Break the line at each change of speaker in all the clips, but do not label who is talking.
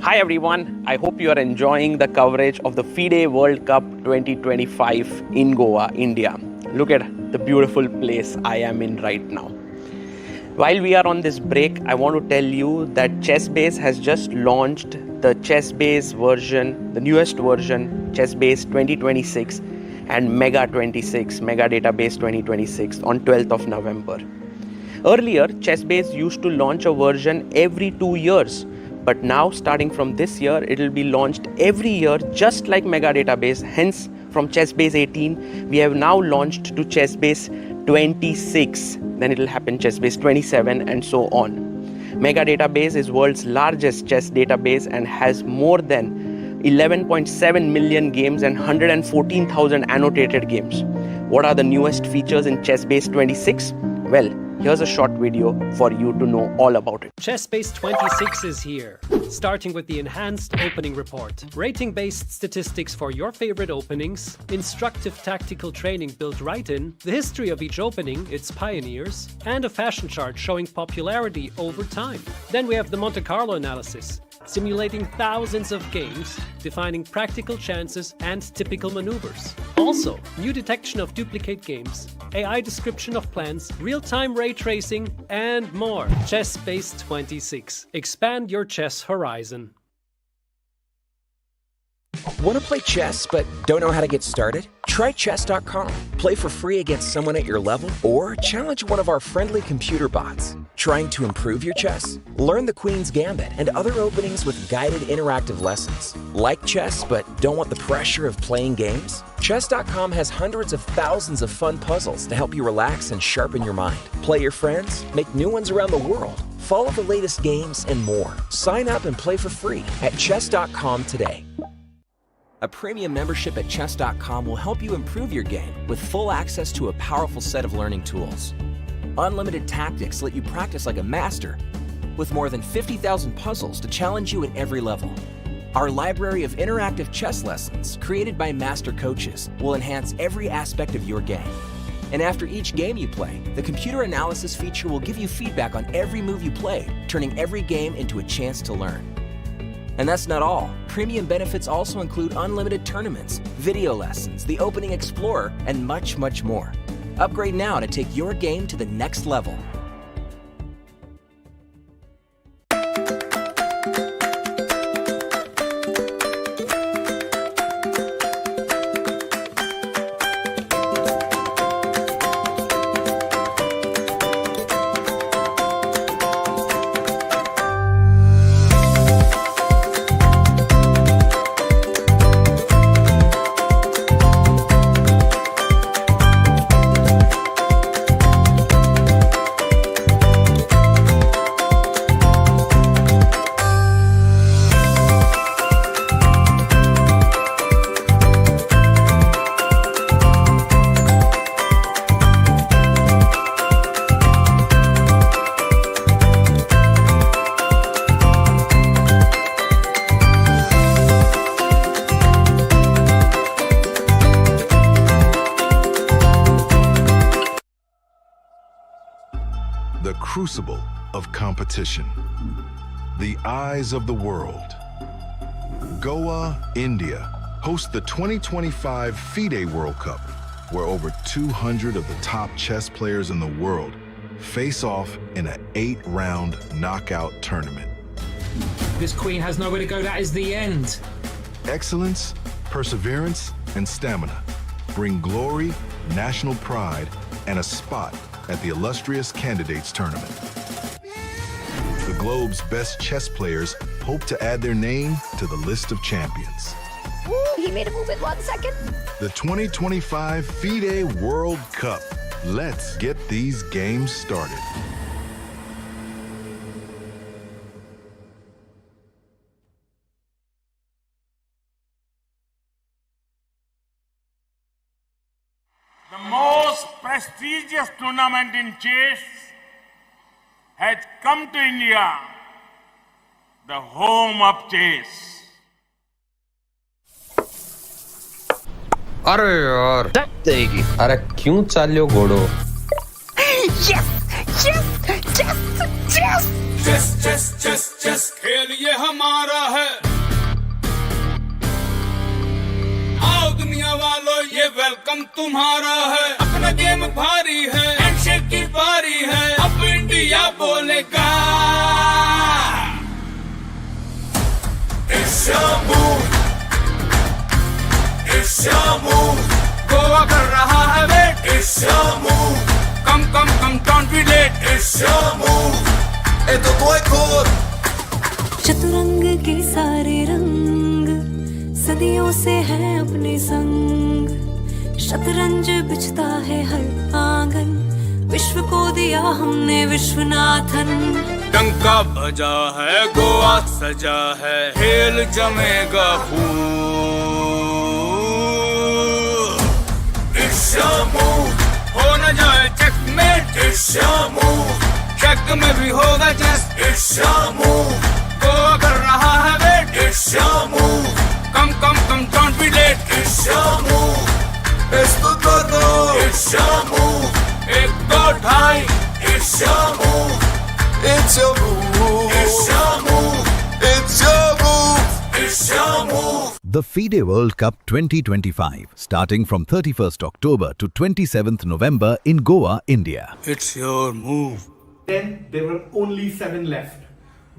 Hi everyone, I hope you are enjoying the coverage of the FIDE World Cup 2025 in Goa, India. Look at the beautiful place I am in right now. While we are on this break, I want to tell you that ChessBase has just launched the ChessBase version, the newest version, ChessBase 2026 and Mega 26, Mega Database 2026 on 12th of November. Earlier, ChessBase used to launch a version every 2 years. But now, starting from this year, it will be launched every year, just like Mega Database. Hence, from ChessBase 18, we have now launched to ChessBase 26. Then it will happen ChessBase 27 and so on. Mega Database is world's largest chess database and has more than 11.7 million games and 114,000 annotated games. What are the newest features in ChessBase 26? Well, here's a short video for you to know all about it.
ChessBase 26 is here, starting with the enhanced opening report, rating-based statistics for your favorite openings, instructive tactical training built right in, the history of each opening, its pioneers, and a fashion chart showing popularity over time. Then we have the Monte Carlo analysis, simulating thousands of games, defining practical chances and typical maneuvers. Also, new detection of duplicate games, AI description of plans, real-time ray tracing, and more. ChessBase 26. Expand your chess horizon.
Want to play chess but don't know how to get started? Try chess.com. Play for free against someone at your level or challenge one of our friendly computer bots. Trying to improve your chess? Learn the Queen's Gambit and other openings with guided interactive lessons. Like chess but don't want the pressure of playing games? Chess.com has hundreds of thousands of fun puzzles to help you relax and sharpen your mind. Play your friends, make new ones around the world, follow the latest games, and more. Sign up and play for free at chess.com today. A premium membership at chess.com will help you improve your game with full access to a powerful set of learning tools. Unlimited tactics let you practice like a master, with more than 50,000 puzzles to challenge you at every level. Our library of interactive chess lessons, created by master coaches, will enhance every aspect of your game. And after each game you play, the computer analysis feature will give you feedback on every move you played, turning every game into a chance to learn. And that's not all. Premium benefits also include unlimited tournaments, video lessons, the Opening Explorer, and much, much more. Upgrade now to take your game to the next level.
The crucible of competition, the eyes of the world. Goa, India hosts the 2025 FIDE World Cup, where over 200 of the top chess players in the world face off in an 8-round knockout tournament.
This queen has nowhere to go, that is the end.
Excellence, perseverance, and stamina bring glory, national pride, and a spot at the illustrious Candidates Tournament. The globe's best chess players hope to add their name to the list of champions.
Ooh, he made a move in 1 second.
The 2025 FIDE World Cup. Let's get these games started.
The most prestigious tournament in chess has come to India, the home of chess.
अरे यार देगी अरे क्यों चाल्यो घोड़ो
Yes! Yes! Yes! Yes!
Chess chess chess chess खेल ये हमारा है। आओ दुनिया वालों ये वेलकम तुम्हारा है। अपना गेम भारी है, हैंडशेक की बारी है, अब इंडिया बोलेगा। It's your move, it's your move, Goa कर रहा है wait. It's your move, come come come don't be late। It's your move, e to tuoi cor।
चतुरंग के सारे रंग सदियों से हैं अपने संग। शतरंज बिछता है हर आंगन, विश्व को दिया हमने विश्वनाथन।
डंका बजा है, गोवा सजा है, खेल जमेगा खूब। It's your move, हो न जाए checkmate. It's your move, check में भी होगा chess. It's your move, Goa कर रहा है wait. It's your move, come come come don't be late। It's your move, es tu turno। It's your move, एक दो ढाई। It's your move, it's your move, it's your move, it's your move, it's your move।
The FIDE World Cup 2025, starting from 31st October to 27th November in Goa, India.
It's your move.
Then there were only 7 left.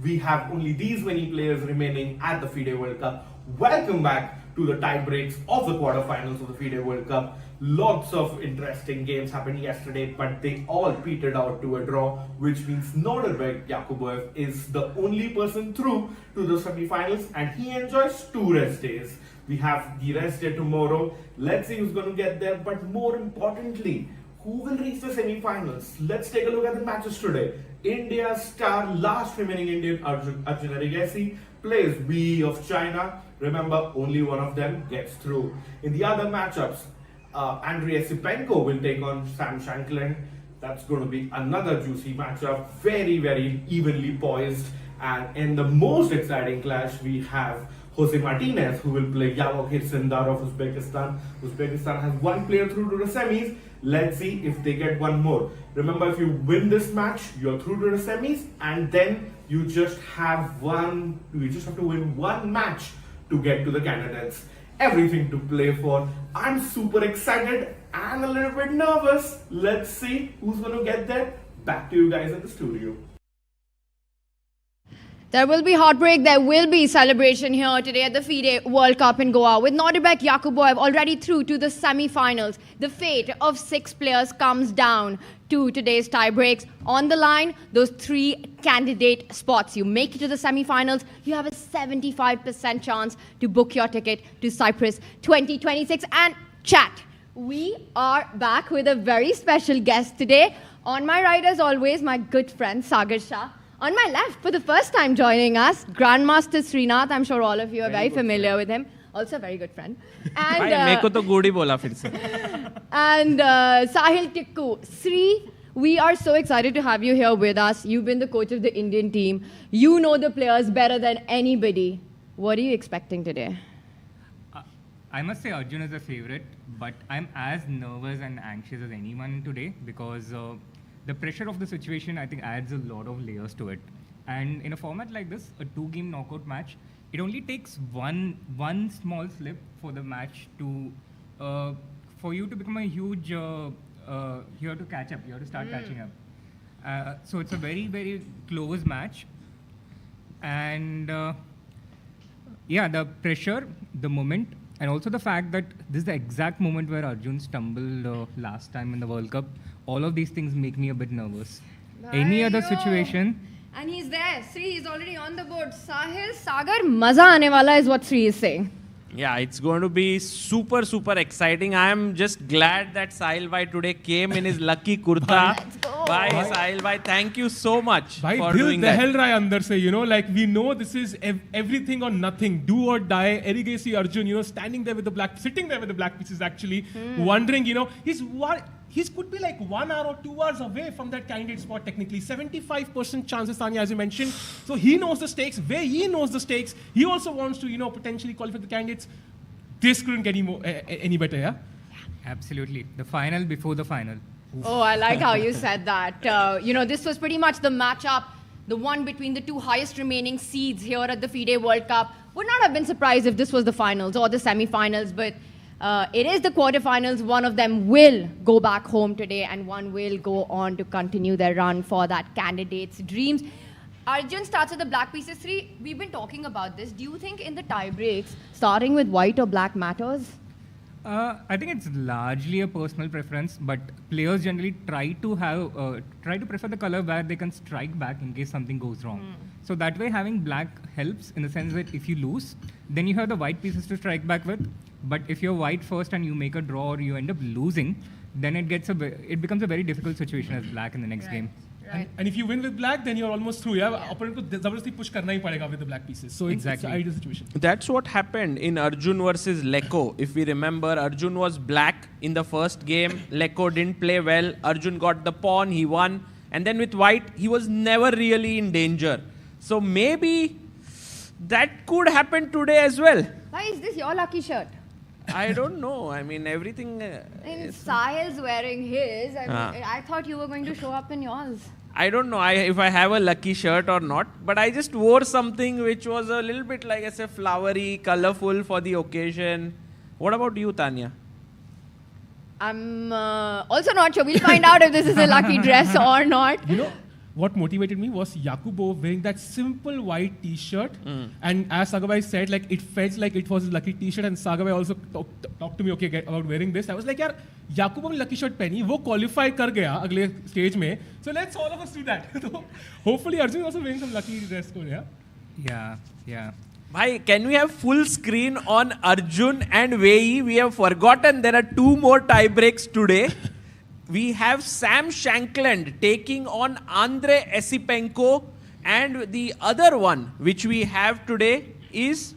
We have only these many players remaining at the FIDE World Cup. Welcome back to the tiebreaks of the quarterfinals of the FIDE World Cup. Lots of interesting games happened yesterday, but they all petered out to a draw, which means Nordirbek Yakuboev is the only person through to the semi-finals, and he enjoys 2 rest days. We have the rest day tomorrow. Let's see who's going to get there, but more importantly, who will reach the semi-finals? Let's take a look at the matches today. India's star, last remaining Indian, Ft.Arjun Erigaisi, plays B of China. Remember, only one of them gets through. In the other matchups, Andrei Sipenko will take on Sam Shanklin. That's going to be another juicy matchup, very, very evenly poised. And in the most exciting clash, we have Jose Martinez, who will play Yavogir Sindarov of Uzbekistan. Uzbekistan has 1 player through to the semis. Let's see if they get 1 more. Remember, if you win this match, you're through to the semis, and then you just have to win 1 match to get to the candidates. Everything to play for. I'm super excited and a little bit nervous. Let's see who's going to get there. Back to you guys in the studio.
There will be heartbreak, there will be celebration here today at the FIDE World Cup in Goa. With Nordirbek Yakuboev already through to the semi-finals, the fate of 6 players comes down to today's tiebreaks. On the line, those 3 candidate spots. You make it to the semi-finals, you have a 75% chance to book your ticket to Cyprus 2026. And chat, we are back with a very special guest today. On my right, as always, my good friend Sagar Shah. On my left, for the first time joining us, Grandmaster Srinath. I'm sure all of you are very familiar with him. Also a very good friend. And and Sahil Tikku. Sri, we are so excited to have you here with us. You've been the coach of the Indian team. You know the players better than anybody. What are you expecting today?
I must say Arjun is a favorite, but I'm as nervous and anxious as anyone today because the pressure of the situation, I think, adds a lot of layers to it. And in a format like this, a 2-game knockout match, it only takes one small slip for the match to, for you to become a huge, you have to catch up, you have to start catching up. So it's a very, very close match. And yeah, the pressure, the moment, and also the fact that this is the exact moment where Arjun stumbled last time in the World Cup. All of these things make me a bit nervous. Any other situation?
And he's there. Sri, he's already on the board. Sahil, Sagar, maza aane wala is what Sri is saying.
Yeah, it's going to be super, super exciting. I am just glad that Sahil Bhai today came in his lucky kurta.
Let's go.
Bhai, Sahil Bhai, thank you so much for
Dil
doing that.
Dehel raha andar se, like we know this is everything or nothing, do or die. Erigaisi Arjun, standing there with the black, sitting there with the black pieces actually, wondering, he could be like 1 hour or 2 hours away from that candidate spot technically. 75% chances, Tanya, as you mentioned. So he knows the stakes. Where he knows the stakes, he also wants to, potentially qualify the candidates. This couldn't get any better, yeah?
Absolutely. The final before the final.
Oh, I like how you said that. This was pretty much the matchup the one between the two highest remaining seeds here at the FIDE World Cup. Would not have been surprised if this was the finals or the semi-finals, but it is the quarterfinals. One of them will go back home today and one will go on to continue their run for that candidate's dreams. Arjun starts with the black pieces 3. We've been talking about this. Do you think in the tie breaks, starting with white or black matters?
I think it's largely a personal preference, but players generally try to prefer the color where they can strike back in case something goes wrong. So that way having black helps in the sense that if you lose, then you have the white pieces to strike back with. But if you're white first and you make a draw or you end up losing, then it becomes a very difficult situation as black in the next game.
Right.
And if you win with black, then you're almost through. Yeah, opponent को जबरदस्ती push करना ही पड़ेगा with the black pieces. So
exactly.
It's an ideal situation.
That's what happened in Arjun versus Leko. If we remember, Arjun was black in the first game. Leko didn't play well. Arjun got the pawn, he won. And then with white, he was never really in danger. So maybe that could happen today as well.
Why is this your lucky shirt?
I don't know. I mean, everything...
Sahil's wearing his. I thought you were going to show up in yours.
I don't know if I have a lucky shirt or not, but I just wore something which was a little bit, like I say, flowery, colorful for the occasion. What about you, Tanya?
I'm also not sure. We'll find out if this is a lucky dress or not.
You know, what motivated me was Yakubo wearing that simple white t-shirt. And as Sagabai said, like it felt like it was his lucky t-shirt. And Sagabai also talked to me about wearing this. I was like, yaar, Yakubo ने lucky shirt पहनी, वो qualify कर गया अगले stage में. So let's all of us do that. Hopefully Arjun is also wearing some lucky dress code, yeah?
Yeah.
Bhai, can we have full screen on Arjun and Wei? We have forgotten there are 2 more tie breaks today. We have Sam Shankland taking on Andrei Esipenko, and the other one which we have today is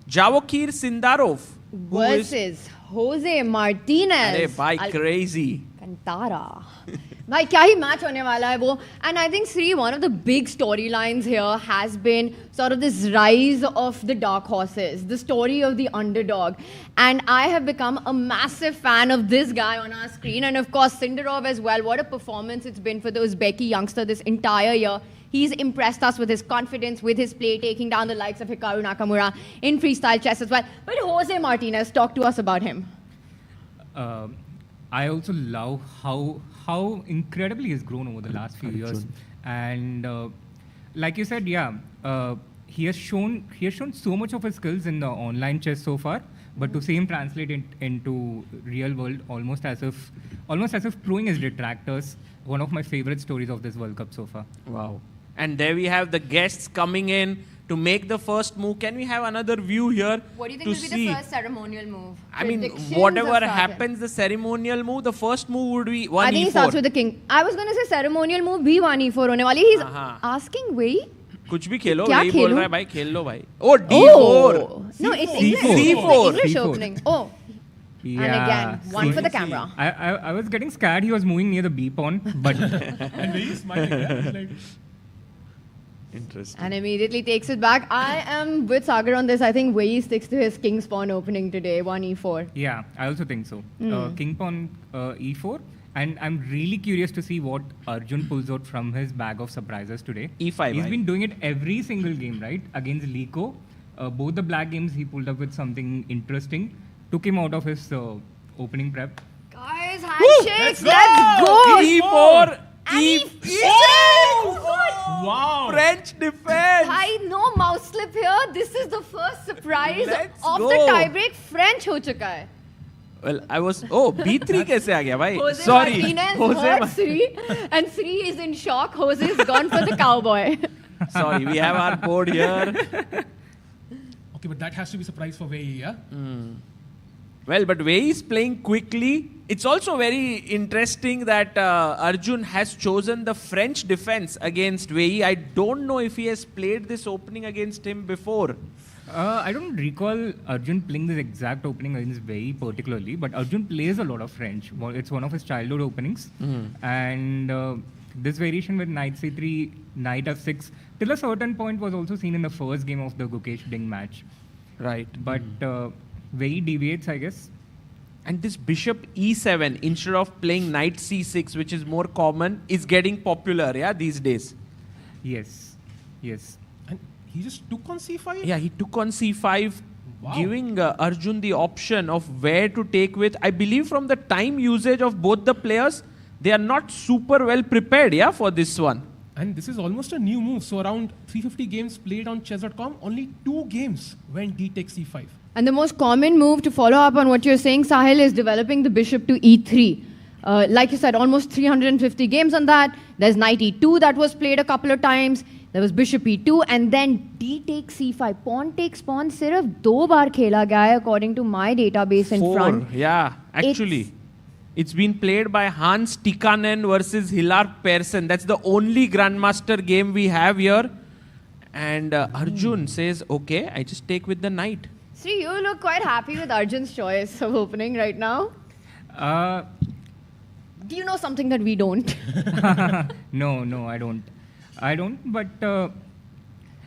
Javokir Sindarov
versus Jose Martinez.
Arey bhai, crazy.
Kantara. Bhai, kya hi match hone wala hai wo. And I think, Sri, one of the big storylines here has been sort of this rise of the dark horses, the story of the underdog. And I have become a massive fan of this guy on our screen. And of course, Sindarov as well. What a performance it's been for the Uzbeki youngster this entire year. He's impressed us with his confidence, with his play, taking down the likes of Hikaru Nakamura in freestyle chess as well. But Jose Martinez, talk to us about him.
I also love how incredibly he's grown over the last few years. And like you said, he has shown so much of his skills in the online chess so far. But to see him translate it into real world, almost as if proving his detractors, one of my favorite stories of this World Cup so far.
Wow. And there we have the guests coming in to make the first move. Can we have another view here?
What do you think will be the first ceremonial move?
I mean, whatever happens, the ceremonial move, the first move would be 1e4.
I think he starts with the king. I was going to say ceremonial move भी 1e4 होने वाली. He's asking Wei.
कुछ भी खेलो, वही बोल रहा है भाई, खेल लो भाई. Oh, d4.
No, it's English opening. Oh.
Yeah.
And again, one for the camera.
I was getting scared. He was moving near the B pawn, but
and he's smiling. Yeah? Like,
interesting.
And immediately takes it back. I am with Sagar on this. I think Wei sticks to his king's pawn opening today, 1e4.
Yeah, I also think so. King pawn e4. And I'm really curious to see what Arjun pulls out from his bag of surprises today.
e5.
He's been doing it every single game, right? Against Liko. Both the black games, he pulled up with something interesting. Took him out of his opening prep.
Guys, handshakes. Let's go.
e4.
Oh!
wow.
French defense.
Hi, no mouse slip here. This is the first surprise of
go.
the tiebreak. French हो चुका है.
Well, I was... Oh, b3 कैसे आ गया भाई?
Jose
Sorry.
Martinez hurt Sri, and Sri is in shock. Jose is gone for the cowboy.
Sorry, we have our board here.
Okay, but that has to be a surprise for Wei, yeah?
Well, but Wei is playing quickly. It's also very interesting that Arjun has chosen the French defense against Wei. I don't know if he has played this opening against him before.
I don't recall Arjun playing this exact opening against Wei particularly, but Arjun plays a lot of French. Well, it's one of his childhood openings. And this variation with knight c3, knight f6, till a certain point was also seen in the first game of the Gukesh Ding match.
Right.
But Wei deviates, I guess.
And this bishop e7, instead of playing knight c6, which is more common, is getting popular, yeah, these days.
Yes, yes.
And he just took on c5?
Yeah, he took on c5,
Wow.
giving Arjun the option of where to take with. I believe from the time usage of both the players, they are not super well prepared, yeah, for this one.
And this is almost a new move. So around 350 games played on chess.com, only 2 games when d takes c5.
And the most common move, to follow up on what you're saying, Sahil, is developing the bishop to e3. Like you said, almost 350 games on that. There's knight e2 that was played a couple of times. There was bishop e2, and then d takes c5. Pawn takes pawn sirf 2 baar khela gaya hai, according to my database in
4,
front.
yeah, actually. It's been played by Hans Tikkanen versus Hilar Persson. That's the only Grandmaster game we have here. And Arjun says, okay, I just take with the knight.
Sri, you look quite happy with Arjun's choice of opening right now. Do you know something that we don't?
No, I don't. But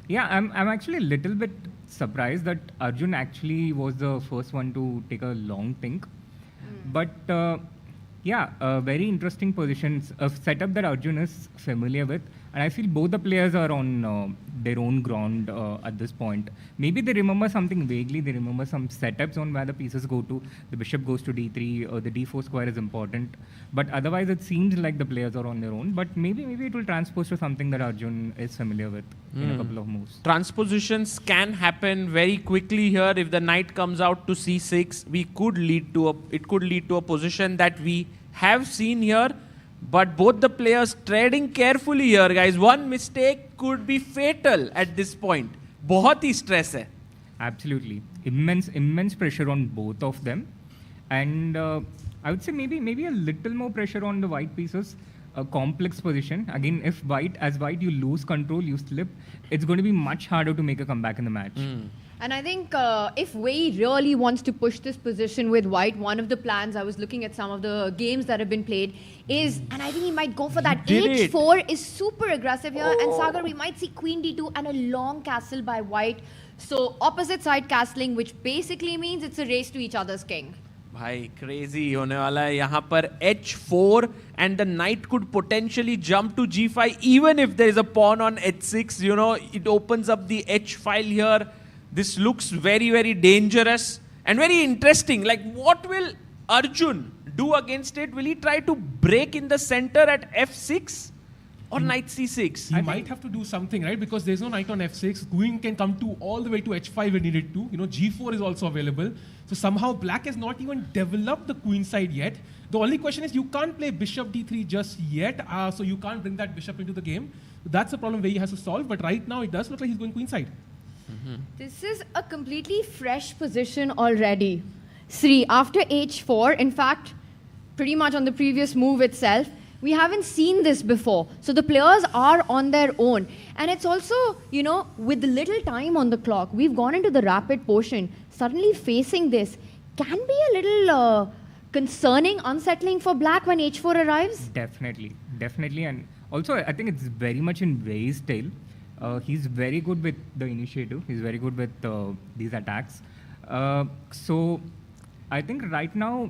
yeah, I'm actually a little bit surprised that Arjun actually was the first one to take a long think. But yeah, very interesting positions, a setup that Arjun is familiar with. And I feel both the players are on their own ground at this point. Maybe they remember something vaguely. They remember some setups on where the pieces go to. The bishop goes to d3, or the d4 square is important. But otherwise, it seems like the players are on their own. But maybe it will transpose to something that Arjun is familiar with in a couple of moves.
Transpositions can happen very quickly here. If the knight comes out to c6, it could lead to a position that we have seen here. But both the players treading carefully here, guys. One mistake could be fatal at this point. बहुत ही stress है.
Absolutely. Immense pressure on both of them. And I would say maybe a little more pressure on the white pieces. A complex position. Again, if as white you lose control, you slip, it's going to be much harder to make a comeback in the match.
And I think if Wei really wants to push this position with white, one of the plans, I was looking at some of the games that have been played, is, and I think he might go for that. H4 is super aggressive here. And Sagar, we might see queen d2 and a long castle by white. So opposite side castling, which basically means it's a race to each other's king.
भाई crazy होने वाला है यहाँ पर h4 and the knight could potentially jump to g5 even if there is a pawn on h6. You know, it opens up the h file here. This looks very, very dangerous and very interesting. Like, what will Arjun do against it? Will he try to break in the center at f6 or knight c6?
He might have to do something, right? Because there's no knight on f6. Queen can come to all the way to h5 when needed to. You know, g4 is also available. So somehow black has not even developed the queen side yet. The only question is you can't play bishop d3 just yet. So you can't bring that bishop into the game. That's the problem where he has to solve. But right now it does look like he's going queen side.
This is a completely fresh position already. Sri, after h4, in fact, pretty much on the previous move itself, we haven't seen this before. So the players are on their own. And it's also, you know, with little time on the clock, we've gone into the rapid portion. Suddenly facing this can be a little concerning, unsettling for black when h4 arrives.
Definitely. And also, I think it's very much in Wei's tail. He's very good with the initiative. He's very good with these attacks. So I think right now,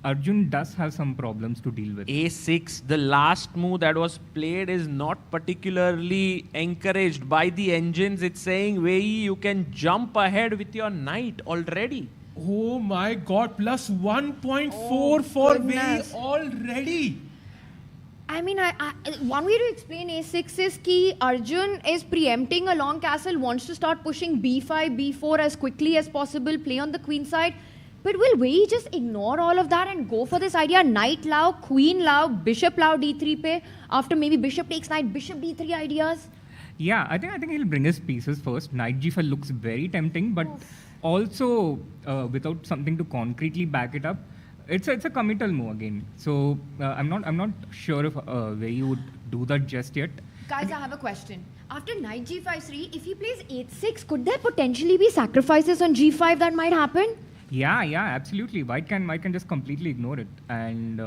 Arjun does have some problems to deal with.
a6, the last move that was played, is not particularly encouraged by the engines. It's saying, Wei, you can jump ahead with your knight already.
Oh my God, plus 1.4 for Wei already.
I mean, one way to explain a6 is that Arjun is preempting a long castle, wants to start pushing b5, b4 as quickly as possible, play on the queen side. But will Wei just ignore all of that and go for this idea, knight lao, queen lao, bishop lao d3 pe, after maybe bishop takes knight, bishop d3 ideas?
Yeah, I think he'll bring his pieces first. Knight g5 looks very tempting, but also without something to concretely back it up. It's a committal move again. So I'm not sure if Wei would do that just yet.
Guys, I have a question. After knight g5 3, if he plays h6, could there potentially be sacrifices on g5 that might happen?
Yeah, absolutely. White can just completely ignore it and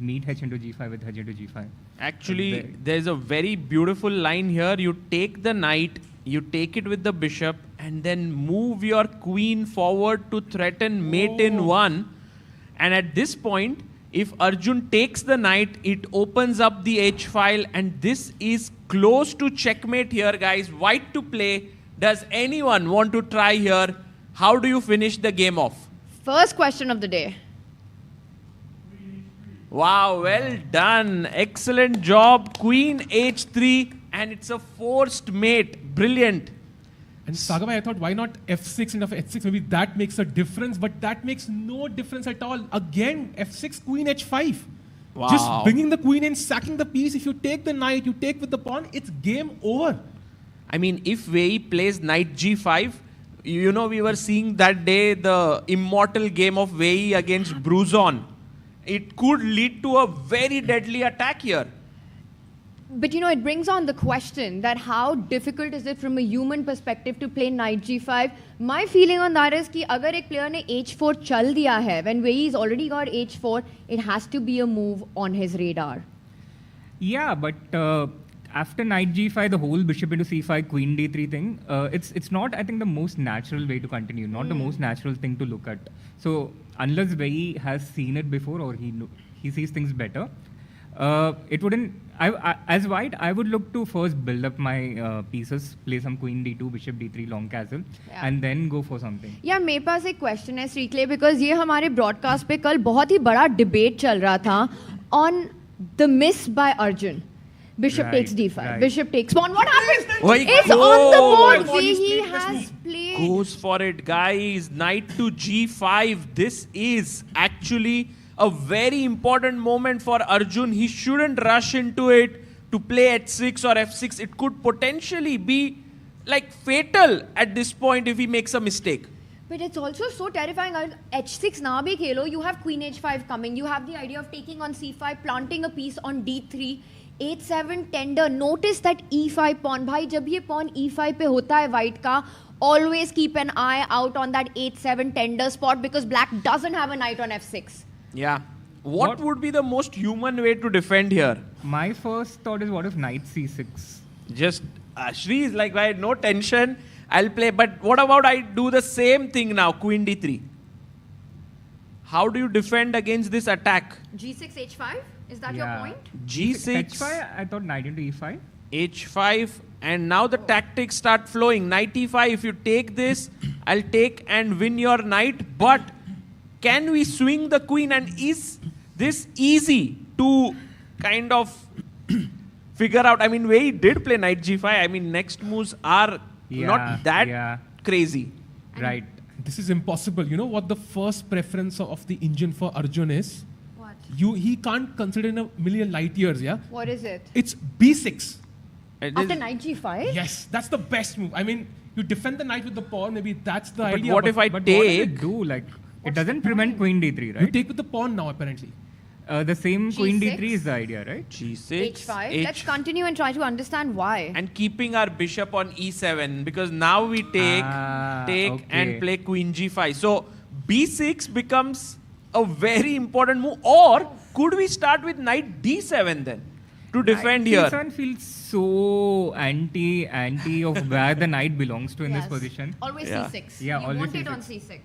meet h into g5 with h into g5.
Actually, there's a very beautiful line here. You take the knight, you take it with the bishop, and then move your queen forward to threaten mate in one. And at this point, if Arjun takes the knight, it opens up the h file, and this is close to checkmate here, guys. White to play. Does anyone want to try here? How do you finish the game off?
First question of the day.
Wow, well done. Excellent job. Queen h3, and it's a forced mate. Brilliant.
And Sagabhai, I thought, why not f6 instead of h6? Maybe that makes a difference, but that makes no difference at all. Again, f6, queen h5.
Wow.
Just bringing the queen in, sacking the piece. If you take the knight, you take with the pawn, it's game over.
I mean, if Wei plays knight g5, you know, we were seeing that day the immortal game of Wei against Bruzon. It could lead to a very deadly attack here.
But you know, it brings on the question that how difficult is it from a human perspective to play knight g5? My feeling on that is कि अगर एक player ने h4 चल दिया है, when Wei's already got h4, it has to be a move on his radar.
Yeah, but after knight g5, the whole bishop into c5, queen d3 thing, it's not, I think, the most natural way to continue, not the most natural thing to look at. So unless Wei has seen it before or he sees things better, it wouldn't. As white, I would look to first build up my pieces, play some queen d2, bishop d3, long castle, and then go for something.
Yeah, मेरे पास एक question है Srikley, because ये हमारे broadcast पे कल बहुत ही बड़ा debate चल रहा था on the miss by Arjun. Bishop takes d5. Bishop takes pawn. What happened? It's on the board. He has played.
Goes for it, guys. Knight to g5. This is actually a very important moment for Arjun. He shouldn't rush into it to play h6 or f6. It could potentially be like fatal at this point if he makes a mistake.
But it's also so terrifying. h6 na bhi khelo. You have queen h5 coming. You have the idea of taking on c5, planting a piece on d3. h7 tender. Notice that e5 pawn. Bhai, jab ye pawn e5 pe hota hai white ka, always keep an eye out on that h7 tender spot, because black doesn't have a knight on f6.
Yeah. What would be the most human way to defend here?
My first thought is, what if knight c6?
Just, Shri is like, right, no tension, I'll play. But what about I do the same thing now, queen d3? How do you defend against this attack?
g6, h5? Is that your point?
g6.
h5, I thought knight into e5.
h5, and now the tactics start flowing. Knight e5, if you take this, I'll take and win your knight. But can we swing the queen, and is this easy to kind of figure out? I mean, Wei did play knight g5. I mean, next moves are not that crazy.
Right.
This is impossible. You know what the first preference of the engine for Arjun is?
What?
He can't consider in a million light years, yeah?
What is it?
It's b6.
After knight g5?
Yes, that's the best move. I mean, you defend the knight with the pawn, maybe that's the
But
idea.
what if I
But
take?
what does it do? Like, it doesn't prevent queen d3, right?
You take with the pawn now, apparently.
The same queen
G6?
d3 is the idea, right?
g6,
h5. Let's continue and try to understand why.
and keeping our bishop on e7, because now we take and play queen g5. So b6 becomes a very important move. Or could we start with knight d7 then to defend here?
d7 feels so anti of where the knight belongs to in this position.
Always c6.
Yeah,
you
always
want it
c6.
on c6.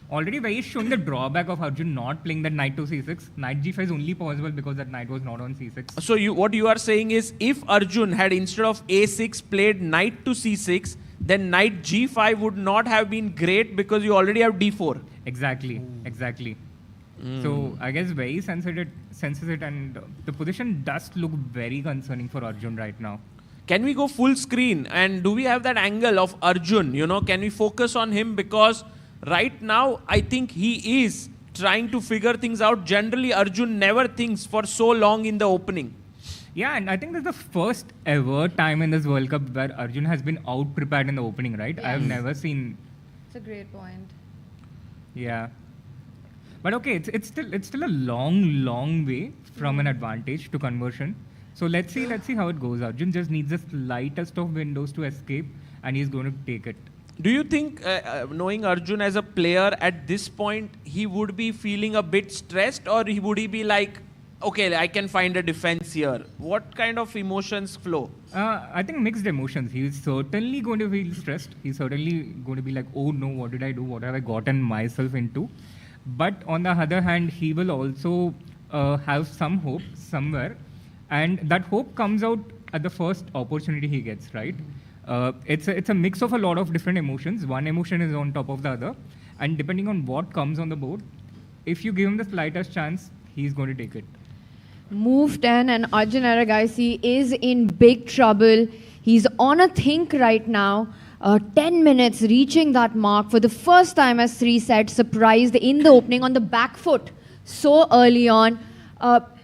Already Wei is showing the drawback of Arjun not playing that knight to c6. Knight g5 is only possible because that knight was not on c6.
So what you are saying is, if Arjun had instead of a6 played knight to c6, then knight g5 would not have been great because you already have d4.
Exactly. So I guess Wei senses it, and the position does look very concerning for Arjun right now.
Can we go full screen, and do we have that angle of Arjun? You know, can we focus on him? Because right now, I think he is trying to figure things out. Generally, Arjun never thinks for so long in the opening.
Yeah, and I think this is the first ever time in this World Cup where Arjun has been out-prepared in the opening, right? I have never seen...
It's a great point.
Yeah. But okay, it's still a long way from an advantage to conversion. So let's see how it goes. Arjun just needs the slightest of windows to escape, and he's going to take it.
Do you think, knowing Arjun as a player at this point, he would be feeling a bit stressed, or would he be like, okay, I can find a defense here? What kind of emotions flow?
I think mixed emotions. He's certainly going to feel stressed. He's certainly going to be like, oh no, what did I do? What have I gotten myself into? But on the other hand, he will also have some hope somewhere. And that hope comes out at the first opportunity he gets, right? It's a mix of a lot of different emotions. One emotion is on top of the other. And depending on what comes on the board, if you give him the slightest chance, he's going to take it.
Move 10 and Arjun Erigaisi is in big trouble. He's on a think right now. 10 minutes reaching that mark for the first time as 3 sets, surprised in the opening on the back foot so early on.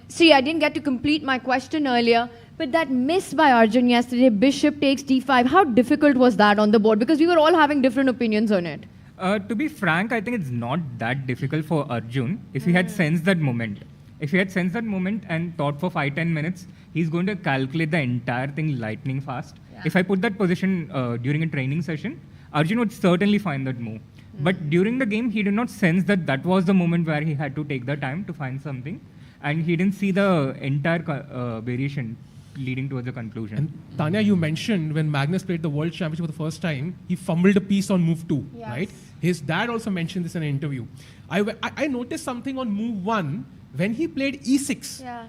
See, I didn't get to complete my question earlier, but that miss by Arjun yesterday, bishop takes d5, how difficult was that on the board? Because we were all having different opinions on it.
To be frank, I think it's not that difficult for Arjun if he had sensed that moment. If he had sensed that moment and thought for 5-10 minutes, he's going to calculate the entire thing lightning fast. Yeah. If I put that position during a training session, Arjun would certainly find that move. But during the game, he did not sense that that was the moment where he had to take the time to find something. And he didn't see the entire variation leading towards the conclusion.
And Tanya, you mentioned when Magnus played the World Championship for the first time, he fumbled a piece on move 2, right? His dad also mentioned this in an interview. I noticed something on move 1. When he played e6,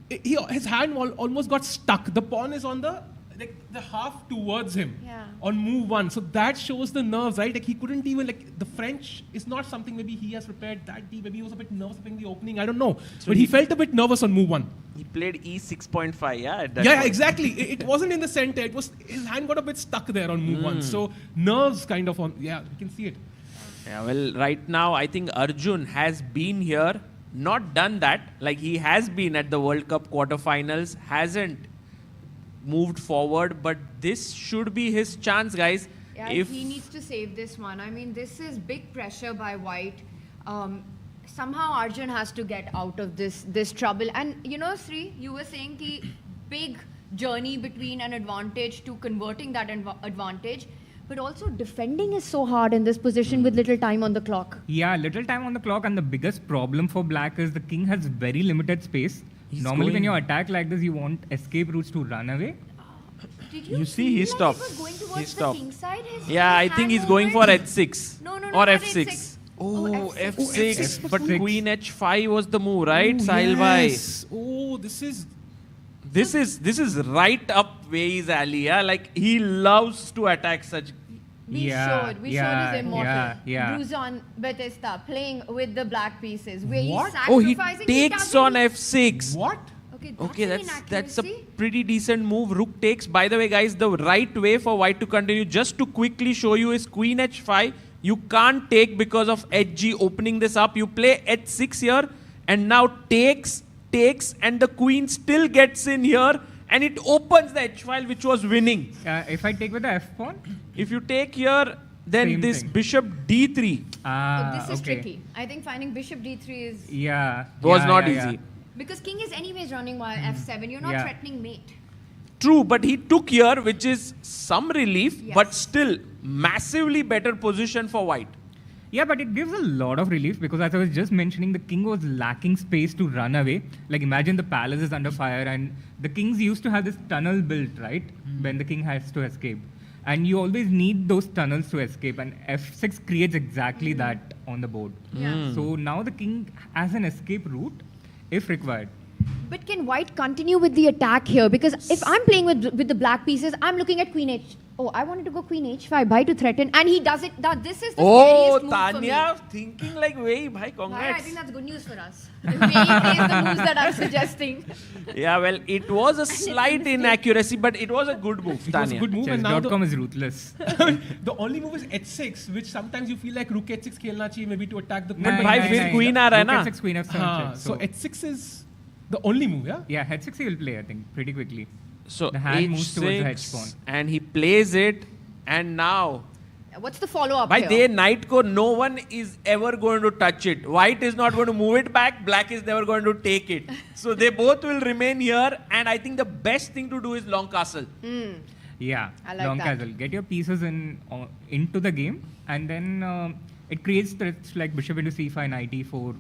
his hand almost got stuck. The pawn is on the half towards him on move 1. So that shows the nerves, right? Like he couldn't even, the French is not something maybe he has prepared that deep. Maybe he was a bit nervous in the opening. I don't know. So but he felt a bit nervous on move 1.
He played e6.5, yeah? At that
Yeah,
point.
exactly. It wasn't in the center. It was, his hand got a bit stuck there on move 1. So nerves kind of on, you can see it.
Yeah, well, right now, I think Arjun has been here, not done that, like he has been at the World Cup quarterfinals, hasn't moved forward, but this should be his chance, guys.
Yeah, he needs to save this one. I mean, this is big pressure by White. Somehow Arjun has to get out of this trouble. And you know, Sri, you were saying the big journey between an advantage to converting that advantage. But also defending is so hard in this position with little time on the clock.
Yeah, little time on the clock, and the biggest problem for black is the king has very limited space. Normally when you attack like this, you want escape routes to run away.
Did
you see he stopped.
He stopped.
Yeah, I think he's going for h6 or f6.
Oh,
f6. But queen h5 was the move, right, Sahil bhai?
Oh, this
is right up Wei's alley, yeah? Like, he loves to attack such...
We showed his immortal.
Yeah.
Bruzon Batista playing with the black pieces. Where he's
he
sacrificing.
takes on f6.
What?
Okay,
that's a pretty decent move. Rook takes. By the way, guys, the right way for White to continue, just to quickly show you, is queen h5. You can't take because of hg opening this up. You play h6 here, and now takes, and the queen still gets in here, and it opens the h file, which was winning.
If I take with the f pawn?
If you take here, then
Same
this
thing.
bishop d3.
This is tricky. I think finding bishop d3 is...
was not easy.
Because king is anyways running via f7. You're not threatening mate.
True, but he took here, which is some relief, but still massively better position for White.
Yeah, but it gives a lot of relief because, as I was just mentioning, the king was lacking space to run away. Like, imagine the palace is under fire, and the kings used to have this tunnel built, right? When the king has to escape. And you always need those tunnels to escape, and f6 creates exactly that on the board. So now the king has an escape route, if required.
But can White continue with the attack here? Because if I'm playing with the black pieces, I'm looking at queen h. Oh, I wanted to go queen h5 bhai to threaten, and he does it. This is the scariest move
Tanya,
for me.
thinking like Wei, bhai, congrats.
I think that's good news for us. If Wei plays the moves that I'm suggesting.
Yeah, well, it was a slight inaccuracy, but it was a good move,
It was
Tanya.
a good move. And now
Chess.com is ruthless.
the only move is h6, which sometimes you feel like rook h6 khelna chahiye, maybe to attack the queen.
But bhai, फिर queen आ रहा है ना?
Rook h6, queen f7 check.
So h6 is the only move, yeah?
Yeah, h6 he will play, I think, pretty quickly.
So
the hand moves towards the h
h6,
pawn.
and he plays it, and now...
What's the follow-up
By
here?
day knight ko, no one is ever going to touch it. White is not going to move it back. Black is never going to take it. So they both will remain here. And I think the best thing to do is long castle.
Yeah,
I like
long
that.
castle. Get your pieces into the game, and then it creates threats like bishop into c5, knight e4.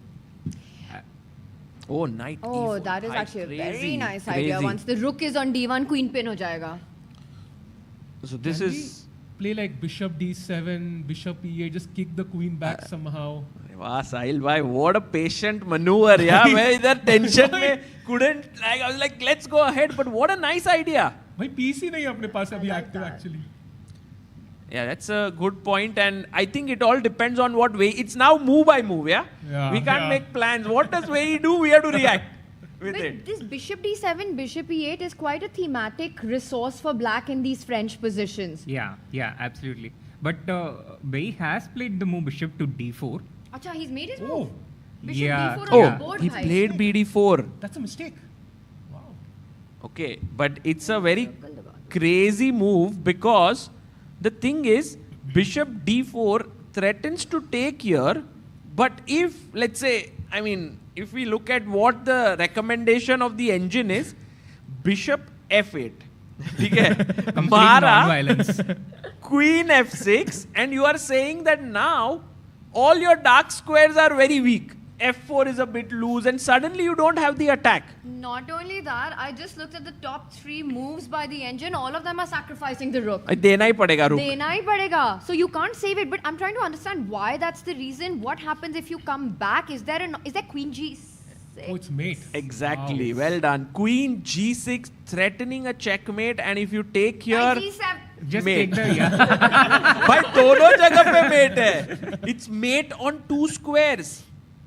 Oh, knight
Oh,
e4.
that is
Bhai,
actually a very
crazy,
nice idea.
crazy.
Once the rook is on d1, queen pin ho jayega.
So this
Can
is...
we play like bishop d7, bishop e8, just kick the queen back somehow.
वाह साहिल भाई, what a patient maneuver, yeah. मैं इधर tension में couldn't, like, I was like, let's go ahead, but what a nice idea.
भाई piece ही नहीं अपने पास अभी active actually.
Yeah, that's a good point, and I think it all depends on what way. It's now move by move, yeah? We can't make plans. What does Wei do? We have to react with it.
This bishop d7, bishop e8 is quite a thematic resource for black in these French positions.
Yeah, absolutely. But Wei has played the move bishop to d4.
Acha, he's made his move. Bishop
Yeah.
d4 on the board,
He
bhai.
played bd4.
That's a mistake. Wow.
Okay, but it's a very crazy move because the thing is, bishop d4 threatens to take here, but if, let's say, I mean, if we look at what the recommendation of the engine is, bishop f8, okay, Mara,
non-violence.
queen f6, and you are saying that now all your dark squares are very weak. f4 is a bit loose, and suddenly you don't have the attack.
Not only that, I just looked at the top 3 moves by the engine. All of them are sacrificing the rook.
देना ही पड़ेगा रुक.
Dena hi padega. So you can't save it. But I'm trying to understand why that's the reason. What happens if you come back? Is there queen g6?
Oh, it's mate.
Exactly. Wow. Well done. Queen g6 threatening a checkmate, and if you take here,
Just
mate.
take the yeah.
भाई दोनों जगह पे mate है. It's mate on 2 squares.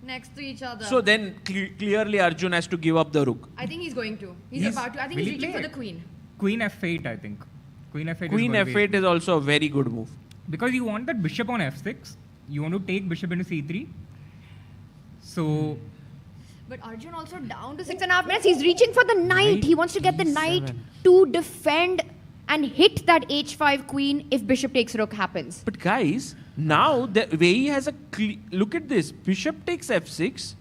Next to each other.
So then clearly Arjun has to give up the rook.
I think he's going to. He's about to. I think
Will
he's
he
reaching
play
for
it?
the queen.
Queen f8, I think. Queen f8
Queen
is
f8 is also a very good move.
Because you want that bishop on f6. You want to take bishop into c3. So...
But Arjun also down to 6.5 minutes. He's reaching for the knight. He wants to get the knight to defend and hit that h5 queen if bishop takes rook happens.
But guys, now the Wei has a look at this. Bishop takes f6.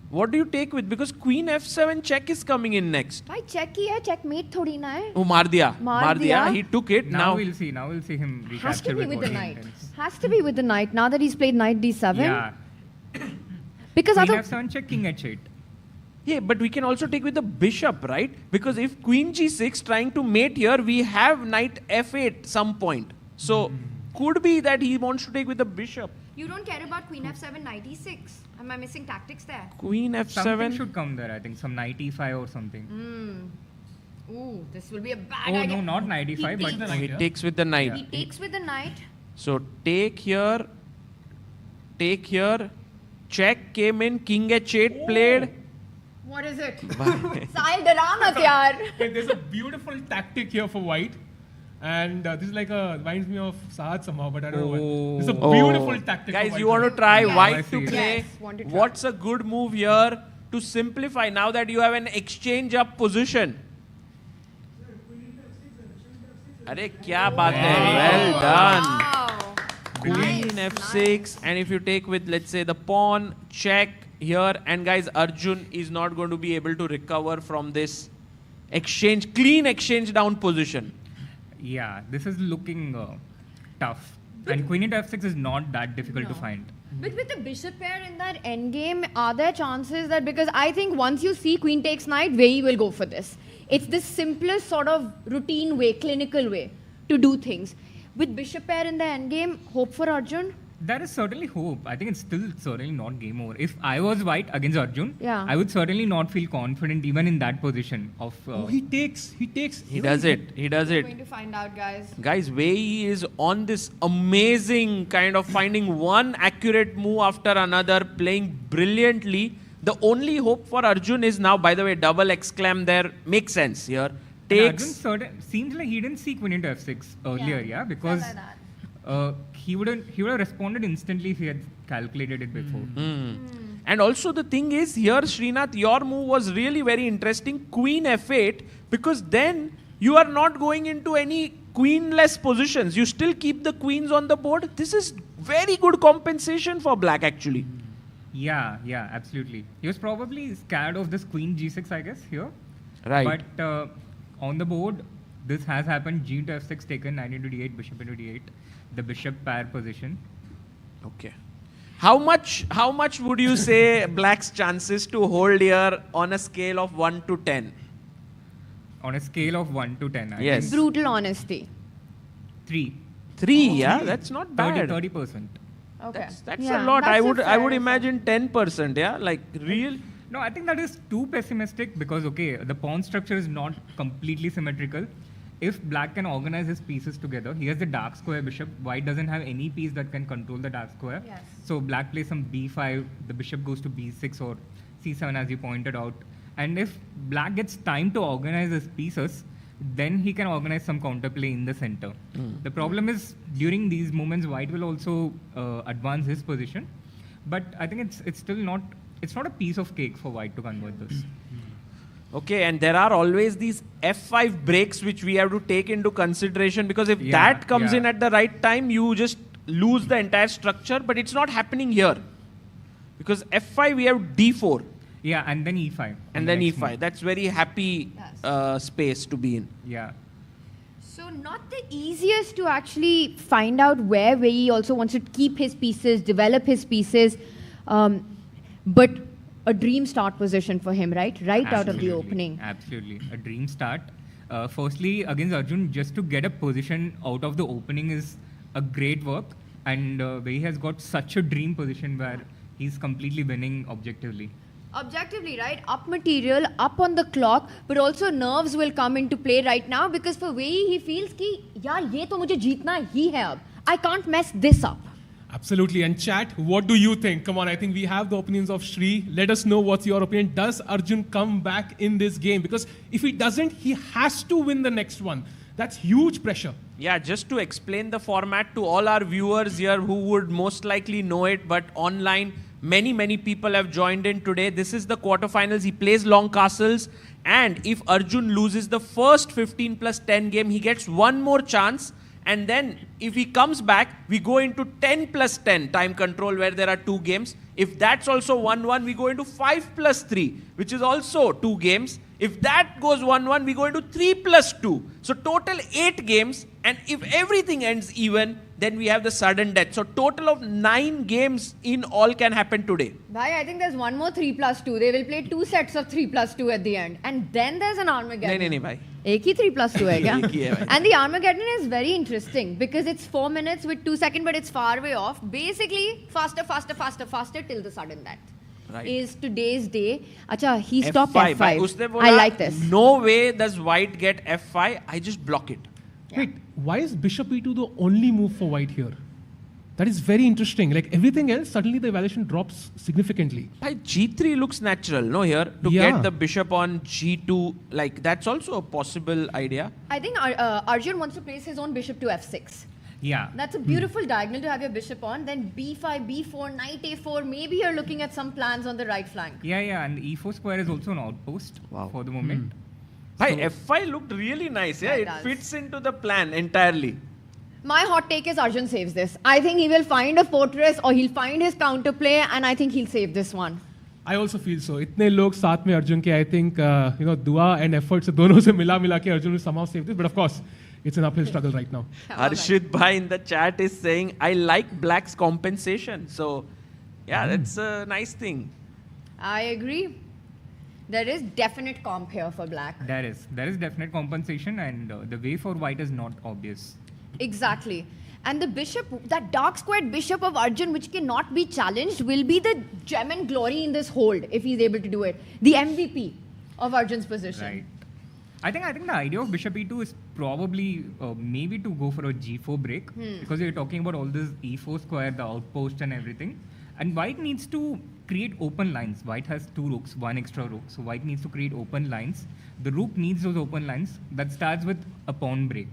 What do you take with? Because queen f7 check is coming in next.
Bhai check ही है, checkmate थोड़ी ना है.
Oh, मार दिया.
मार दिया.
He took it.
Now we'll see. Now we'll see him recapture
Has to be with the
what he
knight.
intends.
Has to be with the knight. Now that he's played knight d7.
Yeah.
Because
Queen
other
f7 check, king h8.
Yeah, but we can also take with the bishop, right? Because if queen g6 trying to mate here, we have knight f8 some point. So could be that he wants to take with the bishop.
you don't care about queen f7, knight e6. Am I missing tactics there?
Queen
Something
f7.
should come there, I think. Some knight e5 or something.
Ooh, this will be a bad
Oh,
idea.
no, not knight e5, but...
He takes with the knight.
He takes with the knight.
So take here, check came in, king h8 played.
What is it? Sahil डरा मत यार.
Okay, there's a beautiful tactic here for white. And this is like reminds me of Saad somehow, but I don't know why. This is a beautiful tactic.
Guys,
for
you
white
want to try
Yes.
white
I
to
see.
play?
Yes, want to try.
What's a good move here to simplify now that you have an exchange up position? अरे क्या बात है? Well done.
Wow.
Queen f6, and if you take with, let's say, the pawn, check here, and guys, Arjun is not going to be able to recover from this exchange, clean exchange down position.
Yeah, this is looking tough. And queen into f6 is not that difficult to find.
But with the bishop pair in that endgame, are there chances that, because I think once you see queen takes knight, Wei will go for this. It's the simplest sort of routine way, clinical way to do things. With bishop pair in the endgame, hope for Arjun?
There is certainly hope. I think it's still certainly not game over. If I was white against Arjun,
Yeah.
I would certainly not feel confident even in that position of...
Oh, he takes.
He does it.
We're going to find out, guys.
Guys, Wei is on this amazing kind of finding one accurate move after another, playing brilliantly. The only hope for Arjun is now, by the way, double exclam there makes sense here. Takes.
Arjun seems like he didn't see queen into f6 earlier, yeah? Because
Like that.
he would have responded instantly if he had calculated it before.
And also the thing is here, Srinath, your move was really very interesting. Queen f8, because then you are not going into any queenless positions. You still keep the queens on the board. This is very good compensation for black actually.
Yeah, absolutely. He was probably scared of this queen g6, I guess, here.
Right.
But on the board, this has happened. G into f6 taken, knight into d8, bishop into d8. The bishop pair position.
Okay. How much would you say black's chances to hold here on a scale of 1 to 10?
On a scale of 1 to 10, I
Yes.
think
Brutal honesty.
3.
3, yeah? That's not bad.
30%.
Okay.
That's a lot. I would imagine 10%. Yeah, like real.
No, I think that is too pessimistic because, okay, the pawn structure is not completely symmetrical. If black can organize his pieces together, he has the dark square bishop. White doesn't have any piece that can control the dark square.
Yes.
So black plays some b5, the bishop goes to b6 or c7 as you pointed out. And if black gets time to organize his pieces, then he can organize some counterplay in the center. The problem is during these moments, white will also advance his position. But I think it's still not, it's not a piece of cake for white to convert this.
Okay, and there are always these f5 breaks which we have to take into consideration, because if that comes in at the right time, you just lose the entire structure, but it's not happening here. Because f5 we have d4.
Yeah, and then e5.
And then e5. Move. That's very happy space to be in.
Yeah.
So not the easiest to actually find out where he also wants to keep his pieces, develop his pieces, but a dream start position for him, right? Right
Absolutely.
Out of the opening.
Absolutely. A dream start. Firstly, against Arjun, just to get a position out of the opening is a great work. And where he has got such a dream position where he's completely winning objectively.
Objectively, right? Up material, up on the clock, but also nerves will come into play right now, because for Wei, he feels ki, yaar, ye to mujhe jeetna hi hai ab. I can't mess this up.
Absolutely. And chat, what do you think? Come on, I think we have the opinions of Shri. Let us know what's your opinion. Does Arjun come back in this game? Because if he doesn't, he has to win the next one. That's huge pressure.
Yeah, just to explain the format to all our viewers here who would most likely know it, but online, many people have joined in today. This is the quarterfinals. He plays long castles. And if Arjun loses the first 15+10 game, he gets one more chance. And then if he comes back, we go into 10+10 time control where there are 2 games. If that's also 1-1, we go into 5+3, which is also 2 games. If that goes 1-1, we go into 3+2. So total 8 games. And if everything ends even, then we have the sudden death. So total of 9 games in all can happen today.
Bhai, I think there's one more 3+2. They will play 2 sets of 3+2 at the end. And then there's an Armageddon.
No, bhai.
Ek hi 3+2 hai kya? And the Armageddon is very interesting because it's 4 minutes with 2 seconds, but it's far way off. Basically, faster till the sudden death. Right. Is today's day. Acha, he stopped F5. I like this.
No way does white get F5. I just block it.
Yeah. Wait, why is bishop e2 the only move for white here? That is very interesting. Like everything else, suddenly the evaluation drops significantly.
By g3 looks natural, no, here? To get the bishop on g2, like that's also a possible idea.
I think Arjun wants to place his own bishop to f6.
Yeah.
That's a beautiful diagonal to have your bishop on. Then b5, b4, knight a4. Maybe you're looking at some plans on the right flank.
Yeah, and e4 square is also an outpost for the moment.
Hi, f5 looked really nice. Yeah, it fits into the plan entirely.
My hot take is Arjun saves this. I think he will find a fortress or he'll find his counterplay, and I think he'll save this one.
I also feel so. Itne log saath mein Arjun ke, I think, dua and effort se dono se mila ke Arjun will somehow save this. But of course, it's an uphill struggle right now.
Harshit Bhai in the chat is saying, I like black's compensation. So, yeah, that's a nice thing.
I agree. There is definite comp here for black.
There is definite compensation, and the way for white is not obvious.
Exactly. And the bishop, that dark squared bishop of Arjun, which cannot be challenged, will be the gem and glory in this hold if he's able to do it. The MVP of Arjun's position.
Right. I think the idea of bishop e2 is probably maybe to go for a g4 break, because you're talking about all this e4 square, the outpost and everything. And white needs to create open lines. White has 2 rooks, 1 extra rook. So white needs to create open lines. The rook needs those open lines. That starts with a pawn break.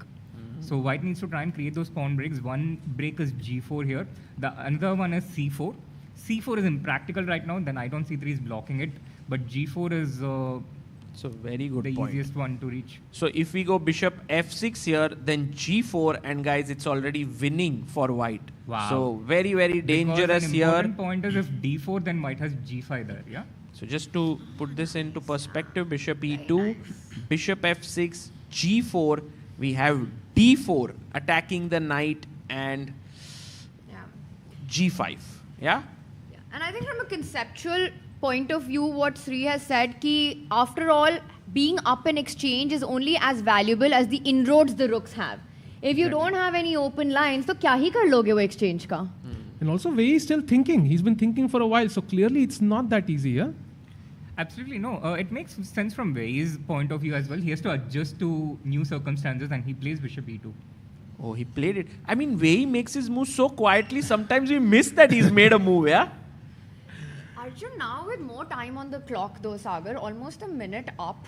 So white needs to try and create those pawn breaks. One break is g4 here. Another one is c4. c4 is impractical right now. Then knight on c3 is blocking it. But g4 is
so very good
the
point.
Easiest one to reach.
So if we go bishop f6 here, then g4, and guys, it's already winning for white.
Wow.
So very dangerous here.
The important point is if d4, then white has g5 there, yeah?
So just to put this into perspective, bishop e2, bishop f6, g4, we have d4 attacking the knight, and g5. Yeah?
And I think from a conceptual point of view, what Sri has said, ki after all, being up in exchange is only as valuable as the inroads the rooks have. If you don't have any open lines, तो क्या ही कर लोगे वो exchange का?
And also, Wei is still thinking. He's been thinking for a while, so clearly it's not that easy, yeah?
Absolutely no. It makes sense from Wei's point of view as well. He has to adjust to new circumstances, and he plays bishop e2.
Oh, he played it. I mean, Wei makes his move so quietly, sometimes we miss that he's made a move, yeah?
Arjun, now with more time on the clock though, Sagar, almost a minute up,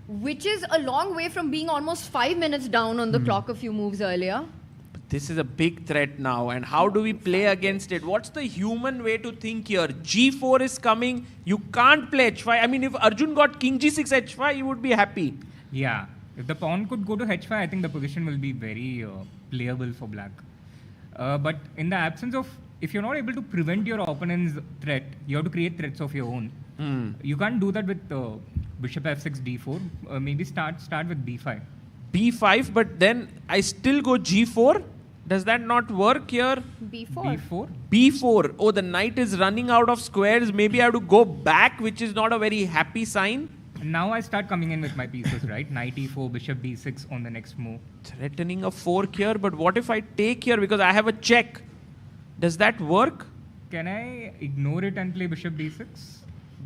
which is a long way from being almost 5 minutes down on the clock a few moves earlier.
But this is a big threat now, and how do we play against it? What's the human way to think here? G4 is coming, you can't play H5. I mean, if Arjun got King G6 H5, he would be happy.
Yeah, if the pawn could go to H5, I think the position will be very playable for black. But in the absence of, if you're not able to prevent your opponent's threat, you have to create threats of your own. You can't do that with bishop f6, d4. Maybe start with b5.
B5, but then I still go G4. Does that not work here?
B4.
b4.
B4. Oh, the knight is running out of squares. Maybe I have to go back, which is not a very happy sign.
Now I start coming in with my pieces, right? Knight e4, bishop b6 on the next move.
Threatening a fork here, but what if I take here because I have a check? Does that work?
Can I ignore it and play bishop b6?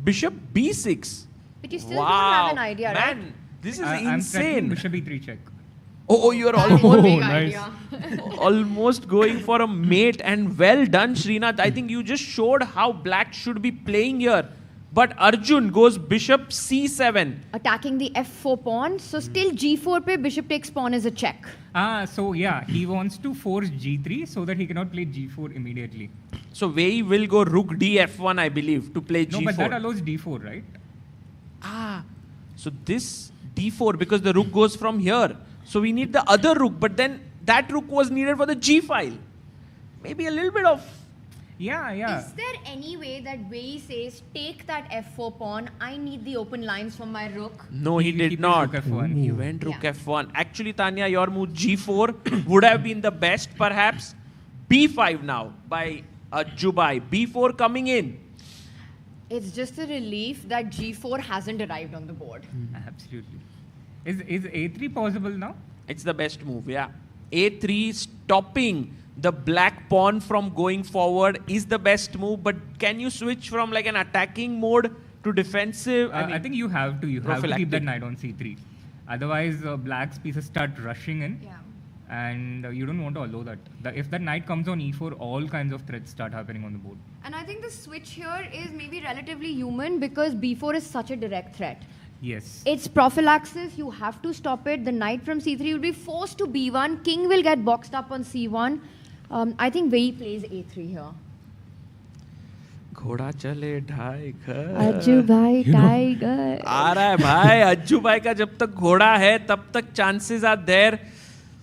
Bishop b6?
But you still don't have an idea, right?
Man, this is
I'm threatening
insane.
bishop e3 check.
Oh, you're
That is a
almost,
big
nice.
idea.
almost going for a mate, and well done, Srinath. I think you just showed how black should be playing here. But Arjun goes bishop c7.
Attacking the f4 pawn, so still g4 pe bishop takes pawn is a check.
So yeah, he wants to force g3 so that he cannot play g4 immediately.
So Wei will go rook df1, I believe, to play
No,
g4.
but that allows d4, right?
So this d4, because the rook goes from here. So we need the other rook, but then that rook was needed for the g file. Maybe a little bit of...
Yeah.
Is there any way that Wei says, take that f4 pawn, I need the open lines from my rook?
No, he did
plays
not.
rook f1.
He went rook f1. Actually, Tanya, your move g4 would have been the best, perhaps. b5 now by Jubai. b4 coming in.
It's just a relief that g4 hasn't arrived on the board.
Absolutely. Is a3 possible now?
It's the best move, yeah. a3 stopping the black pawn from going forward is the best move, but can you switch from like an attacking mode to defensive?
I think you have to. You have to keep
prophylactic.
that knight on c3. Otherwise, black's pieces start rushing in.
Yeah.
And you don't want to allow that. If that knight comes on e4, all kinds of threats start happening on the board.
And I think the switch here is maybe relatively human because b4 is such a direct threat.
Yes.
It's prophylaxis, you have to stop it. The knight from c3 will be forced to b1. King will get boxed up on c1. I think Wei plays a3 here.
घोड़ा चले ढाई घर
अज्जू भाई tiger
आ रहा है भाई अज्जू भाई का जब तक घोड़ा है तब तक chances are there.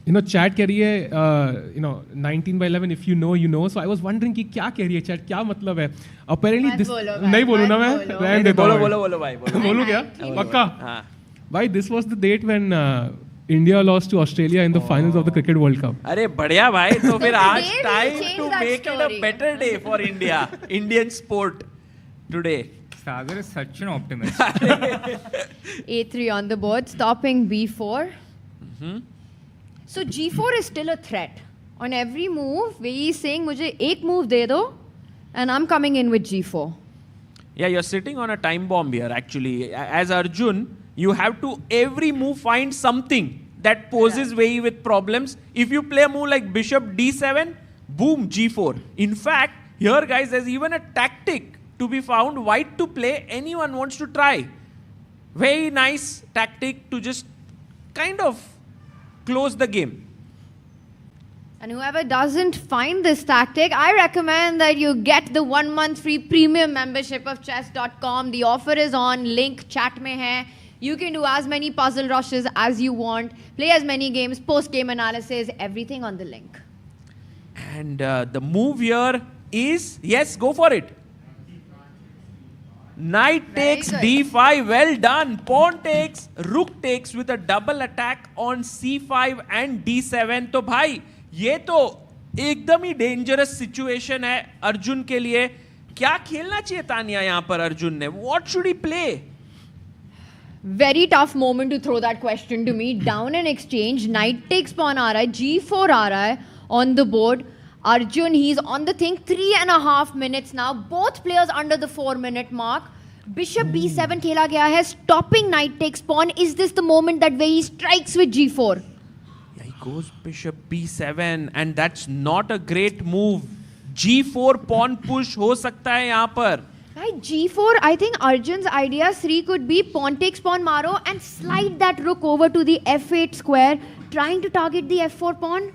Chat कह रही है 19 by 11 if you know. So I was wondering कि क्या कह रही है chat, क्या मतलब है? Apparently this नहीं बोलूँ ना मैं, रहने देता हूँ।
बोलो भाई
बोलूँ क्या? पक्का? भाई this was the date when India lost to Australia in the finals of the Cricket World Cup.
अरे बढ़िया भाई, तो फिर आज
Today we
time
change
to
that
make it a
story.
better day for India, Indian sport today.
Sagar is such an optimist.
a3 on the board, stopping b4. So g4 is still a threat. On every move, Wei is saying, मुझे एक move दे दो, and I'm coming in with g4.
Yeah, you're sitting on a time bomb here actually. As Arjun, you have to every move find something that poses Wei with problems. If you play a move like bishop d7, boom, g4. In fact, here guys, there's even a tactic to be found. White to play, anyone wants to try. Very nice tactic to just kind of close the game.
And whoever doesn't find this tactic, I recommend that you get the 1 month free premium membership of chess.com. The offer is on, link chat mein hai. You can do as many puzzle rushes as you want, play as many games, post-game analysis, everything on the link.
And the move here is, yes, go for it. Knight takes
good.
d5, well done. Pawn takes, rook takes with a double attack on c5 and d7. तो भाई ये तो एकदम ही dangerous situation है अर्जुन के लिए. क्या खेलना चाहिए तानिया यहाँ पर अर्जुन ने? What should he play?
Very tough moment to throw that question to me. Down an exchange, knight takes pawn आ रहा है, g4 आ रहा है on the board. Arjun, he's on the thing. 3.5 minutes now. Both players under the 4-minute mark. Bishop b7 खेला गया है. Stopping knight takes pawn. Is this the moment that where he strikes with g4?
Yeah, he goes bishop b7 and that's not a great move. g4 pawn push हो सकता है यहाँ पर.
Right, g4, I think Arjun's idea 3 could be pawn takes pawn maro and slide that rook over to the f8 square, trying to target the f4 pawn.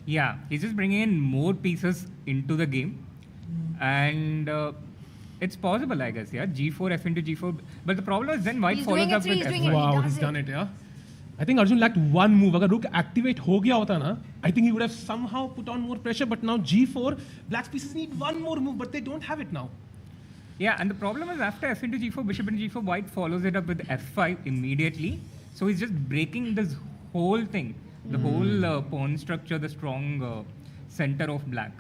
Yeah, he's just bringing in more pieces into the game. And it's possible, I guess, yeah. g4, f into g4. But the problem is then white follows up with f5.
Wow, he's done it, yeah. I think Arjun lacked one move. Agar rook activate ho gaya hota na, I think he would have somehow put on more pressure. But now g4, black's pieces need one more move, but they don't have it now.
Yeah, and the problem is after f into g4, bishop into g4, white follows it up with f5 immediately. So he's just breaking this whole thing, the whole pawn structure, the strong center of black.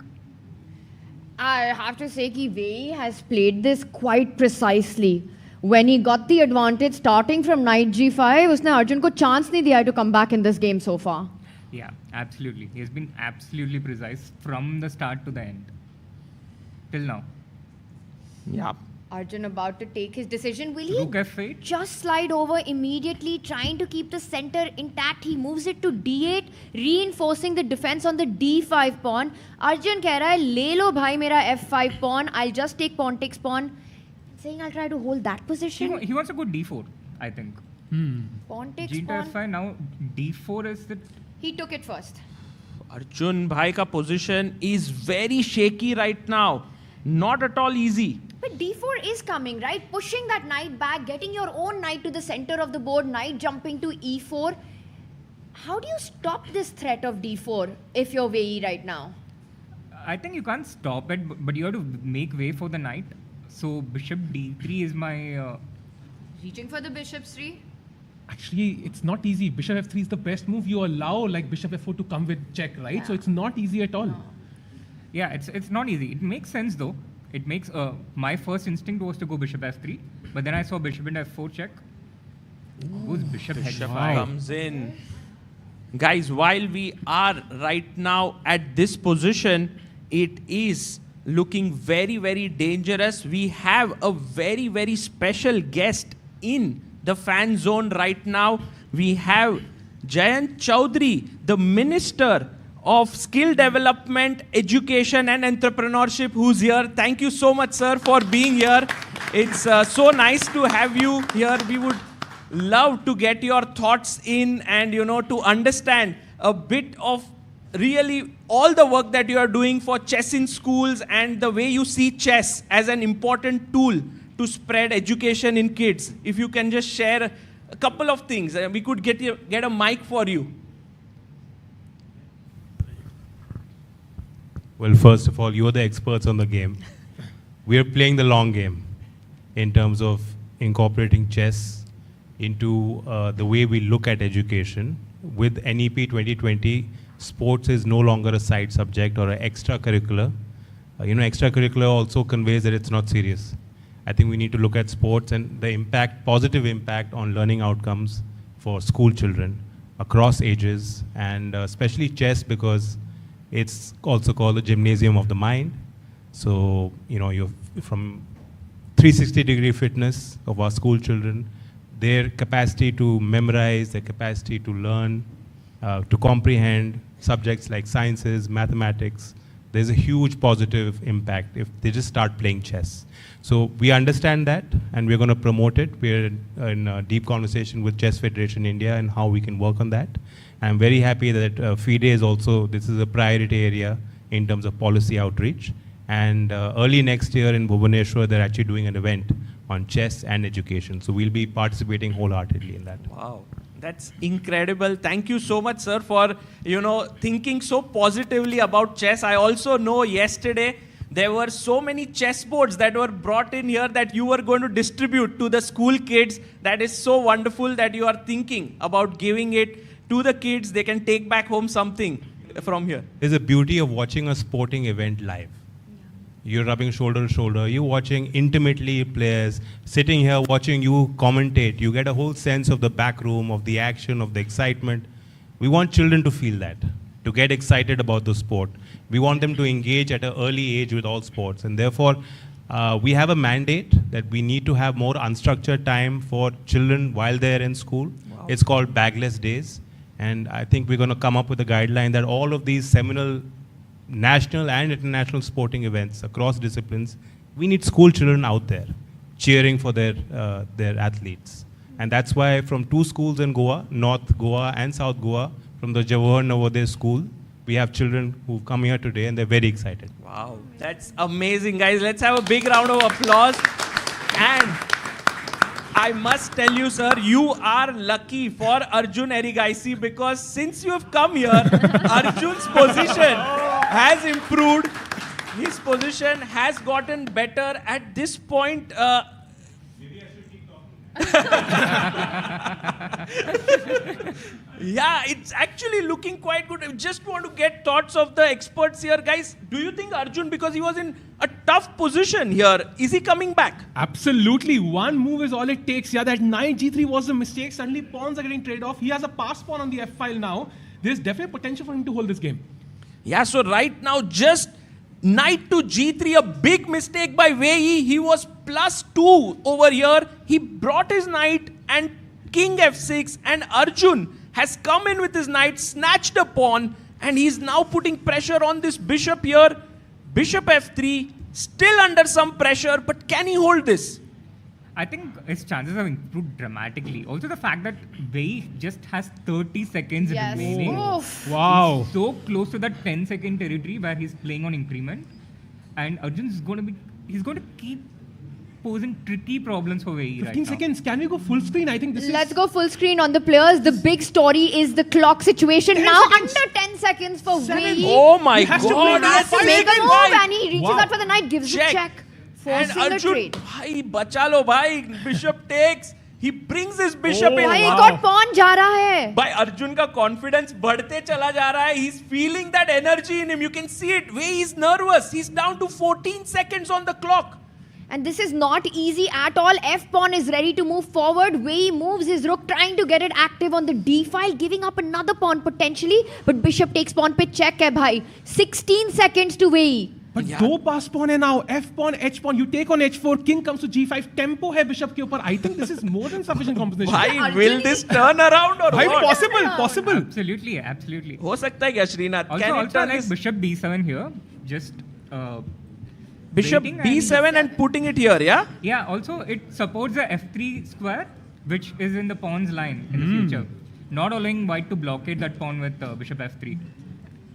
I have to say that Wei has played this quite precisely. When he got the advantage starting from knight g5, उसने Arjun को chance नहीं दिया to come back in this game so far.
Yeah, absolutely. He has been absolutely precise from the start to the end. Till now.
Yeah.
Arjun about to take his decision. Will he
Rook f8?
just slide over immediately, trying to keep the center intact? He moves it to d8, reinforcing the defense on the d5 pawn. Arjun कह रहा है, ले लो भाई मेरा f5 pawn. I'll just take pawn takes pawn. Saying I'll try to hold that position.
He wants to go d4, I think.
Pawn takes
G to
pawn.
f5, now d4 is the...
He took it first.
Arjun bhai ka position is very shaky right now. Not at all easy.
But d4 is coming, right? Pushing that knight back, getting your own knight to the center of the board, knight jumping to e4. How do you stop this threat of d4 if you're Wei right now?
I think you can't stop it, but you have to make way for the knight. So bishop d3 is my...
Reaching for the bishop's 3.
Actually, it's not easy. Bishop f3 is the best move. You allow like bishop f4 to come with check, right?
Yeah.
So it's not easy at all.
No.
Yeah, it's not easy. It makes sense though. It makes... my first instinct was to go bishop f3, but then I saw bishop into f4 check. Goes bishop h5.
Comes in. Guys, while we are right now at this position, it is looking very, very dangerous. We have a very, very special guest in the fan zone right now. We have Jayant Chaudhary, the Minister of Skill Development, Education and Entrepreneurship, who's here. Thank you so much, sir, for being here. It's so nice to have you here. We would love to get your thoughts in and, you know, to understand a bit of really all the work that you are doing for chess in schools and the way you see chess as an important tool to spread education in kids. If you can just share a couple of things, we could get a mic for you.
Well, first of all, you're the experts on the game. We are playing the long game in terms of incorporating chess into the way we look at education. With NEP 2020, sports is no longer a side subject or an extracurricular. Extracurricular also conveys that it's not serious. I think we need to look at sports and the impact, positive impact on learning outcomes for school children across ages, and especially chess because it's also called the gymnasium of the mind. So, you're from 360-degree fitness of our school children, their capacity to memorize, their capacity to learn, to comprehend subjects like sciences, mathematics. There's a huge positive impact if they just start playing chess. So we understand that and we're going to promote it. We're in a deep conversation with Chess Federation India and how we can work on that. I'm very happy that FIDE is also, this is a priority area in terms of policy outreach. And early next year in Bhubaneswar, they're actually doing an event on chess and education. So we'll be participating wholeheartedly in that.
Wow. That's incredible. Thank you so much, sir, for, thinking so positively about chess. I also know yesterday there were so many chess boards that were brought in here that you were going to distribute to the school kids. That is so wonderful that you are thinking about giving it to the kids. They can take back home something from here.
There's a beauty of watching a sporting event live. You're rubbing shoulder to shoulder. You're watching intimately players, sitting here watching you commentate. You get a whole sense of the back room, of the action, of the excitement. We want children to feel that, to get excited about the sport. We want them to engage at an early age with all sports. And therefore, we have a mandate that we need to have more unstructured time for children while they're in school. Wow. It's called Bagless Days. And I think we're going to come up with a guideline that all of these seminal national and international sporting events across disciplines, we need school children out there cheering for their athletes. And that's why from 2 schools in Goa, North Goa and South Goa, from the Jawahar Navodaya school, we have children who've come here today and they're very excited.
Wow, that's amazing, guys. Let's have a big round of applause. And I must tell you, sir, you are lucky for Arjun Erigaisi, because since you have come here, Arjun's position has improved. His position has gotten better. At this point, maybe I should keep talking. Yeah, it's actually looking quite good. I just want to get thoughts of the experts here. Guys, do you think Arjun, because he was in a tough position here, is he coming back?
Absolutely. One move is all it takes. Yeah, that knight g3 was a mistake. Suddenly pawns are getting traded off. He has a pass pawn on the f file now. There's definitely potential for him to hold this game.
Yeah, so right now, just knight to g3, a big mistake by Wei Yi. He was +2 over here. He brought his knight and king f6, and Arjun has come in with his knight, snatched a pawn, and he's now putting pressure on this bishop here. Bishop f3, still under some pressure, but can he hold this?
I think his chances have improved dramatically. Also the fact that Wei just has 30 seconds remaining.
Oof. Wow.
He's so close to that 10-second territory where he's playing on increment. And Arjun's he's going to keep posing tricky problems for Wei
15 seconds. Can we go full screen? I think
Let's go full screen on the players. The big story is the clock situation. Now
seconds.
Under 10 seconds for Wei.
Oh my
God.
God.
He has to make a move, and he reaches out for the knight, gives the check.
And
Forcing the
Arjun,
trade.
bhai, bacha lo bhai, bishop takes. He brings his bishop in.
Bhai, एक और pawn जा रहा है.
By Arjun का confidence बढ़ते चला जा रहा है. He's feeling that energy in him. You can see it. Wei is nervous. He's down to 14 seconds on the clock.
And this is not easy at all. F-pawn is ready to move forward. Wei moves his rook, trying to get it active on the D file, giving up another pawn potentially. But bishop takes pawn pe check hai bhai. 16 seconds to Wei.
But दो pass pawn है now. F pawn, H pawn. You take on H4. King comes to G5. Tempo है bishop के ऊपर. I think this is more than sufficient compensation.
Why will this turn around or
what?
Possible.
Absolutely, absolutely.
हो सकता है क्या Srinath?
Also like bishop D7 here. Just
bishop B7 and putting it here, yeah?
Yeah, also it supports the F3 square, which is in the pawn's line in the future. Not allowing white to blockade that pawn with bishop F3.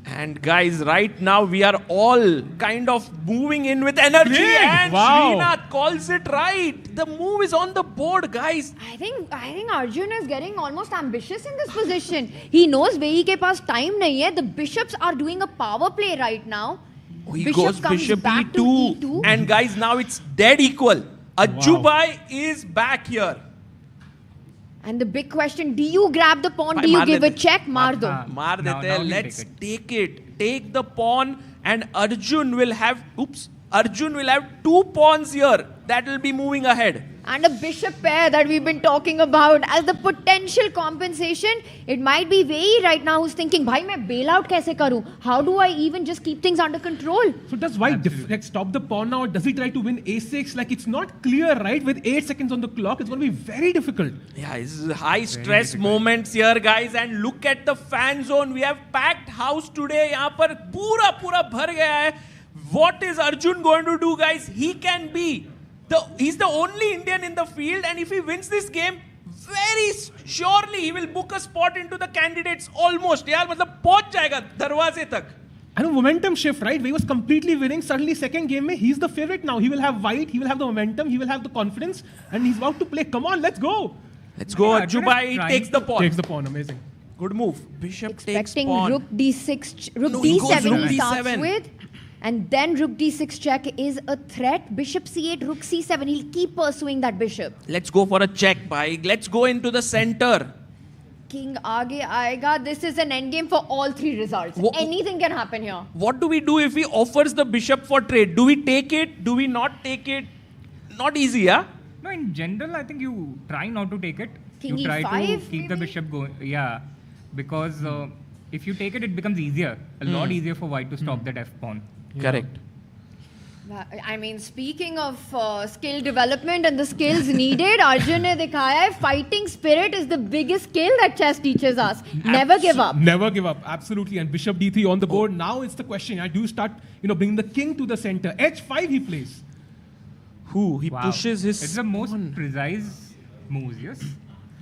And guys, right now we are all kind of moving in with energy.
Big.
And
Wow.
Srinath calls it right. The move is on the board, guys.
I think Arjun is getting almost ambitious in this position. He knows Wei ke paas time nahi hai. The bishops are doing a power play right now.
He goes bishop E2. And guys, now it's dead equal. Ajubai is back here.
And the big question, do you grab the pawn? Do you give a check? Maar do.
Maar dete. Let's take it. Take the pawn, and Arjun will have 2 pawns here that will be moving ahead.
And a bishop pair that we've been talking about as the potential compensation. It might be Wei right now who's thinking, bhai, main bail out kaise karu? How do I even just keep things under control?
So does white stop the pawn now, or does he try to win a6? Like, it's not clear, right? With 8 seconds on the clock, it's going to be very difficult.
Yeah, this is high stress moments here, guys. And look at the fan zone. We have packed house today. Yahan par pura bhar gaya hai. What is Arjun going to do, guys? He can be he's the only Indian in the field, and if he wins this game, very surely he will book a spot into the candidates almost. यार मतलब पहुंच जाएगा दरवाजे तक.
And a momentum shift, right? Wei was completely winning. Suddenly, second game, he's the favorite now. He will have white, he will have the momentum, he will have the confidence, and he's about to play. Come on, let's go.
Let's go. Ajubai takes the pawn.
Takes the pawn, amazing.
Good move. Bishop
Expecting
takes pawn.
rook D6, rook D7 he starts with. And then rook D6 check is a threat. Bishop C8, rook C7. He'll keep pursuing that bishop.
Let's go for a check, bhai. Let's go into the center.
King aage aayega. This is an endgame for all 3 results. Anything can happen here.
What do we do if he offers the bishop for trade? Do we take it? Do we not take it? Not easy, yeah?
No, in general, I think you try not to take it.
King
you try
E5
to keep the bishop going. Yeah, because If you take it, it becomes easier, a lot easier for white to stop that f pawn.
Correct.
I mean, speaking of skill development and the skills needed, Arjun ne dikhaya hai, fighting spirit is the biggest skill that chess teaches us. Never give up.
Never give up, absolutely. And bishop d3 on the board. Now it's the question, do you start, bringing the king to the center? h5 he plays.
He pushes his...
It's the most precise moves, yes?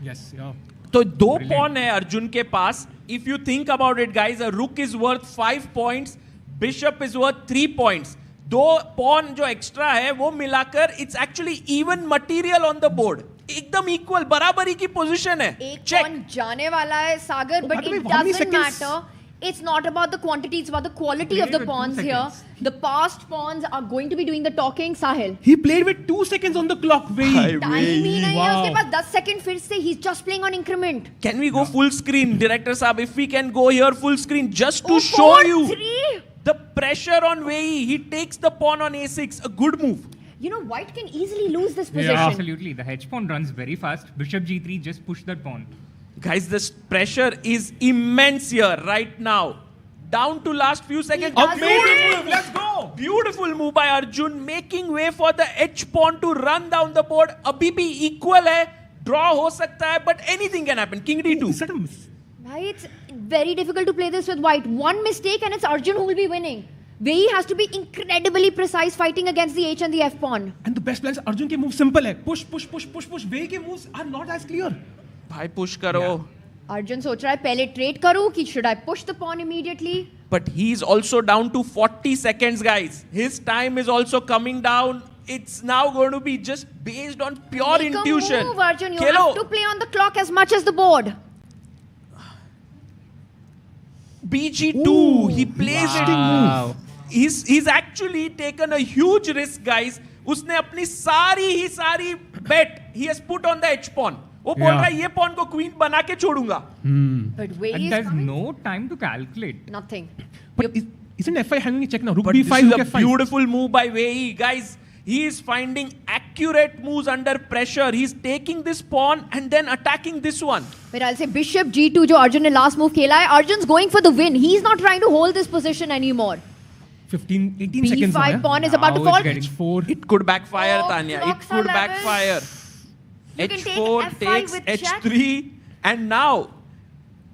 Yes, yeah.
तो दो pawn है अर्जुन के पास. If you think about it, guys, a rook is worth 5 points, bishop is worth 3 points. दो pawn जो extra है वो मिलाकर it's actually even material on the board. एकदम equal, बराबरी की position है.
एक pawn जाने वाला है सागर, but it doesn't matter. It's not about the quantity, it's about the quality of the pawns here. The past pawns are going to be doing the talking, Sahil.
He played with 2 seconds on the clock.
Time ही नहीं है उसके पास 10 seconds फिर से. He's just playing on increment.
Can we go full screen, Director Saab? If we can go here full screen just to show you the pressure on Wei. He takes the pawn on a6. A good move.
White can easily lose this position.
Yeah, absolutely. The hedge pawn runs very fast. Bishop g3, just push that pawn.
Guys, this pressure is immense here right now. Down to last few seconds.
Amazing move. Let's go.
Beautiful move by Arjun, making way for the h pawn to run down the board. Abhi bhi equal hai. Draw ho sakta hai, but anything can happen. King d2.
It's very difficult to play this with white. One mistake and it's Arjun who will be winning. Wei has to be incredibly precise fighting against the h and the f pawn.
And the best plans, Arjun ke move simple hai. Push, push, push, push, push. Wei ke moves are not as clear.
Bhai, push karo.
Arjun soch raha hai, pehle trade karu ki should I push the pawn immediately?
But he's also down to 40 seconds, guys. His time is also coming down. It's now going to be just based on pure
Make
intuition.
A move, Arjun. You have to play on the clock as much as the board.
BG2, he plays it. He's actually taken a huge risk, guys. उसने अपनी सारी bet he has put on the h pawn. वो बोल रहा है ये pawn को queen बना के छोड़ूंगा.
But Wei
and
is
there's
coming.
no time to calculate.
Nothing.
But isn't f5 having a check now? Rook
But
b5,
this is
rook
a
f5.
beautiful move by Wei, guys. He is finding accurate moves under pressure. He's taking this pawn and then attacking this one.
But I'll say bishop g2 जो Arjun ने last move खेला है. Arjun's going for the win. He's not trying to hold this position anymore.
18 seconds.
B5 pawn is about to fall.
h4.
It could backfire, Tanya. It
blocks
could
11.
backfire.
You can take
h4
F5
takes
with
h3, and now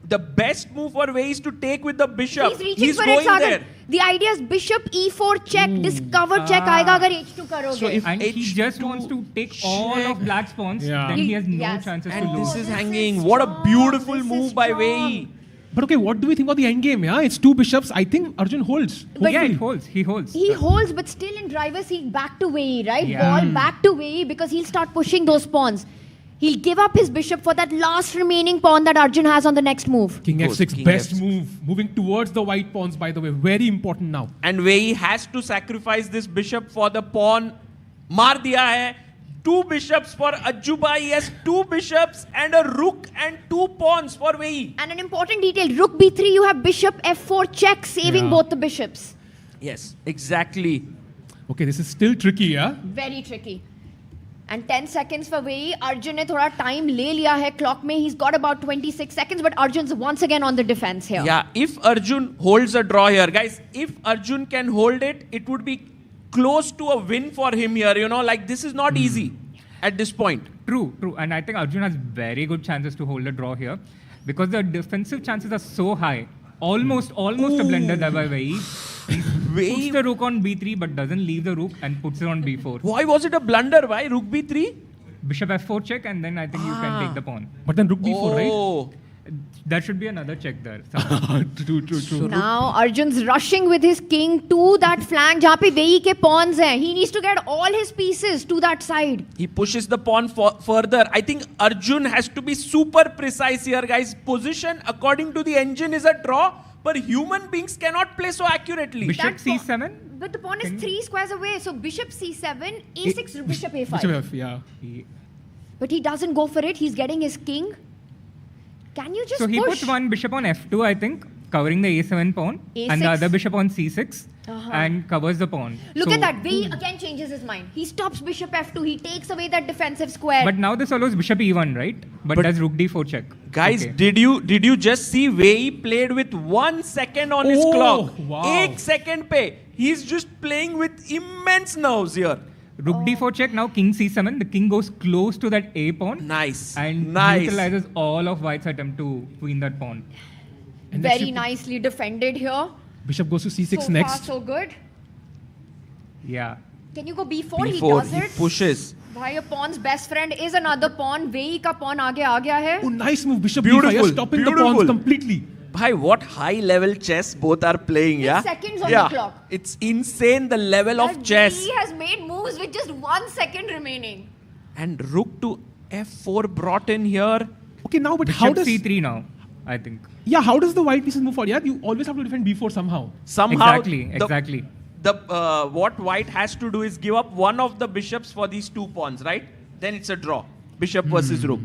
the best move for Wei is to take with the bishop.
He's reaching
He's
for
going
it, Sagar.
there.
The idea is bishop e4 check, discover check आएगा अगर h2 करोगे.
So if
And he
h2
just wants to take all of black's pawns, then he has no chances to
And
lose.
this is hanging. What a beautiful move by Wei.
But okay, what do we think of the endgame? Yeah, it's 2 bishops. I think Arjun holds.
But
yeah, it holds. He holds.
He holds, but still in driver's seat back to Wei, right?
Yeah.
Ball back to Wei because he'll start pushing those pawns. He'll give up his bishop for that last remaining pawn that Arjun has on the next move.
King f6,
King
best
F6.
move. Moving towards the white pawns, by the way. Very important now.
And Wei has to sacrifice this bishop for the pawn. मार दिया है. 2 bishops for Ajuba. He has 2 bishops and a rook and 2 pawns for Wei.
And an important detail, rook b3, you have bishop f4 check, saving both the bishops.
Yes, exactly.
Okay, this is still tricky, yeah?
Very tricky. And 10 seconds for Wei. Arjun ने थोड़ा time ले लिया है clock में. He's got about 26 seconds, but Arjun's once again on the defense here.
Yeah, if Arjun holds a draw here, guys, if Arjun can hold it, it would be close to a win for him here. Like this is not easy at this point.
True. And I think Arjun has very good chances to hold a draw here because the defensive chances are so high. Almost a blunder there by Wei. He puts the rook on b3 but doesn't leave the rook and puts it on b4.
Why was it a blunder? Why rook b3?
Bishop f4 check and then I think you can take the pawn.
But then rook b4, right?
There should be another check there.
True.
Now Arjun's rushing with his king to that flank जहाँ पे Wei के pawns हैं. He needs to get all his pieces to that side.
He pushes the pawn further. I think Arjun has to be super precise here, guys. Position according to the engine is a draw, but human beings cannot play so accurately.
Bishop c7?
But the pawn is 3 squares away. So bishop c7, a6, bishop a5.
Bishop f, yeah.
But he doesn't go for it. He's getting his king. Can you just
So he
push?
puts one bishop on f2, I think. covering the a7 pawn and the
A6.
other bishop on c6 and covers the pawn.
Look
So-
at that. Wei again changes his mind. He stops bishop f2. He takes away that defensive square.
But now this allows bishop e1, right? But does rook d4 check.
Guys,
Okay.
did you just see Wei played with 1 second on his
Oh,
clock?
wow.
1 second pay. He's just playing with immense nerves here.
Rook d4 check, now king c7. The king goes close to that a pawn.
Nice.
And
Nice.
neutralizes all of white's attempt to win that pawn.
Very nicely defended here.
Bishop goes to c6
So
next.
far, so good.
Yeah.
Can you go b4? He
B4,
does
he
it.
pushes.
Bhai, a pawn's best friend is another pawn. Wei ka pawn aage aa gaya hai.
Oh, nice move. Bishop
Beautiful,
b5. Stopping the
beautiful.
pawns completely.
Bhai, what high level chess both are playing, yeah?
seconds on the clock.
It's insane the level of chess.
He has made moves with just 1 second remaining.
And rook to f4 brought in here.
Okay, now, but
Bishop
how does...
c3 now, I think.
Yeah, how does the white pieces move forward? Yeah, you always have to defend b4 somehow.
Somehow,
Exactly.
What white has to do is give up one of the bishops for these 2 pawns, right? Then it's a draw. Bishop versus rook.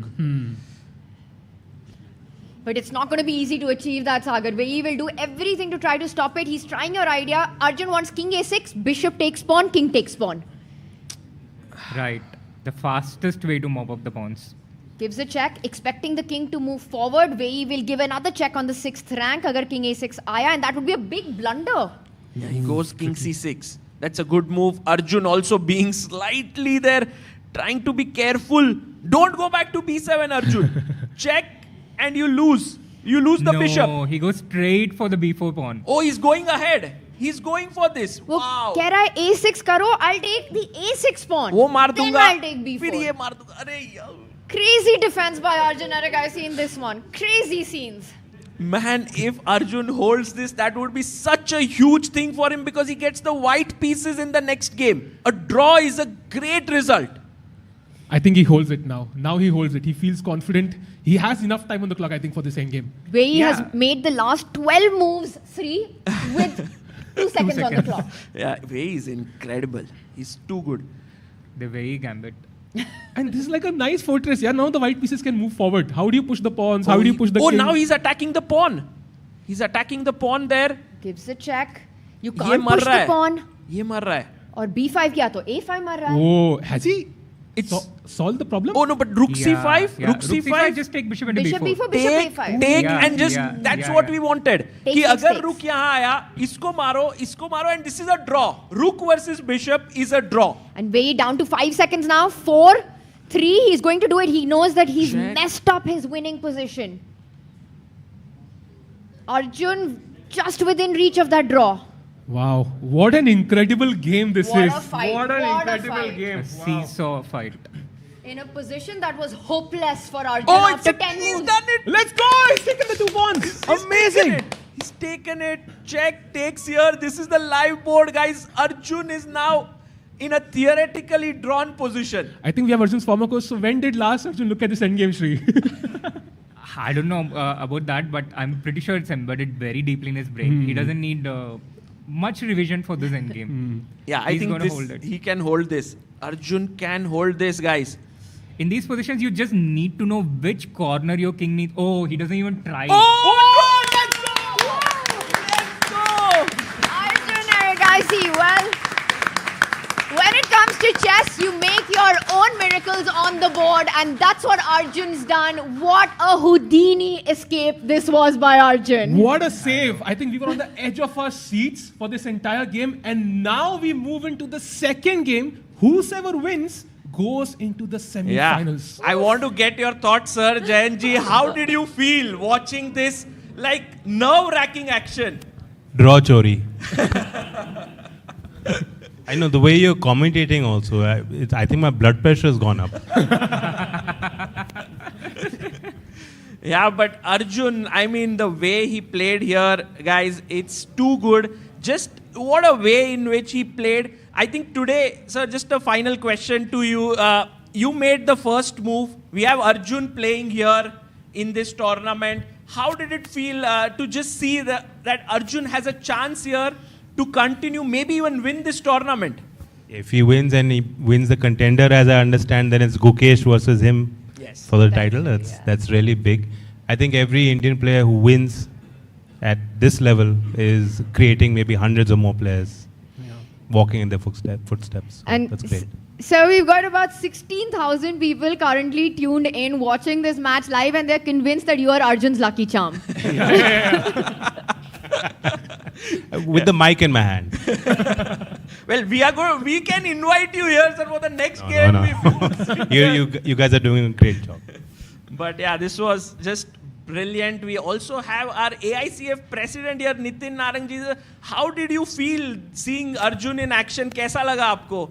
But it's not going to be easy to achieve that, Sagar. Wei will do everything to try to stop it. He's trying your idea. Arjun wants king a6, bishop takes pawn, king takes pawn.
Right. The fastest way to mop up the pawns.
Gives a check, expecting the king to move forward. Wei will give another check on the 6th rank, agar king a6 aaya, and that would be a big blunder.
Yeah, he goes king c6. That's a good move. Arjun also being slightly there, trying to be careful. Don't go back to b7, Arjun. Check and you lose. You lose the bishop.
No, he goes straight for the b4 pawn.
Oh, he's going ahead. He's going for this.
वो
Wow.
कह रहा है a6 करो, I'll take the a6 pawn.
वो मार
Then
दूंगा.
I'll take b4.
फिर ये मार दूंगा. अरे यार.
Crazy defense by Arjun Erigaisi in this one. Crazy scenes.
Man, if Arjun holds this, that would be such a huge thing for him because he gets the white pieces in the next game. A draw is a great result.
I think he holds it now. Now he holds it. He feels confident. He has enough time on the clock, I think, for this endgame.
Wei has made the last 12 moves, Sri, with 2 seconds on the clock.
Yeah, Wei is incredible. He's too good.
The Wei gambit.
And this is like a nice fortress. Yeah, now the white pieces can move forward. How do you push the pawns? How do you push the king?
Now he's attacking the pawn. He's attacking the pawn there.
Gives a check. You
ये
can't
मर
push
रहा
the
है.
pawn.
ये मर रहा है.
और b5 किया तो a5 मर रहा है.
Oh, has he solved the problem?
Oh no, but rook c5,
Yeah.
rook c5.
Just take bishop into
Bishop
b4.
b4, bishop a5.
Take
Yeah,
and just
yeah,
that's
yeah,
what
yeah.
we wanted.
Take
कि
six
अगर
takes.
रुक यहाँ आया, इसको मारो, and this is a draw. Rook versus bishop is a draw.
And Wei down to 5 seconds now. 4, 3. He's going to do it. He knows that he's
Check.
messed up his winning position. Arjun just within reach of that draw.
Wow, what an incredible game this
What
is.
a fight.
What an
What a
incredible
fight.
game.
A seesaw fight.
In a position that was hopeless for Arjun
Oh,
after 10
he's
moves.
done it.
Let's go! He's taken the 2 pawns. Amazing.
He's taken it. Check, takes here. This is the live board, guys. Arjun is now in a theoretically drawn position.
I think we have Arjun's former coach. So when did last Arjun look at this endgame, Shri?
I don't know about that, but I'm pretty sure it's embedded very deeply in his brain. He doesn't need much revision for this endgame.
Yeah, I
He's
think
gonna hold it.
he can hold this. Arjun can hold this, guys.
In these positions, you just need to know which corner your king needs. Oh, he doesn't even try.
Oh, let's go! Let's go!
Arjun Erigaisi, well, when it comes to chess, you make your own miracles on the board, and that's what Arjun's done. What a Houdini escape this was by Arjun.
What a save. I think we were on the edge of our seats for this entire game. And now we move into the second game. Whoever wins goes into the semi-finals.
I want to get your thoughts, sir. Jayanji, how did you feel watching this like nerve-wracking action?
Draw chori. I know the way you're commentating also. I think my blood pressure has gone up.
Yeah, but Arjun, I mean, the way he played here, guys, it's too good. Just what a way in which he played. I think today, sir, just a final question to you. You made the first move. We have Arjun playing here in this tournament. How did it feel to just see that Arjun has a chance here to continue, maybe even win this tournament?
If he wins and he wins the contender, as I understand, then it's Gukesh versus him for the title. That's really big. I think every Indian player who wins at this level is creating maybe hundreds of more players walking in their footsteps.
And
that's great.
So we've got about 16,000 people currently tuned in watching this match live, and they're convinced that you are Arjun's lucky charm.
With the mic in my hand.
Well, we can invite you here, sir, for the next game.
No. You guys are doing a great job.
But yeah, this was just brilliant. We also have our AICF president here, Nitin Narangji. How did you feel seeing Arjun in action? Kaisa laga aapko?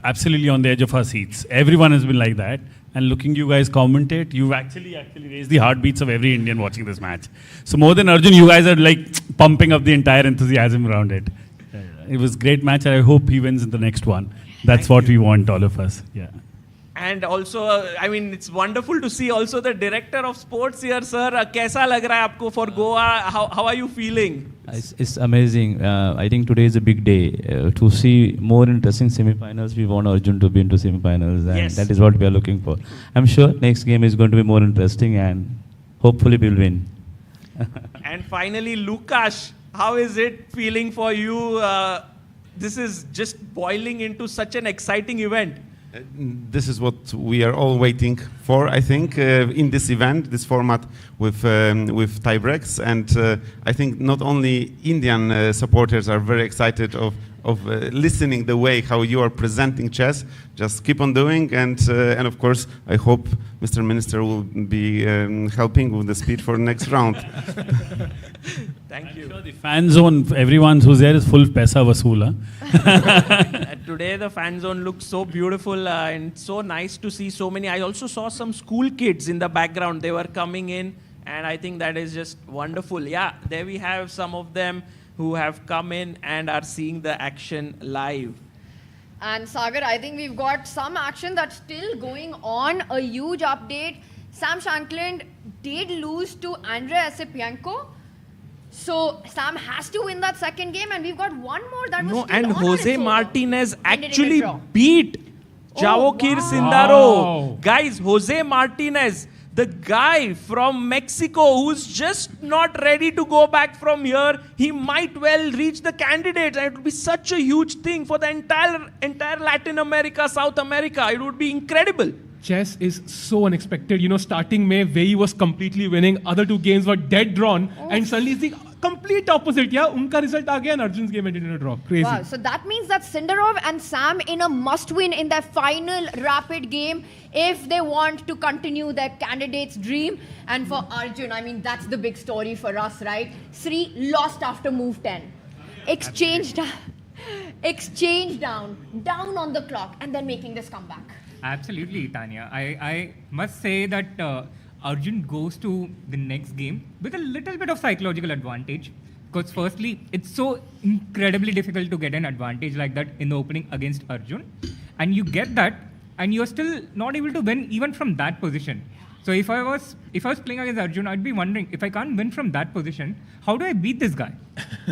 Absolutely on the edge of our seats. Everyone has been like that. And looking you guys commentate, you've actually raised the heartbeats of every Indian watching this match. So more than Arjun, you guys are like pumping up the entire enthusiasm around it. It was a great match, and I hope he wins in the next one. That's what we want, all of us. Yeah.
And also, I mean, it's wonderful to see also the director of sports here, sir. Kaisa lag raha hai aapko for Goa? How are you feeling?
It's amazing. I think today is a big day. To see more interesting semi-finals, we want Arjun to be into semi-finals, and that is what we are looking for. I'm sure next game is going to be more interesting, and hopefully we'll win.
And finally, Lukash, how is it feeling for you? This is just boiling into such an exciting event.
This is what we are all waiting for, I think, in this event, this format with tiebreaks. And I think not only Indian supporters are very excited of listening the way how you are presenting chess. Just keep on doing, and of course, I hope Mr. Minister will be helping with the speed for the next round.
Thank you.
Sure the fan zone, everyone who's there is full paisa vasool.
Today the fan zone looks so beautiful and so nice to see so many. I also saw some school kids in the background. They were coming in, and I think that is just wonderful. Yeah, there we have some of them who have come in and are seeing the action live.
And Sagar, I think we've got some action that's still going on. A huge update. Sam Shankland did lose to Andrei Esipienko. So Sam has to win that second game, and we've got one more that was still
and
on
Jose
its own.
Martinez
When did he
actually
withdraw?
beat
Oh,
Javokhir
wow.
Sindarov. Guys, Jose Martinez, the guy from Mexico who's just not ready to go back from here, he might well reach the candidates, and it would be such a huge thing for the entire Latin America, South America. It would be incredible.
Chess is so unexpected. You know, starting May, Wei was completely winning. Other two games were dead drawn. And suddenly it's the complete opposite. Yeah, unka result aa gaya and Arjun's game ended in a draw. Crazy.
Wow, so that means that Sindarov and Sam in a must-win in their final rapid game if they want to continue their candidate's dream. And for Arjun, I mean, that's the big story for us, right? Sri lost after move 10. Exchange down on the clock, and then making this comeback.
Absolutely, Tanya. I must say that Arjun goes to the next game with a little bit of psychological advantage. Because firstly, it's so incredibly difficult to get an advantage like that in the opening against Arjun. And you get that, and you're still not able to win even from that position. So if I was playing against Arjun, I'd be wondering, if I can't win from that position, how do I beat this guy?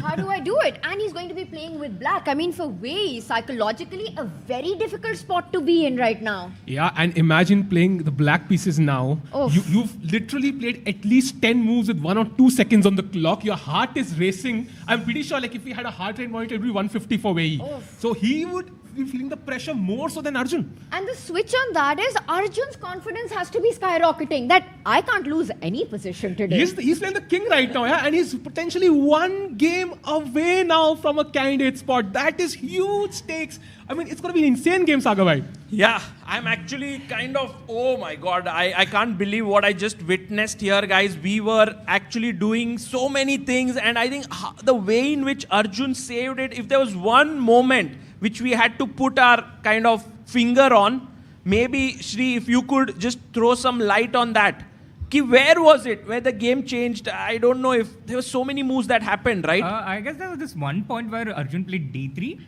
How do I do it? And he's going to be playing with black. I mean, for Wei, psychologically, a very difficult spot to be in right now.
Yeah, and imagine playing the black pieces now.
Oh.
You've literally played at least 10 moves with 1 or 2 seconds on the clock. Your heart is racing. I'm pretty sure, like, if we had a heart rate monitor, it would be 150 for Wei.
Oh.
So he would be feeling the pressure more so than Arjun.
And the switch on that is Arjun's confidence has to be skyrocketing that I can't lose any position today.
He's playing the king right now, yeah, and he's potentially one game away now from a candidate spot. That is huge stakes. I mean, it's going to be an insane game, Saga bhai.
Yeah, I'm actually kind of, oh my God, I can't believe what I just witnessed here, guys. We were actually doing so many things, and I think the way in which Arjun saved it, if there was one moment which we had to put our kind of finger on, maybe, Shri, if you could just throw some light on that. Where was it? Where the game changed? I don't know if there were so many moves that happened, right?
I guess there was this one point where Arjun played D3.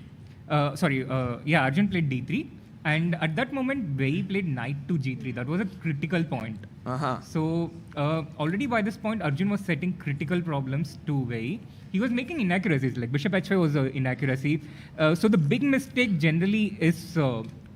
Arjun played D3. And at that moment, Wei played knight to G3. That was a critical point. So already by this point, Arjun was setting critical problems to Wei. He was making inaccuracies, like bishop h5 was an inaccuracy. So the big mistake generally is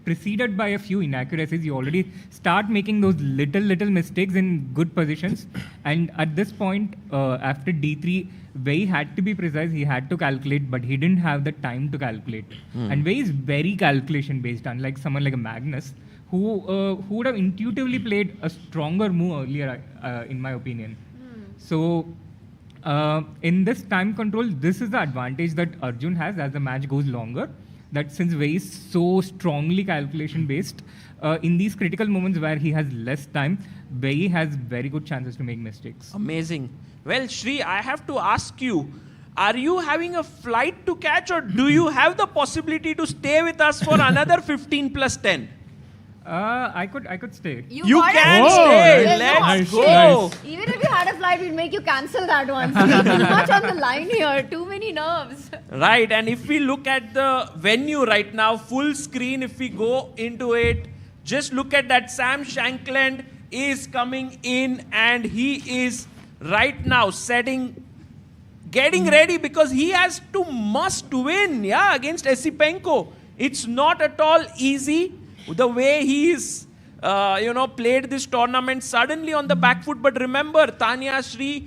preceded by a few inaccuracies. You already start making those little mistakes in good positions. And at this point, after D3, Wei had to be precise. He had to calculate, but he didn't have the time to calculate. And Wei is very calculation based, unlike someone like a Magnus, who would have intuitively played a stronger move earlier, in my opinion. So in this time control, this is the advantage that Arjun has as the match goes longer. That since Wei is so strongly calculation based, in these critical moments where he has less time, Wei has very good chances to make mistakes.
Amazing. Well, Shri, I have to ask you, are you having a flight to catch, or do you have the possibility to stay with us for another 15 plus 10?
I could stay.
You can stay. Let's go.
Nice. Even if you had a flight, we'd make you cancel that one. So too much on the line here. Too many nerves.
Right. And if we look at the venue right now, full screen, if we go into it, just look at that. Sam Shankland is coming in, and he is right now getting ready, because he has to must win, against Esipenko. It's not at all easy. The way he's, played this tournament suddenly on the back foot. But remember, Tanya, Shri,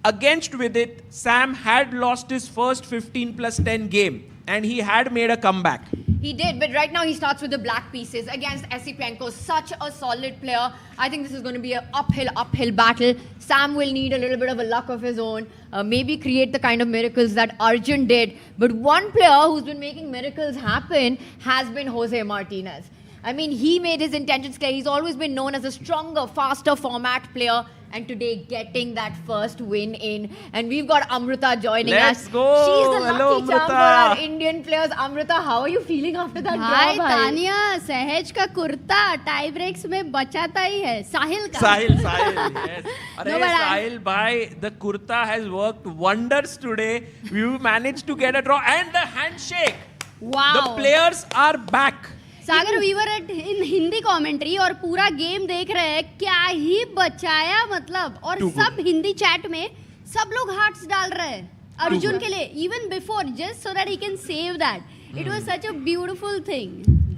against with it, Sam had lost his first 15 plus 10 game, and he had made a comeback.
He did, but right now he starts with the black pieces against Esipenko. Such a solid player. I think this is going to be an uphill battle. Sam will need a little bit of a luck of his own. Maybe create the kind of miracles that Arjun did. But one player who's been making miracles happen has been Jose Martinez. I mean, he made his intentions clear. He's always been known as a stronger, faster format player. And today, getting that first win in. And we've got Amrita joining us.
Let's go.
She's the
Hello,
lucky charm for our Indian players. Amrita, how are you feeling after that
भाई
draw,
Tania सहज का kurta tie breaks में बचाता ही है साहिल का
Sahil, yes. Sahil bhai, the kurta has worked wonders today. We managed to get a draw, and the handshake.
Wow.
The players are back.
Sagar वीवर in Hindi commentary और पूरा गेम देख रहे हैं क्या ही बचाया मतलब और सब हिंदी चैट में सब लोग हार्ट्स डाल रहे हैं अर्जुन के लिए even before just so that he can save that it was such a beautiful thing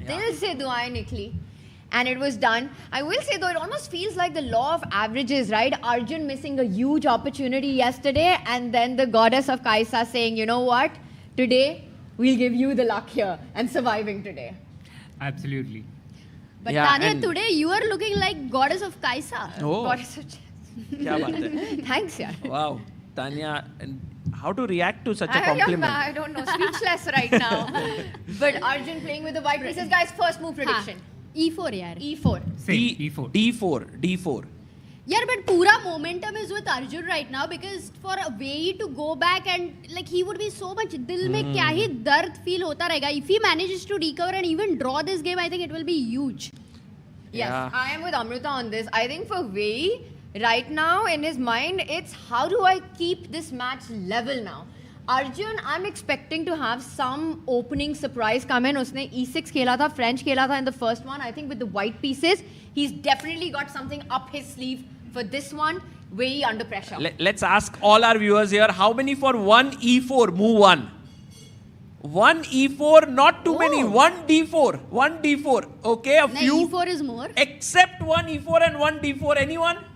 दिल से दुआएं निकली. And it was done. I will say though, it almost feels like the law of averages, right? Arjun missing a huge opportunity yesterday, and then the goddess of Kaisa saying, you know what? Today, we'll give you the luck here, and surviving today.
Absolutely.
But Tanya, today you are looking like goddess of Kaisa.
Oh.
Goddess of chess.
Kya baat hai.
Thanks, yaar.
Wow. Tanya, how to react to such a compliment?
I don't know. Speechless right now. But Arjun playing with the white pieces. Guys, first move prediction.
E4 यार.
E4.
D4.
Yeah, but pura momentum is with Arjun right now because for a way to go back and like he would be so much dil mein kya hi dard feel hota rahega. If he manages to recover and even draw this game, I think it will be huge.
Yes, I am with Amrita on this. I think for Wei, right now in his mind, it's how do I keep this match level now? Arjun, I'm expecting to have some opening surprise come in. Usne E6 खेला था, French खेला था in the first one. I think with the white pieces, he's definitely got something up his sleeve for this one. Wei under pressure.
Let's ask all our viewers here, how many for one E4, move one? One E4, not too many. One D4. Okay, a few.
E4 is more.
Except one E4 and one D4. Anyone?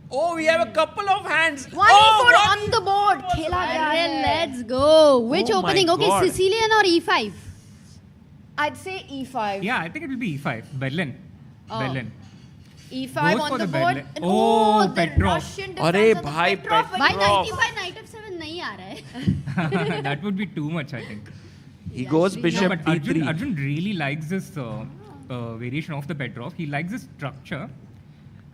Oh, we have a couple of hands.
One E4 on the board. Khela gaya hai.
Let's go. Which
Oh
opening?
my
Okay,
God.
Sicilian or E5?
I'd say E5.
Yeah, I think it will be E5. Berlin.
Oh.
Berlin.
E5
Goes
on
for
the
the
board.
Berlin. Oh,
the
Petrov.
Russian defense
Arey
on the
bhai,
Petrov.
Why
Petrov.
95 knight f7 नहीं आ रहा है?
That would be too much, I think.
He goes bishop
No, but
D3.
Arjun really likes this variation of the Petrov. He likes this structure.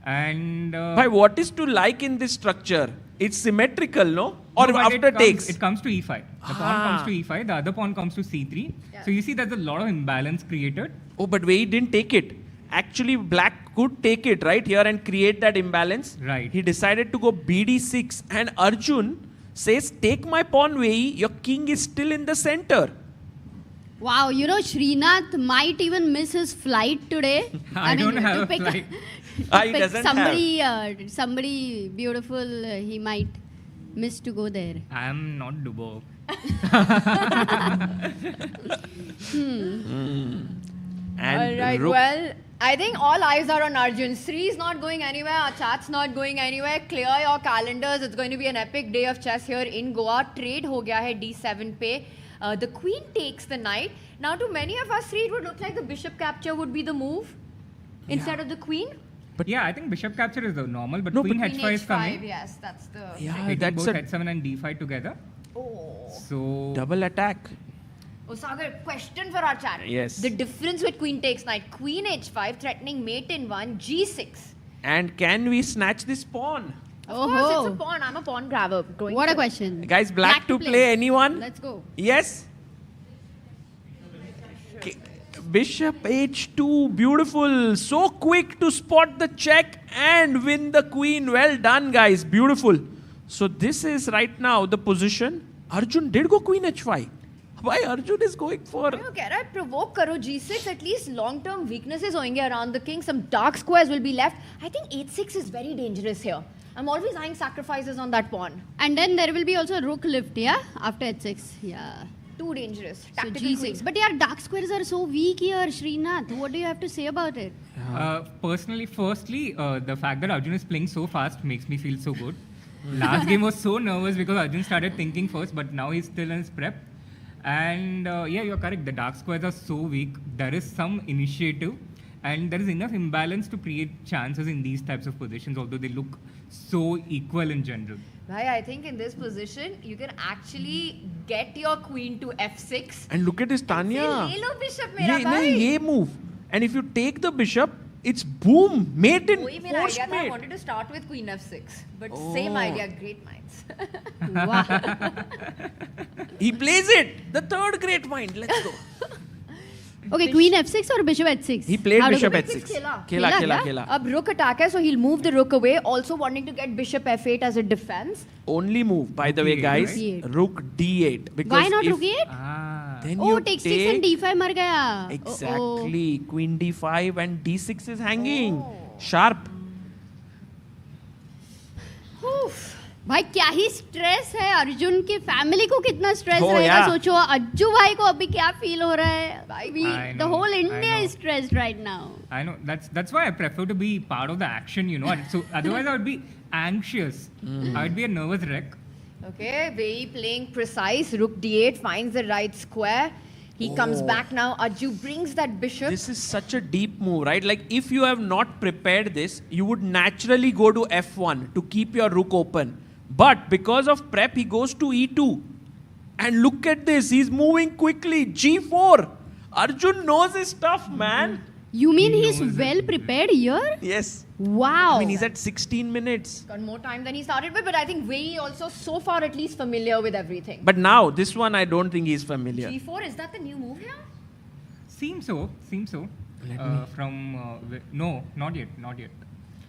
And
Bhai, what is to like in this structure? It's symmetrical, no? Or
no, but
after takes?
It comes to E5. The pawn comes to E5. The other pawn comes to C3. So you see there's a lot of imbalance created.
Oh, but Wei didn't take it. Actually, black could take it right here and create that imbalance.
Right.
He decided to go BD6, and Arjun says, take my pawn, Wei. Your king is still in the center.
Wow, you know, Srinath might even miss his flight today.
I don't have a flight.
He doesn't
somebody beautiful, he might miss to go there.
I am not Dubo.
And
All right,
rook.
well, I think all eyes are on Arjun. Sri is not going anywhere. Our chat's not going anywhere. Clear your calendars. It's going to be an epic day of chess here in Goa. Trade ho gaya hai D7 pe. The queen takes the knight. Now, to many of us, Sri, it would look like the bishop capture would be the move instead of the queen.
But yeah, I think bishop capture is the normal, but
No,
queen
but
h5 is coming.
Yes, that's the...
Hitting
that's
both
a
h7 and d5 together.
Oh.
So
double attack.
Oh, Sagar, question for our chat.
Yes.
The difference with queen takes knight. Queen h5, threatening mate in 1, g6.
And can we snatch this pawn?
Of course, it's a pawn. I'm a pawn grabber.
What a question.
Guys, black to play. Anyone?
Let's go.
Yes? Okay. Bishop h2. Beautiful. So quick to spot the check and win the queen. Well done, guys. Beautiful. So this is right now the position. Arjun did go queen h5. Why Arjun is going for...
Okay, right. Provoke karo g6. At least long-term weaknesses hoenge around the king. Some dark squares will be left. I think h6 is very dangerous here. I'm always eyeing sacrifices on that pawn.
And then there will be also rook lift, yeah? After h6. Yeah.
Too dangerous.
So
Tactical
g6.
queen.
But yeah, dark squares are so weak here, Srinath. What do you have to say about it?
Personally, firstly, the fact that Arjun is playing so fast makes me feel so good. Last game was so nervous because Arjun started thinking first, but now he's still in his prep. And yeah, you're correct. The dark squares are so weak. There is some initiative, and there is enough imbalance to create chances in these types of positions, although they look so equal in general.
Bhai, I think in this position, you can actually get your queen to f6.
And look at this, Tanya.
Say, le lo bishop mera
Ye,
bhai.
ye move. And if you take the bishop, it's boom. Mate in
Wohi mera
forced
idea tha. I
mate.
wanted to start with queen f6. But
Oh.
same idea, great minds.
He plays it. The third great mind. Let's go.
Okay, queen f6 or bishop h6?
He played
How to
bishop
go?
h6.
Khela. Ab rook attack hai, so he'll move the rook away. Also wanting to get bishop f8 as a defense.
Only move, by the way, guys.
D8.
Rook d8. Because
Why not
if
rook 8?
Then
Oh,
you
takes 6 and d5 mar gaya.
Exactly. Queen d5 and d6 is hanging. Sharp.
भाई क्या ही stress है अर्जुन की family को कितना stress
Oh,
रहेगा
yeah.
सोचो अज्जू भाई को अभी क्या फील हो रहा है
I
the
know,
whole
I
India
know.
Is stressed right now
I know that's why I prefer to be part of the action, you know. So otherwise I would be anxious. I would be a nervous wreck.
Okay, Vei playing precise. Rook d8 finds the right square. He comes
Oh.
back now. Arju brings that bishop.
This is such a deep move, right? Like if you have not prepared this, you would naturally go to f1 to keep your rook open. But because of prep, he goes to e2. And look at this. He's moving quickly. g4. Arjun knows his stuff, man.
You mean he's well prepared here?
Yes.
Wow.
I mean, he's at 16 minutes.
Got more time than he started with, but I think Vei also so far at least familiar with everything.
But now, this one, I don't think he's familiar.
g4, is that the new move here?
Seems so. No, not yet.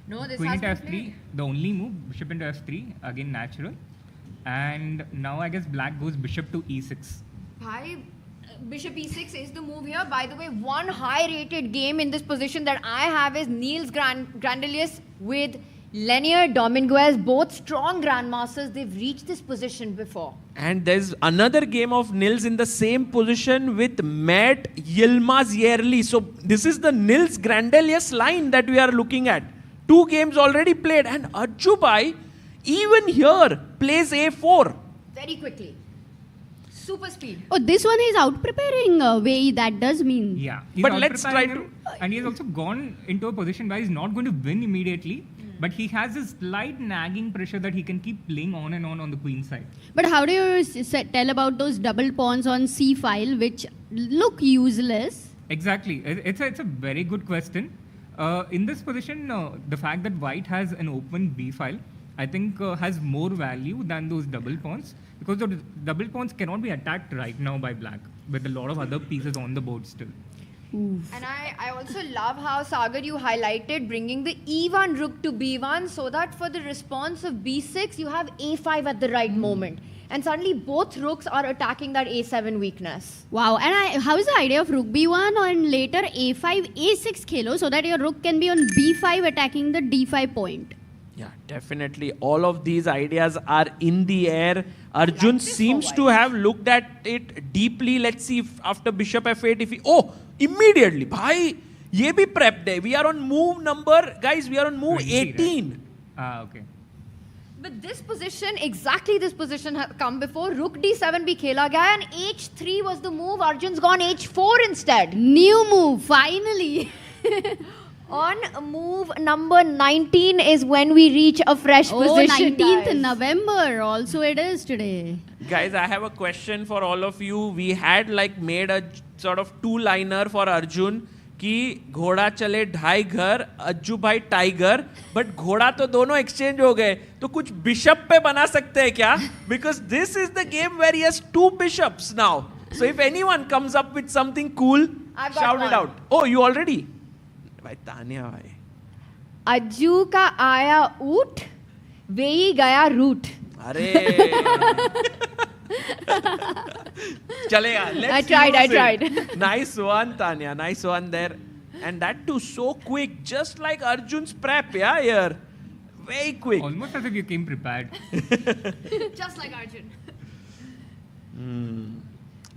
No, this
Queen
has
into
been
f3,
played.
the only move, bishop into f3, again natural. And now I guess black goes bishop to e6.
Bhai, bishop e6 is the move here. By the way, one high-rated game in this position that I have is Niels Grandelius with Lenier Dominguez, both strong grandmasters. They've reached this position before.
And there's another game of Nils in the same position with Matt Yilmaz Yerli. So this is the Nils Grandelius line that we are looking at. 2 games already played. And Arjubai, even here, plays a4.
Very quickly. Super speed.
Oh, this one is out preparing Vei, that does mean.
Yeah.
But let's try
to... And he has also gone into a position where he's not going to win immediately. But he has this slight nagging pressure that he can keep playing on and on the queen side.
But how do you tell about those double pawns on c file which look useless?
Exactly. It's a very good question. In this position, the fact that white has an open b file, I think has more value than those double pawns, because the double pawns cannot be attacked right now by black with a lot of other pieces on the board still.
And I also love how, Sagar, you highlighted bringing the e1 rook to b1 so that for the response of b6, you have a5 at the right moment. And suddenly both rooks are attacking that a7 weakness.
Wow. And how is the idea of rook b1 and later a5, a6 khelo so that your rook can be on b5 attacking the d5 point?
Yeah, definitely. All of these ideas are in the air. Arjun seems to have looked at it deeply. Let's see if after bishop f8, if he... Oh, immediately. Bhai, ye bhi prepped hai. We are on move number... Guys, we are on move 18.
Right? Okay.
But this position, exactly this position had come before. Rook d7 bhi khela gaya and h3 was the move. Arjun's gone h4 instead.
New move, finally.
On move number 19 is when we reach a fresh position.
19th
guys.
November also it is today.
Guys, I have a question for all of you. We had like made a sort of two-liner for Arjun कि घोड़ा चले ढाई घर, अज्जू भाई tiger, but घोड़ा तो दोनों exchange हो गए, तो कुछ बिशप पे बना सकते हैं क्या? Because this is the game where he has two bishops now. So if anyone comes up with something cool, shout it out. Oh, you already? भाई तानिया भाई.
अज्जू का आया ऊट, वेई गया रूट.
अरे. Chalega,
I tried.
Nice one, Tanya. Nice one there. And that too so quick, just like Arjun's prep, yeah, here. Very quick.
Almost as if you came prepared.
Just like Arjun.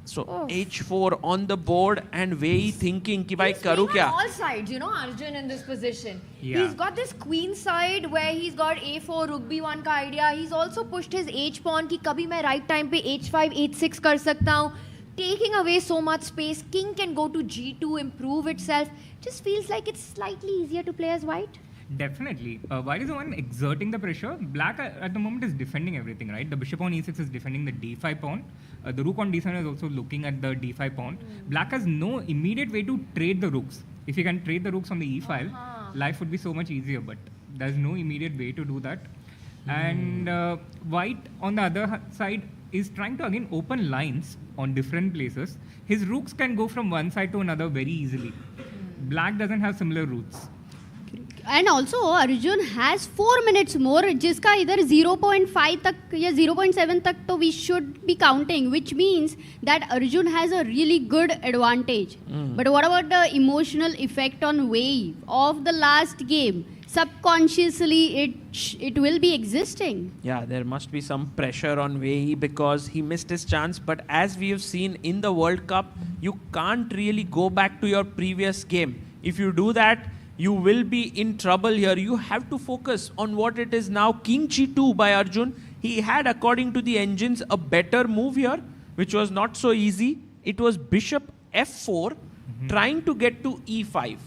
So h4 on the board and Wei thinking कि भाई करूँ क्या?
All sides, you know, Arjun in this position.
Yeah.
He's got this queen side where he's got a4, rook b1 का idea. He's also pushed his h pawn कि कभी मैं right time पे h5, h6 कर सकता हूँ. Taking away so much space, king can go to g2, improve itself. Just feels like it's slightly easier to play as white.
Definitely. White is the one exerting the pressure. Black at the moment is defending everything, right? The bishop on e6 is defending the d5 pawn. The rook on d7 is also looking at the d5 pawn. Black has no immediate way to trade the rooks. If you can trade the rooks on the e file, life would be so much easier, but there's no immediate way to do that. And white, on the other side, is trying to again open lines on different places. His rooks can go from one side to another very easily. Black doesn't have similar routes.
And also Arjun has 4 minutes more, जिसका इधर 0.5 तक या 0.7 तक तो we should be counting, which means that Arjun has a really good advantage. But what about the emotional effect on Wei of the last game? Subconsciously, it will be existing.
Yeah, there must be some pressure on Wei because he missed his chance. But as we have seen in the World Cup, you can't really go back to your previous game. If you do that, you will be in trouble here. You have to focus on what it is now. King g2 by Arjun. He had, according to the engines, a better move here, which was not so easy. It was bishop f4, trying to get to e5.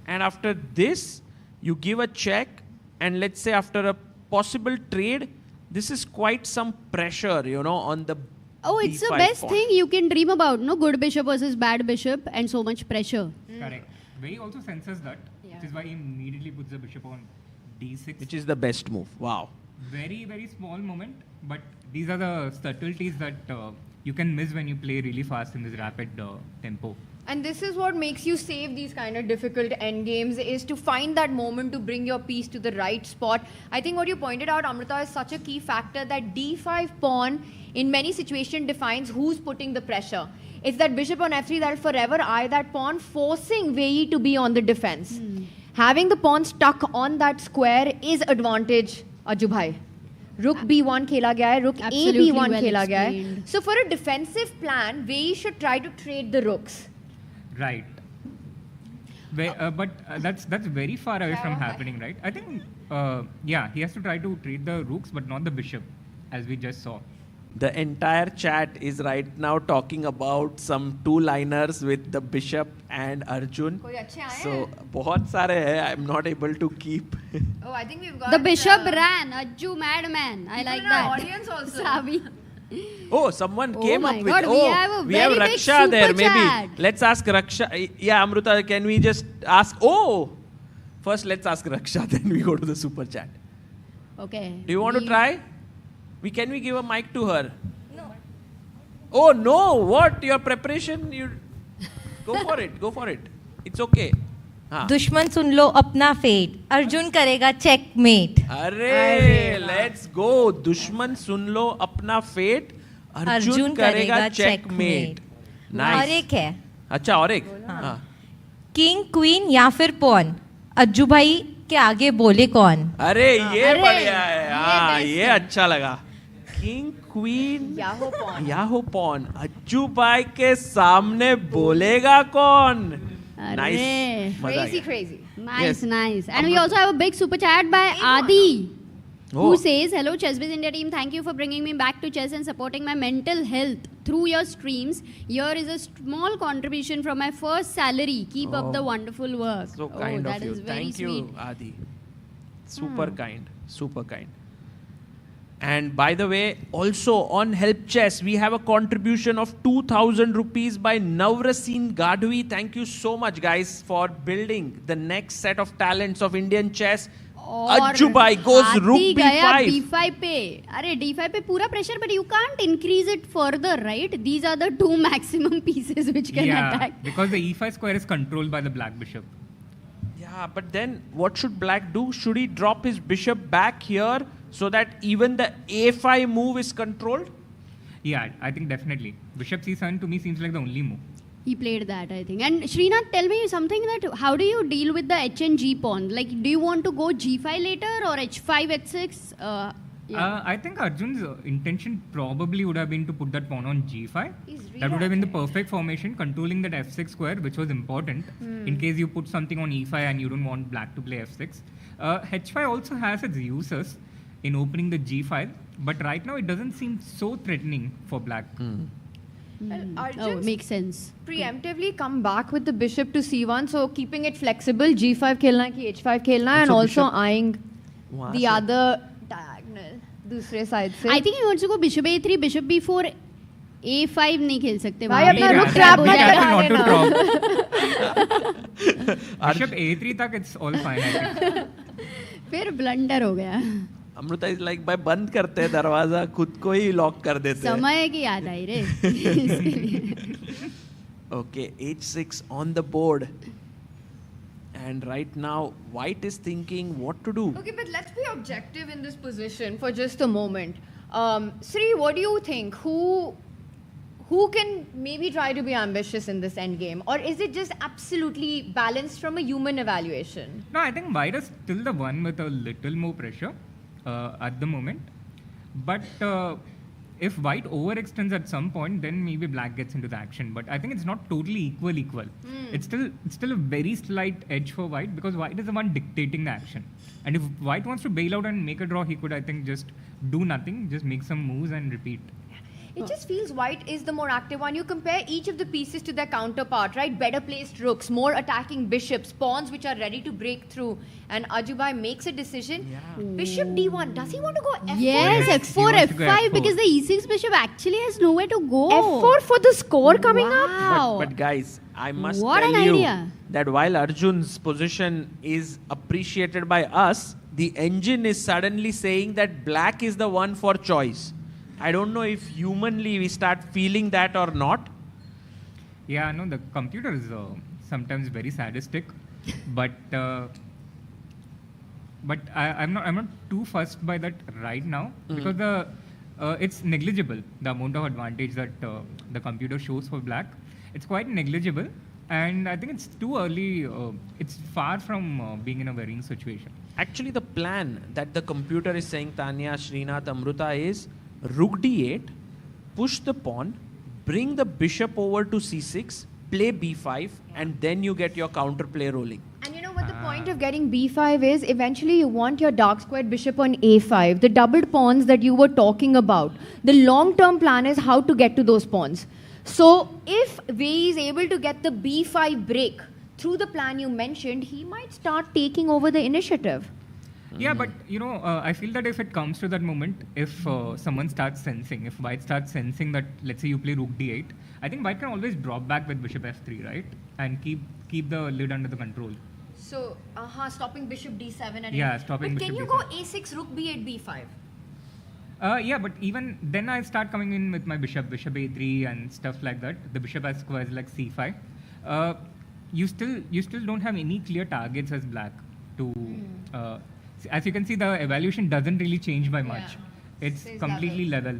And after this, you give a check, and let's say after a possible trade, this is quite some pressure, you know, on the
Oh, it's the best thing you can dream about, no? Good bishop versus bad bishop and so much pressure.
Correct. Wei also senses that, which is why he immediately puts the bishop on d6.
Which is the best move. Wow.
Very, very small moment, but these are the subtleties that you can miss when you play really fast in this rapid tempo.
And this is what makes you save these kind of difficult endgames, is to find that moment to bring your piece to the right spot. I think what you pointed out, Amrita, is such a key factor that d5 pawn in many situations defines who's putting the pressure. It's that bishop on f3 that'll forever eye that pawn, forcing Wei to be on the defense. Having the pawn stuck on that square is advantage, Ajju bhai. Rook b1 खेला गया है, rook
Absolutely
a b1
well
खेला गया है.
explained.
So for a defensive plan, Wei should try to trade the rooks.
Right. But that's very far away from happening, right? I think, yeah, he has to try to trade the rooks, but not the bishop, as we just saw.
The entire chat is right now talking about some two-liners with the bishop and Arjun.
कोई अच्छे आए
So,
हैं?
बहुत सारे हैं. I'm not able to keep.
Oh, I think we've got
The bishop ran, Ajju madman. I like
in our
that.
audience also.
Sabi.
Oh, someone
Oh
came
my
up with.
God, we have a
we have
very big
Raksha there.
super
Maybe
chat.
let's ask Raksha. Yeah, Amrita, can we just ask? Oh, first let's ask Raksha. Then we go to the super chat.
Okay.
Do you want to try? Can we give a mic to her? No. Oh no! What your preparation? You go for it. Go for it. It's okay. हाँ.
दुश्मन सुन लो अपना fate, Arjun करेगा checkmate.
अरे let's go. दुश्मन सुन लो अपना fate, Arjun करेगा checkmate. Nice.
और एक है.
अच्छा और एक. हाँ.
किंग क्वीन या फिर पॉन. अज्जू भाई के आगे बोले कौन?
अरे ये बढ़िया है, हाँ ये अच्छा लगा. किंग क्वीन याहो पॉन अज्जू भाई के सामने बोलेगा कौन? Nice.
Crazy. Nice. And we also have a big super chat by Adi, who says, "Hello ChessBase India team, thank you for bringing me back to chess and supporting my mental health through your streams. Here is a small contribution from my first salary. Keep up the wonderful work."
So kind
that
of you.
is very
Thank
sweet.
you, Adi. Super kind. And by the way, also on Help Chess, we have a contribution of 2,000 rupees by Navrasin Gadhvi. Thank you so much, guys, for building the next set of talents of Indian chess. Ajju bhai goes rook b5.
b5 पे. अरे d5 पे पूरा pressure, but you can't increase it further, right? These are the two maximum pieces which can attack.
Because the e5 square is controlled by the black bishop.
Yeah, but then what should black do? Should he drop his bishop back here so that even the a5 move is controlled?
Yeah, I think definitely. Bishop c7 to me seems like the only move.
He played that, I think. And Srinath, tell me something that how do you deal with the h and g pawn? Like, do you want to go g5 later or h5, h6?
I think Arjun's intention probably would have been to put that pawn on g5. That would have been the perfect formation, controlling that f6 square, which was important in case you put something on e5 and you don't want black to play f6. h5 also has its uses in opening the g file, but right now it doesn't seem so threatening for black.
Makes sense.
Preemptively come back with the bishop to c1, so keeping it flexible, g5 खेलना कि h5 खेलना, and also eyeing the other diagonal दूसरे side से.
I think he wants to go bishop a3, bishop b4, a5 नहीं खेल सकते.
भाई अपना रुक trap हो जाएगा.
Bishop a3 तक it's all fine. I think.
फिर blunder हो गया.
अमृता इज लाइक भाई बंद करते हैं दरवाजा, खुद को ही लॉक कर देते हैं.
समय की याद आई रे.
Okay, h6 on the board. And right now, white is thinking what to do.
Okay, but let's be objective in this position for just a moment. Sri, what do you think? Who can maybe try to be ambitious in this endgame? Or is it just absolutely balanced from a human evaluation?
No, I think white is still the one with a little more pressure at the moment. But if white overextends at some point, then maybe black gets into the action. But I think it's not totally equal. It's still a very slight edge for white because white is the one dictating the action. And if white wants to bail out and make a draw, he could, I think, just do nothing, just make some moves and repeat.
It just feels white is the more active one. You compare each of the pieces to their counterpart, right? Better placed rooks, more attacking bishops, pawns which are ready to break through. And Ajubhai makes a decision. Yeah. Bishop d1. Does he want to go f4?
Yes, f4, f5 because the e6 bishop actually has nowhere to go.
f4 for the score coming up?
But guys, I must tell you that while Arjun's position is appreciated by us, the engine is suddenly saying that black is the one for choice. I don't know if humanly we start feeling that or not.
Yeah, no, the computer is sometimes very sadistic, but I'm not too fussed by that right now because it's negligible, the amount of advantage that the computer shows for black. It's quite negligible, and I think it's too early. It's far from being in a worrying situation.
Actually, the plan that the computer is saying, Tanya, Srinath, Amruta, is rook d8, push the pawn, bring the bishop over to c6, play b5, and then you get your counterplay rolling.
And you know what the point of getting b5 is? Eventually you want your dark squared bishop on a5, the doubled pawns that you were talking about. The long-term plan is how to get to those pawns. So if Wei is able to get the b5 break through the plan you mentioned, he might start taking over the initiative.
Yeah, but you know, I feel that if it comes to that moment, if someone starts sensing, if white starts sensing that, let's say you play rook d8, I think white can always drop back with bishop f3, right? And keep the lid under the control.
So, stopping bishop d7 and
yeah, stopping
but
bishop
can you
d7.
go a6, rook b8, b5?
Yeah, but even then I start coming in with my bishop a3 and stuff like that. The bishop has squares like c5. You still don't have any clear targets as black to. As you can see, the evaluation doesn't really change by much. It's completely level.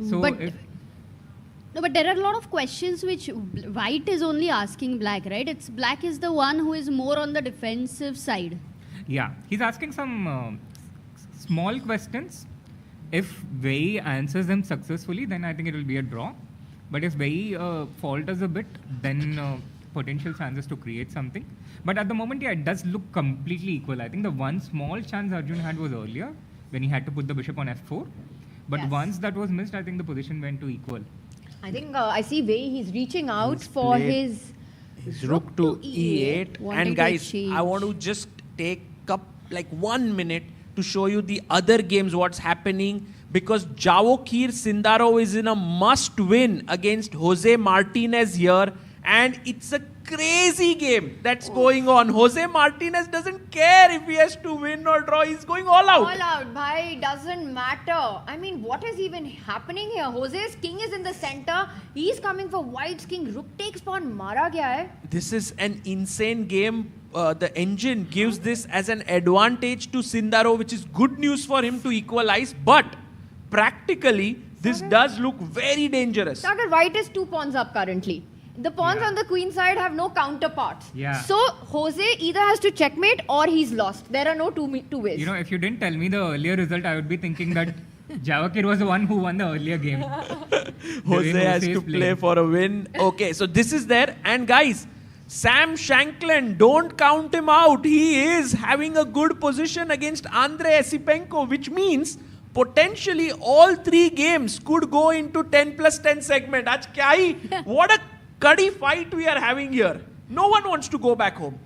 So
but there are a lot of questions which white is only asking black, right? It's black is the one who is more on the defensive side.
Yeah, he's asking some small questions. If Wei answers them successfully, then I think it will be a draw. But if Wei falters a bit, then potential chances to create something. But at the moment, yeah, it does look completely equal. I think the one small chance Arjun had was earlier when he had to put the bishop on f4. But once that was missed, I think the position went to equal.
I think I see Wei, he's reaching out for his
rook to e8. And guys, I want to just take up like 1 minute to show you the other games, what's happening, because Jawokir Sindarov is in a must-win against Jose Martinez here, and it's a crazy game that's going on. Jose Martinez doesn't care if he has to win or draw. He's going all out.
All out, bhai. Doesn't matter. I mean, what is even happening here? Jose's king is in the center. He's coming for white's king. Rook takes pawn. Mara gaya hai.
This is an insane game. The engine gives this as an advantage to Sindarov, which is good news for him to equalize. But practically, this does look very dangerous.
Sagar, white is 2 pawns up currently. The pawns on the queen side have no counterparts.
Yeah.
So Jose either has to checkmate or he's lost. There are no two ways.
You know, if you didn't tell me the earlier result, I would be thinking that Jawokir was the one who won the earlier game.
Jose has to play for a win. Okay, so this is there. And guys, Sam Shankland, don't count him out. He is having a good position against Andrei Esipenko, which means potentially all 3 games could go into 10+10 segment. Aaj kya hi? What a Kadi fight we are having here. No one wants to go back home.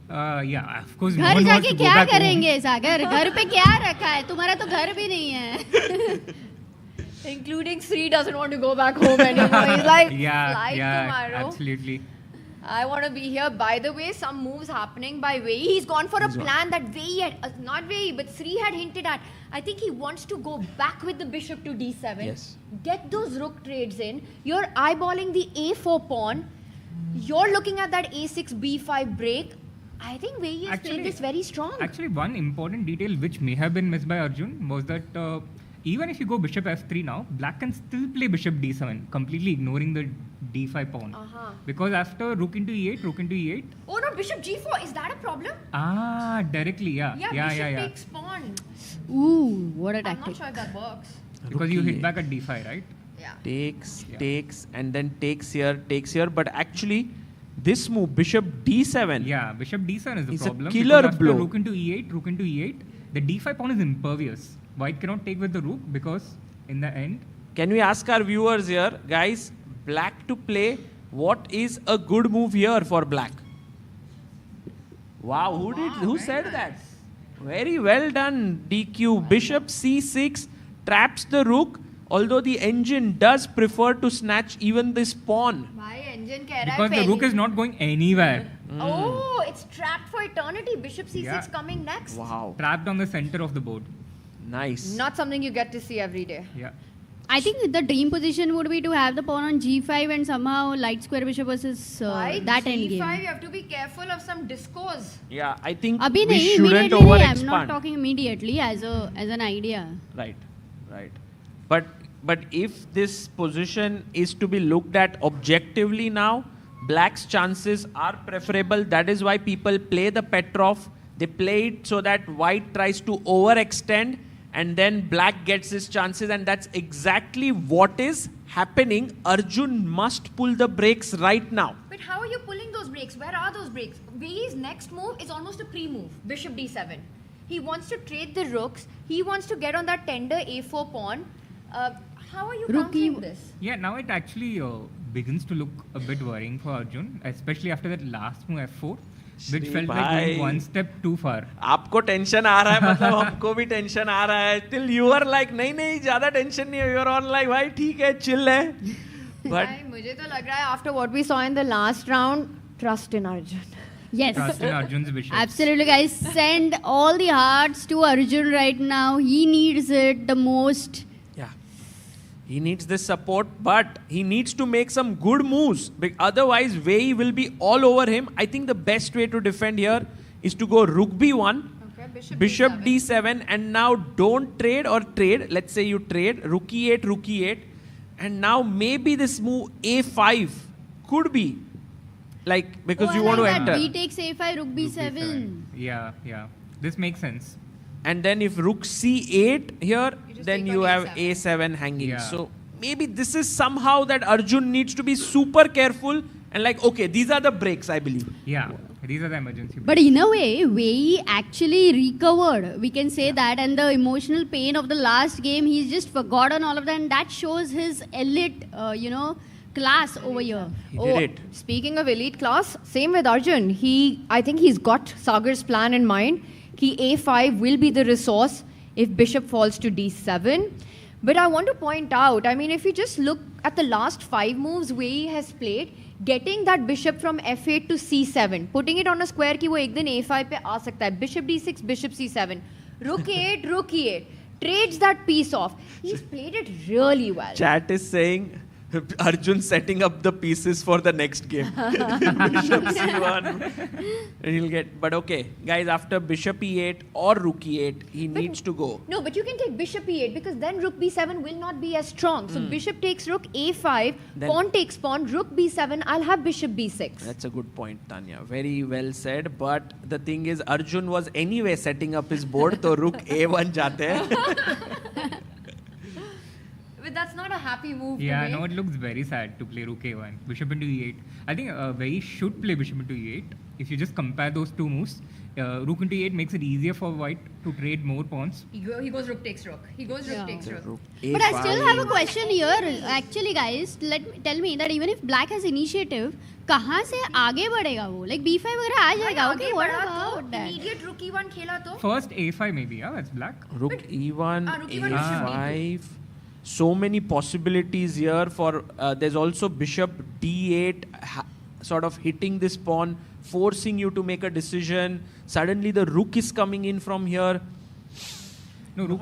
Yeah, of course.
घर जाके क्या करेंगे सागर? घर पे क्या रखा है? तुम्हारा तो घर भी नहीं है.
Including Sri doesn't want to go back home anymore. He's like, flight tomorrow.
Absolutely.
I want to be here. By the way, some moves happening by Wei. He's gone for a plan that Wei had, not Wei, but Sri had hinted at. I think he wants to go back with the bishop to d7.
Yes.
Get those rook trades in. You're eyeballing the a4 pawn. You're looking at that a6, b5 break. I think Wei is playing this very strong.
Actually, one important detail which may have been missed by Arjun was that even if you go bishop f3 now, black can still play bishop d7, completely ignoring the d5 pawn. Because after rook into e8, rook into e8.
Oh no, bishop g4. Is that a problem?
Directly, yeah.
Bishop takes pawn.
Ooh, what a tactic.
I'm not sure if that works.
Because you hit back at d5, right?
Yeah.
Takes, and then takes here. But actually, this move, bishop d7.
Yeah, bishop d7 is the problem.
It's a killer
because
blow.
After rook into e8, the d5 pawn is impervious. White cannot take with the rook because in the end...
Can we ask our viewers here, guys, black to play, what is a good move here for black? Wow, who said that? Very well done, DQ. Bishop c6 traps the rook, although the engine does prefer to snatch even this pawn.
Because the rook is not going anywhere.
Oh, it's trapped for eternity. Bishop c6 coming next.
Wow.
Trapped on the center of the board.
Nice.
Not something you get to see every day.
Yeah.
I think the dream position would be to have the pawn on g5 and somehow light square bishop versus that endgame.
g5, you have to be careful of some discourse.
Yeah, I think
Abhi
we
nahi,
shouldn't
immediately
overexpand.
I'm not talking immediately as an idea.
Right. But if this position is to be looked at objectively now, black's chances are preferable. That is why people play the Petrov. They play it so that white tries to overextend and then black gets his chances, and that's exactly what is happening. Arjun must pull the brakes right now.
But how are you pulling those brakes? Where are those brakes? Wei's next move is almost a pre-move. Bishop d7. He wants to trade the rooks. He wants to get on that tender a4 pawn. How are you countering this?
Yeah, now it actually begins to look a bit worrying for Arjun, especially after that last move f4. Which felt like going one step too far.
आपको tension आ रहा है मतलब हमको भी tension आ रहा है. Till you are like नहीं ज़्यादा टेंशन नहीं है. You are on like भाई ठीक है chill है. But
मुझे तो लग रहा है after what we saw in the last round, trust in Arjun.
Yes.
Trust in Arjun's bishop.
Absolutely, guys. Send all the hearts to Arjun right now. He needs it the most.
he needs this support, but he needs to make some good moves. Otherwise, Wei will be all over him. I think the best way to defend here is to go rook b1, bishop d7, and now don't trade or trade. Let's say you trade rook e8, and now maybe this move a5 could be Like, because you want to enter.
B takes A5, rook B7.
Yeah. This makes sense.
And then if rook C8 here, then you have A7 hanging.
Yeah.
So maybe this is somehow that Arjun needs to be super careful and like, okay, these are the breaks, I believe.
Yeah, these are the emergency breaks.
But in a way, Wei actually recovered. We can say that. And the emotional pain of the last game, he's just forgotten all of that. And that shows his elite, class over here.
He did it.
Speaking of elite class, same with Arjun. I think he's got Sagar's plan in mind. Key A5 will be the resource if bishop falls to D7. But I want to point out, I mean, if you just look at the last 5 moves Wei has played, getting that bishop from F8 to C7, putting it on a square ki wo ek din A5 pe aa sakta hai. Bishop D6, bishop C7, rook E8, rook E8, trades that piece off. He's played it really well.
Chat is saying Arjun setting up the pieces for the next game. Bishop C1. He'll get, but okay, guys, after bishop E8 or rook E8, he needs to go.
No, but you can take bishop E8 because then rook B7 will not be as strong. So bishop takes rook A5,
Then-
pawn takes pawn, rook B7, I'll have bishop B6.
That's a good point, Tanya. Very well said. But the thing is, Arjun was anyway setting up his board, so rook A1 jate hai.
But that's not a happy move
Yeah,
to
no,
make.
it looks very sad to play rook a1, bishop into e8. I think Wei should play bishop into e8. If you just compare those two moves, rook into e8 makes it easier for white to trade more pawns.
He goes rook takes rook. He goes rook takes rook.
But I still have a question here. Actually, guys, tell me that even if black has initiative, कहाँ से आगे बढ़ेगा वो? Like B5 वगैरह आ जाएगा. Okay, what about that?
Immediate rook E1 खेला तो?
First a5 maybe, yeah, that's black.
Rook E1,
rook E1
A5. So many possibilities here for, there's also bishop D8 sort of hitting this pawn, forcing you to make a decision. Suddenly the rook is coming in from here.
No, rook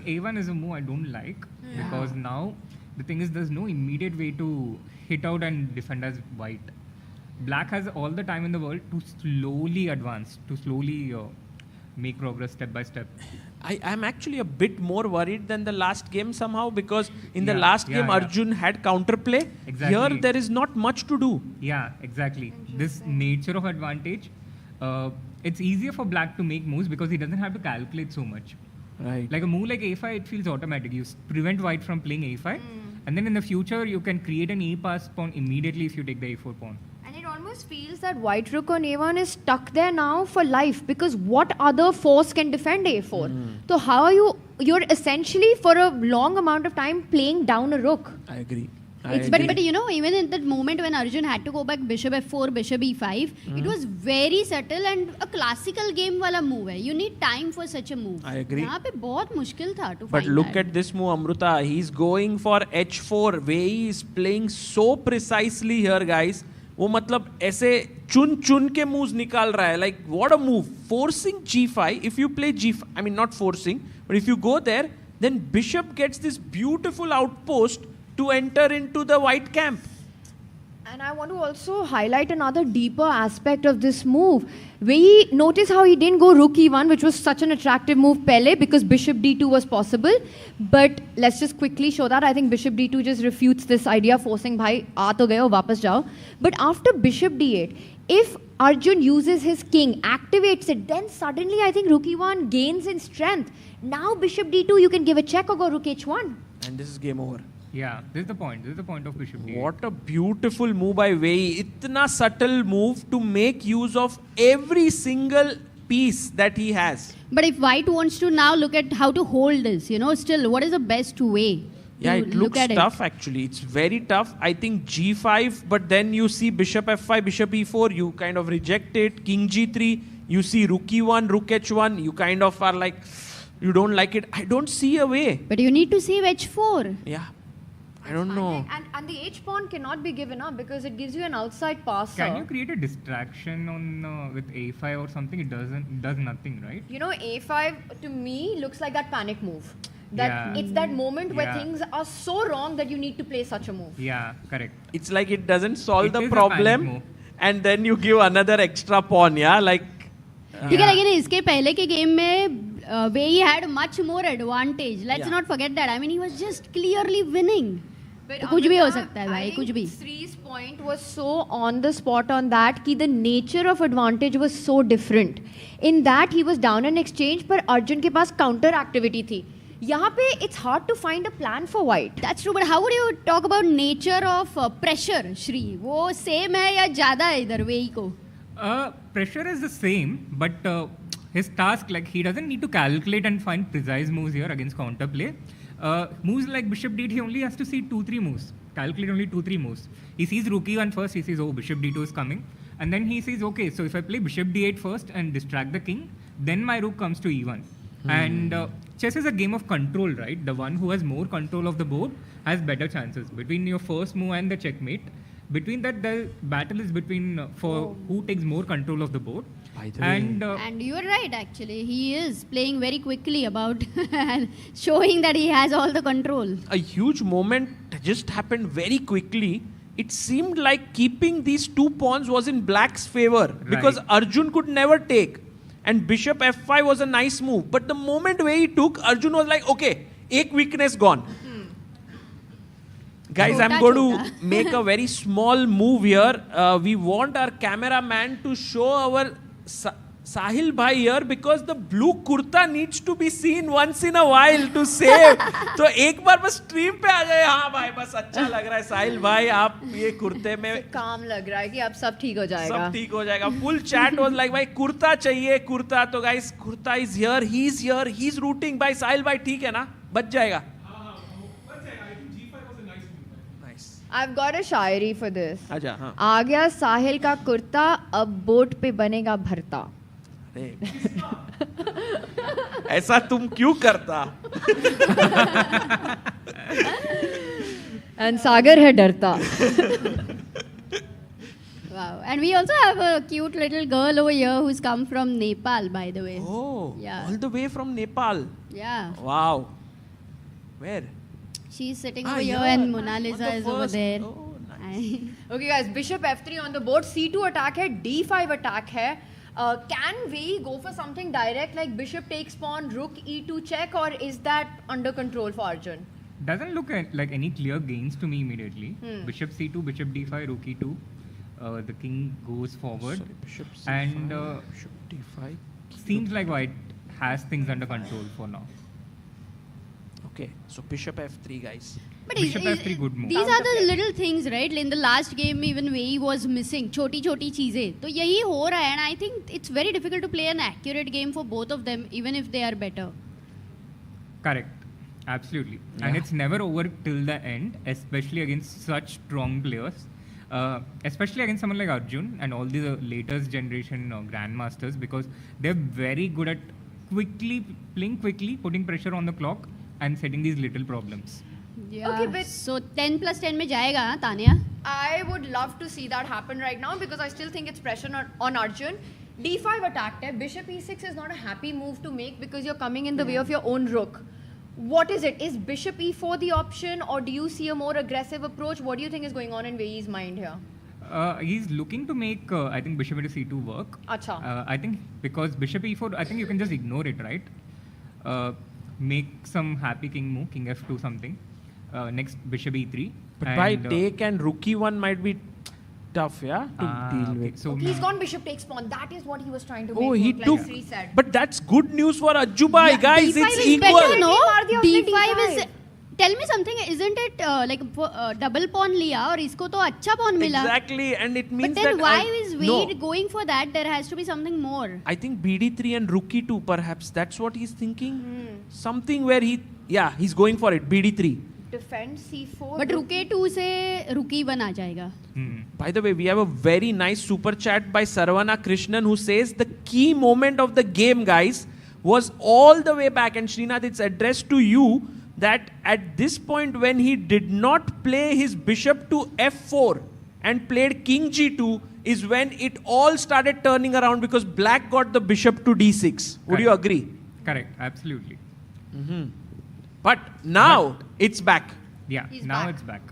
a1 is a move I don't like because now the thing is there's no immediate way to hit out and defend as white. Black has all the time in the world to slowly advance, to slowly make progress step by step.
I'm actually a bit more worried than the last game somehow because in the last game Arjun had counterplay.
Exactly.
Here there is not much to do.
Yeah, exactly. This nature of advantage, it's easier for black to make moves because he doesn't have to calculate so much.
Right.
Like a move like a5, it feels automatic. You prevent white from playing a5 and then in the future you can create an e-pass pawn immediately if you take the a4 pawn.
And it almost feels that white rook on A1 is stuck there now for life because what other force can defend A4? So how are you're essentially for a long amount of time playing down a rook.
I agree.
But you know, even in that moment when Arjun had to go back bishop f4, bishop e5, it was very subtle and a classical game wala move hai. You need time for such a move.
I agree.
यहाँ पे बहुत मुश्किल था to
But
find
look
that.
at this move, Amruta. He's going for h4. Wei is playing so precisely here, guys. वो मतलब ऐसे चुन के moves निकाल रहा है. Like, what a move. Forcing g5. If you play g5, I mean not forcing, but if you go there, then bishop gets this beautiful outpost to enter into the white camp.
And I want to also highlight another deeper aspect of this move. We notice how he didn't go rook e1, which was such an attractive move Pele because bishop d2 was possible. But let's just quickly show that. I think bishop d2 just refutes this idea, forcing bhai, aa to gaye ho, wapas jao. But after bishop d8, if Arjun uses his king, activates it, then suddenly I think rook e1 gains in strength. Now bishop d2, you can give a check or go rook h1.
And this is game over.
Yeah, this is the point. This is the point of bishop d8.
What a beautiful move by Wei. Itna subtle move to make use of every single piece that he has.
But if white wants to now look at how to hold this, you know, still, what is the best way?
Yeah,
to
it
look
looks
at
tough actually. It's very tough. I think g5, but then you see bishop f5, bishop e4, you kind of reject it. King g3, you see rook e1, rook h1, you kind of are like, you don't like it. I don't see a way.
But you need to save h4.
Yeah. I don't know.
And the h-pawn cannot be given up because it gives you an outside passer.
Can you create a distraction on with a5 or something? It does nothing, right?
You know, a5 to me looks like that panic move. That
Yeah.
it's that moment where
Yeah.
things are so wrong that you need to play such a move.
Yeah, correct.
It's like it doesn't solve
It
the
is a panic
problem
move.
and then you give another extra pawn, yeah? Like,
ठीक है, लेकिन इसके पहले के game में Wei had much more advantage. Let's
Yeah.
not forget that. I mean, he was just clearly winning. तो कुछ भी हो सकता है भाई, कुछ भी.
Sri's point was so on the spot on that कि the nature of advantage was so different. In that he was down an exchange, पर अर्जुन के पास counter activity थी. यहाँ पे it's hard to find a plan for white.
That's true, but how would you talk about nature of pressure, Shri? वो same है या ज़्यादा है इधर वेई को?
Pressure is the same, but his task, like he doesn't need to calculate and find precise moves here against counterplay. Moves like bishop d8, he only has to see 2-3 moves, calculate only 2-3 moves. He sees rook e1 first, he sees, oh, bishop d2 is coming. And then he sees, okay, so if I play bishop d8 first and distract the king, then my rook comes to e1. And chess is a game of control, right? The one who has more control of the board has better chances. Between your first move and the checkmate, between that, the battle is between for who takes more control of the board.
And you are right, actually. He is playing very quickly about showing that he has all the control.
A huge moment just happened very quickly. It seemed like keeping these 2 pawns was in black's favor because Arjun could never take. And bishop f5 was a nice move. But the moment where he took, Arjun was like, okay, ek weakness gone. Guys, I'm going to make a very small move here. We want our cameraman to show our Sahil bhai here because the blue kurta needs to be seen once in a while to save. तो एक बार बस stream पे आ जाए. हाँ भाई बस अच्छा लग रहा है साहिल भाई आप ये कुर्ते में.
काम लग रहा है कि अब सब ठीक हो जाएगा.
सब ठीक हो जाएगा. Full chat was like भाई कुर्ता चाहिए कुर्ता. तो guys kurta is here, he's rooting. भाई साहिल भाई ठीक है ना? बच जाएगा.
I've got a Shayari for this.
अच्छा हाँ.
आ गया साहिल का कुर्ता अब बोट पे बनेगा भरता.
ऐसा तुम क्यों करता?
And सागर है डरता.
Wow. And we also have a cute little girl over here who's come from Nepal, by the way.
Oh,
yeah.
All the way from Nepal.
Yeah.
Wow. Where?
She's sitting over here and Mona Lisa is over there.
Oh, nice.
Okay guys, bishop f3 on the board. C2 attack है, d5 attack है. Can we go for something direct like bishop takes pawn, rook e2 check, or is that under control for Arjun?
Doesn't look like any clear gains to me immediately. Bishop c2, bishop d5, rook e2. The king goes forward.
Sorry, bishop c5,
and
bishop d5.
Seems like white has things under control for now.
Okay, so bishop f3, guys.
But
bishop f3 good move.
These are the little things, right? In the last game, even Wei was missing. Choti cheeze. So yahi ho raha hai, and I think it's very difficult to play an accurate game for both of them, even if they are better.
Correct. Absolutely. Yeah. And it's never over till the end, especially against such strong players. Especially against someone like Arjun and all the latest generation grandmasters, because they're very good at playing quickly, putting pressure on the clock and setting these little problems.
Yeah.
Okay, but
so 10 plus 10 mein jayega, haan, Tanya?
I would love to see that happen right now because I still think it's pressure on Arjun. D5 attacked hai. Bishop e6 is not a happy move to make because you're coming in the way of your own rook. What is it? Is bishop e4 the option, or do you see a more aggressive approach? What do you think is going on in Wei's mind here?
He's looking to make, I think, bishop into c2 work.
Acha.
I think because bishop e4, I think you can just ignore it, right? Make some happy king move, king f2 something. Next, bishop e3.
But by take and rook e1 might be tough, yeah, to deal with.
So
he's gone bishop takes pawn. That is what he was trying to make.
Oh, he
like
took.
Sri said.
But that's good news for Ajjubai, yeah, guys.
D5
it's
is
equal.
Better, no? D5 is. Tell me something. Isn't it like double pawn liya, or isko to acha pawn mila?
Exactly, and it means
but then
that.
Why is Wade going for that? There has to be something more.
I think bd3 and rook e2, perhaps. That's what he's thinking. Something where he's going for it. bd3.
Defend c4.
But rook e2 se rook e1 aa jayega.
By the way, we have a very nice super chat by Sarvana Krishnan who says the key moment of the game, guys, was all the way back. And Srinath, it's addressed to you that at this point when he did not play his bishop to f4 and played king g2 is when it all started turning around because black got the bishop to d6. Would you agree?
Correct. Absolutely.
But now it's back.
Yeah,
He's
now
back.
it's back.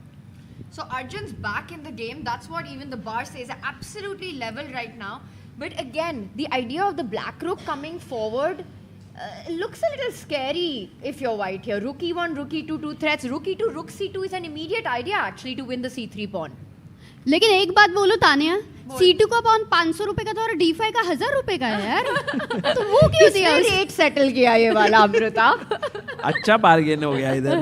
So Arjun's back in the game. That's what even the bar says. Absolutely level right now. But again, the idea of the black rook coming forward, Looks a little scary if you're white here. Rook e1, rook e2, two threats. Rook e2, rook c2 is an immediate idea actually to win the c3 pawn.
लेकिन एक बात बोलो Tania, C2 का pawn 500 रुपए का था और D5 का 1000 रुपए का है यार. तो वो क्यों दिया?
रेट सेटल किया ये वाला अमृता.
अच्छा बार्गेन हो गया इधर.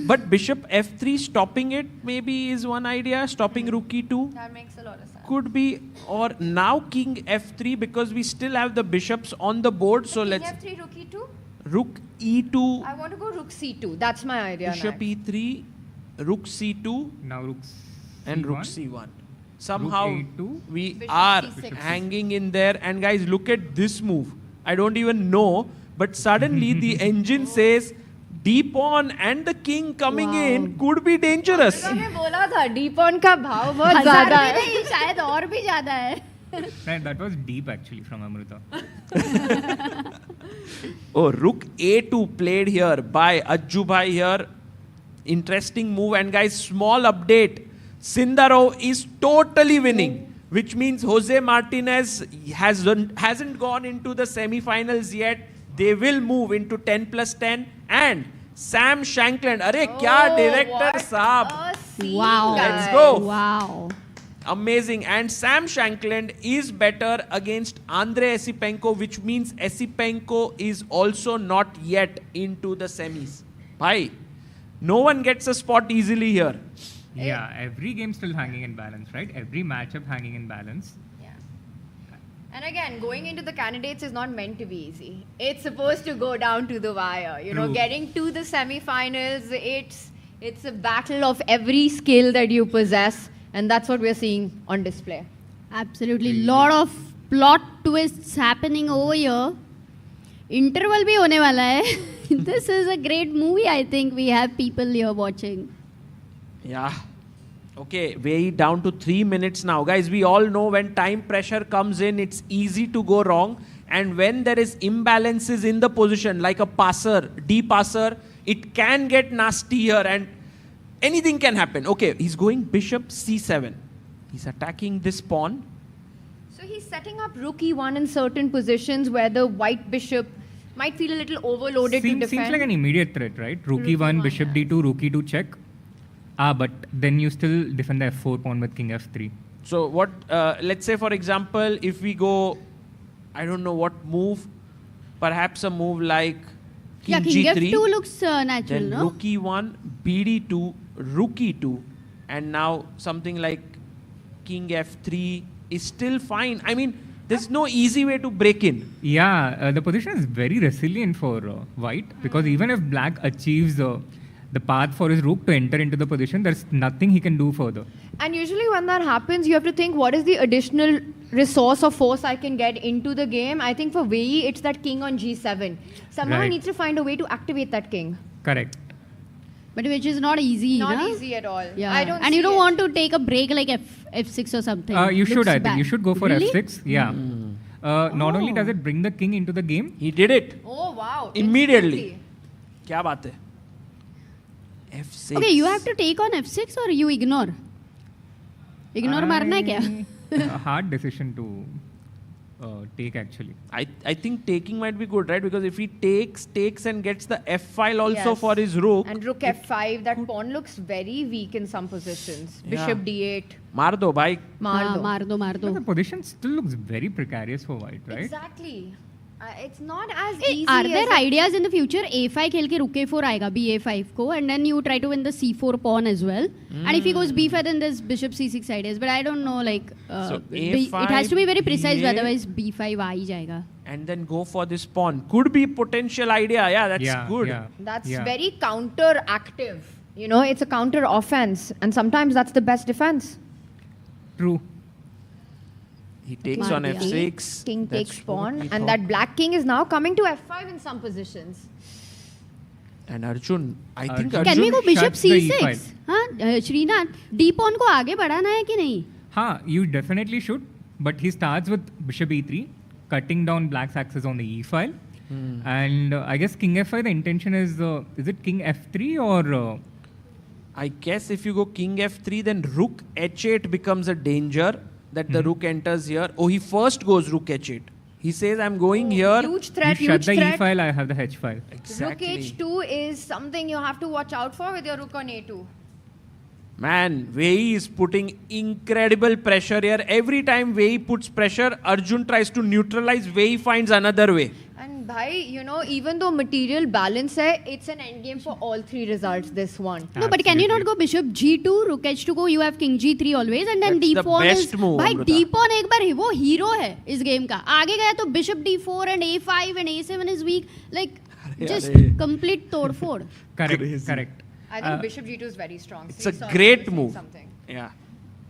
But bishop f3 stopping it maybe is one idea. Stopping rook e2.
That makes a lot of sense.
Could be, or now king f3 because we still have the bishops on the board. So
king
let's.
f3, rook e2.
Rook e2.
I want to go rook c2. That's my idea.
Bishop
next.
e3, rook c2.
Now rook
and rook c1. Somehow we
Bishop
are
c6.
hanging in there. And guys, look at this move. I don't even know, but suddenly the engine says D pawn and the king coming in could be dangerous.
मैंने बोला था D pawn का भाव बहुत ज़्यादा है.
नहीं, शायद और भी ज़्यादा है.
Right, that was deep actually from Amrita.
Oh, rook a2 played here by Ajju bhai here. Interesting move. And guys, small update. Sindarov is totally winning, which means Jose Martinez hasn't gone into the semi-finals yet. They will move into 10+10. And Sam Shankland, अरे क्या director साहब.
Wow.
Let's go.
Wow.
Amazing. And Sam Shankland is better against Andrei Esipenko, which means Esipenko is also not yet into the semis. Bhai, no one gets a spot easily here.
Yeah, every game still hanging in balance, right? Every matchup hanging in balance.
And again, going into the candidates is not meant to be easy. It's supposed to go down to the wire. You know,
True.
getting to the semi-finals, it's a battle of every skill that you possess, and that's what we're seeing on display.
Absolutely. Lot of plot twists happening over here. Interval भी होने वाला है. This is a great movie. I think we have people here watching.
Yeah. Okay, way down to 3 minutes now. Guys, we all know when time pressure comes in, it's easy to go wrong. And when there is imbalances in the position, like a passer, D passer, it can get nasty here and anything can happen. Okay, he's going bishop c7. He's attacking this pawn.
So he's setting up rook e1 in certain positions where the white bishop might feel a little overloaded to defend.
Seems like an immediate threat, right? Rook e1, bishop d2, rook e2 check. But then you still defend the f4 pawn with king f3.
So what, let's say for example, if we go, I don't know what move, perhaps a move like king
King
g3.
f2 looks natural,
Then
no?
rook e1, bd2, rook e2, and now something like king f3 is still fine. I mean, there's no easy way to break in.
Yeah, the position is very resilient for white because even if black achieves the path for his rook to enter into the position, there's nothing he can do further.
And usually when that happens, you have to think, what is the additional resource or force I can get into the game? I think for Wei, it's that king on g7. Somehow he needs to find a way to activate that king.
Correct.
But which is not easy.
Not
na?
easy at all.
Yeah.
I don't
and you
see
don't
it.
want to take a break like f6 or something.
You should,
Looks
I think.
bad.
You should go for
Really?
f6. Yeah. Not only does it bring the king into the game.
He did it.
Oh, wow.
Immediately. क्या बात है? f6.
Okay, you have to take on f6 or you ignore? Ignore मारना है क्या?
A hard decision to take actually.
I think taking might be good, right? Because if he takes and gets the f file also
Yes.
for his rook.
And rook f5, that pawn looks very weak in some positions.
Yeah.
Bishop d8.
मार दो भाई.
मार दो.
But the position still looks very precarious for white, right?
Exactly. It's not as easy
Are
as
there ideas in the future? a5 खेल के rook a4 आएगा ba5 को, and then you try to win the c4 pawn as well. And if he goes b5, then there's bishop c6 ideas. But I don't know, like
So
it
A5,
has to be very precise,
B8,
otherwise b5 आ ही जाएगा.
And then go for this pawn. Could be potential idea. Yeah, that's good.
That's very counter-active. You know, it's a counter-offense. And sometimes that's the best defense.
True.
He takes on f6.
King
That's
takes
what
pawn.
we
And
thought.
that black king is now coming to f5 in some positions.
And Arjun, I think
Can
Arjun
we go bishop
shuts the
c6?
E5.
हाँ, Srinath, d pawn को आगे बढ़ाना है कि नहीं?
Ha, you definitely should. But he starts with bishop e3, cutting down black's axis on the e file. And I guess king f5, the intention is it king f3 or...
I guess if you go king f3, then rook h8 becomes a danger that the rook enters here. Oh, he first goes rook h8. He says, I'm going here.
Huge threat,
You shut
huge
the
threat.
E file, I have the H file.
Rook H2 is something you have to watch out for with your rook on A2.
Man, Wei is putting incredible pressure here. Every time Wei puts pressure, Arjun tries to neutralize. Wei finds another way.
And bhai, you know, even though material balance hai, it's an endgame for all three results, this one.
No, but can you not go bishop G2, rook H2 go, you have king G3 always, and then
That's the
D pawn
best
is...
move,
भाई
Amrita.
D pawn एक बार वो hero है इस game का. आगे गया तो bishop D4 and A5 and A7 is weak. Like, just complete तोड़फोड़.
Correct, correct.
I think bishop G2 is very strong.
It's a great move. Yeah.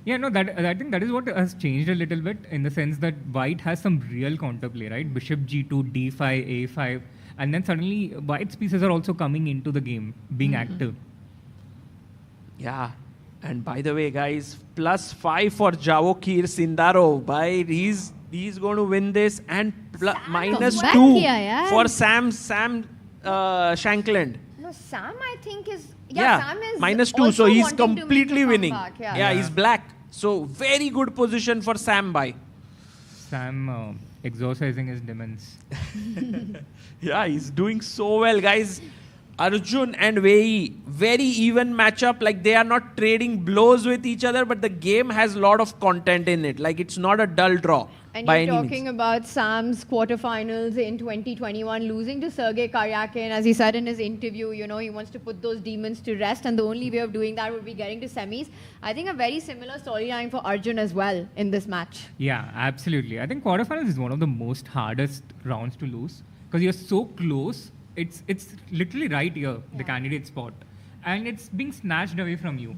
Yeah, no, I think that is what has changed a little bit in the sense that white has some real counterplay, right? Bishop G2, D5, A5, and then suddenly white's pieces are also coming into the game, being active.
Yeah. And by the way, guys, +5 for Javokir Sindarov. He's going to win this, and -2
kiya, yaar.
for Sam Shankland.
No, Sam I think is...
Yeah,
Sam is
-2, so
also
he's
wanting to make a
completely winning.
comeback,
Yeah, he's black. So very good position for Sam bhai.
Sam exorcising his demons.
Yeah, he's doing so well, guys. Arjun and Wei, very even matchup. Like, they are not trading blows with each other, but the game has a lot of content in it. Like, it's not a dull draw.
And
by
you're
any
talking
means.
about Sam's quarterfinals in 2021, losing to Sergei Karyakin. As he said in his interview, you know, he wants to put those demons to rest, and the only way of doing that would be getting to semis. I think a very similar storyline for Arjun as well in this match.
Yeah, absolutely. I think quarterfinals is one of the most hardest rounds to lose because you're so close. It's literally right here, the candidate spot, and it's being snatched away from you.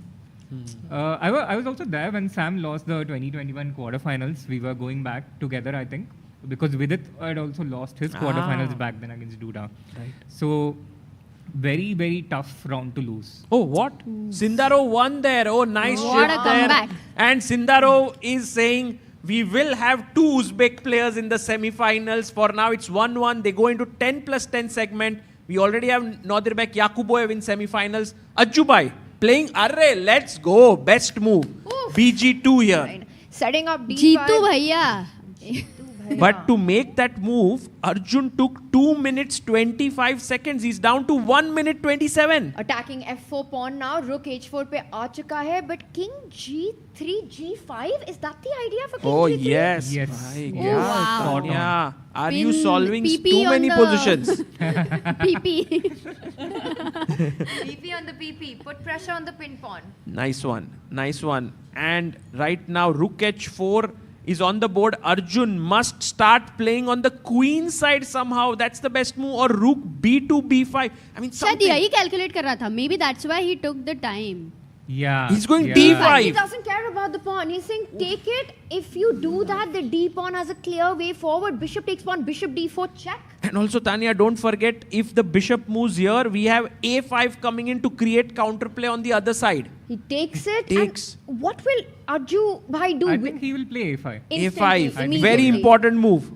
I was also there when Sam lost the 2021 quarterfinals. We were going back together, I think, because Vidit had also lost his quarterfinals back then against Duda.
Right.
So, very, very tough round to lose.
Oh, what? Sindarov won there. Oh, nice
What
shift
a
there.
comeback.
And Sindarov is saying, we will have 2 Uzbek players in the semi-finals. For now, it's 1-1. They go into 10+10 segment. We already have Nadirbek Yakuboyev in semi-finals. Ajjubai playing Array. Let's go. Best move. BG2 here.
Fine. Setting up D5.
Jitu भैया.
But to make that move, Arjun took 2 minutes 25 seconds. He's down to 1 minute 27.
Attacking F4 pawn now. Rook H4 पे आ चुका है. But King G3, G5, is that the idea for King
Oh,
G3?
yes.
Yes.
My
Oh,
God.
wow.
Yeah. Are you
Pin
solving
PP
too
on
many
the-
positions?
PP.
PP on the PP. Put pressure on the pin pawn.
Nice one. Nice one. And right now, Rook H4 is on the board. Arjun must start playing on the queen side somehow. That's the best move. Or Rook B2, B5. I mean,
शायद
something.
यही calculate कर रहा था. Maybe that's why he took the time.
Yeah.
He's going
yeah.
D5.
He doesn't care about the pawn. He's saying, take it. If you do that, the D pawn has a clear way forward. Bishop takes pawn, bishop D4, check.
And also, Tanya, don't forget, if the bishop moves here, we have A5 coming in to create counterplay on the other side.
He takes it.
Takes.
And what will Arju bhai do?
I think he will play A5.
Instantly,
A5.
immediately.
Very important move.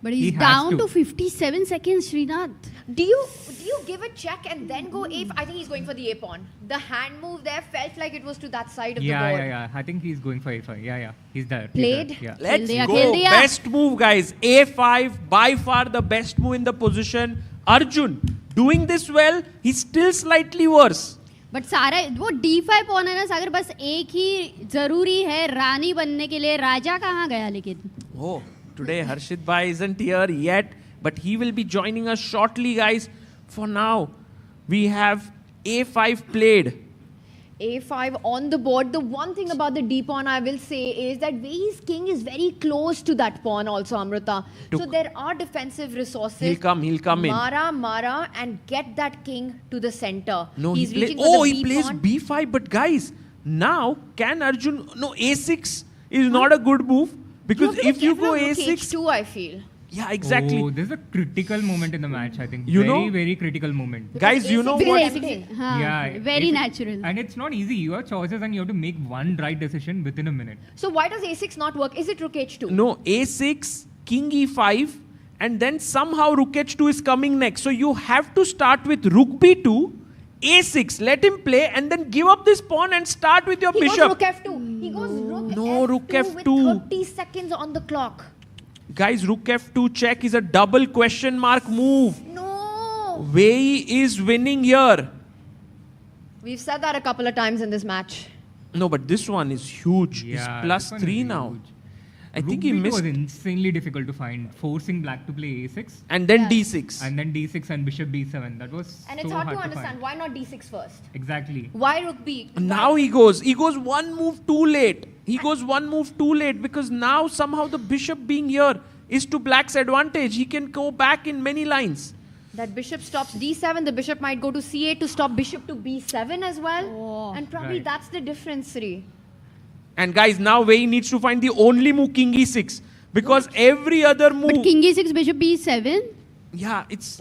But
He
he's
has
down
to.
to 57 seconds, Srinath.
Do you give a check and then go A? I think he's going for the A pawn. The hand move there felt like it was to that side of the board.
Yeah. I think he's going for A5. Yeah. He's there.
Played?
He's there. Yeah.
Let's
Khel
go.
diya.
Best move, guys. A5, by far the best move in the position. Arjun, doing this well, he's still slightly worse.
But सारा वो D5 pawn है ना सागर, बस एक ही जरूरी है रानी बनने के लिए. राजा कहाँ गया लेकिन?
Oh, today Harshit Bhai isn't here yet, but he will be joining us shortly, guys. For now, we have A5 played.
A5 on the board. The one thing about the D pawn I will say is that Wei's king is very close to that pawn also, Amrita. So there are defensive resources.
He'll come in.
Mara, and get that king to the center.
No,
He's
he
reaching
plays.
for the
Oh,
B
he plays
pawn.
B5. But guys, now can Arjun? No, A6 is not a good move because
You're
if you
gonna
go
get rid of
A6,
H2, I feel.
yeah, exactly.
Oh, this is a critical moment in the match, I think.
You
very,
know-
very critical moment.
Guys, you know
A6 is
what?
tempting.
हाँ,
Yeah,
very
if-
natural.
And it's not easy. You have choices and you have to make one right decision within a minute.
So why does A6 not work? Is it Rook H2?
No, A6, King E5, and then somehow Rook H2 is coming next. So you have to start with Rook B2, A6, let him play, and then give up this pawn and start with your
He
bishop.
goes Rook F2. He goes Rook
No,
F2
Rook
with
F2.
30 seconds on the clock.
Guys, rook f2 check is a double question mark move.
No.
Wei is winning here.
We've said that a couple of times in this match.
No, but this one is huge.
Yeah,
It's plus
this one
3
is
now.
huge.
I think
Rook
he
B2
missed.
was insanely difficult to find, forcing black to play a6.
And then d6.
And then d6 and bishop b7. That was
And
so
it's hard to
find.
understand. Why not d6 first?
Exactly.
Why rook b?
Now he goes one move too late. He goes one move too late because now somehow the bishop being here is to black's advantage. He can go back in many lines.
That bishop stops d7. The bishop might go to c8 to stop bishop to b7 as well.
Oh,
and probably
right.
that's the difference, Sri.
And guys, now Wei needs to find the only move king e6 because every other move.
But king e6, bishop b7.
Yeah, it's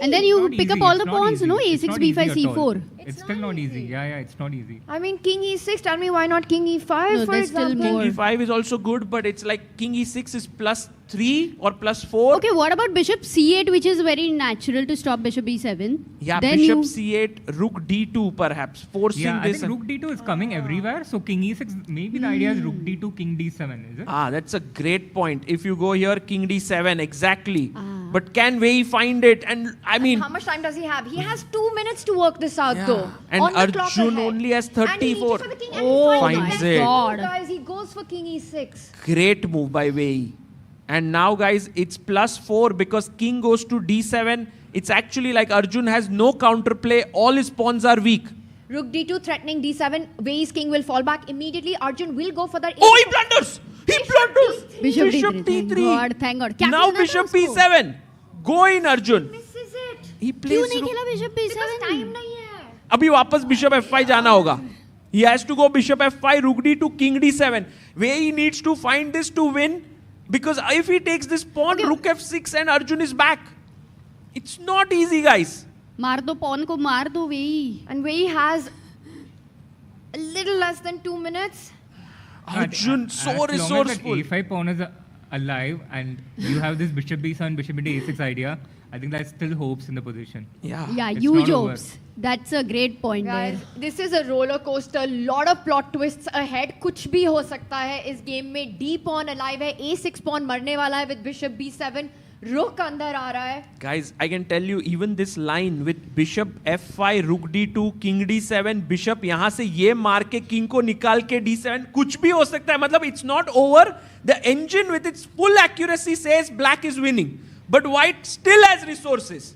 And then you pick up all the
It's not
pawns,
easy.
no?
It's
a6,
not
b5,
easy at all.
c4.
It's still not easy. Yeah, it's not easy.
I mean, king e6. Tell me why not king e5,
No,
for
there's still
example.
King e5 is also good, but it's like king e6 is plus 3 or plus 4.
Okay, what about bishop c8, which is very natural to stop bishop b7?
Yeah,
then
bishop
you...
c8, rook d2 perhaps, forcing
Yeah, I
this.
think rook d2 is coming everywhere. So king e6, maybe the idea is rook d2, king d7, is it?
Ah, that's a great point. If you go here, king d7, exactly. But can Wei find it? And I mean,
How much time does he have? He has 2 minutes to work this out, though.
and
On the clock
Arjun
ahead.
only has
And he reaches
34.
for the king and
Oh
he
Finds
finds
it.
God.
Guys, he goes for king e6.
Great move by Wei. And now, guys, it's plus 4 because king goes to d7. It's actually like Arjun has no counterplay. All his pawns are weak.
Rook d2 threatening d7. Wei's king will fall back immediately. Arjun will go for that.
Oh, he blunders! He blunders!
Bishop
Bishop
d3.
d3.
Thank God, thank God. क्या
Now
खेलना था
bishop
उसको?
b7. Go in, Arjun.
Misses it.
He
क्यों
plays
नहीं
rook.
खेला bishop b7?
Because time नहीं है.
अभी वापस bishop f5 जाना होगा. He has to go bishop f5, rook d2, king d7. Where he needs to find this to win. Because if he takes this pawn, rook f6 and Arjun is back. It's not easy, guys.
मार दो pawn को, मार दो Wei.
And Wei has a little less than 2 minutes.
Arjun, so
as long
resourceful.
as that a5 pawn is alive and you have this bishop b7, bishop into a6 idea, I think there's still hopes in the position.
Yeah.
Yeah,
It's
huge
not over.
hopes. That's a great point
Guys,
there.
this is a roller coaster. Lot of plot twists ahead. कुछ भी हो सकता है इस game में. D pawn alive है. A6 pawn मरने वाला है with bishop b7. Rook अंदर आ रहा है.
Guys, I can tell you, even this line with bishop f5, rook d2, king d7, bishop यहाँ से ये मार के king को निकाल के d7, कुछ भी हो सकता है. मतलब it's not over. The engine with its full accuracy says black is winning. But white still has resources.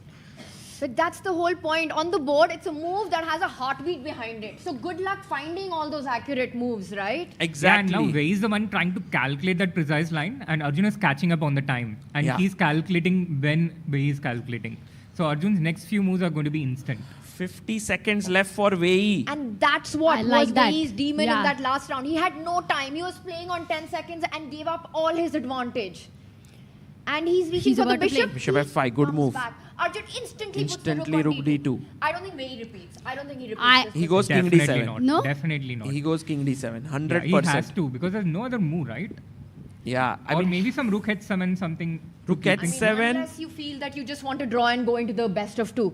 But that's the whole point. On the board, it's a move that has a heartbeat behind it. So good luck finding all those accurate moves, right?
Exactly.
Yeah, and now Wei is the one trying to calculate that precise line, and Arjun is catching up on the time. And
Yeah.
he's calculating when Wei is calculating. So Arjun's next few moves are going to be instant.
50 seconds left for Wei.
And that's what
I like
was
that.
Wei's demon
Yeah.
in that last round. He had no time. He was playing on 10 seconds and gave up all his advantage. And he's reaching
He's
for the
about to play.
bishop.
Bishop f5, good
Comes
move.
back. Arjun instantly puts
Instantly
the
rook
rook on
d2.
I don't think Wei repeats. I don't think he repeats
I-
this
He goes king
Definitely
d7.
not.
No?
Definitely not.
He goes king d7,
Yeah,
100%.
he has to because there's no other move, right?
Yeah, I
or
mean,
maybe some rook h7 something.
rook
to keep
h7.
things-
Unless you feel that you just want to draw and go into the best of two.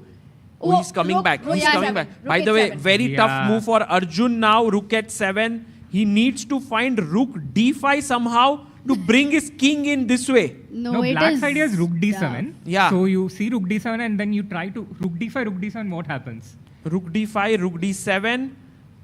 Oh, he's coming back. He's coming back. By the way, very tough move for Arjun now. Rook h7. He needs to find rook d5 somehow to bring his king in this way.
No, it
black's
is...
idea is rook d7.
Yeah.
So you see rook d7 and then you try to rook d5, rook d7. What happens?
Rook d5, rook d7,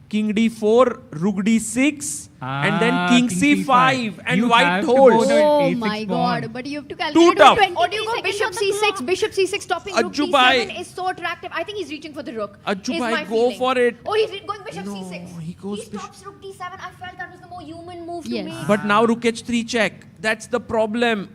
king d4, rook d6, and then king c5, and
You
white
have to
holds.
go to
Oh
A6
my
pawn.
God. But you have to
Too
calculate
tough.
with
Or do you go
23
bishop
seconds on the
c6?
clock.
Bishop c6 stopping rook
Ajubai.
d7 is so attractive. I think he's reaching for the rook.
Ajubai,
is my
go
feeling.
for it.
Oh, he's going bishop
No,
c6.
he goes
stops rook d7. I felt that was the more human move
Yes.
to me.
But now rook h3 check. That's the problem.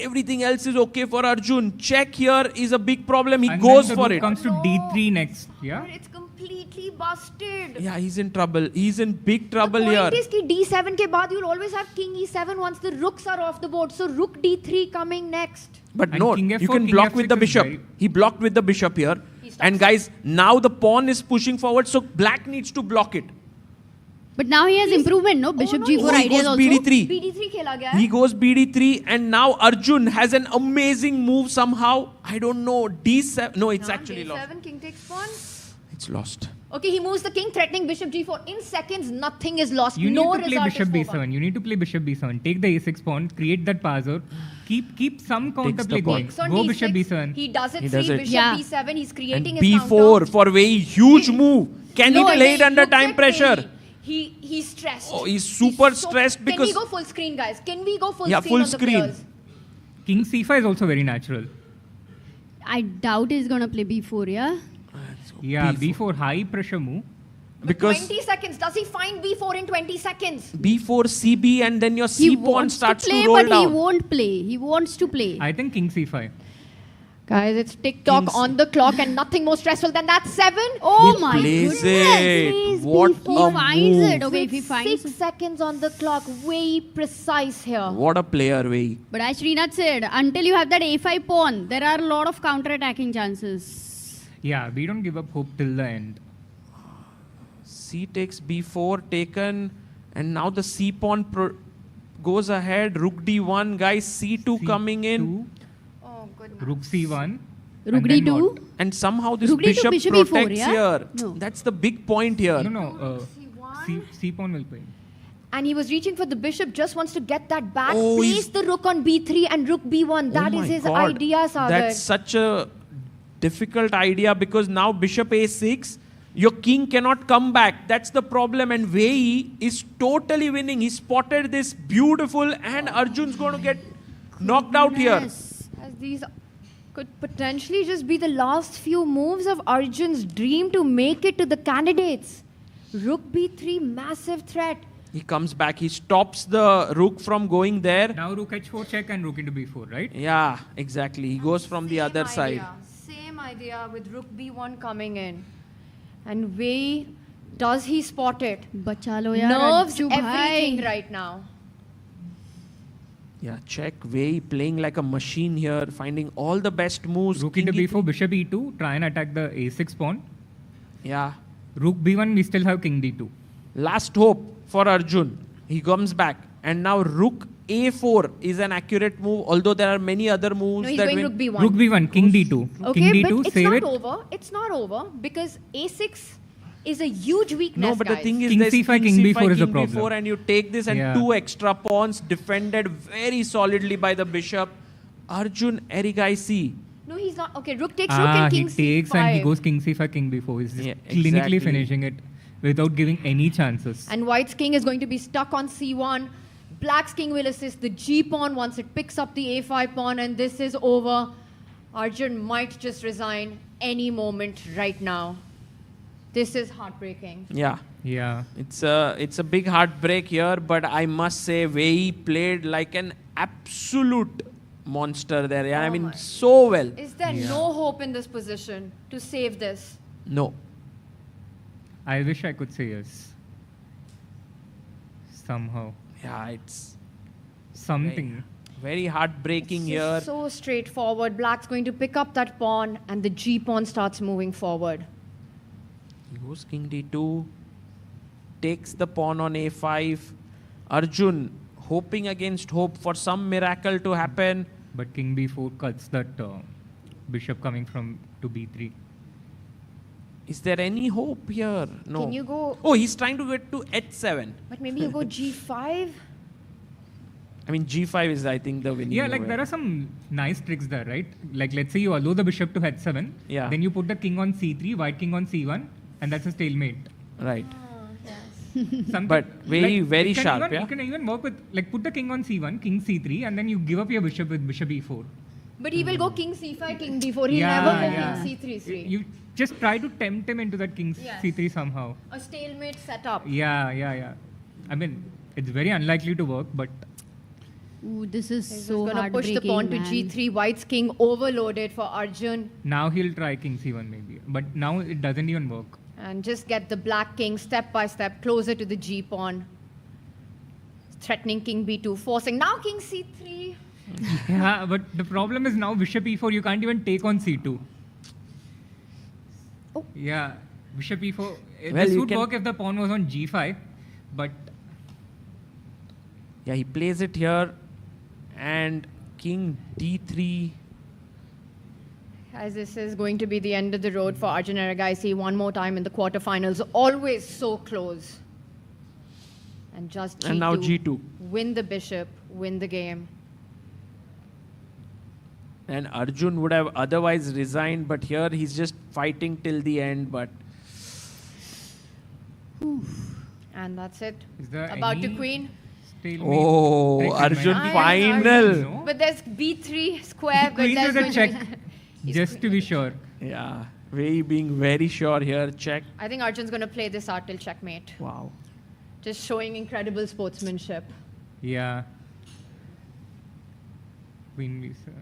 Everything else is okay for Arjun. Check here is a big problem. He
And
goes
then the
for
rook
it.
comes to d3 next. Yeah.
But it's completely busted.
Yeah, he's in trouble. He's in big trouble
The
here.
point is कि d7 के बाद you'll always have king e7 once the rooks are off the board. So rook d3 coming next.
But
And
no,
king
you
f4,
can
king
block with the
f6 is
bishop.
very-
He blocked with the bishop here. And guys, now the pawn is pushing forward, so black needs to block it.
But now he has improvement, no? Bishop
no,
g4
Oh, he
ideas
goes
also.
bd3.
bd3 खेला गया है.
He goes bd3, and now Arjun has an amazing move somehow. I don't know. d7. No, it's actually lost.
d7 king takes pawn.
It's lost.
Okay, he moves the king, threatening bishop g4. In seconds, nothing is lost.
You
no
need to play
result
bishop
is over.
b7. You need to play bishop b7. Take the a6 pawn, create that passer, keep some counterplay going.
Takes on
Go
d6.
bishop b7.
He does it
He
free,
does it.
bishop
Yeah.
b7. He's creating
And
his
b4
counter.
for very huge move. Can
No,
he play it
wait,
under
look
time
at
pressure?
He's stressed.
Oh, he's super stressed
Can
because
we go full screen, guys? Can we go full
Yeah,
screen
full
on the
screen.
players?
King c5 is also very natural.
I doubt he's gonna play b4, yeah?
Yeah, b4 high pressure move.
because
20 seconds. Does he find b4 in 20 seconds?
b4 cb and then your
He
c pawn
wants
starts
to play,
to roll
but
down.
he won't play. He wants to play.
I think king c5.
Guys, it's TikTok on the clock and nothing more stressful than that. 7.
Oh
He
my
plays
goodness.
it.
Please,
What
he
a
finds
move.
it. Okay, if he
With
finds
6 seconds on the clock. Way precise here.
What a player, Vei.
But as Srinath said, until you have that a5 pawn, there are a lot of counter-attacking chances.
Yeah, we don't give up hope till the end.
C takes b4 taken, and now the c pawn goes ahead. Rook d1, guys. c2 coming in.
Oh, goodness.
Rook c1.
Rook
and then
d2.
what?
And somehow this
Rook d2,
bishop
bishop e4,
protects
yeah?
here.
No.
That's the big point here.
No. C pawn will play.
And he was reaching for the bishop, just wants to get that back.
Oh,
Place
he's-
the rook on b3 and rook b1. That
Oh
is
my
his
God.
idea, Sagar.
That's such a difficult idea because now bishop a6, your king cannot come back. That's the problem. And Vei is totally winning. He spotted this beautiful, and Arjun's going to get knocked out here.
As these could potentially just be the last few moves of Arjun's dream to make it to the candidates. Rook b3, massive threat.
He comes back. He stops the rook from going there.
Now rook h4 check and rook into b4, right?
Yeah, exactly. He goes from the other side.
Same idea with rook b1 coming in. And Vei, does he spot it?
Bachalo yaar,
Nerves
Ajju
everything
bhai.
right now.
Yeah, check. Vei playing like a machine here, finding all the best moves.
Rook
King
into
E3.
b4, bishop e2, try and attack the a6 pawn.
Yeah.
Rook b1, we still have king d2.
Last hope for Arjun. He comes back. And now rook a4 is an accurate move, although there are many other moves
No, he's
that
going
win.
rook b1.
Rook b1, king d2.
Okay,
King
but
d2,
it's
save
not
it.
over. It's not over because a6 is a huge weakness,
No, but
guys.
the thing is,
King
there's
c5, king b4 is a
king
problem.
b4, and you take this and
Yeah.
2 extra pawns defended very solidly by the bishop. Arjun Erigaisi.
No, he's not. Okay, rook takes rook and
He
king
takes
c5.
and he goes king c5, king b4. He's just
Yeah,
clinically
exactly.
finishing it without giving any chances.
And white's king is going to be stuck on c1. Black's king will assist the g pawn once it picks up the a5 pawn, and this is over. Arjun might just resign any moment right now. This is heartbreaking.
Yeah.
Yeah.
It's a big heartbreak here, but I must say Vei played like an absolute monster there. Yeah, I mean, so well.
Is there no hope in this position to save this?
No.
I wish I could say yes. Somehow.
Yeah, it's
something.
Very heartbreaking
It's
here.
just so straightforward. Black's going to pick up that pawn, and the g pawn starts moving forward.
He goes king d2, takes the pawn on a5. Arjun hoping against hope for some miracle to happen.
But king b4 cuts that bishop coming from to b3.
Is there any hope here? No.
Can you go?
Oh, he's trying to get to h7.
But maybe you go g5.
I mean, g5 is, I think, the winning.
Yeah, like
move.
there are some nice tricks there, right? Like let's say you allow the bishop to h7.
Yeah.
Then you put the king on c3, white king on c1, and that's a stalemate.
Right.
Something
But very
you can
sharp,
even,
yeah?
You can even work with, like, put the king on c1, king c3, and then you give up your bishop with bishop e4.
But he will go king c5, king d4. He'll
Yeah,
never go
yeah.
king c3.
You just try to tempt him into that king
Yes.
c3 somehow.
A stalemate setup.
Yeah. I mean, it's very unlikely to work, but
Ooh, this is
He's
so
going to push the pawn to g3. White's king overloaded for Arjun.
now he'll try king c1 maybe. But now it doesn't even work.
And just get the black king step by step closer to the g pawn. Threatening king b2, forcing. Now king c3.
Yeah, but the problem is now bishop e4, you can't even take on c2.
Oh.
Yeah, bishop e4.
Well,
This
you
would
can-
work if the pawn was on g5, but
Yeah, he plays it here. And king d3.
as this is going to be the end of the road for Arjun Erigaisi one more time in the quarterfinals. Always so close. And just G2.
And now G2.
Win the bishop, win the game.
And Arjun would have otherwise resigned, but here he's just fighting till the end. But
and that's it.
Is there
About to
any
queen.
oh, Arjun final.
But there's B3 square. But
Queen
there's
with a
going
check,
to be
just to be sure.
Yeah, Wei being very sure here. Check.
I think Arjun's going to play this out till checkmate.
Wow.
Just showing incredible sportsmanship.
Yeah. Queen B7.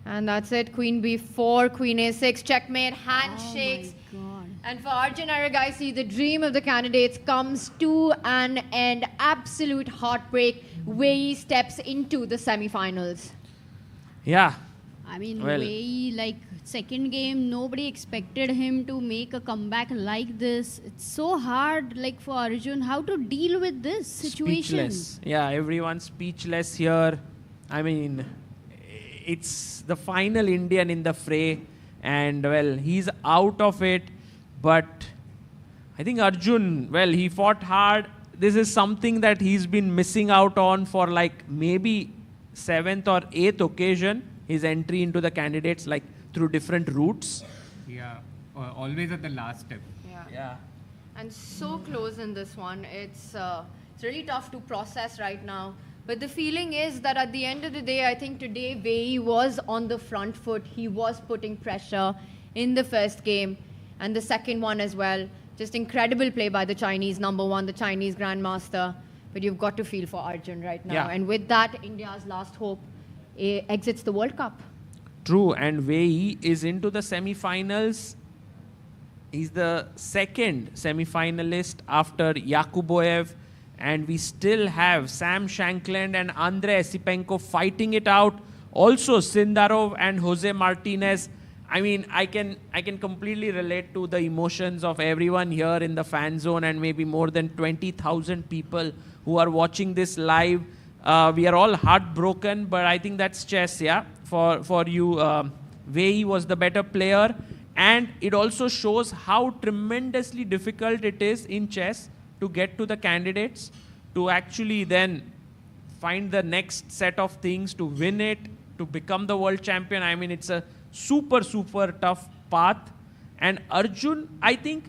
And that's it. Queen B4, Queen A6, checkmate, handshakes.
Oh my God.
And for Arjun Erigaisi, the dream of the candidates comes to an end. Absolute heartbreak. Wei steps into the semi-finals.
Yeah.
I mean,
Well.
Wei, like second game, nobody expected him to make a comeback like this. It's so hard, like for Arjun, how to deal with this situation.
Speechless. Yeah, everyone's speechless here. I mean, it's the final Indian in the fray, and well, he's out of it. But I think Arjun, well, he fought hard. This is something that he's been missing out on for like maybe 7th or 8th occasion. His entry into the candidates, like through different routes.
Yeah, always at the last step.
Yeah. And so close in this one. It's really tough to process right now. But the feeling is that at the end of the day, I think today Wei was on the front foot. He was putting pressure in the first game and the second one as well. Just incredible play by the Chinese number one, the Chinese grandmaster. But you've got to feel for Arjun right now.
Yeah.
And with that, India's last hope exits the World Cup.
True, and Wei is into the semi-finals. He's the second semi-finalist after Yakuboev, and we still have Sam Shankland and Andrei Esipenko fighting it out. Also Sindarov and Jose Martinez. I mean, I can completely relate to the emotions of everyone here in the fan zone, and maybe more than 20,000 people who are watching this live. We are all heartbroken, but I think that's chess, yeah. For you, Wei was the better player, and it also shows how tremendously difficult it is in chess to get to the candidates, to actually then find the next set of things, to win it, to become the world champion. I mean, it's a super, super tough path. And Arjun, I think,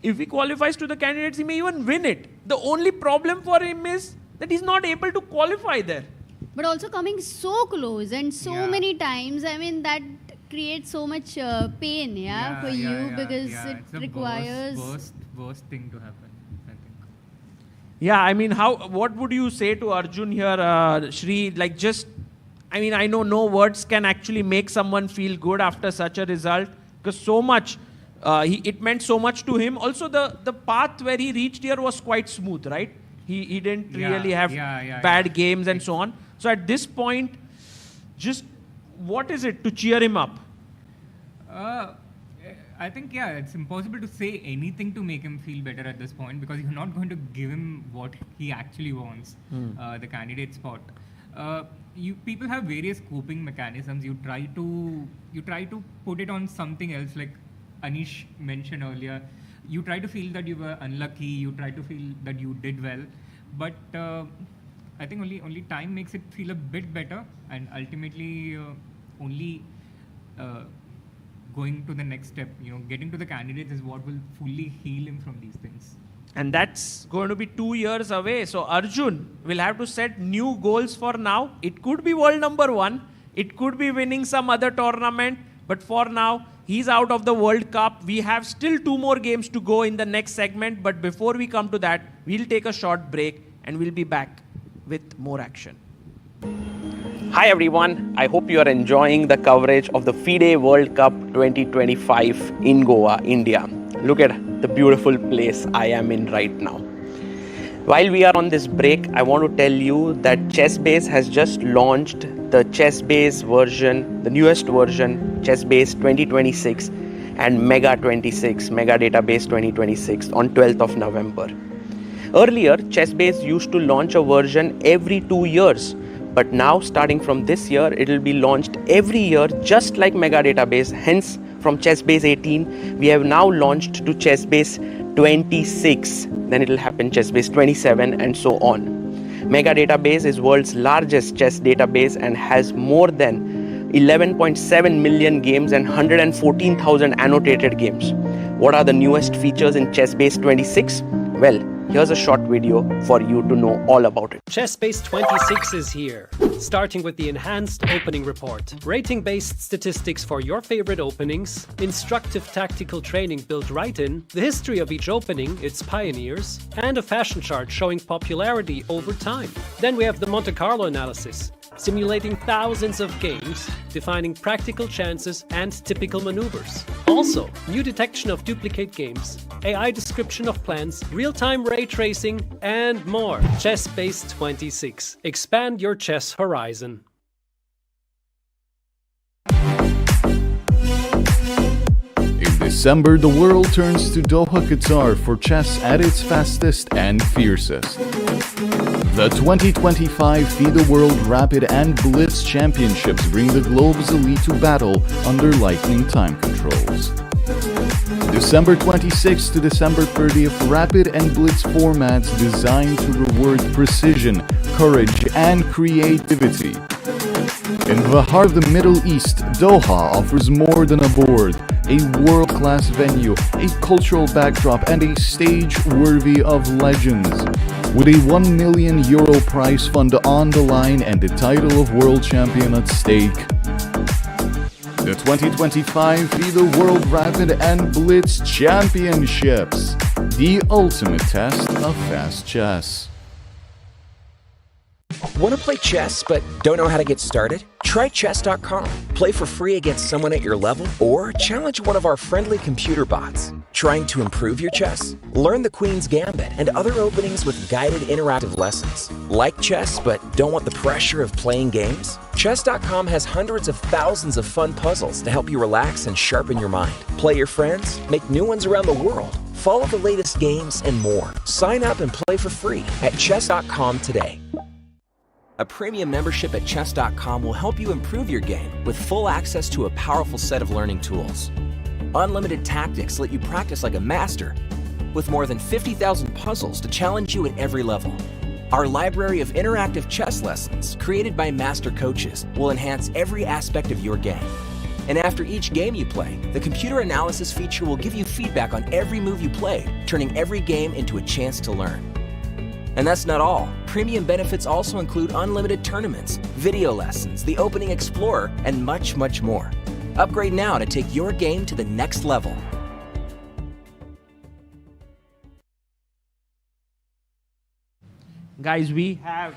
if he qualifies to the candidates, he may even win it. The only problem for him is that he's not able to qualify there.
But also coming so close and so many times, I mean, that creates so much pain, for you because it
it's the
requires...
worst thing to happen, I think.
Yeah, I mean, what would you say to Arjun here, Shri? Like, just, I mean, I know no words can actually make someone feel good after such a result, because so much, it meant so much to him. Also, the path where he reached here was quite smooth, right? He didn't really have bad games and so on. So at this point, just what is it to cheer him up?
I think, it's impossible to say anything to make him feel better at this point, because you're not going to give him what he actually wants, the candidate spot. People have various coping mechanisms. You try to put it on something else, like Anish mentioned earlier. You try to feel that you were unlucky. You try to feel that you did well, but I think only time makes it feel a bit better, and ultimately only going to the next step, getting to the candidates is what will fully heal him from these things.
And that's going to be 2 years away. So Arjun will have to set new goals for now. It could be world number 1. It could be winning some other tournament. But for now, he's out of the World Cup. We have still 2 more games to go in the next segment. But before we come to that, we'll take a short break and we'll be back with more action. Hi everyone, I hope you are enjoying the coverage of the FIDE World Cup 2025 in Goa, India. Look at the beautiful place I am in right now. While we are on this break, I want to tell you that ChessBase has just launched the ChessBase version, the newest version, ChessBase'26 and Mega 26, Mega Database 26 on 12th of November. Earlier, ChessBase used to launch a version every 2 years, But now, starting from this year, it will be launched every year, just like Mega Database. Hence, from ChessBase 18, we have now launched to ChessBase'26. Then it will happen ChessBase 27 and so on. Mega Database is world's largest chess database and has more than 11.7 million games and 114,000 annotated games. What are the newest features in ChessBase 26? Well, here's a short video for you to know all about it.
ChessBase'26 is here, starting with the enhanced opening report, rating-based statistics for your favorite openings, instructive tactical training built right in, the history of each opening, its pioneers, and a fashion chart showing popularity over time. Then we have the Monte Carlo analysis, simulating thousands of games, defining practical chances and typical maneuvers. Also, new detection of duplicate games, AI description of plans, real-time ray tracing, and more. ChessBase'26. Expand your chess horizon.
In December, the world turns to Doha, Qatar for chess at its fastest and fiercest. The 2025 FIDE World Rapid and Blitz Championships bring the globe's elite to battle under lightning time controls. December 26th to December 30th, Rapid and Blitz formats designed to reward precision, courage, and creativity. In the heart of the Middle East, Doha offers more than a board, a world-class venue, a cultural backdrop, and a stage worthy of legends. With a €1 million prize fund on the line and the title of world champion at stake. The 2025 FIDE World Rapid and Blitz Championships, the ultimate test of fast chess.
Want to play chess but don't know how to get started? Try chess.com. Play for free against someone at your level or challenge one of our friendly computer bots. Trying to improve your chess? Learn the Queen's Gambit and other openings with guided interactive lessons. Like chess but don't want the pressure of playing games? Chess.com has hundreds of thousands of fun puzzles to help you relax and sharpen your mind. Play your friends, make new ones around the world, follow the latest games, and more. Sign up and play for free at chess.com today. A premium membership at chess.com will help you improve your game with full access to a powerful set of learning tools. Unlimited tactics let you practice like a master, with more than 50,000 puzzles to challenge you at every level. Our library of interactive chess lessons, created by master coaches, will enhance every aspect of your game. And after each game you play, the computer analysis feature will give you feedback on every move you play, turning every game into a chance to learn. And that's not all. Premium benefits also include unlimited tournaments, video lessons, the Opening Explorer, and much, much more. Upgrade now to take your game to the next level.
Guys, we have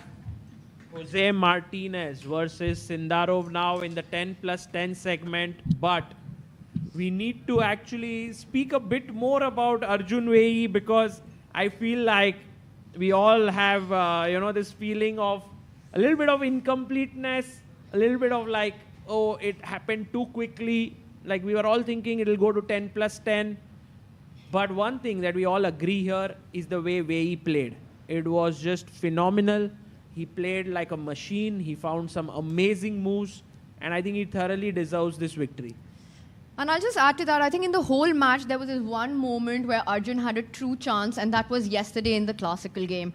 Jose Martinez versus Sindarov now in the 10+10 segment, but we need to actually speak a bit more about Arjun Wei because I feel like we all have, this feeling of a little bit of incompleteness, a little bit of like, oh, it happened too quickly. Like we were all thinking it'll go to 10+10. But one thing that we all agree here is the way Wei played. It was just phenomenal. He played like a machine. He found some amazing moves. And I think he thoroughly deserves this victory.
And I'll just add to that, I think in the whole match, there was this one moment where Arjun had a true chance, and that was yesterday in the classical game.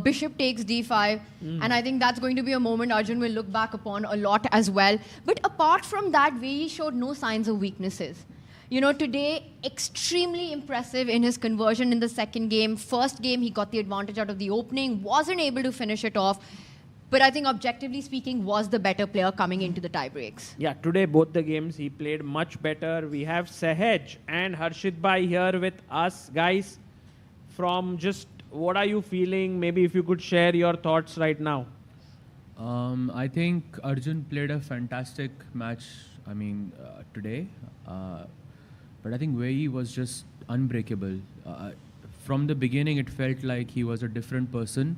Bishop takes d5, and I think that's going to be a moment Arjun will look back upon a lot as well. But apart from that, Wei showed no signs of weaknesses. You know, today, extremely impressive in his conversion in the second game. First game, he got the advantage out of the opening, wasn't able to finish it off. But I think objectively speaking, was the better player coming into the tie-breaks.
Yeah, today both the games he played much better. We have Sahaj and Harshit Bhai here with us. Guys, from just what are you feeling? Maybe if you could share your thoughts right now.
I think Arjun played a fantastic match, today. But I think Wei was just unbreakable. From the beginning, it felt like he was a different person.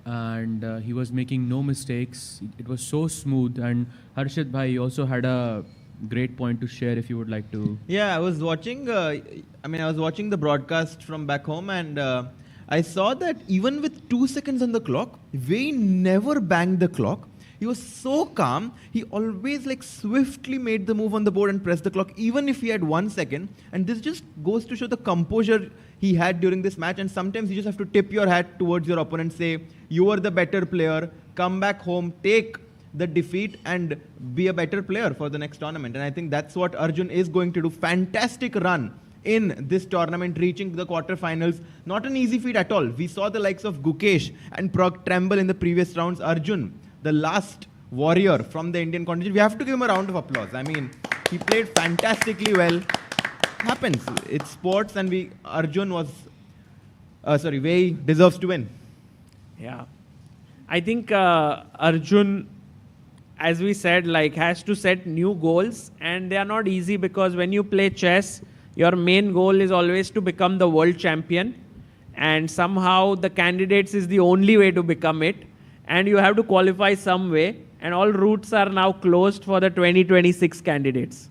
And he was making no mistakes. It was so smooth. And Harshit Bhai also had a great point to share if you would like to.
Yeah, I was watching. I was watching the broadcast from back home, and
I saw that even with 2 seconds on the clock, Wei never banged the clock. He was so calm. He always like swiftly made the move on the board and pressed the clock, even if he had 1 second. And this just goes to show the composure he had during this match. And sometimes you just have to tip your hat towards your opponent, say, you are the better player, come back home, take the defeat and be a better player for the next tournament. And I think that's what Arjun is going to do. Fantastic run in this tournament, reaching to the quarterfinals. Not an easy feat at all. We saw the likes of Gukesh and Prog tremble in the previous rounds. Arjun, the last warrior from the Indian contingent, we have to give him a round of applause. I mean, he played fantastically well. Happens. It's sports, and Wei deserves to win.
Yeah. I think Arjun, as we said, like has to set new goals, and they are not easy because when you play chess, your main goal is always to become the world champion, and somehow the candidates is the only way to become it, and you have to qualify some way, and all routes are now closed for the 2026 candidates.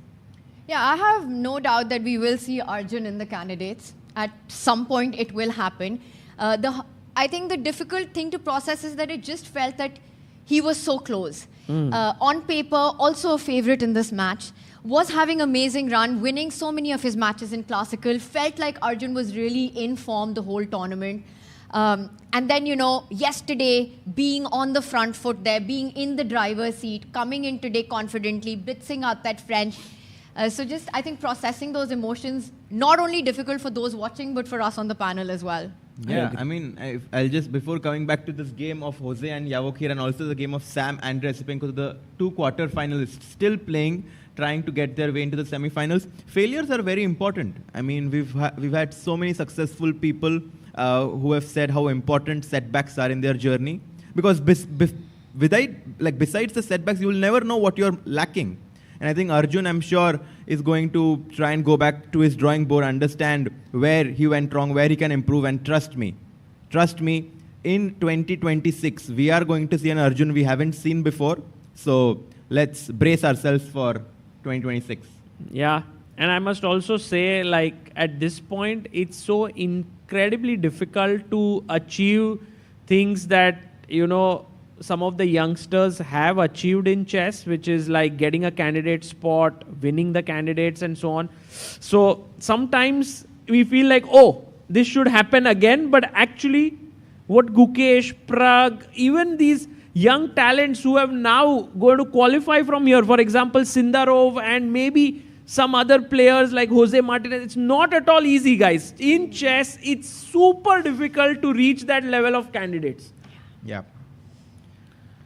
Yeah, I have no doubt that we will see Arjun in the candidates. At some point, it will happen. I think the difficult thing to process is that it just felt that he was so close. On paper, also a favorite in this match. Was having amazing run, winning so many of his matches in Classical. Felt like Arjun was really in form the whole tournament. And then, yesterday, being on the front foot there, being in the driver's seat, coming in today confidently, blitzing out that French. So just, I think, processing those emotions, not only difficult for those watching, but for us on the panel as well.
Yeah, I mean, I'll just, before coming back to this game of Jose and Yavokir and also the game of Sam and Resipenko, the 2 quarterfinalists still playing, trying to get their way into the semifinals. Failures are very important. I mean, we've had so many successful people who have said how important setbacks are in their journey. Because besides the setbacks, you will never know what you're lacking. And I think Arjun, I'm sure, is going to try and go back to his drawing board, understand where he went wrong, where he can improve, and trust me, in 2026, we are going to see an Arjun we haven't seen before. So let's brace ourselves for 2026.
Yeah, and I must also say, like, at this point, it's so incredibly difficult to achieve things that, some of the youngsters have achieved in chess, which is like getting a candidate spot, winning the candidates and so on. So sometimes we feel like, oh, this should happen again. But actually, what Gukesh, Prag, even these young talents who have now going to qualify from here, for example, Sindarov and maybe some other players like Jose Martinez, it's not at all easy, guys. In chess, it's super difficult to reach that level of candidates.
Yeah.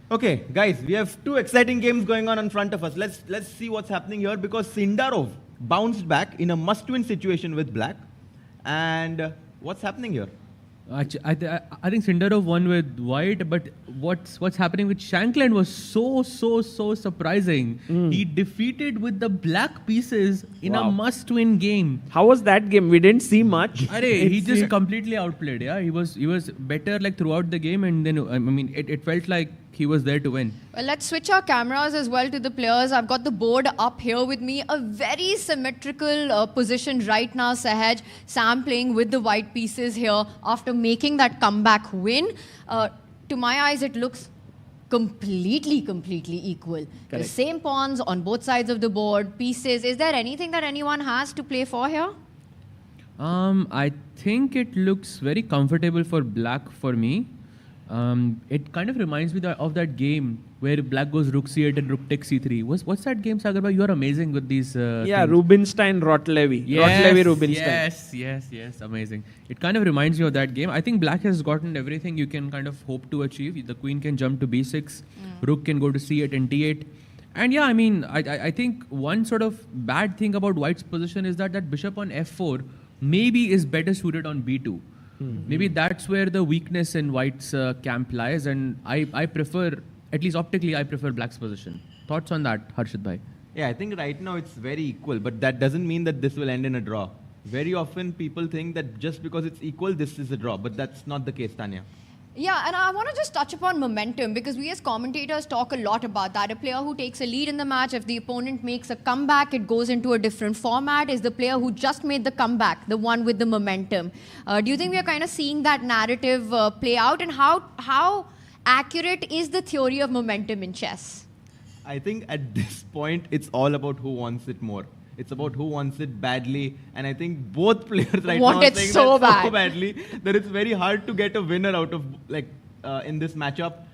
Okay, guys, we have 2 exciting games going on in front of us. Let's see what's happening here, because Sindarov bounced back in a must-win situation with black. And what's happening here?
I think Sindarov won with white, but what's happening with Shankland was so surprising. He defeated with the black pieces in a must-win game.
How was that game? We didn't see much.
He just completely outplayed. Yeah, he was better like throughout the game, and then it felt like he was there to win.
Well, let's switch our cameras as well to the players. I've got the board up here with me. A very symmetrical position right now, Sahaj. Sam playing with the white pieces here after making that comeback win. To my eyes, it looks completely equal.
Correct.
The same pawns on both sides of the board, pieces. Is there anything that anyone has to play for here?
I think it looks very comfortable for black for me. It kind of reminds me of that game where black goes rook c8 and rook takes c3. What's that game, Sagarba? You are amazing with these things.
Rubinstein, Rotlevi.
Yes,
Rotlevi, Rubinstein.
Yes, amazing. It kind of reminds me of that game. I think black has gotten everything you can kind of hope to achieve. The queen can jump to b6, rook can go to c8 and d8. And yeah, I mean, I think one sort of bad thing about white's position is that bishop on f4 maybe is better suited on b2. Maybe that's where the weakness in white's camp lies, and I prefer, at least optically, I prefer black's position. Thoughts on that, Harshit bhai?
Yeah, I think right now it's very equal, but that doesn't mean that this will end in a draw. Very often people think that just because it's equal, this is a draw, but that's not the case, Tanya.
Yeah, and I want to just touch upon momentum because we as commentators talk a lot about that. A player who takes a lead in the match, if the opponent makes a comeback, it goes into a different format. Is the player who just made the comeback the one with the momentum? Do you think we are kind of seeing that narrative play out? And how accurate is the theory of momentum in chess?
I think at this point, it's all about who wants it more. It's about who wants it badly. And I think both players right
want
now
it
are saying
so
that so
bad.
badly that it's very hard to get a winner out of, in this matchup.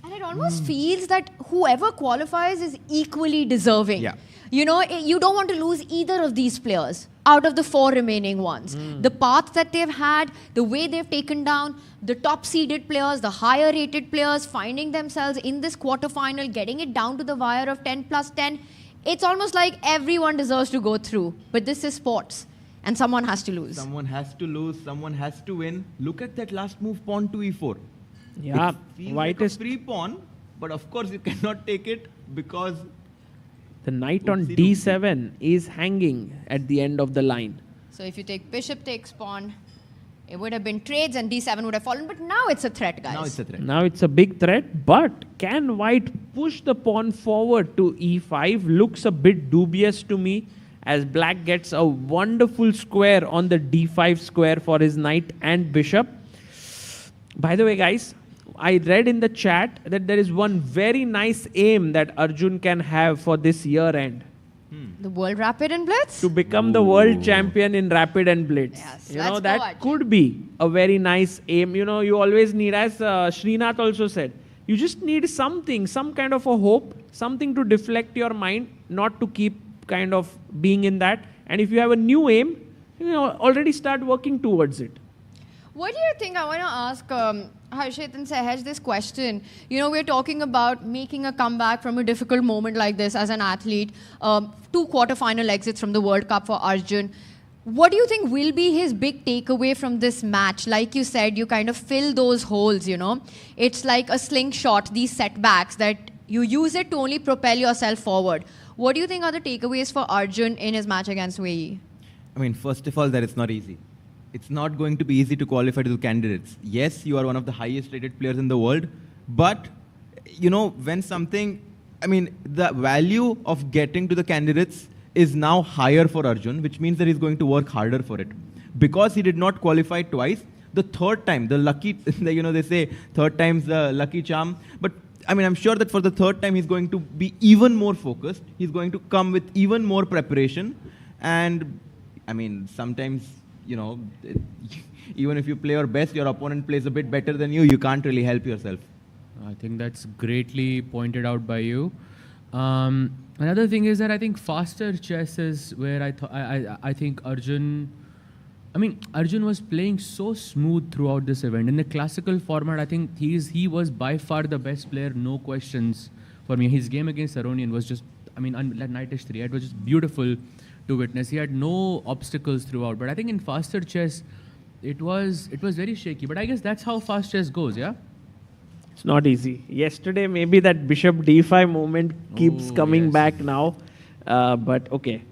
And it almost feels that whoever qualifies is equally deserving.
Yeah.
You know, you don't want to lose either of these players out of the 4 remaining ones. The path that they've had, the way they've taken down the top-seeded players, the higher-rated players, finding themselves in this quarterfinal, getting it down to the wire of 10 plus 10. It's almost like everyone deserves to go through. But this is sports. And someone has to lose.
Someone has to lose. Someone has to win. Look at that last move, pawn to e4.
Yeah,
it feels
white
like
is
a free pawn, but of course you cannot take it because
the knight on d7 is hanging at the end of the line.
So if you take bishop takes pawn, it would have been trades and d7 would have fallen. But now it's a threat, guys.
now it's a threat.
Now it's a big threat, but can white push the pawn forward to e5? Looks a bit dubious to me, as black gets a wonderful square on the d5 square for his knight and bishop. By the way, guys, I read in the chat that there is one very nice aim that Arjun can have for this year end.
The World Rapid and Blitz?
To become the world champion in Rapid and Blitz.
Yes,
you
let's
know,
go,
that
Arjun.
could be a very nice aim. You know, you always need, as Srinath also said, you just need something, some kind of a hope, something to deflect your mind, not to keep kind of being in that. And if you have a new aim, you know, already start working towards it.
What do you think? I want to ask Harshit and Sahaj this question. You know, we're talking about making a comeback from a difficult moment like this as an athlete. 2 quarterfinal exits from the World Cup for Arjun. What do you think will be his big takeaway from this match? Like you said, you kind of fill those holes, you know. It's like a slingshot, these setbacks, that you use it to only propel yourself forward. What do you think are the takeaways for Arjun in his match against Wei?
I mean, first of all, that it's not easy. It's not going to be easy to qualify to the candidates. Yes, you are one of the highest rated players in the world, but, you know, when something, I mean, the value of getting to the candidates is now higher for Arjun, which means that he's going to work harder for it. Because he did not qualify twice, the third time, the lucky, you know, they say third time's the lucky charm, but I mean, I'm sure that for the third time, he's going to be even more focused. He's going to come with even more preparation. And, I mean, sometimes, you know, even if you play your best, your opponent plays a bit better than you, you can't really help yourself.
I think that's greatly pointed out by you. Another thing is that I think faster chess is where I think Arjun... I mean, Arjun was playing so smooth throughout this event. In the classical format, I think he was by far the best player, no questions for me. His game against Ceremonial was just, I mean, Knight H3, it was just beautiful to witness. He had no obstacles throughout. But I think in faster chess, it was very shaky. But I guess that's how fast chess goes, yeah?
It's not easy. Yesterday, maybe that bishop d5 moment keeps coming back now. But okay.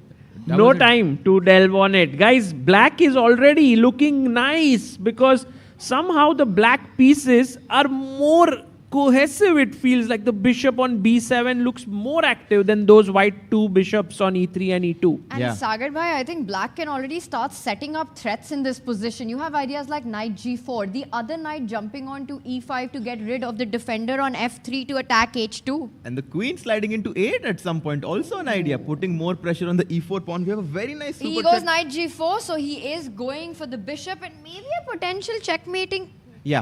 No time to delve on it. Guys, black is already looking nice because somehow the black pieces are more cohesive. It feels like the bishop on b7 looks more active than those white 2 bishops on e3 and e2.
And Sagar Bhai, I think black can already start setting up threats in this position. You have ideas like knight g4, the other knight jumping on to e5 to get rid of the defender on f3 to attack h2.
And the queen sliding into 8 at some point, also an idea, putting more pressure on the e4 pawn. We have a very nice super
He goes knight g4, so he is going for the bishop and maybe a potential checkmating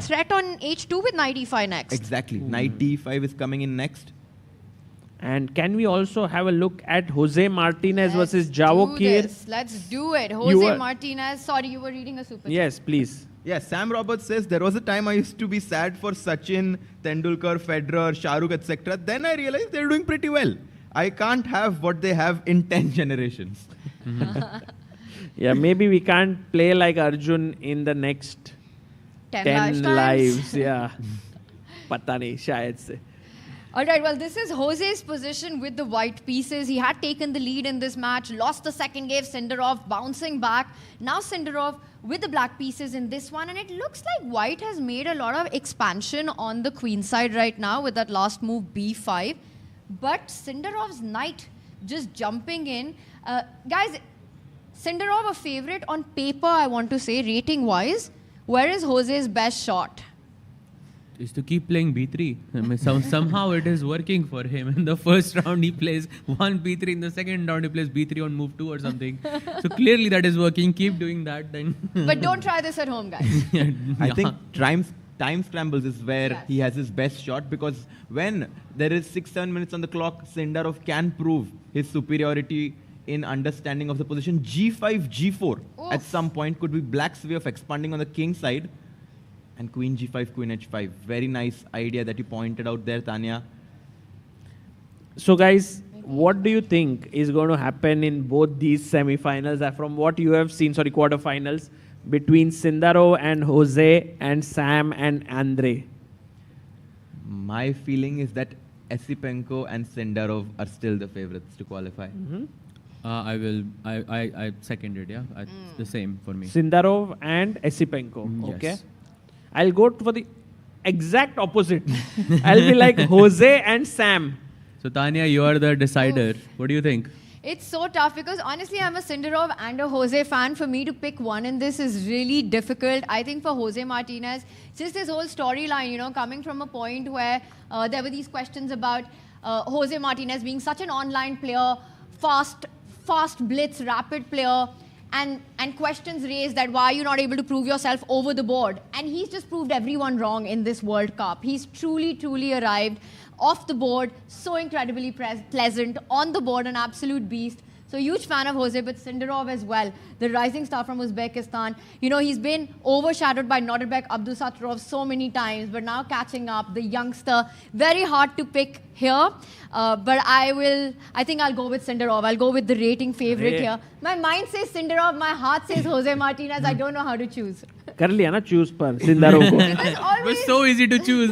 threat on h2 with knight e5 next.
Exactly. Knight d5 is coming in next.
And can we also have a look at Jose Martinez versus Javokir?
Let's do it. Jose Martinez. Sorry, you were reading a super chat.
Yes, please.
Yes, Sam Roberts says, there was a time I used to be sad for Sachin, Tendulkar, Federer, Shahrukh, etc. Then I realized they're doing pretty well. I can't have what they have in 10 generations.
Yeah, maybe we can't play like Arjun in the next 10 lives. Yeah. Pata nahi, shayad se.
All right, well, this is Jose's position with the white pieces. He had taken the lead in this match, lost the second game, Sindarov bouncing back. Now Sindarov with the black pieces in this one, and it looks like white has made a lot of expansion on the queen side right now with that last move, b5. But Sindarov's knight just jumping in. Guys, Sindarov a favorite on paper, I want to say, rating-wise. Where is Jose's best shot?
Is to keep playing b3. I mean, somehow it is working for him. In the first round, he plays one b3. In the second round, he plays b3 on move 2 or something. So clearly that is working. Keep doing that then.
But don't try this at home, guys.
I think time scrambles is where he has his best shot, because when there is 6-7 minutes on the clock, Sindarov can prove his superiority in understanding of the position. G5, G4 at some point could be black's way of expanding on the king side. And queen G5, queen H5. Very nice idea that you pointed out there, Tanya.
So guys, what do you think is going to happen in both these semi-finals? From what you have seen, quarterfinals, between Sindarov and Jose and Sam and Andre?
My feeling is that Esipenko and Sindarov are still the favorites to qualify.
I seconded, yeah. The same for me.
Sindarov and Esipenko.
Yes.
Okay. I'll go for the exact opposite. I'll be like Jose and Sam.
So Tanya, you are the decider. What do you think?
It's so tough because honestly, I'm a Sindarov and a Jose fan. For me to pick one in this is really difficult. I think for Jose Martinez, just this whole storyline, coming from a point where there were these questions about Jose Martinez being such an online player, fast blitz, rapid player, and questions raised that why are you not able to prove yourself over the board? And he's just proved everyone wrong in this World Cup. He's truly arrived off the board, so incredibly pleasant, on the board, an absolute beast. So huge fan of Jose, but Sindarov as well, the rising star from Uzbekistan. He's been overshadowed by Nodirbek Abdusattorov so many times, but now catching up, the youngster. Very hard to pick here, but I think I'll go with Sindarov. I'll go with the rating favorite here. My mind says Sindarov, my heart says Jose Martinez. I don't know how to choose.
कर लिया ना choose पर Sindarov को.
It was so easy to choose.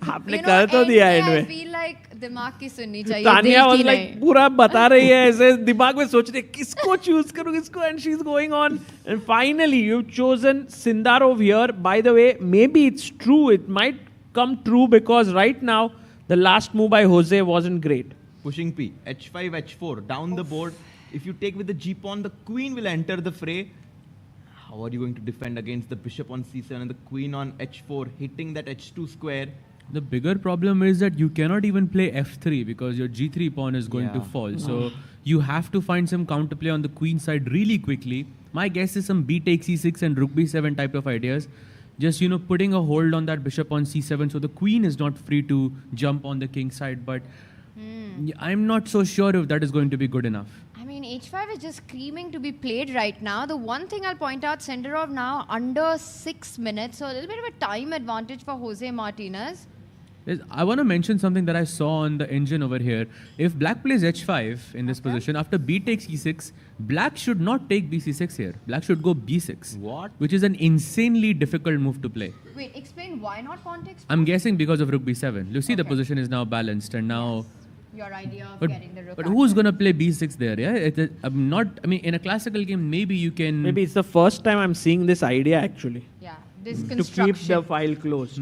आपने कर तो दिया इनमें.
I feel like दिमाग की सुननी चाहिए.
Tanya was like पूरा बता रही है ऐसे दिमाग में सोच रही है किसको choose करूँ किसको, and she's going on. And finally you've chosen Sindarov here. By the way, maybe it's true. It might come true because right now the last move by Jose wasn't great.
Pushing P, H5, H4, down the board. If you take with the G pawn, the queen will enter the fray. How are you going to defend against the bishop on C7 and the queen on H4, hitting that H2 square?
The bigger problem is that you cannot even play F3 because your G3 pawn is going to fall. So you have to find some counterplay on the queen side really quickly. My guess is some B takes C6 and Rook B7 type of ideas. Just, putting a hold on that bishop on C7 so the queen is not free to jump on the king side. But I'm not so sure if that is going to be good enough.
I mean, H5 is just screaming to be played right now. The one thing I'll point out, Sindarov now under 6 minutes, so a little bit of a time advantage for Jose Martinez.
I want to mention something that I saw on the engine over here. If black plays H5 in this position, after B takes E6, black should not take BC6 here. Black should go B6.
What?
Which is an insanely difficult move to play.
Wait, explain why not context?
I'm guessing because of Rook B7. You see the position is now balanced and now...
Your idea of getting the rook.
But who's going to play B6 there? Yeah, in a classical game, maybe you can...
Maybe it's the first time I'm seeing this idea actually.
Yeah, this
To
construction.
keep the file closed.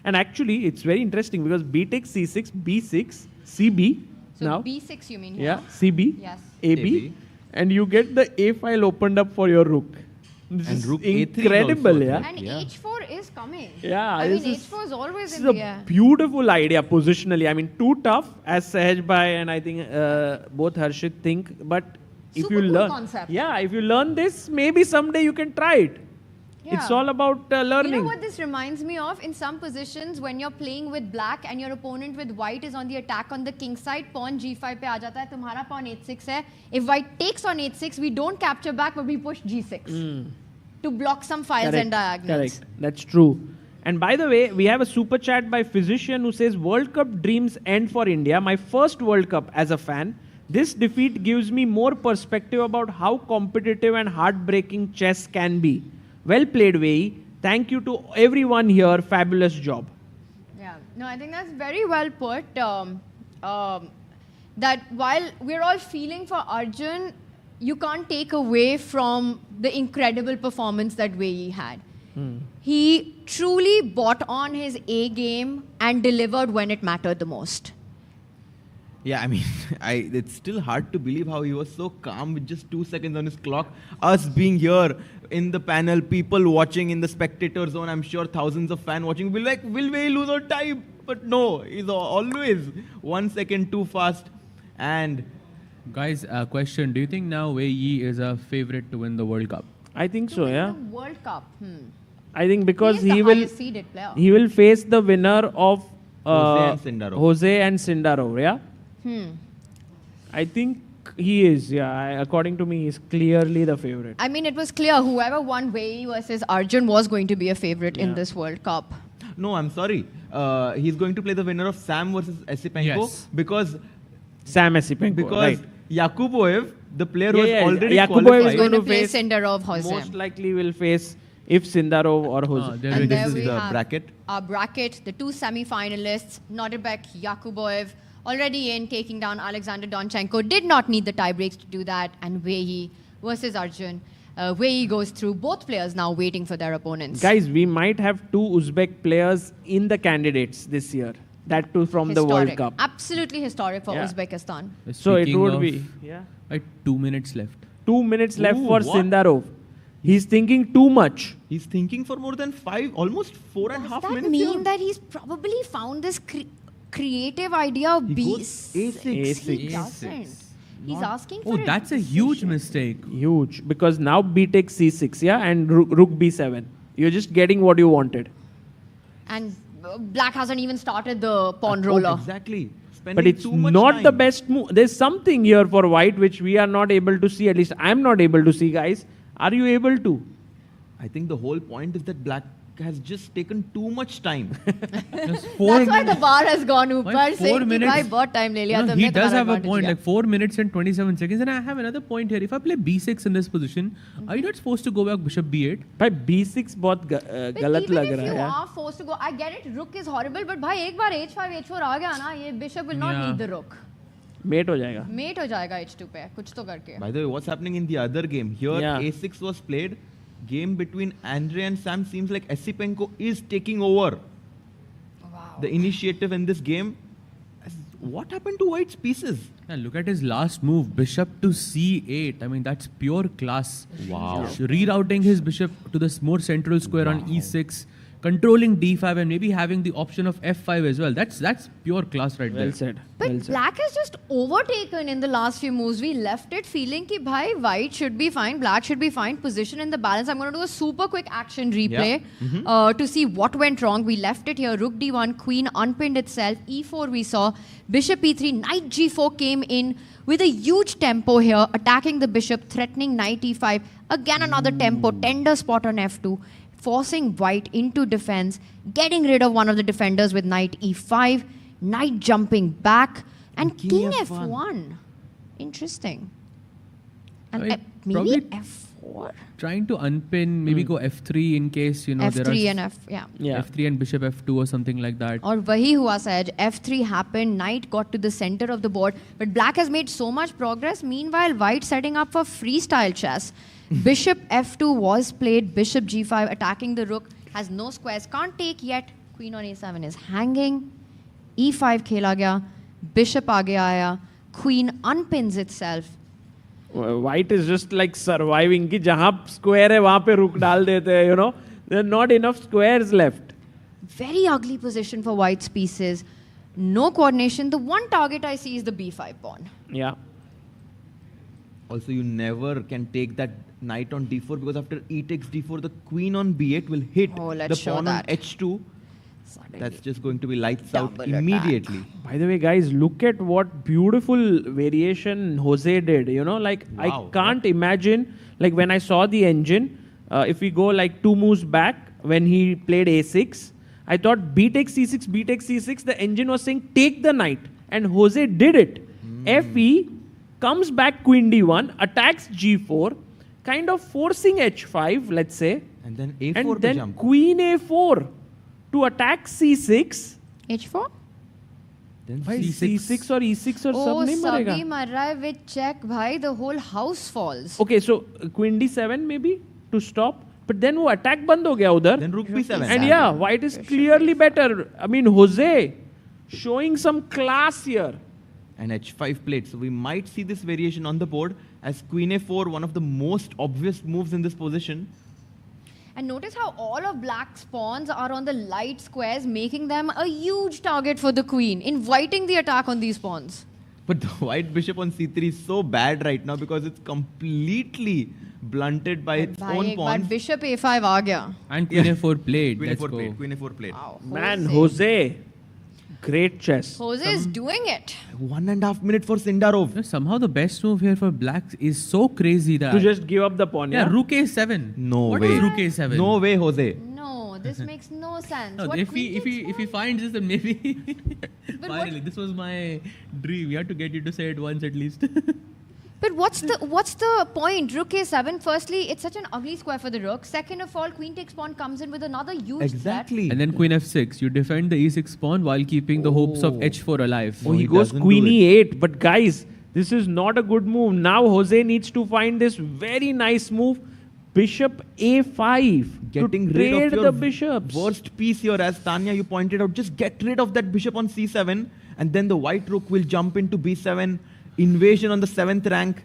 And actually, it's very interesting because B takes C6, B6, CB.
So
now.
B6 you mean here?
Yeah, CB,
Yes.
AB, and you get the A file opened up for your rook. This
And
is
rook A3
incredible,
also,
yeah.
And H4 is coming.
Yeah,
I mean,
this
H4 is always
This
in
is
the
a
air.
beautiful idea positionally. I mean, too tough as Sahaj Bhai and I think both Harshit think. But if
Super
you
cool
learn,
concept.
if you learn this, maybe someday you can try it. It's
Yeah.
all about learning.
You know what this reminds me of? In some positions, when you're playing with black and your opponent with white is on the attack on the king side, pawn G5 पे आ जाता है, तुम्हारा pawn H6 है. If white takes on H6, we don't capture back, but we push G6 to block some files and diagonals.
Correct. That's true. And by the way, we have a super chat by Physician who says, World Cup dreams end for India. My first World Cup as a fan. This defeat gives me more perspective about how competitive and heartbreaking chess can be. Well played, Wei. Thank you to everyone here. Fabulous job.
Yeah, No, I think that's very well put. That while we're all feeling for Arjun, you can't take away from the incredible performance that Wei Yi had. He truly bought on his A game and delivered when it mattered the most.
Yeah, I mean, it's still hard to believe how he was so calm with just 2 seconds on his clock. Us being here in the panel, people watching in the spectator zone, I'm sure thousands of fans watching will be like, will we lose our time? But no, he's always 1 second too fast. And
guys, question: do you think now Wei Yi is a favorite to win the World Cup?
I think so, yeah.
The World Cup.
I think because
He is the highest seeded player.
he will face the winner of
Jose and Sindarov.
Jose and Sindarov, yeah. I think he is, yeah. According to me, he's clearly the favorite.
I mean, it was clear whoever won Wei Yi versus Arjun was going to be a favorite in this World Cup.
no, I'm sorry. He's going to play the winner of Sam versus Esipenko
Yes.
because
Sam Esipenko, right.
Yakuboev, the player who has already
Yakuboev
qualified,
is going to
play
face
Sindarov, Jose.
most likely will face if Sindarov or Jose.
And
this
there
is
we
the
have
bracket.
Our bracket, the two semi-finalists, Nodirbek Yakuboev, already in, taking down Alexander Donchenko. Did not need the tie-breaks to do that. And Wei Yi versus Arjun. Wei Yi goes through. Both players now waiting for their opponents.
Guys, we might have 2 Uzbek players in the candidates this year. That too from the World
Historic.
Cup.
Absolutely historic for
Yeah.
Uzbekistan.
So it
Speaking
would
of-
be, yeah.
Right, 2 minutes left.
2 minutes left
Ooh,
for
what?
Sindarov. He's thinking too much.
He's thinking for more than 5, almost 4.5
Does that
minutes.
mean
here.
that he's probably found this creative idea of
He goes
B6?
A6.
He doesn't. He's asking for
Oh, that's a huge mistake.
Huge. Because now B takes C6, yeah, and Rook B7. You're just getting what you wanted.
And Black hasn't even started the pawn
Oh,
roller.
exactly. Spending
But it's
too much
not
time.
the best move. There's something here for white which we are not able to see. At least I'm not able to see, guys. Are you able to?
I think the whole point is that Black has just taken too much time.
Just
That's why the bar has gone ऊपर
Why
से
4
कि
minutes?
भाई बहुत time ले लिया
No,
तुमने
he does
तुम्हारा
have a
advantage
point,
लिया.
like 4 minutes and 27 seconds. And I have another point here. If I play B6 in this position, are you not supposed to go back bishop B8?
भाई B6 बहुत
But
गलत
even
लग
if
रहा
you
है यार.
are forced to go, I get it. Rook is horrible, but भाई एक बार H5 H4 आ गया ना, ये bishop will not
Yeah.
need the rook.
Mate हो जाएगा.
Mate हो जाएगा H2 पे, कुछ तो करके.
By the way, what's happening in the other game? Here,
Yeah.
A6 was played. Game between Andre and Sam seems like Esipenko is taking over the initiative in this game. What happened to White's pieces?
And look at his last move, bishop to C8. I mean, that's pure class.
Wow.
Rerouting his bishop to this more central square on E6, controlling D5, and maybe having the option of F5 as well. That's pure class right there.
Well said.
But
Well said.
Black has just overtaken in the last few moves. We left it feeling कि भाई White should be fine, Black should be fine, position in the balance. I'm going to do a super quick action replay to see what went wrong. We left it here. Rook D1, Queen unpinned itself. E4 we saw. Bishop E3, Knight G4 came in with a huge tempo here, attacking the bishop, threatening Knight E5. Again another tempo, tender spot on F2. Forcing White into defense, getting rid of one of the defenders with Knight E5, Knight jumping back, and King F1. Interesting. And
Right,
maybe
probably
F4?
Trying to unpin, maybe go F3 in case, you know, there are
F3 and F, yeah.
F3 and bishop F2 or something like that.
Or wahi hua Sahaj, F3 happened, Knight got to the center of the board, but Black has made so much progress. Meanwhile, White setting up for freestyle chess. Bishop F2 was played, Bishop G5 attacking the rook, has no squares, can't take yet. Queen on A7 is hanging. E5 खेला गया, Bishop आगे आया, Queen unpins itself.
White is just like surviving कि जहाँ square है वहाँ पे रुक डाल देते हैं, you know. There are not enough squares left.
Very ugly position for White's pieces. No coordination. The one target I see is the B5 pawn.
Yeah.
Also, you never can take that knight on D4 because after E takes D4, the queen on B8 will hit
let's
the
show
pawn
that.
on H2. That's just going to be lights out
Double attack.
immediately.
By the way, guys, look at what beautiful variation Jose did. You know, like
Wow.
I can't imagine, like when I saw the engine, if we go like 2 moves back when he played A6, I thought B takes C6, B takes C6. The engine was saying take the knight, and Jose did it. Fe comes back Queen D1, attacks G4, kind of forcing H5, let's say,
And then A4
and
pe
then
jump.
Queen A4 to attack C6.
H4?
Then
भाई C6 और E6 और सब नहीं मरेगा.
सभी मर रहा है with check भाई. The whole house falls.
Okay, so Queen D7 maybe to stop. But then वो attack बंद हो गया उधर.
Then Rook B7.
And yeah, white is clearly better. I mean, Jose showing some class here.
And H5 played. So we might see this variation on the board as Queen A4, one of the most obvious moves in this position.
And notice how all of black's pawns are on the light squares, making them a huge target for the queen, inviting the attack on these pawns.
But the white bishop on C3 is so bad right now because it's completely blunted by its own pawns.
But bishop A5 aa gaya.
And Queen A4 played.
Queen
Let's
A4
go.
played. Queen A4 played.
Man, Jose. Great chess.
Jose is doing it.
1.5 minutes for Sindarov.
Somehow the best move here for black is so crazy that...
To just give up the pawn,
Yeah, Rook A7.
No
What
way.
is Rook A7?
No way, Jose.
No, this makes no sense.
No,
What
if
queen
he finds this, then maybe... Finally, this was my dream. We had to get you to say it once at least.
But what's the point? Rook A7. Firstly, it's such an ugly square for the rook. Second of all, queen takes pawn comes in with another huge threat.
And then Queen F6. You defend the E6 pawn while keeping the hopes of H4 alive.
Oh, he goes Queen E8. But guys, this is not a good move. Now Jose needs to find this very nice move. Bishop A5.
Getting
to
rid
trade
of your
the bishops.
worst piece here, as Tanya, you pointed out. Just get rid of that bishop on C7, and then the white rook will jump into B7. Invasion on the 7th rank.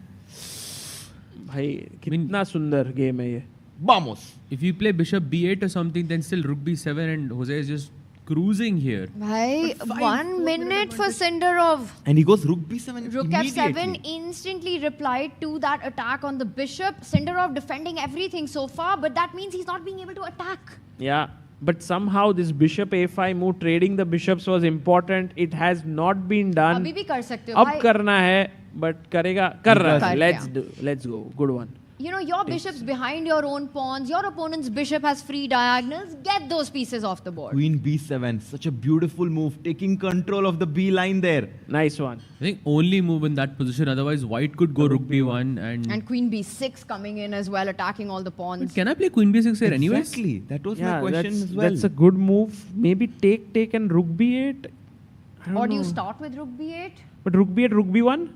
भाई कितना सुंदर game है ये.
Vamos.
If you play bishop B8 or something, then still Rook B7 and Jose is just cruising here.
Bhai, 1 minute for Sindarov.
And he goes Rook B7
Rook
immediately.
F7 instantly replied to that attack on the bishop. Sindarov defending everything so far, but that means he's not being able to attack.
Yeah. But somehow this bishop A5 move, trading the bishops was important. It has not been done.
अभी भी कर सकते हो
अब
भाई.
करना है, but करेगा, कर रहा है.
कर
Let's go. Good one.
You know, your bishop's behind your own pawns. Your opponent's bishop has free diagonals. Get those pieces off the board.
Queen B7. Such a beautiful move. Taking control of the B line there.
Nice one.
I think only move in that position. Otherwise, white could go Rook B1 and...
And Queen B6 coming in as well, attacking all the pawns.
But can I play Queen B6 here anyways?
Exactly. That was my question as well.
That's a good move. Maybe take and Rook B8.
Or do you start with Rook B8?
But Rook B8, Rook B1?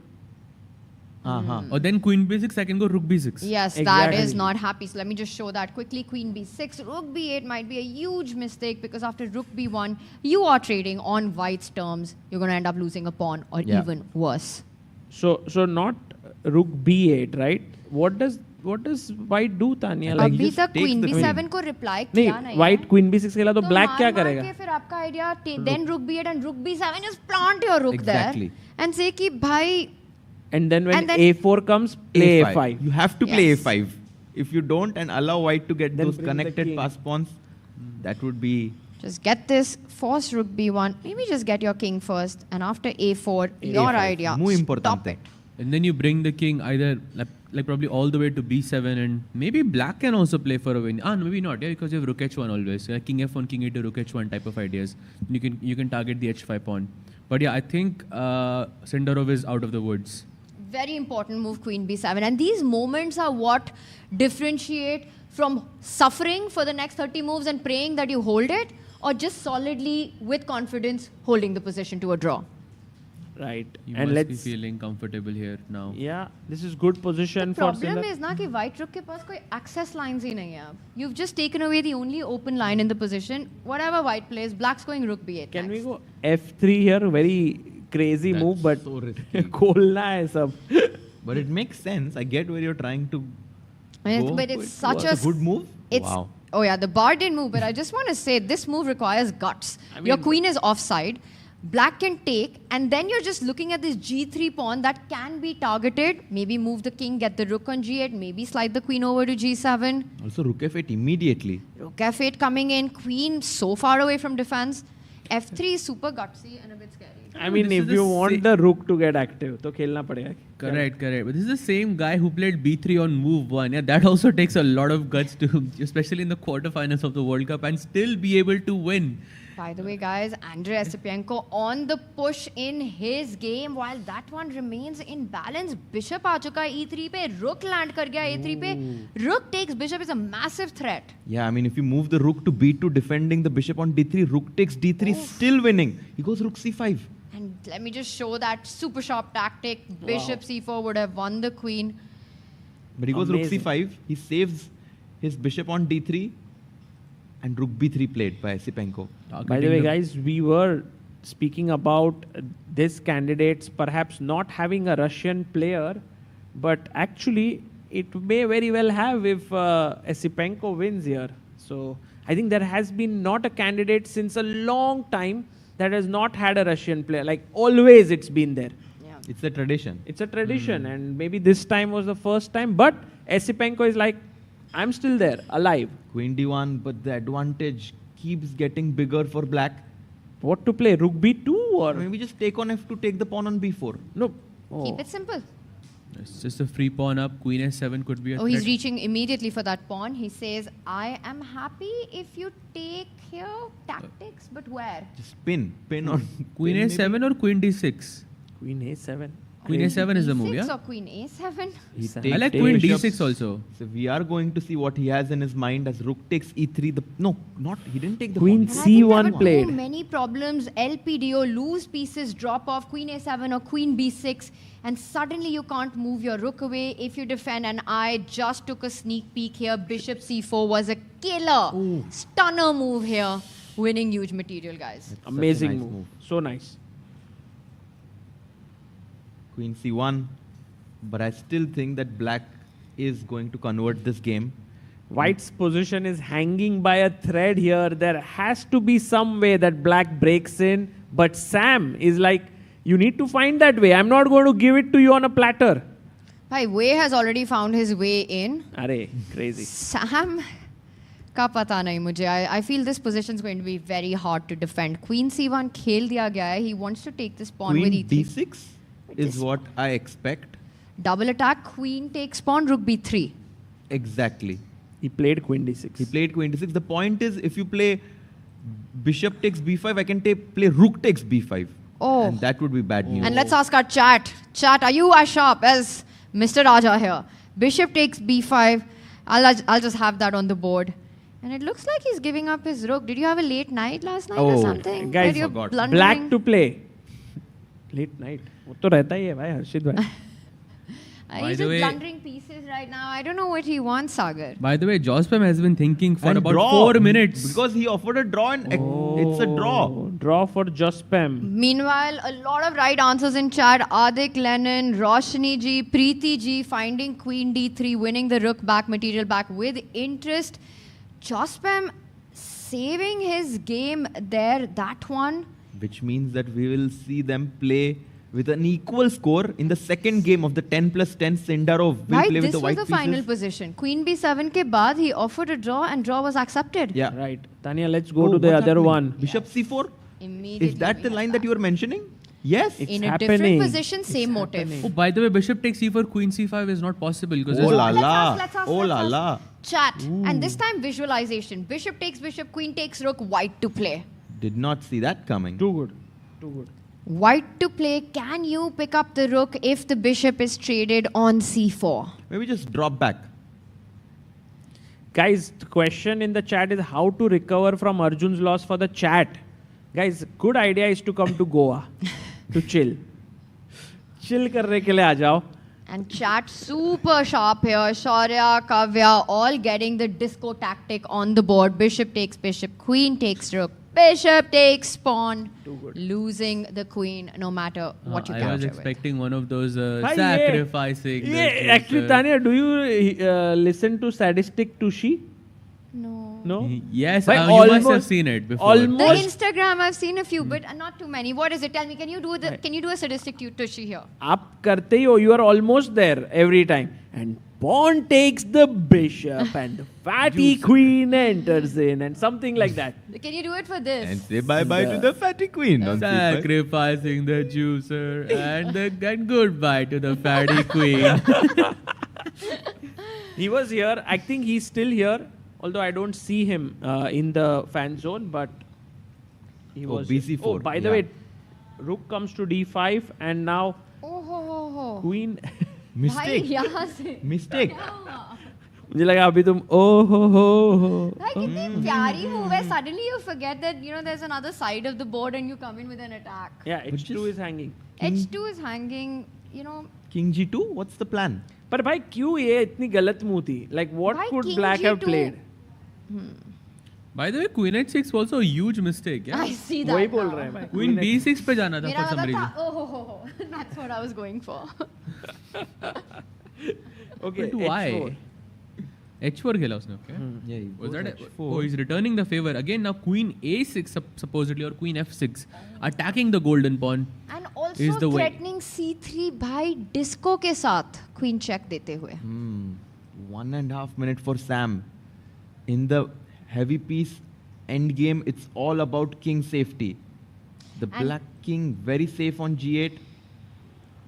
Or then Queen B6, I can go Rook B6.
Yes, that is not happy. So let me just show that quickly. Queen B6, Rook B8 might be a huge mistake because after Rook B1, you are trading on white's terms. You're going to end up losing a pawn or even worse.
So not Rook B8, right? What does white do, Tanya? Like
अभी तक Queen B7 को reply किया
नहीं,
नहीं
white Queen B6 खेला तो black क्या करेगा?
के फिर आपका idea then Rook B8 and Rook B7 just plant your rook there and say कि भाई.
And then when A4 comes, play A5.
You have to play A5. If you don't and allow white to get those connected pass pawns, that would be...
Just get this, force Rook B1. Maybe just get your king first. And after A4, your idea.
Muy importante.
Stop it.
And then you bring the king either like probably all the way to B7 and maybe black can also play for a win. No, maybe not. Yeah, because you have Rook H1 always. King F1, King A2, Rook H1 type of ideas. You can target the H5 pawn. But yeah, I think Sindarov is out of the woods.
Very important move, Queen B7. And these moments are what differentiate from suffering for the next 30 moves and praying that you hold it, or just solidly, with confidence, holding the position to a draw.
Right.
You
and
must be feeling comfortable here now.
Yeah, this is good position
The
for
problem is na ki white rook ke paas koi access lines hi nahi hai ab. You've just taken away the only open line in the position. Whatever white plays, black's going Rook B8.
Can we go F3 here? Very crazy move, but
so risky.
खोलना है सब.
But it makes sense. I get where you're trying to go.
But it's such a
good move.
Wow. Oh yeah, the bar didn't move, but I just want to say this move requires guts. Your queen is offside. Black can take, and then you're just looking at this G3 pawn that can be targeted. Maybe move the king, get the rook on G8, maybe slide the queen over to G7.
Also Rook F8 immediately.
Rook F8 coming in, queen so far away from defense. F3 is super gutsy and a bit scary.
I mean, if you want the rook to get active, तो खेलना पड़ेगा.
Correct. But this is the same guy who played B3 on move 1. Yeah, that also takes a lot of guts to, especially in the quarterfinals of the World Cup, and still be able to win.
By the way, guys, Andrei Esipenko on the push in his game while that one remains in balance. Bishop aa chuka hai E3 pe, rook land kar gaya A3 pe. Rook takes bishop is a massive threat.
Yeah, I mean, if you move the rook to B2, defending the bishop on D3, rook takes D3, still winning. He goes rook C5.
And let me just show that super sharp tactic. Bishop C4 would have won the queen.
But he goes
Amazing.
rook C5. He saves his bishop on D3. And rook B3 played by Esipenko.
By the way, guys, we were speaking about this candidates perhaps not having a Russian player, but actually it may very well have if Esipenko wins here. So I think there has been not a candidate since a long time that has not had a Russian player. Like always it's been there.
It's a tradition.
It's a tradition, and maybe this time was the first time, but Esipenko is like, I'm still there, alive.
Queen D1, but the advantage keeps getting bigger for black.
What to play? Rook B2 or?
Maybe just take on F2, take the pawn on B4.
No.
Keep it simple.
It's just a free pawn up. Queen S7 could be a
Oh, he's
threat.
reaching immediately for that pawn. He says, I am happy if you take here tactics, but where?
Just pin on
Queen
pin
A7
maybe.
or Queen D6?
Queen A7.
Queen A7 is the move,
D6
yeah?
or Queen A7?
I like Queen D6 also.
So we are going to see what he has in his mind as rook takes E3. He didn't take the
Queen
pawn.
C1 played.
Too many problems. LPDO, lose pieces, drop off, Queen A7 or Queen B6, and suddenly you can't move your rook away if you defend. And I just took a sneak peek here. Bishop C4 was a killer, stunner move here, winning huge material, guys.
Amazing
nice
move.
move.
So nice.
Queen C1. But I still think that black is going to convert this game.
White's position is hanging by a thread here. There has to be some way that black breaks in. But Sam is like, you need to find that way. I'm not going to give it to you on a platter.
Bhai, Wei has already found his way in.
Arey, crazy.
Sam ka pata nahi mujhe. I feel this position is going to be very hard to defend. Queen C1 khel diya gaya hai. He wants to take this pawn with
Queen
E3.
D6 is what I expect.
Double attack, queen takes pawn, rook B3.
Exactly.
He played Queen D6.
He played Queen D6. The point is, if you play bishop takes B5, I can play rook takes B5.
Oh.
And that would be bad news.
And let's ask our chat. Chat, are you as sharp as Mr. Raja here? Bishop takes B5. I'll just have that on the board. And it looks like he's giving up his rook. Did you have a late night last night or something?
Guys,
That you're blundering?
black to play. Late night. वो तो रहता ही है भाई हर्षित भाई.
He's just blundering pieces right now. I don't know what he wants, Sagar.
By the way, Jospam has been thinking for
And
about
draw,
4 minutes.
Because he offered a draw and it's a draw.
Draw for Jospam.
Meanwhile, a lot of right answers in chat. Adik Lennon, Roshni ji, Preeti ji finding Queen D3, winning the rook back, material back with interest. Jospam saving his game there, that one.
Which means that we will see them play with an equal score in the second game of the 10 plus 10 Sindarov. Will
Right,
play with
this
the
was
white
the
pieces.
final position. Queen B7 ke baad, he offered a draw and draw was accepted.
Yeah.
Right. Tanya, let's go to the
what's
other
happening?
one.
Bishop C4?
Immediately
Is that the line that you were mentioning? Yes.
in a different position, same motive.
Oh, by the way, Bishop takes C4, Queen C5 is not possible because
Oh la
Let's
la.
ask, let's ask,
Oh
let's
la
ask.
la.
Chat. And this time visualization. Bishop takes bishop, queen takes rook, white to play.
Did not see that coming.
Too good. Too good.
White to play. Can you pick up the rook if the bishop is traded on c4?
Maybe just drop back.
Guys, the question in the chat is how to recover from Arjun's loss for the chat. Guys, good idea is to come to Goa to chill. Chill करने के लिए आ जाओ.
And chat super sharp here. Shaurya, Kavya, all getting the disco tactic on the board. Bishop takes bishop, queen takes rook, bishop takes pawn, losing the queen no matter what you
I was
capture with.
expecting one of those
Hi,
sacrificing.
Yeah, actually, Tanya, do you listen to Sadistic Tushi? No?
Yes,
Bhai,
you must have seen it before.
The Instagram I've seen a few, but not too many. What is it? Tell me. Can you do a sadistic tushi here?
आप करते ही हो, you are almost there every time. And pawn takes the bishop and the fatty queen enters in and something like that.
Can you do it for this?
And say bye-bye to the fatty queen. on C5.
Sacrificing the juicer and goodbye to the fatty queen.
He was here. I think he's still here. Although I don't see him in the fan zone, but He
Oh,
was
BC4,
Oh, by the
yeah.
way, rook comes to d5 and now
Oh ho.
queen.
भाई यहाँ से
Mistake.
मुझे लगा अभी तुम ओ हो.
भाई कितनी प्यारी move है. Suddenly you forget that there's another side of the board and you come in with an attack.
Yeah, h2 is hanging.
H2 is hanging.
King G2. What's the plan?
पर भाई क्यों ये इतनी गलत मूव थी? Like what
Why
could
king
black have
G2?
played?
By the way, Queen H6 also a huge mistake. Yeah?
I see that.
वही बोल
now.
रहे हैं भाई.
Queen B6 पे जाना था
मेरा
for some
वाला
reason.
था oh ho. That's what I was going for.
Okay,
But why?
h4.
H4 खेला उसने, okay?
Yeah, he
Was
goes
that
H4.
Oh, he's returning the favor. Again, now Queen A6 supposedly or Queen F6 attacking the golden pawn.
And
Is
also
the way.
threatening C3 भाई disco के साथ queen check देते हुए.
1.5 minutes for Sam. In the heavy piece endgame, it's all about king safety. The
And-
black king very safe on G8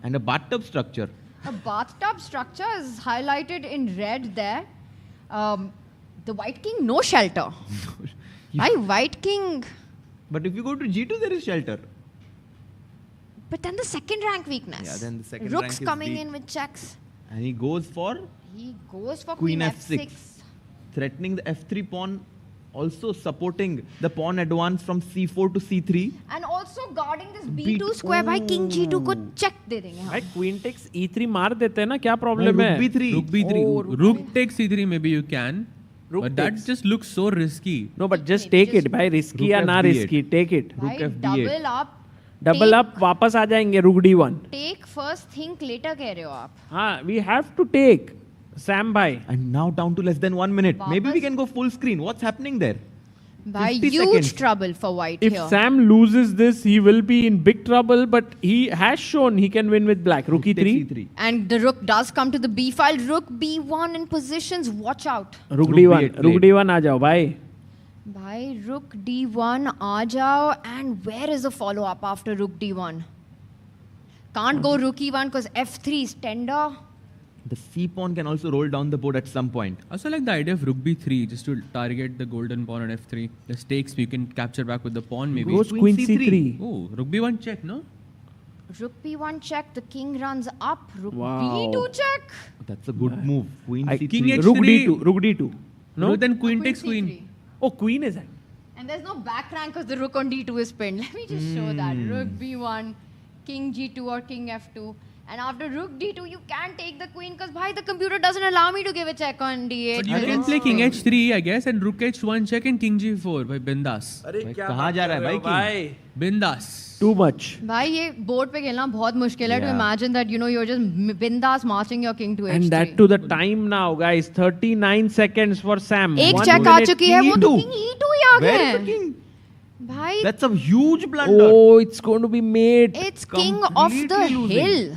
and a bathtub structure.
A bathtub structure is highlighted in red there. The white king, no shelter. Why white king?
But if you go to G2, there is shelter.
But then the second rank weakness.
Yeah, then the second
Rook's
rank is
coming
weak.
in with checks.
And he goes for
He goes for
Queen
queen
F6.
F6.
Threatening the F3 pawn, also supporting the pawn advance from C4 to C3.
And also guarding this
Beat-
B2 square. Why king G2 को check दे देंगे हम.
भाई queen takes e3 मार देते हैं ना, क्या problem है?
Rook B3.
Rook B3.
Oh,
Rook takes C3 maybe you can.
Rook
But that
takes.
just looks so risky.
No, but just take it भाई, risky या
Rook
ना
F8.
risky, take it.
भाई
F8.
double up.
Double
take-
up वापस आ जाएंगे rook d1.
Take first, think later कह रहे हो आप.
हाँ, we have to take. Sam भाई.
And now down to less than 1 minute. Maybe we
वापस-
can go full screen. What's happening there?
भाई
50
huge
seconds.
trouble for white
If
here.
Sam loses this, he will be in big trouble, but he has shown he can win with black. Rook
Takes
e3.
C3.
And the rook does come to the B file. Rook B1 in positions. Watch out.
Rook
Rook
d1.
B8
Rook
played.
d1 आ जाओ भाई.
भाई rook D1 आ जाओ. And where is the follow up after rook D1? Can't go rook E1 because F3 is tender.
The C pawn can also roll down the board at some point.
I also like the idea of Rook B3 just to target the golden pawn on F3. The stakes you can capture back with the pawn maybe.
Goes queen c3.
Oh, Rook B1 check, no?
Rook B1 check. The king runs up. Rook
Wow.
B2 check.
That's a good move. Queen
I-
C3.
King H3.
Rook d2. Rook d2.
No,
No?
then queen
Queen
takes queen.
C3.
Oh, queen is that.
And there's no back rank because the rook on D2 is pinned. Let me just show that. Rook B1, king G2 or king F2. And after rook D2, you can take the queen because bhai, the computer doesn't allow me to give a check on D8.
But you can play king H3, I guess, and Rook H1 check and king G4 by Bindas.
अरे
भाई,
क्या
कहाँ
बात
जा रहा है
कर रहे
भाई
हो
king?
Bindas.
Too much.
भाई ये बोर्ड पे खेलना बहुत मुश्किल है to
Yeah.
imagine that you're just bindas marching your king to
And
H3.
that to the time now, guys. 39 seconds for Sam.
एक
1
check आ
minute.
चुकी है वो तो
E2.
king E2 he uh
Where
गए
is the
हैं
king?
भाई
That's a huge blunder.
Oh, it's going to be mate.
it's king of the
completely losing.
hill.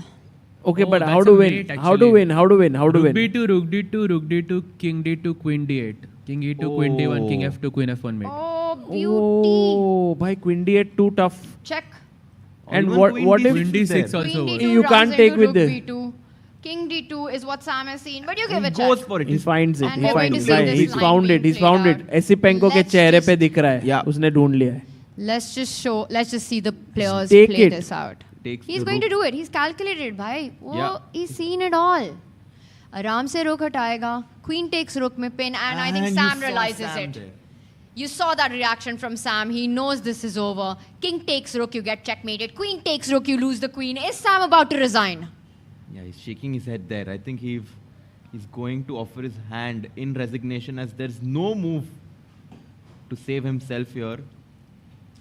Okay,
Oh,
but how
that's
to
a
win?
mate,
How to
actually.
win? How to win? How to
Rook
win?
B2, Rook D2, Rook D2, king D2, queen D8. King E2, queen D1, king
Oh.
F2, queen F1 mate.
Oh beauty.
Oh, bhai, queen d8 too tough.
Check.
And
Even
what
queen
what if
Queen
D6 is
D6
there.
also
Queen
works.
D2
You
runs
can't
into
take with
rook
this.
B2. King D2 is what Sam has seen, but you give
He
a check.
goes for it.
he finds it?
And
He
we're going
finds
to
it.
see this
He's
line
found
being
it. He's
played
found it.
out.
Esipenko के
Let's
चेहरे
just-
पे दिख रहा है.
Yeah.
उसने ढूंढ लिया है.
Let's just see the players
Take
play
it.
this out.
Takes
He's
the
going to
rook.
do it. He's calculated, bhai. वो
Yeah.
he's seen it all. आराम से rook हटाएगा. Queen takes rook में pin, and I think
And you
Sam
saw
realizes
Sam
it.
there.
You saw that reaction from Sam. He knows this is over. King takes rook, you get checkmated. Queen takes rook, you lose the queen. Is Sam about to resign?
Yeah, he's shaking his head there. I think he's going to offer his hand in resignation as there's no move to save himself here.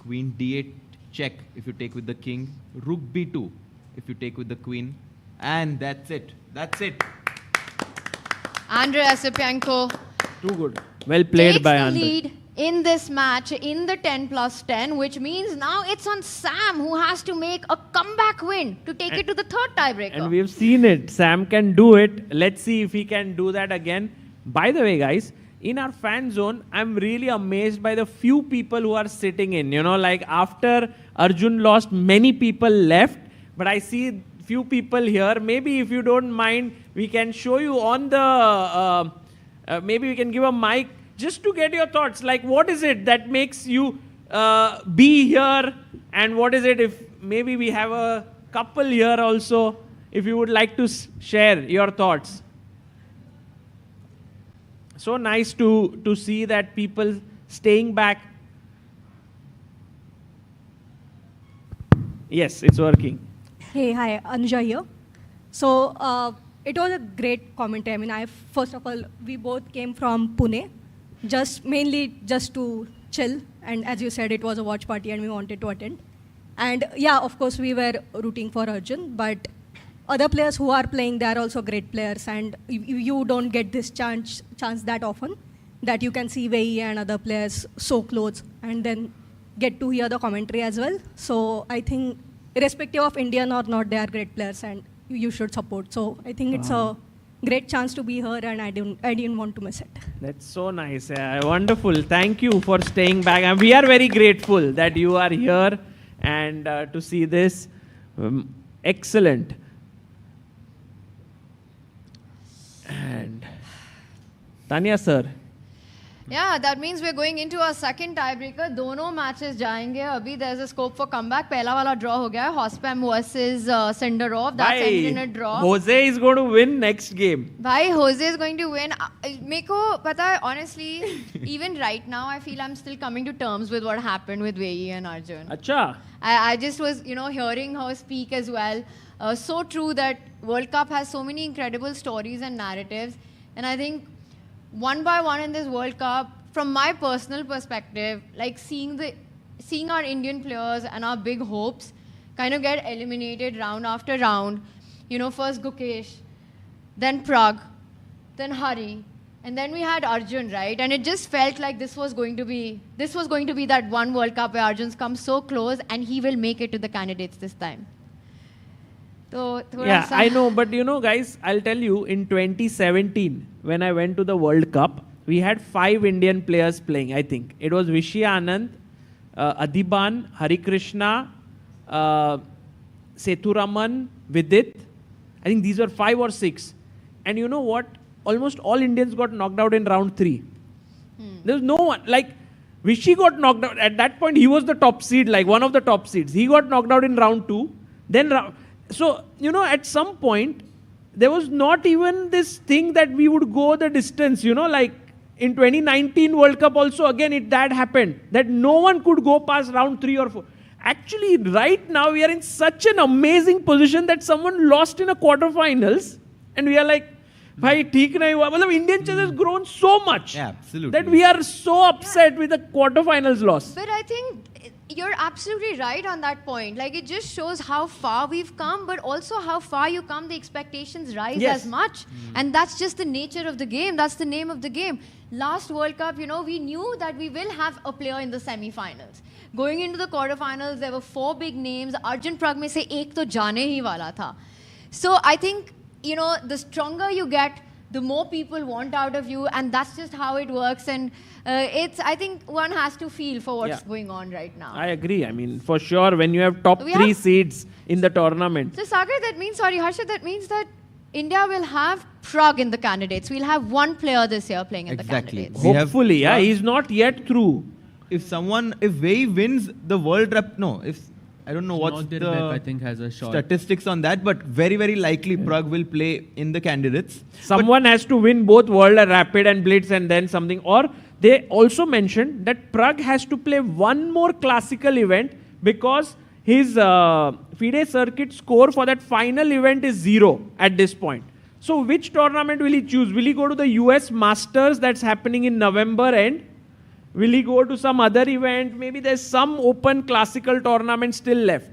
Queen D8 check if you take with the king. Rook B2 if you take with the queen. And that's it. That's it.
Andrei Esipenko
Too good. Well played
takes
by
the
Andre.
lead in this match in the 10+10, which means now it's on Sam who has to make a comeback win to take it to the third tiebreaker.
And we've seen it. Sam can do it. Let's see if he can do that again. By the way, guys, in our fan zone, I'm really amazed by the few people who are sitting in. You know, like after Arjun lost, many people left. But I see few people here. Maybe if you don't mind, we can show you on the... maybe we can give a mic just to get your thoughts. Like, what is it that makes you be here, and what is it if maybe we have a couple here also, if you would like to share your thoughts. So nice to see that people staying back. Yes, it's working.
Hey, hi, Anuja here. So it was a great commentary. I mean, first of all, we both came from Pune, mainly just to chill. And as you said, it was a watch party and we wanted to attend. And yeah, of course, we were rooting for Arjun, but other players who are playing, they are also great players. And you don't get this chance that often, that you can see Wei and other players so close and then get to hear the commentary as well. So I think irrespective of Indian or not, they are great players and you should support. So I think it's a great chance to be here and I didn't want to miss it.
That's so nice. Wonderful. Thank you for staying back. And we are very grateful that you are here and to see this. Excellent. And Tanya sir.
Yeah, that means we're going into our second tiebreaker. Dono matches jayenge. Abhi there's a scope for comeback. Pehla wala draw ho gaya. Hospam versus Sindarov. That's ended in a draw.
Jose is going to win next game.
Bhai, Jose is going to win. Meko pata hai, honestly, even right now, I feel I'm still coming to terms with what happened with Wei and Arjun.
Acha.
I just was, hearing her speak as well. So true that World Cup has so many incredible stories and narratives. And I think one by one in this World Cup, from my personal perspective, like seeing our Indian players and our big hopes kind of get eliminated round after round. First Gukesh, then Prag, then Hari, and then we had Arjun, right? And it just felt like this was going to be that one World Cup where Arjun's come so close and he will make it to the candidates this time.
Yeah, I know, but guys, I'll tell you, in 2017, when I went to the World Cup, we had 5 Indian players playing, I think. It was Vishy Anand, Adhiban, Harikrishna, Sethuraman, Vidit. I think these were 5 or 6. And you know what? Almost all Indians got knocked out in round 3. There was no one. Like, Vishy got knocked out. At that point, he was the top seed, like one of the top seeds. He got knocked out in round 2. Then so, at some point, there was not even this thing that we would go the distance, like in 2019 World Cup also, again, that happened, that no one could go past round 3 or 4. Actually, right now, we are in such an amazing position that someone lost in a quarterfinals, and we are like, bhai, theek nahi hua. Matlab, Indian chess has grown so much that we are so upset with the quarterfinals loss.
But I think you're absolutely right on that point. Like, it just shows how far we've come, but also how far you come, the expectations rise as much. And that's just the nature of the game. That's the name of the game. Last World Cup, we knew that we will have a player in the semi-finals. Going into the quarterfinals, there were 4 big names. Arjun Prag mein se ek to jaane hi wala tha. So I think, the stronger you get, the more people want out of you, and that's just how it works. And I think one has to feel for what's going on right now.
I agree. I mean, for sure, when you have top 3 seeds in the tournament.
So Sagar, Harshad, that means that India will have Prag in the candidates. We'll have one player this year playing in the candidates.
Hopefully, he's not yet through.
If Wei wins the World Cup, I don't know what's the
I think has a shot.
statistics on that, but very, very likely Prag will play in the candidates.
Someone has to win both World Rapid and Blitz and then something. Or they also mentioned that Prag has to play one more classical event because his FIDE circuit score for that final event is 0 at this point. So which tournament will he choose? Will he go to the US Masters that's happening in November end? Will he go to some other event? Maybe there's some open classical tournament still left,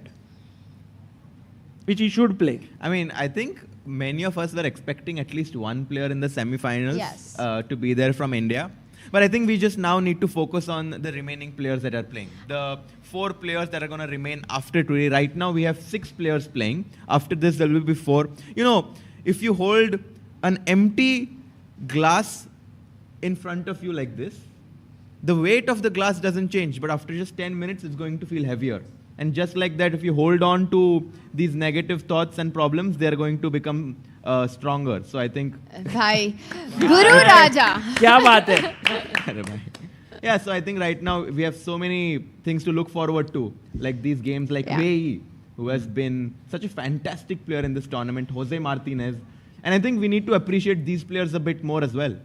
which he should play.
I mean, I think many of us were expecting at least one player in the semi-finals to be there from India. But I think we just now need to focus on the remaining players that are playing. The 4 players that are going to remain after today. Right now, we have 6 players playing. After this, there will be 4. If you hold an empty glass in front of you like this, the weight of the glass doesn't change, but after just 10 minutes, it's going to feel heavier. And just like that, if you hold on to these negative thoughts and problems, they're going to become stronger. So I think...
Bhai, Guru Raja.
Kya baat hai?
Yeah, so I think right now we have so many things to look forward to, like these games like Wei, who has been such a fantastic player in this tournament, Jose Martinez. And I think we need to appreciate these players a bit more as well.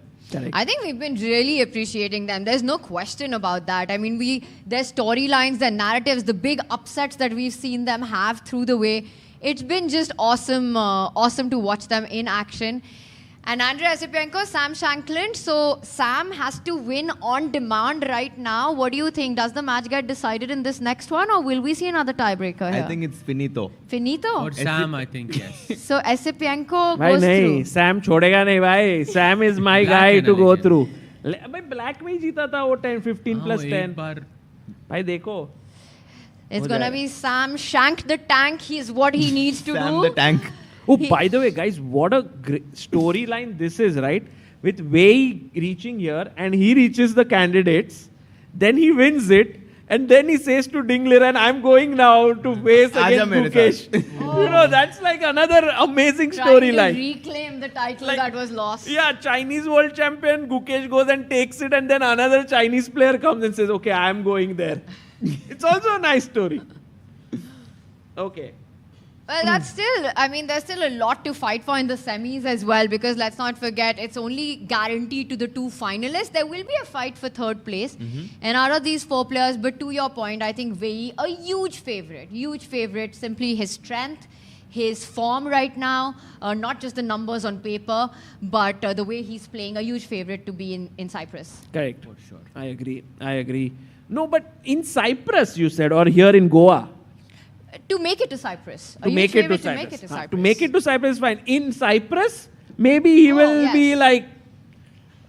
I think we've been really appreciating them. There's no question about that. I mean, their storylines, their narratives, the big upsets that we've seen them have through the way. It's been just awesome, awesome to watch them in action. And Andrei Esipenko, Sam Shankland. So Sam has to win on demand right now. What do you think? Does the match get decided in this next one, or will we see another tiebreaker here?
I think it's finito.
Finito?
Or Sam, I think, yes.
So Esipenko
भाई
goes
नहीं,
through.
Sam छोड़ेगा नहीं भाई. Sam is my guy to go through. भाई black में ही जीता था वो 10-15 plus 10. भाई देखो.
It's going to be Sam Shank the Tank. He's what he needs to do.
Sam the Tank.
Oh, by the way, guys, what a great storyline this is, right? With Wei reaching here, and he reaches the candidates, then he wins it, and then he says to Dingler, and I'm going now to face against Gukesh. You know, that's like another amazing storyline.
Reclaim the title that was lost.
Yeah, Chinese world champion, Gukesh goes and takes it, and then another Chinese player comes and says, okay, I'm going there. It's also a nice story. Okay.
Well, that's still, I mean, there's still a lot to fight for in the semis as well, because let's not forget, it's only guaranteed to the two finalists. There will be a fight for third place. And out of these four players, but to your point, I think Wei, a huge favorite, simply his strength, his form right now, not just the numbers on paper, but the way he's playing, a huge favorite to be in Cyprus.
Correct. For sure. I agree. No, but in Cyprus, you said, or here in Goa?
To make it to Cyprus.
To make it to Cyprus is fine. In Cyprus, maybe he will be like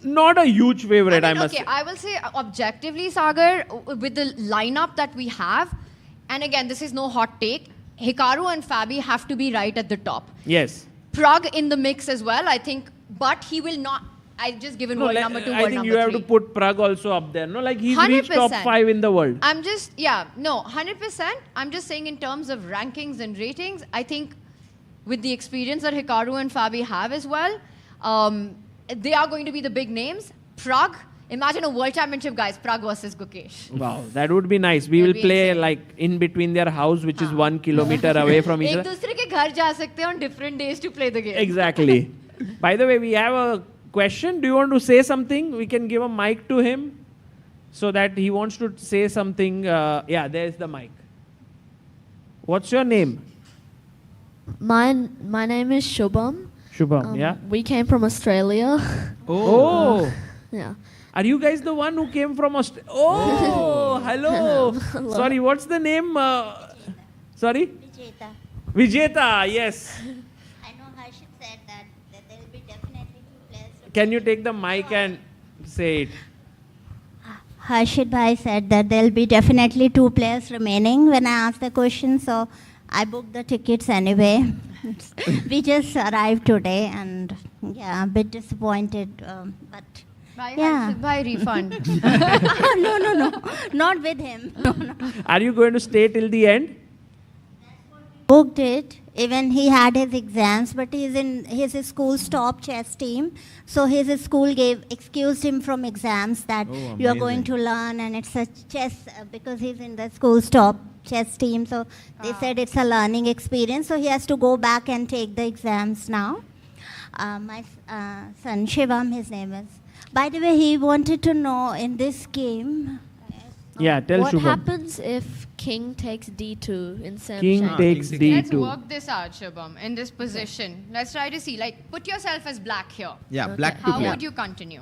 not a huge favorite, I must say.
I will say objectively, Sagar, with the lineup that we have, and again, this is no hot take, Hikaru and Fabi have to be right at the top.
Yes.
Prague in the mix as well, I think, but he will not. I've just given world number 2, world number 3.
I think you have to put Prague also up there. No, like he's
100%.
reached top 5 in the world.
I'm just, 100%. I'm just saying in terms of rankings and ratings, I think with the experience that Hikaru and Fabi have as well, they are going to be the big names. Prague, imagine a world championship, guys, Prague versus Gukesh.
Wow, that would be nice. We will play like in between their house, which is 1 kilometer away from each other.
एक दूसरे के घर जा सकते हैं on different days to play the game.
Exactly. By the way, we have a question. Do you want to say something? We can give a mic to him so that he wants to say something. Yeah, there's the mic. What's your name?
My name is Shubham.
Shubham, yeah.
We came from Australia.
Oh.
Yeah.
Are you guys the one who came from Australia? Oh, hello.
Hello.
Sorry, what's the name? Sorry?
Vijeta.
Vijeta, yes.
I know Harshit said that there will be definitely 2 players.
Can you take the mic and say it?
Harshit Bhai said that there will be definitely 2 players remaining when I asked the question, so I booked the tickets anyway. We just arrived today and yeah, a bit disappointed, but yeah.
Buy refund.
No, not with him. No.
Are you going to stay till the end?
Booked it. Even he had his exams, but he's in his school's top chess team. So his school excused him from exams that you are going to learn, and it's a chess because he's in the school's top chess team. So they said it's a learning experience. So he has to go back and take the exams now. My son Shivam, his name is. By the way, he wanted to know in this game.
Yeah, tell
What
Shubham.
happens if king takes d2 in Sam
King
Shank?
takes d2.
Let's work this out, Shubham, in this position. Let's try to see. Like, put yourself as black here.
Yeah, black
How
to black.
would you continue?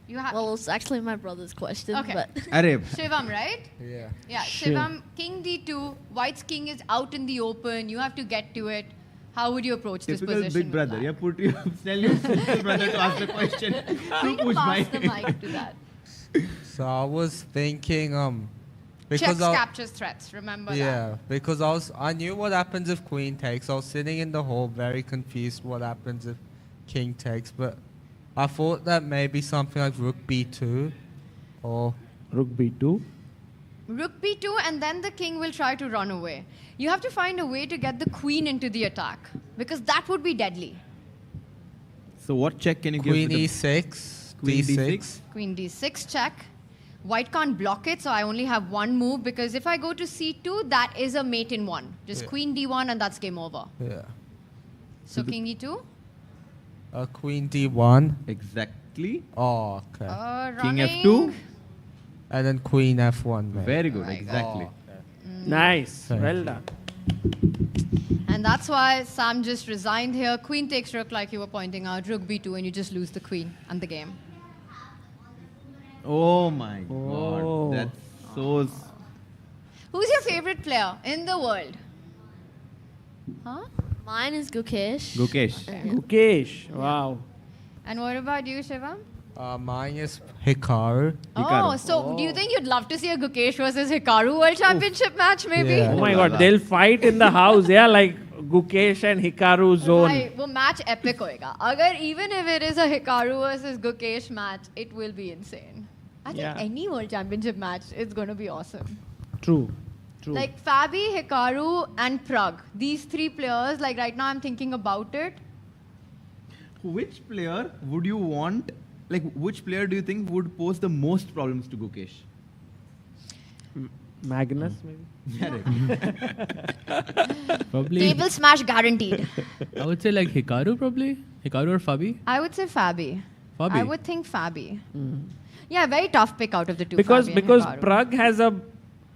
Well, it's actually my brother's question.
Okay.
But
Shivam, right?
Yeah.
Yeah, Shivam, king d2, white's king is out in the open. You have to get to it. How would you approach this
Typical
position?
big brother. Yeah, tell your little brother to ask the question.
We can pass the mic to that.
So I was thinking,
Checks captures threats, remember that.
because I knew what happens if queen takes. I was sitting in the hall very confused what happens if king takes, but I thought that maybe something like rook b2 or
rook b2.
Rook b2 and then the king will try to run away. You have to find a way to get the queen into the attack because that would be deadly.
So what check can you give?
Queen
to the
e6,
Queen
d6.
d6.
Queen d6 check. White can't block it, so I only have one move because if I go to c2, that is a mate in one. Just queen d1 and that's game over.
Yeah.
So king e2.
Queen d1.
Exactly.
Oh, okay.
King
Running.
f2.
And then queen f1. Mate.
Very good, exactly.
Nice.
Thank
Well
you.
done.
And that's why Sam just resigned here. Queen takes rook like you were pointing out. Rook b2 and you just lose the queen and the game.
Oh my god. That's so...
Who's your favorite player in the world? Huh?
Mine is Gukesh.
Gukesh.
Gukesh. Wow.
And what about you, Shivam?
Mine is Hikaru.
Oh, so do you think you'd love to see a Gukesh versus Hikaru World Championship match, maybe?
Yeah.
Oh my god, they'll fight in the house, yeah, like Gukesh and Hikaru zone.
Right, वो match epic होएगा. अगर even if it is a Hikaru versus Gukesh match, it will be insane. I think any World Championship match is going to be awesome.
True. True.
Like Fabi, Hikaru, and Prag. These three players, like right now I'm thinking about it.
Which player would you want, like which player do you think would pose the most problems to Gukesh?
Magnus, maybe?
Yeah,
Probably.
Table smash guaranteed.
I would say like Hikaru probably. Hikaru or Fabi?
I would say Fabi.
Fabi.
I would think Fabi. Yeah, very tough pick out of the two.
Because
Fabi and
because
Hikaru.
Prag has a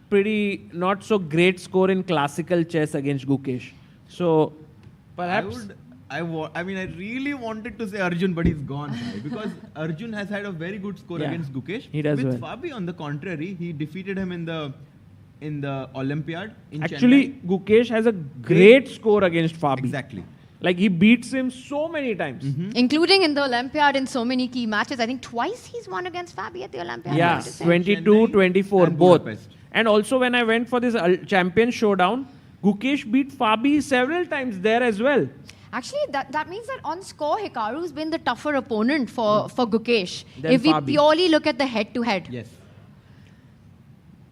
pretty not so great score in classical chess against Gukesh. So perhaps
I mean, I really wanted to say Arjun, but he's gone. Right? Because Arjun has had a very good score against Gukesh.
He does
With
well.
Fabi, on the contrary, he defeated him in the Olympiad in
actually
Chennai.
Gukesh has a great score against Fabi.
Exactly.
Like he beats him so many times.
Including in the Olympiad in so many key matches. I think twice he's won against Fabi at the Olympiad.
Yeah,
I have to say.
22, 24,
and
both.
Budapest.
And also when I went for this champion showdown, Gukesh beat Fabi several times there as well.
Actually, that means that on score, Hikaru's been the tougher opponent for Gukesh.
Than
If we
Fabi.
purely look at the head-to-head.
Yes.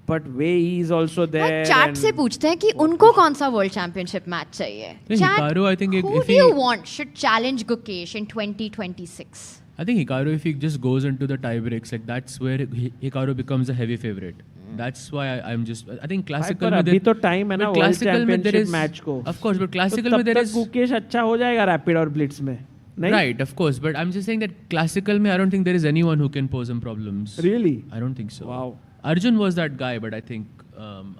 But Wei is also there.
Chat से पूछते हैं कि उनको कौन सा world championship match चाहिए
Hikaru, I think
who
if
do
he,
you want should challenge Gukesh in 2026?
I think Hikaru, if he just goes into the tiebreaks, like that's where Hikaru becomes a heavy favorite. That's why I'm just. I think classical.
पर अभी तो time है ना
but
world
classical में there
championship
is
match को.
Of course, but classical
तो
में
तब
there
तक
is.
गुकेश अच्छा हो जाएगा रैपिड और ब्लिट्स में. नहीं?
Right, of course, but I'm just saying that classical में I don't think there is anyone who can pose him problems.
Really?
I don't think so.
Wow.
Arjun was that guy, but I think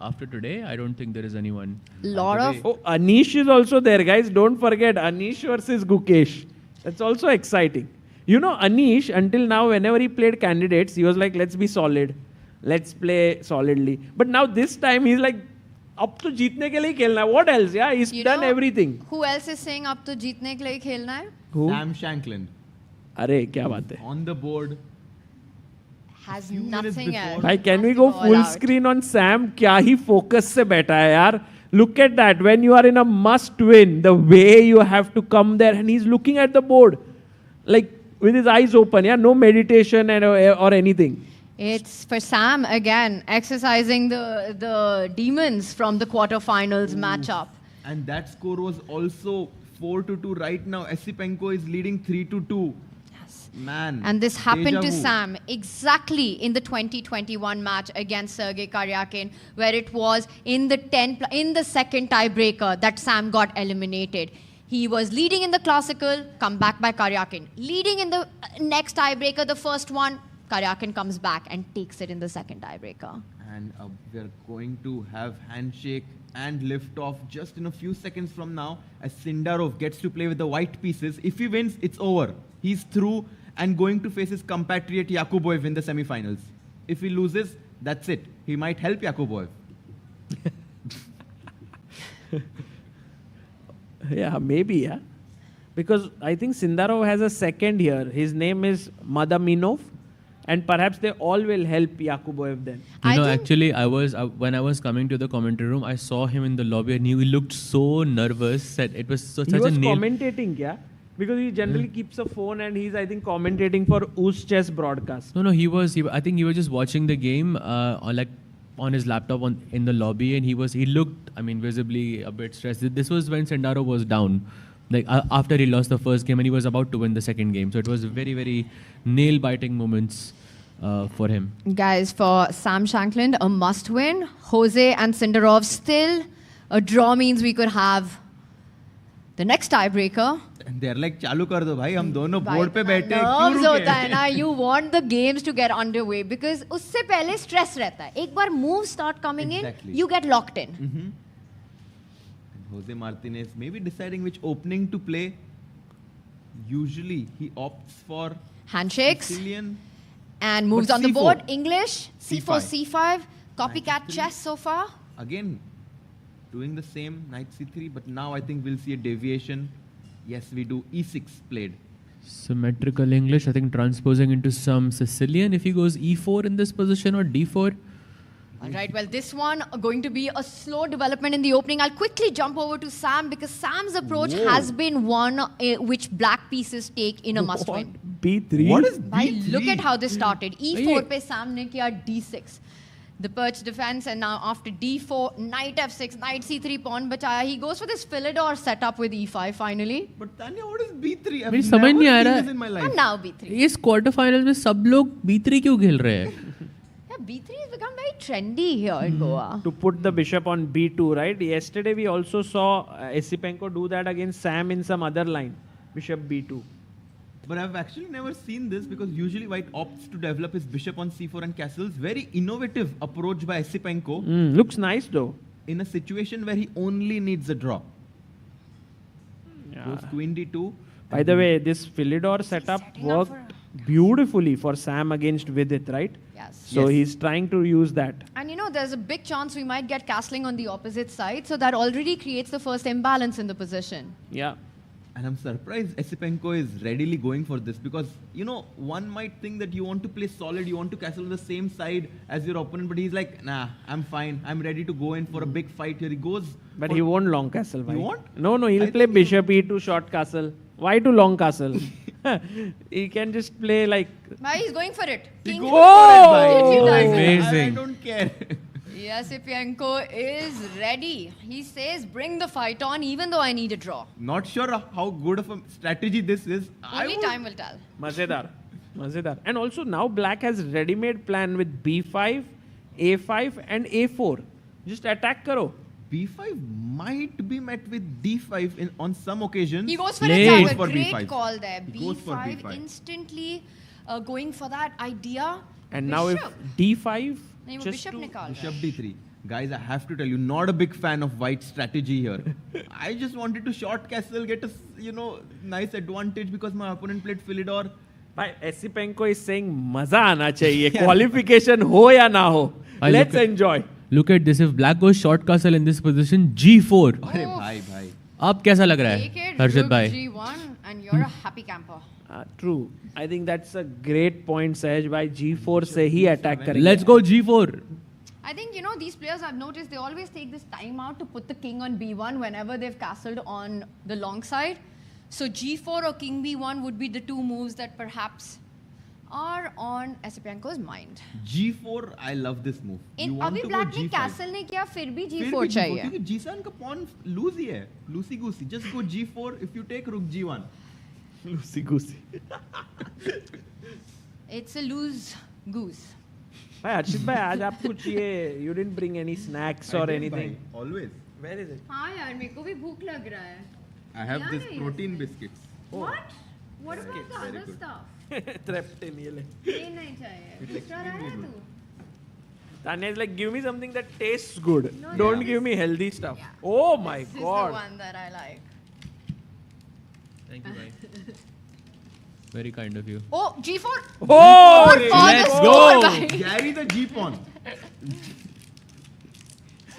after today, I don't think there is anyone.
Lot of.
Oh, Anish is also there, guys. Don't forget Anish versus Gukesh. That's also exciting. You know, Anish, until now, whenever he played candidates, he was like, let's be solid. Let's play solidly. But now this time, he's like, अब तो जीतने के लिए खेलना है. What else? Yeah, he's
You
done
know,
everything.
Who else is saying अब तो जीतने के लिए खेलना है?
Who?
Sam Shankland.
अरे क्या बात है.
On the board.
Has
minutes
nothing
before.
else.
भाई can we
Has to
go
all
full
out.
screen on Sam? क्या ही focus से बैठा है यार. Look at that. When you are in a must win, the way you have to come there, and he's looking at the board, like with his eyes open. Yeah, no meditation and or anything.
It's for Sam again, exercising the demons from the quarterfinals matchup.
And that score was also 4-2 right now. Esipenko is leading 3-2. Yes. Man.
And this happened
deja
to
vu.
Sam exactly in the 2021 match against Sergei Karyakin, where it was in the second tiebreaker that Sam got eliminated. He was leading in the classical, come back by Karyakin. Leading in the next tiebreaker, the first one, Karyakin comes back and takes it in the second tiebreaker.
And we're going to have handshake and lift off just in a few seconds from now as Sindarov gets to play with the white pieces. If he wins, it's over. He's through and going to face his compatriot Yakuboev in the semi-finals. If he loses, that's it. He might help Yakuboev.
Yeah, maybe, yeah. Because I think Sindarov has a second here. His name is Madaminov. And perhaps they all will help Yakuboev then.
You know, actually, I was when I was coming to the commentary room, I saw him in the lobby, and he looked so nervous that it was such
He was
a nail.
commentating, yeah? Because he generally keeps a phone and he's, I think, commentating for Us Chess broadcast.
No, he was. I think he was just watching the game on his laptop in the lobby, and he looked, I mean, visibly a bit stressed. This was when Sindarov was down, like after he lost the first game, and he was about to win the second game. So it was very, very nail-biting moments. for him.
Guys, for Sam Shankland, a must-win. Jose and Sindarov still. A draw means we could have the next tiebreaker.
And they're like, चालू कर दो भाई, हम दोनों
भाई,
board पे बैठे हैं, क्यों
nerves
रुके?
होता है ना. You want the games to get underway because उससे पहले stress रहता है. एक बार moves start coming
Exactly.
in, you get locked in.
And Jose Martinez maybe deciding which opening to play. Usually he opts for
Handshakes.
Sicilian.
And moves
But
on the
C4.
board. English, C4,
C5.
C5. Copycat chess so far.
Again, doing the same, knight c3, but now I think we'll see a deviation. Yes, we do e6 played.
Symmetrical English, I think transposing into some Sicilian if he goes e4 in this position or d4.
All right, well, this one going to be a slow development in the opening. I'll quickly jump over to Sam because Sam's approach has been one which black pieces take in a must-win.
B3?
What is
Bhai,
B3?
look at how this started.
Hey.
E4 pe Sam ne kiya D6. The perch defense, and now after D4, knight F6, knight C3 pawn bachaya. He goes for this Philidor setup with E5 finally.
But Tanya, what is B3? I've
मेरी समझ
never
नहीं आ
seen
रहा
this in my life.
And now B3.
इस quarter final में सब लोग B3 क्यों खेल रहे हैं?
Yeah, B3 has become very trendy here in Goa.
To put the bishop on B2, right? Yesterday we also saw Esipenko do that against Sam in some other line. Bishop B2.
But I've actually never seen this because usually white opts to develop his bishop on c4 and castles. Very innovative approach by Esipenko.
Looks nice though.
In a situation where he only needs a draw.
Yeah.
Goes queen d2.
By the way, this Philidor setup worked beautifully for Sam against Vidit, right?
Yes.
So he's trying to use that.
And you know, there's a big chance we might get castling on the opposite side. So that already creates the first imbalance in the position.
Yeah.
And I'm surprised Esipenko is readily going for this because, you know, one might think that you want to play solid, you want to castle on the same side as your opponent, but he's like, nah, I'm fine. I'm ready to go in for a big fight here. He goes.
But he won't long castle.
He won't?
No, he'll play bishop E2 short castle. Why to long castle? He can just play like...
Why he's going for it? King
Oh!
Amazing.
I don't care.
Esipenko is ready. He says, bring the fight on even though I need a draw.
Not sure how good of a strategy this is.
Only time will tell.
Mazedar. And also now black has ready-made plan with B5, A5 and A4. Just attack karo.
B5 might be met with D5 on some occasions.
He goes for
Late.
a
Goes for
great
B5.
call there.
He goes for
B5
B5.
instantly going for that idea.
And now if D5,
नहीं, वो
just
bishop
to-
निकाल रहा
Bishop
है.
D3. Guys, I have to tell you, not a big fan of white strategy here. I just wanted to short castle, get a nice advantage because my opponent played Philidor.
Bhai, Esipenko is saying मजा आना चाहिए. Qualification हो या ना हो. Let's enjoy.
Look at this. If black goes short castle in this position, G4.
अरे भाई.
अब कैसा लग रहा
Take
है
it,
हर्षद
rook
भाई?
G1 and you're a happy camper.
True. I think that's a great point, Sahaj. By G4 से ही attack करेंगे.
Let's go G4.
I think, you know, these players I've noticed, they always take this time out to put the king on B1 whenever they've castled on the long side. So G4 or king B1 would be the two moves that perhaps are on Esipenko's mind.
G4, I love this move.
In
You want
अभी
to
black
go
ने
G5.
castle नहीं किया फिर भी
फिर
G4
भी
चाहिए.
क्योंकि G7 का pawn lose ही है. Loosey-goosey. Just go G4 if you take rook G1.
Loosey-goosey.
It's a loose goose.
भाई हर्षित भाई आज आप कुछ ये you didn't bring any snacks or anything.
Always.
Where is it?
हाँ यार मेरे को भी भूख लग रहा है.
I have
Yeah,
this
yeah,
protein biscuits.
What? What about the
Very
other
good.
stuff?
Treptin ये ले.
ये नहीं चाहिए. दूसरा लाया तू?
Tanya is like, give me something that tastes good.
No,
Don't
no.
give me healthy stuff. Oh my
This
god.
is the one that I like.
Thank you, bhai. Very kind of you.
Oh, G4.
Oh,
let's
score,
go.
guys.
Carry the G pawn.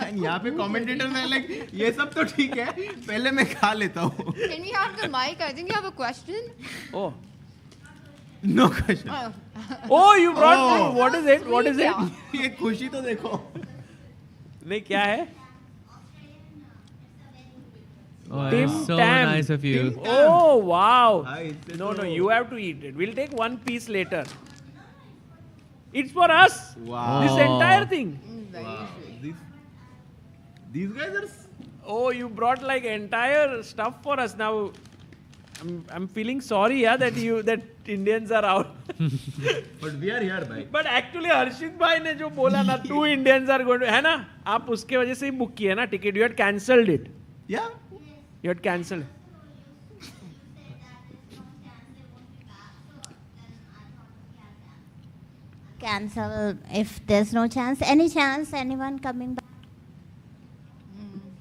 And यहाँ पे commentator ने like ये सब तो ठीक है पहले मैं खा लेता हूँ.
Can we have the mic? I think you have a question.
Oh.
No question.
Oh.
Oh, you brought
Oh.
what is it? What is it?
ये खुशी तो देखो.
नहीं क्या है?
Oh,
Tim
that's so
Tam.
nice of you.
Oh wow.
Hi,
No, you have to eat it. We'll take one piece later. It's for us.
Wow.
This entire thing.
Wow. These guys are.
Oh, you brought like entire stuff for us now. I'm feeling sorry, yeah, that Indians are out.
But we are here, bhai.
But actually हर्षित भाई ने जो बोला ना 2 Indians are going to, है ना, आप उसके वजह से ही बुक किया ना ticket. You had cancelled it.
Yeah.
You had cancelled.
Cancel if there's no chance. Any chance? Anyone coming back?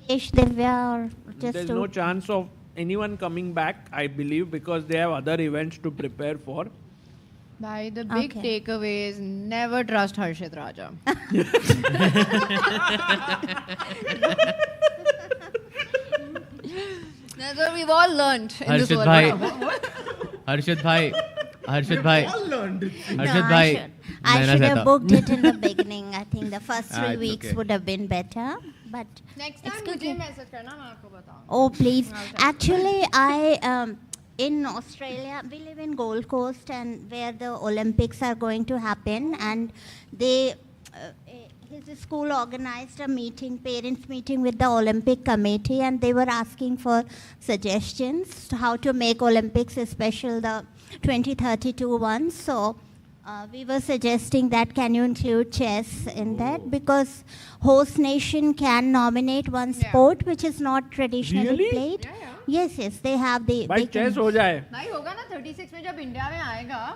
Ish, Divya, or just
There's
to
no chance of anyone coming back, I believe, because they have other events to prepare for.
Bhai, the big takeaway is never trust Harshit Raja. That's what we've all learned in this World Cup.
Harshit bhai. Harshit bhai. Harshit bhai.
I should have booked it in the beginning. I think the first 3 weeks
okay.
would have been better. But
Next time मुझे message करना मैं आपको बताऊँ.
oh, please. Actually, in Australia, we live in Gold Coast, and where the Olympics are going to happen, and they, his school organized a meeting, parents meeting with the Olympic Committee, and they were asking for suggestions to how to make Olympics, especially the 2032 one. So we were suggesting that can you include chess in that, because host nation can nominate one sport which is not traditionally
Really?
played. Yes, they have the.
भाई chess हो जाए.
भाई होगा ना 36 में जब India में आएगा,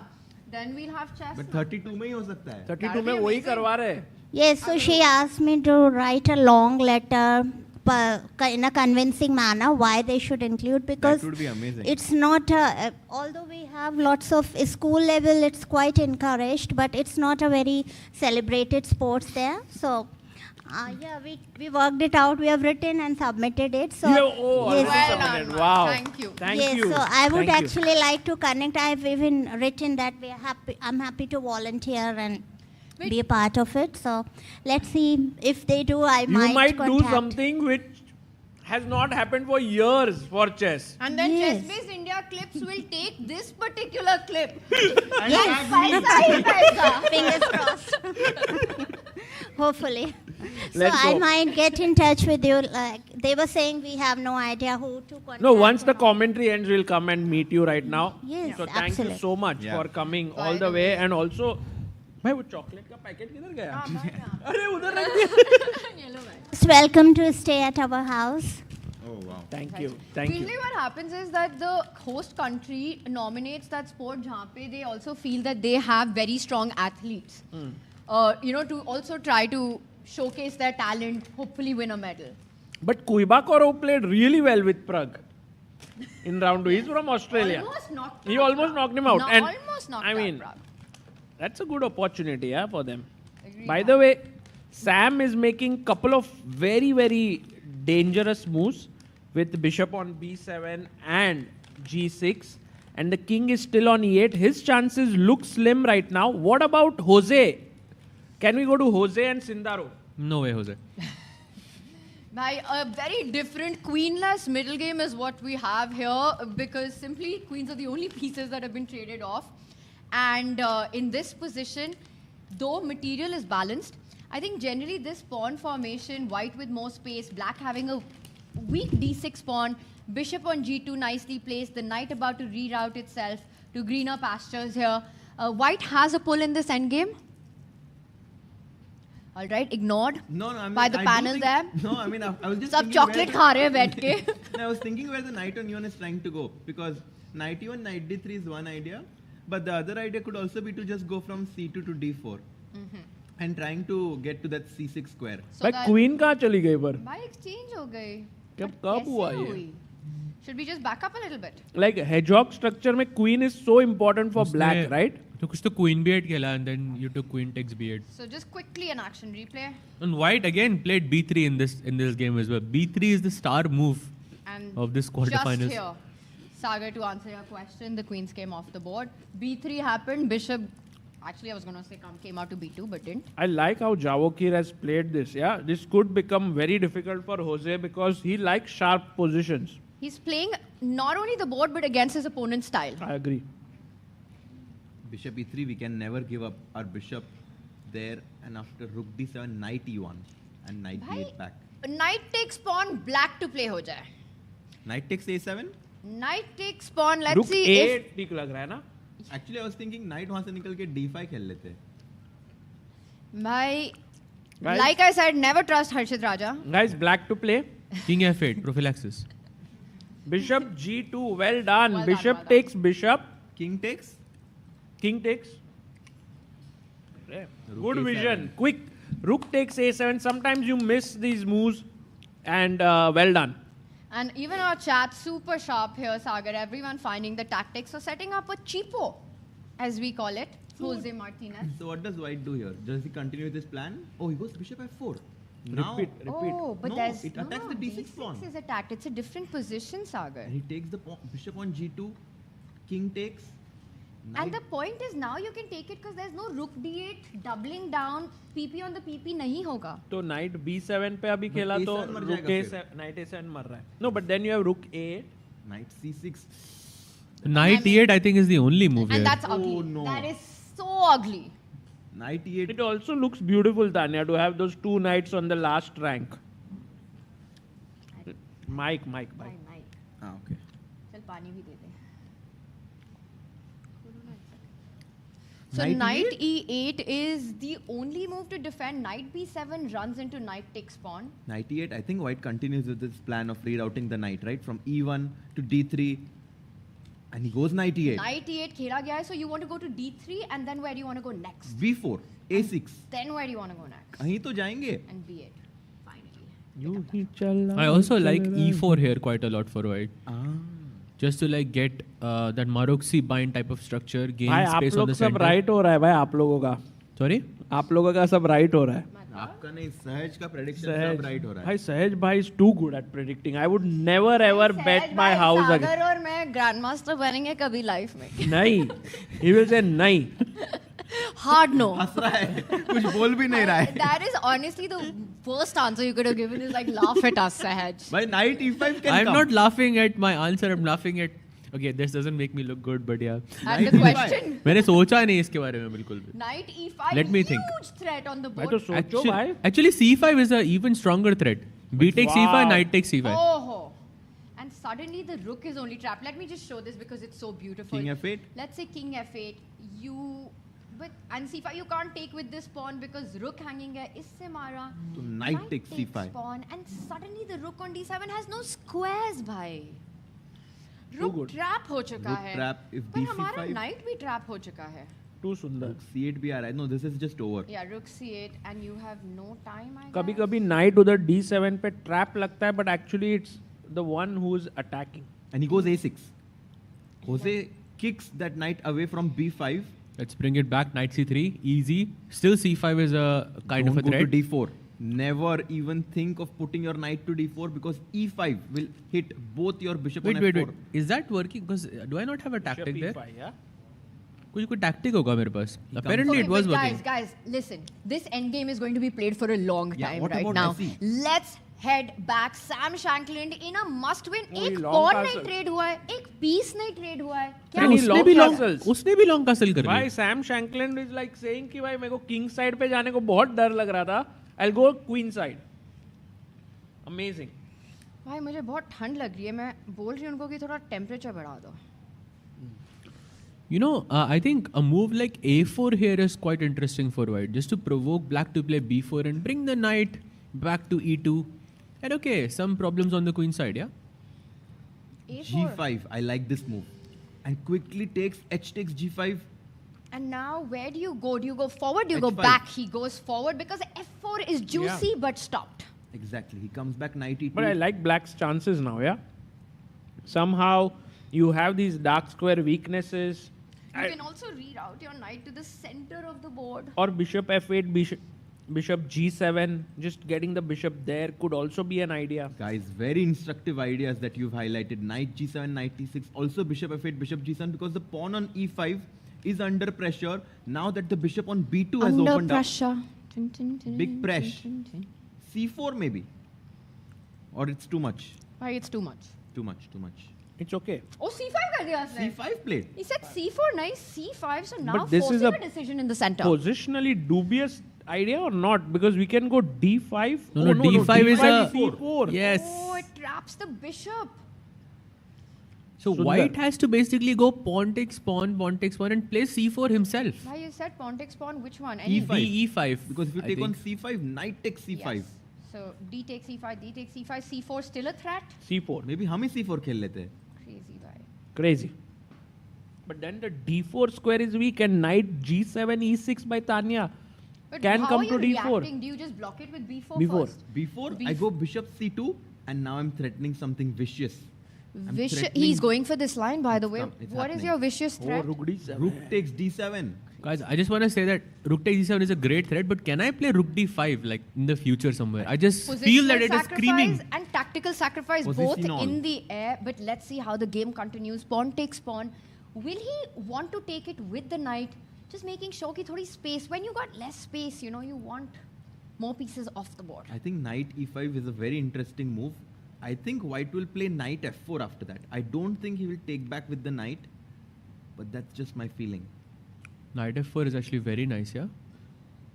then we'll have chess.
But 32 में ही हो सकता है.
32 में वही करवा रहे.
Yes, so she asked me to write a long letter in a convincing manner why they should include, because
That would be amazing.
it's not although we have lots of school level, it's quite encouraged, but it's not a very celebrated sports there. So yeah, we worked it out. We have written and submitted it. So
Well done. Wow.
Thank you.
Thank you.
So I would
Thank you.
actually like to connect. I've even written that I'm happy to volunteer and be a part of it. So let's see if they do. I
You might do
contact.
something which has not happened for years for chess.
And then
Yes.
ChessBase India clips will take this particular clip.
Yes.
Paisa hi paisa.
Fingers crossed. Hopefully.
Let's
so I
go.
might get in touch with you. Like they were saying, we have no idea who to contact.
No, once the commentary ends, we'll come and meet you right now.
Yes,
So thank
absolutely.
you so much for coming all the way, and also, भाई वो chocolate का packet किधर गया? अरे उधर रख दिया.
Just welcome to stay at our house.
Oh wow.
Thank you. Thank you.
Usually what happens is that the host country nominates that sport जहाँ पे they also feel that they have very strong athletes. To also try to showcase their talent, hopefully win a medal.
But Kuibakorov played really well with Prague in round 2. He's from Australia. He almost knocked him out. And
Almost knocked
I
out
mean,
Prague.
that's a good opportunity for them. By the way, Sam is making couple of very, very dangerous moves with bishop on b7 and g6. And the king is still on e8. His chances look slim right now. What about Jose? Can we go to Jose and Sindarov?
No way, Jose.
Bhai, a very different queenless middle game is what we have here, because simply queens are the only pieces that have been traded off. And in this position, though material is balanced, I think generally this pawn formation, white with more space, black having a weak d6 pawn, bishop on g2 nicely placed, the knight about to reroute itself to greener pastures here. White has a pull in this endgame. All right, ignored by the panel there.
No, I mean, I was just
सब
thinking
chocolate
where
खा रहे हैं बैठ के.
No, I was thinking where the knight on e1 is trying to go, because knight e1, knight d3 is one idea, but the other idea could also be to just go from c2 to d4 and trying to get to that c6 square.
So
भाई
that-
queen कहाँ चली गई पर?
भाई exchange हो गई.
कब हुआ
कैसे
ये?
हुई? Should we just back up a little bit?
Like hedgehog structure में queen is so important for black, right?
तो कुछ तो queen b8 खेला and then you took queen takes b8.
So just quickly an action replay.
And white again played b3 in this game as well. b3 is the star move
And
of this quarterfinals.
just here, Sagar, to answer your question, the queens came off the board. b3 happened, bishop, actually I was going to say came out to b2, but didn't.
I like how Javokir has played this. Yeah, this could become very difficult for Jose because he likes sharp positions.
He's playing not only the board, but against his opponent's style.
I agree.
Bishop e3, we can never give up our bishop there, and after rook d7, knight e1 and knight
Bhai,
d8 back.
Knight takes pawn, black to play ho jaye.
Knight takes a7?
Knight takes pawn. Let's
Rook
see
A
if
ठीक लग रहा है ना?
Actually, I was thinking knight वहाँ से निकल के d5 खेल लेते.
Guys.
Like I said, never trust Harshit Raja.
Guys, black to play.
King F8, prophylaxis.
Bishop G2, well done. Bishop takes bishop.
King takes.
King takes. Good
A7.
vision. Quick. Rook takes A7. Sometimes you miss these moves. And well done.
And even our chat, super sharp here, Sagar. Everyone finding the tactics. So setting up a cheapo, as we call it, Jose Martinez.
So what does white do here? Does he continue with his plan? Oh, he goes bishop f4. Now,
Repeat.
Oh, but
no,
there's
it attacks the d6 pawn.
D6 is attacked. It's a different position, Sagar.
He takes the bishop on g2. King takes.
And the point is now you can take it because there's no rook d8 doubling down. PP on the PP nahi hoga.
तो knight B7 पे अभी खेला तो
A7 मर
rook
जाएगा
A7, knight A7 मर रहा है. No, but then you have rook A8.
Knight c6.
Knight E8, I think, is the only move here.
And that's ugly.
Oh, no.
That is so ugly.
Knight e8.
It also looks beautiful, Tanya, to have those two knights on the last rank. Mike.
Ah, okay.
चल पानी भी दे दे. So
Knight
knight e8 is the only move to defend. Knight b7 runs into knight takes pawn.
Knight e8. I think white continues with this plan of rerouting the knight, right? From e1 to d3. And he goes knight e8.
Knight e8 खेला गया है, so you want to go to d3 and then where do you want to go next?
b4. a6.
Then where do you want to go next?
कहीं तो जाएंगे.
And b8. Finally.
You ही चला.
I also like E4 here quite a lot for white. Just to like get that Maroksi bind type of structure, gain
भाई आप
space on
लोग
the
सब
center.
right हो रहा है भाई आप लोगों का.
Sorry?
आप लोगों का सब right हो रहा है.
आपका नहीं सहज का prediction
सहज
सब right हो रहा है.
भाई सहज भाई is too good at predicting. I would never ever bet my house
Sagar
again.
और मैं grandmaster बनेंगे कभी life में.
नहीं. He will say नहीं.
Hard no.
हंस रहा है. कुछ बोल भी नहीं रहा है.
That is honestly the worst answer you could have given is like laugh at us, Sahaj.
भाई knight e5 can
I'm
come.
not laughing at my answer. I'm laughing at. Okay, this doesn't make me look good, but yeah.
And the question.
मैंने सोचा नहीं इसके बारे में बिल्कुल भी.
Knight e5.
Let me think.
Huge threat on the
भाई
board.
तो सोचो भाई.
Actually, C5 is a even stronger threat. B takes
Wow.
C5, knight takes C5.
Oh. And suddenly the rook is only trapped. Let me just show this because it's so beautiful.
King f8.
Let's say king f8. And c5 you can't take with this pawn because rook hanging है. इससे मारा.
तो knight takes c5.
Pawn and suddenly the rook on d7 has no squares, bhai.
Too
Rook
good.
trap हो चुका
Rook
है.
trap if
पर
b
हमारा
c5.
knight भी trap हो चुका है.
Too सुंदर.
Rook c8 भी आ रहा है. No, this is just over.
Yeah, rook c8 and you have no time. I
कभी
guess.
कभी knight उधर D7 पे trap लगता है, but actually it's the one who's attacking.
And he goes a6. Jose kicks that knight away from b5.
Let's bring it back. Knight C3, easy. Still C5 is a kind
Don't
of a
go
threat.
to d4. Never even think of putting your knight to d4 because e5 will hit both your bishop
Wait,
on
wait,
f4.
wait. Is that working? Because do I not have a tactic there?
E5, yeah?
कोई tactic होगा मेरे पास. Apparently
Okay,
it was
but
working.
guys, listen. This endgame is going to be played for a long
Yeah,
time
what
right
about
now.
Messi?
Let's head back. Sam Shankland in a must-win.
Oh,
एक
long
pawn
castle.
नहीं trade हुआ है, एक piece नहीं trade हुआ है. क्या
Any
उसने
long
भी long
castles?
उसने भी long castle कर
भाई
लिया.
Sam Shankland is like saying कि भाई मेरे को king side पे जाने को बहुत डर लग रहा था. I'll go queen side. Amazing.
भाई मुझे बहुत ठंड लग रही है. मैं बोल रही हूँ उनको कि थोड़ा टेम्परेचर बढ़ा दो.
You know, I think a move like A4 here is quite interesting for white, just to provoke black to play B4 and bring the knight back to E2. And okay, some problems on the queen side, yeah?
A4.
g5. I like this move. And quickly takes h takes g5.
And now where do you go? Do you go forward? Do you go
H5.
back? He goes forward because F4 is juicy but stopped.
Exactly. He comes back knight e2.
But I like black's chances now, yeah? Somehow you have these dark square weaknesses.
You can also reroute your knight to the center of the board.
Or bishop f8, bishop g7, just getting the bishop there could also be an idea.
Guys, very instructive ideas that you've highlighted. Knight g7, knight e6, also bishop f8, bishop g7 because the pawn on e5 is under pressure now that the bishop on b2 has
Under
opened
pressure.
up. Big press. c4 maybe. Or it's too much.
Why it's too much?
Too much, too much.
It's okay.
Oh, c5 कर दिया उसने.
c5 played.
He said c4, nice. c5, so now
But this is
forcing
a
a decision in the center.
Positionally dubious idea or not? Because we can go d5.
No, D5 is a...
c4.
Yes.
Oh, it traps the bishop.
So
Sundar.
white has to basically go pawn takes pawn, and play c4 himself.
Why you said pawn takes pawn? Which one?
E5. E5.
Because if you
I
take on
think.
c5, knight takes c5.
Yes. So d takes c5, d takes c5, c4 still a threat?
C4.
Maybe हम ही c4 खेल लेते हैं.
Crazy guy.
Crazy. But then the d4 square is weak and knight g7 e6 by Tanya
But
can
how
come
are
to
you
d4.
reacting? Do you just block it with b4
B4.
first?
Before I go bishop c2, and now I'm threatening something vicious. I'm threatening-
He's going for this line, by the way.
It's
What is
happening.
your vicious threat?
Rook takes d7.
Guys, I just want to say that rook takes d7 is a great threat, but can I play rook d5 like in the future somewhere? I just feel that
Positional
it is screaming.
sacrifice and tactical sacrifice both
Positional.
in the air. But let's see how the game continues. Pawn takes pawn. Will he want to take it with the knight? Just making sure ki thodi space. When you got less space, you know, you want more pieces off the board.
I think knight e5 is a very interesting move. I think white will play knight f4 after that. I don't think he will take back with the knight, but that's just my feeling.
Knight f4 is actually very nice, yeah?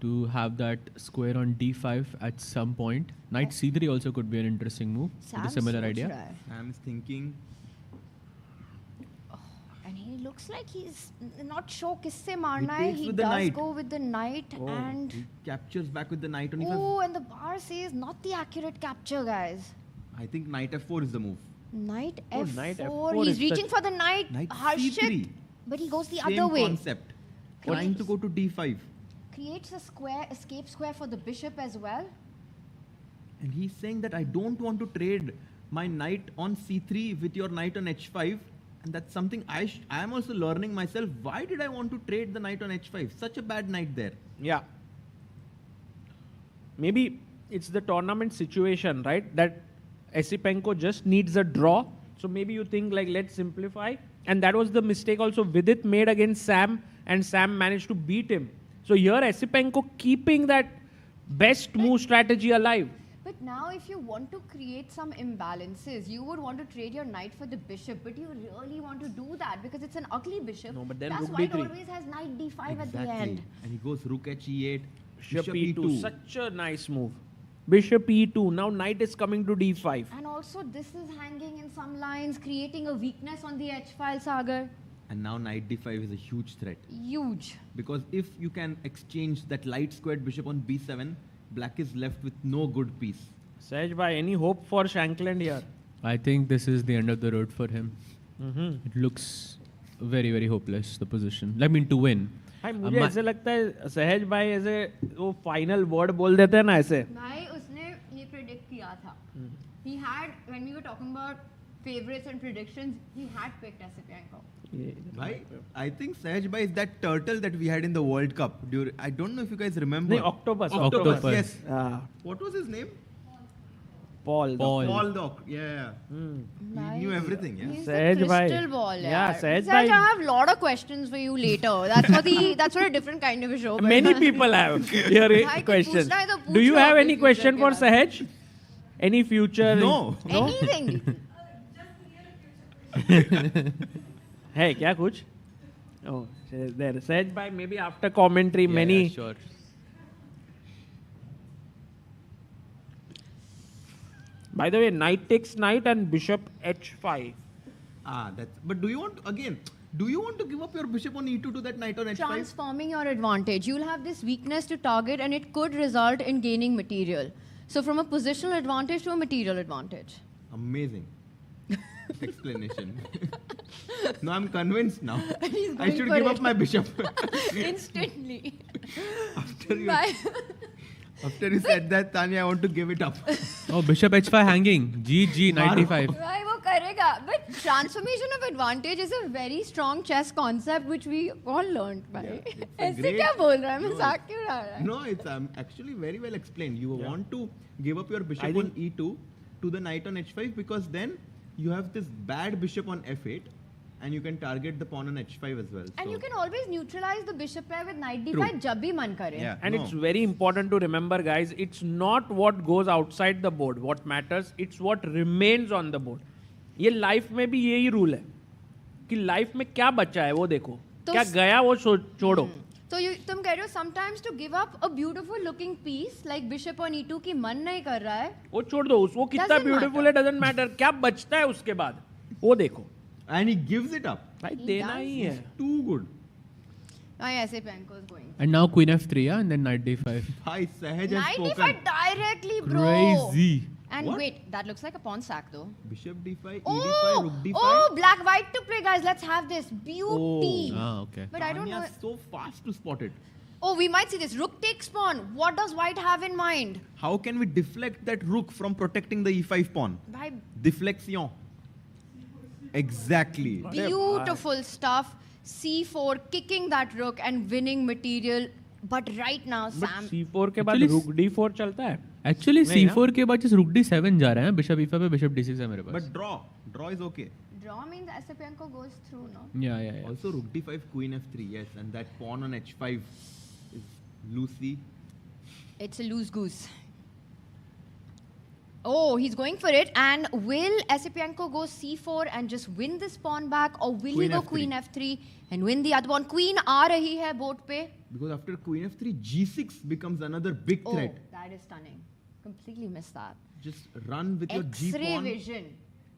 To have that square on d5 at some point. Knight c3 also could be an interesting move with a similar idea.
Sam is thinking.
And he looks like he's not sure kisse
He
marna hai.
takes
He
with the
does
knight.
go with the knight and...
He captures back with the knight on e5.
Oh, and the bar says not the accurate capture, guys.
I think knight f4 is the move.
Knight
Oh,
f4.
knight f4
He's
is
reaching
the-
for the knight.
Knight
Harshit.
c3.
But he goes the
Same
other way.
concept. Trying to go to d5.
Creates a square, escape square for the bishop as well.
And he's saying that I don't want to trade my knight on c3 with your knight on h5. And that's something I am also learning myself. Why did I want to trade the knight on h5? Such a bad knight there.
Yeah. Maybe it's the tournament situation, right? That Esipenko just needs a draw. So maybe you think like, let's simplify. And that was the mistake also Vidit made against Sam, and Sam managed to beat him. So here Esipenko keeping that best move strategy alive.
But now if you want to create some imbalances, you would want to trade your knight for the bishop. But you really want to do that because it's an ugly bishop.
No, but then
Plus
rook
white
d3.
always has knight d5 at the end.
And he goes rook h e8,
Bishop e2. Such a nice move. Bishop e2. Now knight is coming to d5.
And also this is hanging in some lines, creating a weakness on the h-file, Sagar.
And now knight d5 is a huge threat.
Huge.
Because if you can exchange that light squared bishop on b7, black is left with no good piece.
Sahaj bhai, any hope for Shankland here?
I think this is the end of the road for him.
Mhm.
It looks very, very hopeless, the position. I mean, to win.
भाई मुझे ऐसे लगता है सहज भाई ऐसे वो final word बोल देते हैं ना ऐसे
भाई उसने ये predict किया था. He had, when we were talking about favorites and predictions, he had picked Esipenko.
Bhai, I think Sahaj Bhai is that turtle that we had in the World Cup. I don't know if you guys remember.
नहीं, octopus.
Yes.
Ah.
What was his name?
Paul.
Paul the yeah. He knew everything. Yeah.
He's the crystal ball.
Yeah, Sahaj
Sahaj,
bhai.
I have a lot of questions for you later. That's for a different kind of a show. but-
Many people have here
Bhai,
questions.
पूछना है तो पूछ
Do you
low
have
अपने
any
future
question
के
for
बारे में.
Sahaj? Any future?
No.
Anything.
Hey, क्या कुछ? Oh, there. Sahaj bhai, maybe after commentary, many.
Yeah, sure.
By the way, knight takes knight and bishop h5.
But do you want to give up your bishop on e2 to that knight on h5?
Transforming your advantage. You'll have this weakness to target and it could result in gaining material. So from a positional advantage to a material advantage.
Amazing explanation. No, I'm convinced now.
He's
I
going
should
for
give
it.
up my bishop.
Instantly.
After you said that, Tanya, I want to give it up.
Oh, bishop h5 hanging. GG 95.
Why वो करेगा? But transformation of advantage is a very strong chess concept which we all learned. By. ऐसे क्या बोल रहा है? मजाक क्यों उड़ा रहा है?
No, it's actually very well explained. You want to give up your bishop on e2 to the knight on h5 because then you have this bad bishop on f8 and you can target the pawn on h5 as well.
And
So-
you can always neutralize the bishop pair with knight d5
True.
जब भी मन करे.
And it's very important to remember, guys, it's not what goes outside the board. What matters, it's what remains on the board. ये life में भी यही rule है कि लाइफ में क्या बचा है वो देखो,
तो
क्या गया वो छोड़ो.
तो तुम कह रहे हो sometimes to give up a beautiful looking piece like bishop on e2 की मन नहीं कर रहा है.
वो छोड़ दो, वो कितना
Doesn't
ब्यूटीफुल है, डजंट मैटर. क्या बचता है उसके बाद वो देखो.
And he gives it up.
भाई देना ही है.
Too good.
Asipenko is going.
And now Queen F3, yeah, and then Knight D5.
Bhai, Sahaj has
Knight
spoken.
D5 directly, bro.
Crazy.
And
What?
wait, that looks like a pawn sack though.
Bishop D5, E
Oh,
D5, Rook D5.
oh, black white to play, guys. Let's have this. Beauty.
Ah, okay.
But I don't know.
Tanya's so fast to spot it.
Oh, we might see this. Rook takes pawn. What does white have in mind?
How can we deflect that rook from protecting the E5 pawn?
By
Deflection. Exactly.
beautiful stuff. C4, kicking that rook and winning material. But right now,
But
Sam.
C4 के बाद
Actually,
Rook D4 चलता है.
Actually,
नहीं ना?
C4 के बाद just Rook D7 जा रहे हैं. Bishop E5 पे Bishop D6 है मेरे पास.
But draw. Draw is okay.
Draw means Asipenko goes through, no?
Yeah.
Also, Rook D5, Queen F3, yes. And that pawn on H5 is loosey.
It's a loose goose. Oh, he's going for it. And will Asipenko go C4 and just win this pawn back? Or will
Queen
he go
F3.
Queen F3 and win the other one? Queen aa rahi hai board pe.
Because after Queen F3, G6 becomes another big
Oh,
threat.
that is stunning. Completely missed that.
Just run with your G
X-ray
pawn.
vision.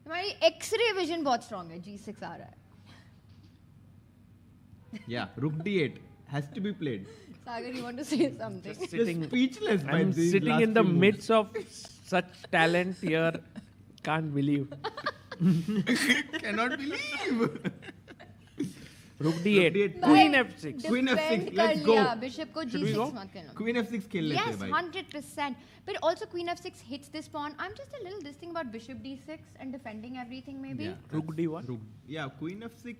हमारी X-ray vision बहुत strong है. G6 आ रहा है.
Yeah, Rook D8 has to be played.
Sagar, you want to say something?
Just sitting,
speechless by
I'm
these
sitting
last
in the
few moves.
midst of such talent here. Can't believe.
Cannot believe.
Rook D8.
D8.
Queen F6.
Queen F6,
Defend
let's
कर
go.
लिया. Bishop को
Should we go?
G6 मत करना.
Queen F6 खेल लेते
Yes,
हैं भाई.
100%. But also Queen F6 hits this pawn. I'm just a little this thing about Bishop D6 and defending everything maybe.
Yeah,
Rook D1.
Yeah, Queen F6.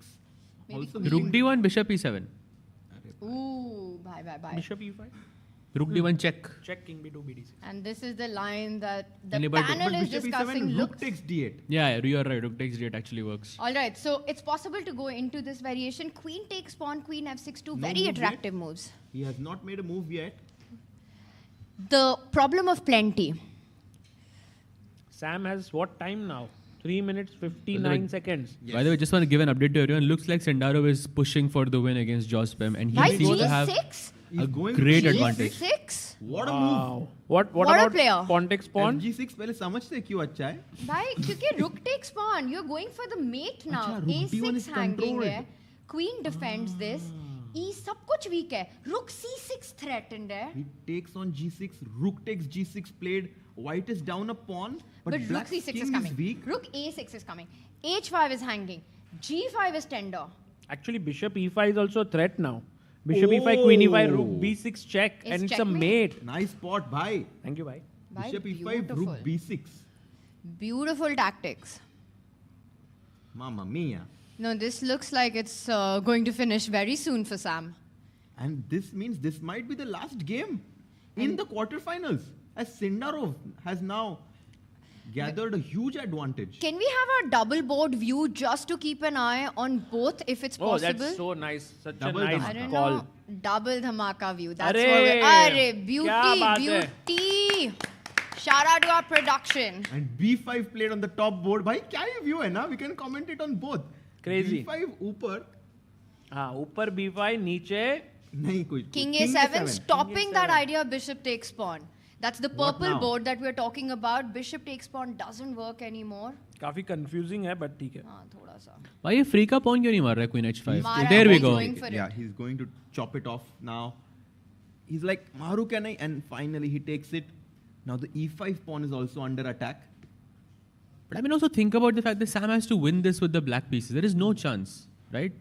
Maybe
Also
Queen-
Rook D1, Bishop E7.
Ooh, bye.
Bishop E5.
Rook D1 check.
Check King B2 BD6.
And this is the line that the
Anybody-
panel
But
is
Bishop
discussing.
E7, Rook
Looks.
takes D8.
Yeah, you're right. Rook takes D8 actually works.
All right, so it's possible to go into this variation. Queen takes pawn, Queen F6, two
No
very
move
attractive
yet.
moves.
He has not made a move yet.
The problem of plenty.
Sam has what time now? 3 minutes 59 seconds.
By the way, just want to give an update to everyone. Looks like Sindarov is pushing for the win against Jospem, and he
Why
seems to have
G6?
a
going
great
G6?
advantage.
G6?
What a
Wow.
move.
What
What a
about
player.
pawn takes pawn?
G6 पहले समझते हैं क्यों अच्छा है?
Bhai, क्योंकि rook takes pawn. You're going for the mate now.
अच्छा, rook D1
A6
is
hanging
controlled.
है. Queen defends this. E सब कुछ weak है. Rook C6 threatened है.
He takes on G6. Rook takes G6 played. White is down a pawn. But
But rook
Black's
C6
king
is coming.
weak.
Rook A6 is coming. H5 is hanging. G5 is tender.
Actually, Bishop E5 is also a threat now. Bishop E5, Queen E5, Rook
Oh.
B6 check,
It's
and it's a
checkmate.
mate.
Nice spot, bhai.
Thank you, bhai.
Bhai,
Bishop E5,
beautiful.
Rook B6.
Beautiful tactics.
Mamma mia.
No, this looks like it's going to finish very soon for Sam.
And this means this might be the last game in the quarterfinals, as Sindarov has now gathered a huge advantage.
Can we have a double board view just to keep an eye on both if it's
Oh,
possible?
that's so nice. Such
Double
a nice
I don't
call.
know. Double dhamaka view. That's
Arey,
what we're... Arey,
kya baat
beauty,
hai.
beauty. Shout out to our production.
And B5 played on the top board. Bhai, kya ye view hai na? We can comment it on both.
Crazy.
B5 ऊपर.
हाँ, ऊपर B5, नीचे
नहीं कोई.
King A7, stopping that idea bishop takes pawn. That's the
What
purple
now?
board that we're talking about. Bishop takes pawn doesn't work anymore.
काफी confusing है, but ठीक है.
हाँ, थोड़ा सा.
Why ये free का pawn क्यों नहीं मार रहा है Queen H5?
मारा,
There we
he's
go.
going for it.
Yeah, he's going to chop it off now. He's like, Maru can I? And finally he takes it. Now the E5 pawn is also under attack.
But I mean, also think about the fact that Sam has to win this with the black pieces. There is no chance, right?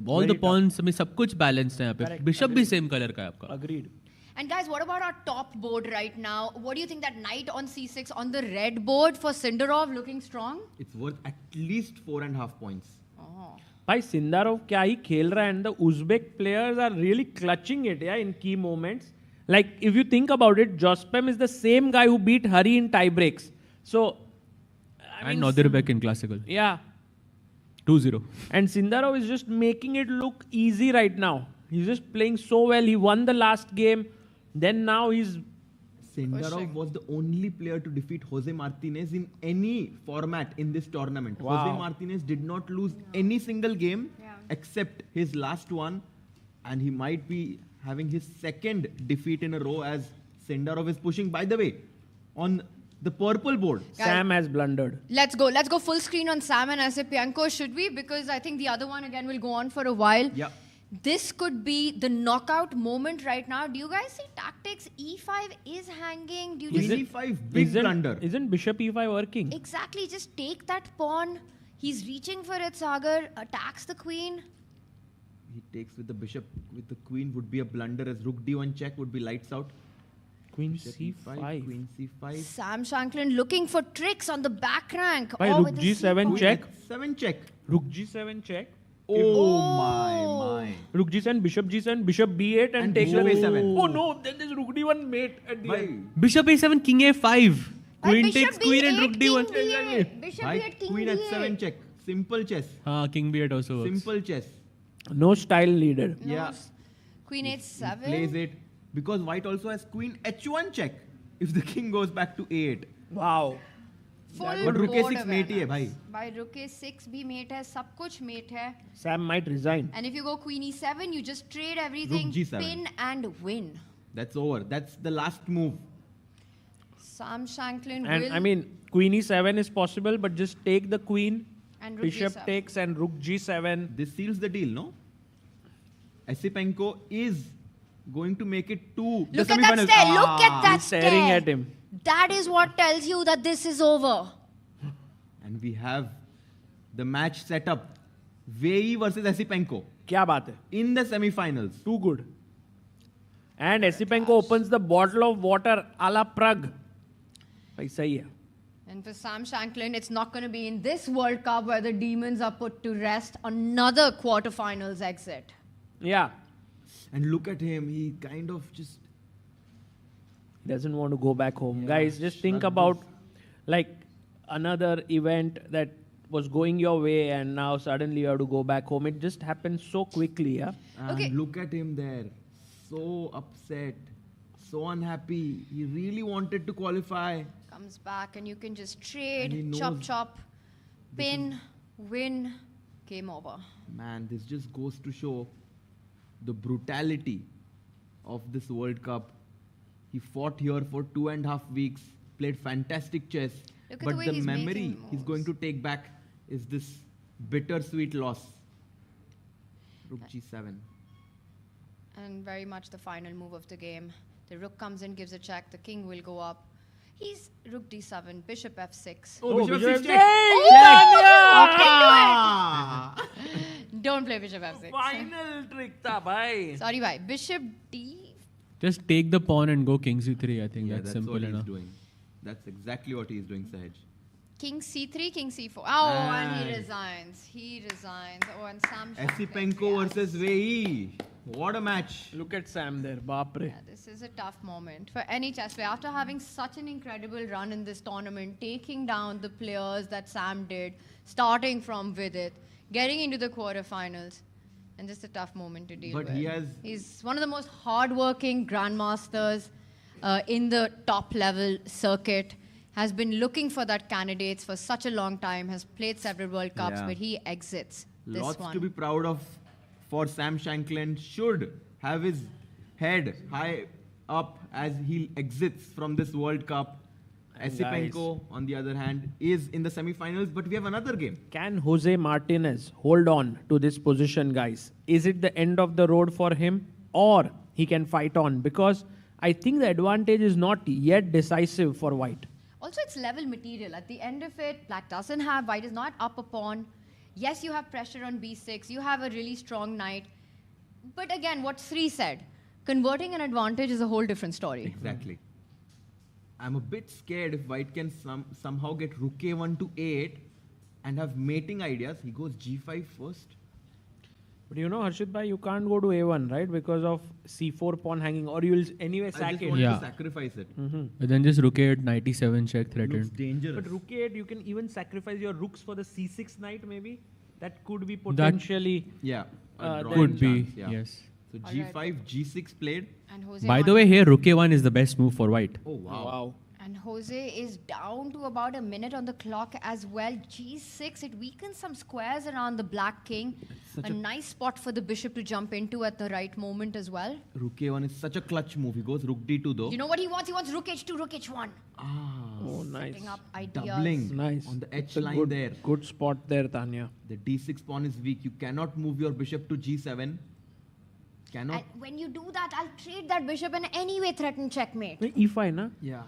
All the
Very
pawns, I mean, सब कुछ balanced है यहाँ पे.
Correct,
Bishop भी same color का है आपका.
Agreed.
And guys, what about our top board right now? What do you think that knight on C6 on the red board for Sindarov looking strong?
It's worth at least 4.5 points.
Oh.
भाई Sindarov क्या ही खेल रहा है, and the Uzbek players are really clutching it, yeah, in key moments. Like if you think about it, Jospem is the same guy who beat Hari in tiebreaks. So, I
And
mean,
Nodirbek in classical.
yeah.
2-0.
And Sindarov is just making it look easy right now. He's just playing so well. He won the last game. Then now he's...
Sindarov was the only player to defeat Jose Martinez in any format in this tournament.
Wow.
Jose Martinez did not lose any single game except his last one. And he might be having his second defeat in a row as Sindarov is pushing. By the way, on The purple board.
Sam has blundered.
Let's go. Let's go full screen on Sam and Asipenko, should we? Because I think the other one again will go on for a while.
Yeah.
This could be the knockout moment right now. Do you guys see tactics? E5 is hanging. Do you
Queen
just
E5, big blunder.
Isn't Bishop E5 working?
Exactly. Just take that pawn. He's reaching for it. Sagar attacks the queen.
He takes with the bishop, with the queen would be a blunder, as rook d1 check would be lights out.
Queen
Bishop
C5.
Queen c5.
Sam Shanklin looking for tricks on the back rank.
By
or
rook
with the
G7
c-pawn.
check.
7 check.
Rook G7 check.
Oh my.
Rook G7, Bishop G7, Bishop B8 and take
Bishop
the
A7.
Oh no, then there's Rook D1 mate at the end.
Bishop A7, King A5. Queen
Bishop
takes queen and
B8,
rook D1.
King B8. Bishop
Bhai,
B8, King
queen
B8.
h7 check. Simple chess.
King B8 also works.
Simple chess.
No style leader.
Yeah.
Queen H7.
Plays it. Because white also has queen h1 check. If the king goes back to a8.
Wow.
Full
But rook
board
a6 mate hai bhai.
By rook a6 bhi mate hai, sab kuch mate hai.
Sam might resign.
And if you go queen e7, you just trade everything,
Rook G7.
pin and win.
That's over. That's the last move.
Sam Shanklin
And
will...
I mean, Queen E7 is possible, but just take the queen.
And rook
Bishop
G7.
takes and Rook G7.
This seals the deal, no? Asipenko is going to make it to the
Look at that
semifinals.
stare. Look at that
He's staring
stare.
at him.
That is what tells you that this is over.
And we have the match set up. Wei versus Asipenko.
Kya baat hai?
In the semifinals.
Too good. And Asipenko opens the bottle of water a la Prague. Bhai, sahi hai.
And for Sam Shanklin, it's not going to be in this World Cup where the demons are put to rest. Another quarterfinals exit.
Yeah.
And look at him. He kind of just...
Doesn't want to go back home. Guys, just think about like another event that was going your way and now suddenly you have to go back home. It just happens so quickly, yeah?
And look at him there. So upset. So unhappy. He really wanted to qualify.
Comes back and you can just
And he
trade,
knows
chop, chop, pin, win, game over.
Man, this just goes to show the brutality of this World Cup. He fought here for 2.5 weeks, played fantastic chess.
Look at
But
the way
the
he's
memory
making
he's
moves.
going to take back is this bittersweet loss. Rook G7.
And very much the final move of the game. The rook comes in, gives a check. The king will go up. He's rook d7, bishop f6.
Oh, bishop
Bishop
f6
check.
Oh, don't play bishop f6.
Final trick tha, bhai.
Sorry, bhai. Bishop d.
Just take the pawn and go king c3. I think
Yeah,
that's
that's
simple
what
enough.
he's doing. That's exactly what he's doing, Sahaj.
King c3, king c4. Oh, and he resigns. He resigns. Oh, and Sam
Asipenko versus Wei. What a match.
Look at Sam there, baapre.
Yeah, this is a tough moment for any chess player. After having such an incredible run in this tournament, taking down the players that Sam did, starting from Vidit, getting into the quarterfinals, and just a tough moment to deal
But
with. He's one of the most hardworking grandmasters in the top level circuit. Has been looking for that candidates for such a long time. Has played several World Cups,
Yeah.
but he exits this
Lots
one.
to be proud of for Sam Shanklin. Should have his head high up as he exits from this World Cup.
And
Asipenko, on the other hand, is in the semifinals, but we have another game.
Can Jose Martinez hold on to this position, guys? Is it the end of the road for him, or he can fight on? Because I think the advantage is not yet decisive for white.
Also, it's level material. At the end of it, black doesn't have, white is not up a pawn. Yes, you have pressure on b6. You have a really strong knight. But again, what Sri said, converting an advantage is a whole different story.
Exactly. I'm a bit scared if white can somehow get rook a1 to a8 and have mating ideas. He goes g5 first.
But you know, Harshit bhai, you can't go to a1, right? Because of c4 pawn hanging, or you'll anyway
I
sack
just
it.
wanted to sacrifice it.
But then just rook a8, knight e7 check
Looks
threatened.
dangerous.
But rook a8, you can even sacrifice your rooks for the c6 knight, maybe. That could be potentially.
Yeah. a drawing
Could be,
chance, yeah.
yes.
So g5, g6 played.
And Jose
By the way, here rook a1 is the best move for white.
Oh, wow.
And And Jose is down to about a minute on the clock as well. G6, it weakens some squares around the black king. A nice spot for the bishop to jump into at the right moment as well.
Rook A1 is such a clutch move. He goes Rook D2 though.
You know what he wants? He wants Rook H2, Rook H1.
Oh, nice.
Setting up ideas.
Doubling
Nice.
on the
It's
H
a
line there.
Good spot there, Tanya.
The D6 pawn is weak. You cannot move your bishop to G7. Cannot.
And when you do that, I'll trade that bishop and anyway threaten checkmate.
E5 ना?
Yeah.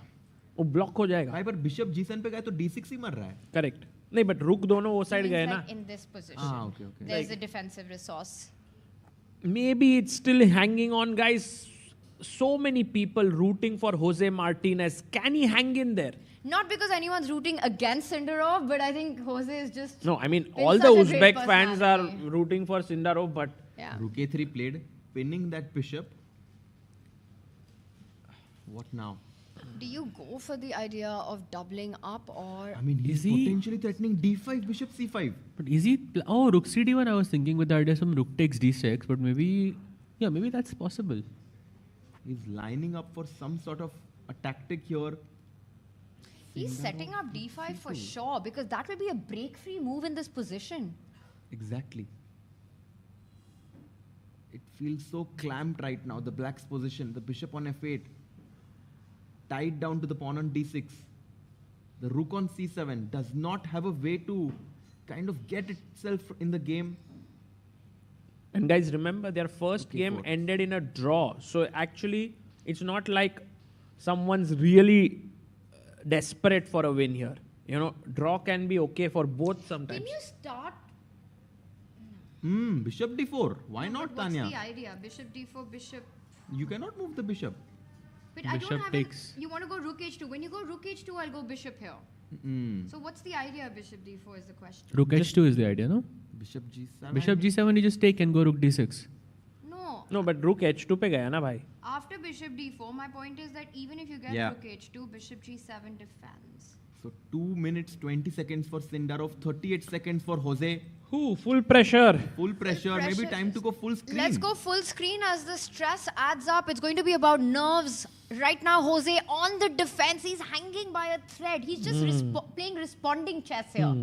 वो block हो जाएगा.
भाई पर bishop G7 पे गए तो D6 ही मर रहा है.
Correct. नहीं but रुक दोनों वो साइड
Means
गए
like
ना.
in this position.
Ah, okay.
There's a defensive resource.
Maybe it's still hanging on, guys. So many people rooting for Jose Martinez. Can he hang in there?
Not because anyone's rooting against Sindarov, but I think Jose is just...
No, I mean,
been
all the
such a great
Uzbek fans are
personality.
rooting for Sindarov, but...
Yeah.
Rook A3 played, pinning that bishop. What now?
Do you go for the idea of doubling up or...
I mean, he's potentially threatening D5, bishop C5.
But is he... Oh, Rook CD1, I was thinking with the idea some Rook takes D6, but maybe... Yeah, maybe that's possible.
He's lining up for some sort of a tactic here.
He's setting up D5 for sure, because that will be a break-free move in this position.
Exactly. It feels so clamped right now, the black's position. The bishop on F8. Tied down to the pawn on D6. The rook on C7 does not have a way to kind of get itself in the game.
And guys, remember their first game ended in a draw. So actually, it's not like someone's really desperate for a win here. You know, draw can be okay for both sometimes.
Can you start...
Bishop D4. Why not,
What's
Tanya?
the idea? Bishop D4, bishop...
You cannot move the bishop.
But I don't have you want to go Rook H2. When you go Rook H2, I'll go bishop here. So what's the idea of Bishop D4 is the question.
Rook H2 is the idea, no?
Bishop G7.
Bishop G7, you just take and go Rook D6.
No.
No, but Rook H2 पे गया ना भाई.
After Bishop D4, my point is that even if you get Rook H2, Bishop G7 defends.
So 2 minutes 20 seconds for Sindarov, 38 seconds for Jose.
Who? Full pressure.
Full pressure. Maybe time to go full screen.
Let's go full screen as the stress adds up. It's going to be about nerves. Right now, Jose on the defense. He's hanging by a thread. He's just playing responding chess here.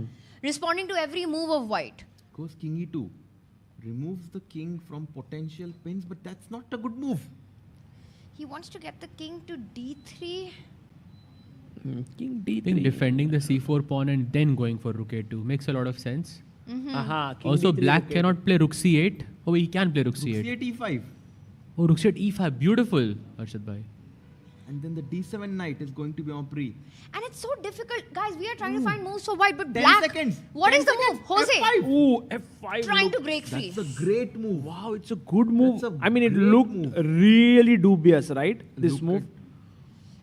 Responding to every move of white.
Goes King E2. Removes the king from potential pins, but that's not a good move.
He wants to get the king to D3.
King
I think defending the C4 pawn and then going for Rook A2 makes a lot of sense. Also, black cannot play Rook C8. Oh, he can play Rook C8.
Rook C8 E5.
Oh, Rook C8 E5. Beautiful, Arshad bhai.
And then the D7 knight is going to be on pre.
And it's so difficult. Guys, we are trying to find moves for white, but
10
black...
seconds.
What
10
is the
seconds.
move? Jose.
F5.
Ooh, F5.
Trying to break free.
That's a great move.
Wow, it's a good move.
That's a
I mean, it
great
looked
move.
really dubious, right? This move.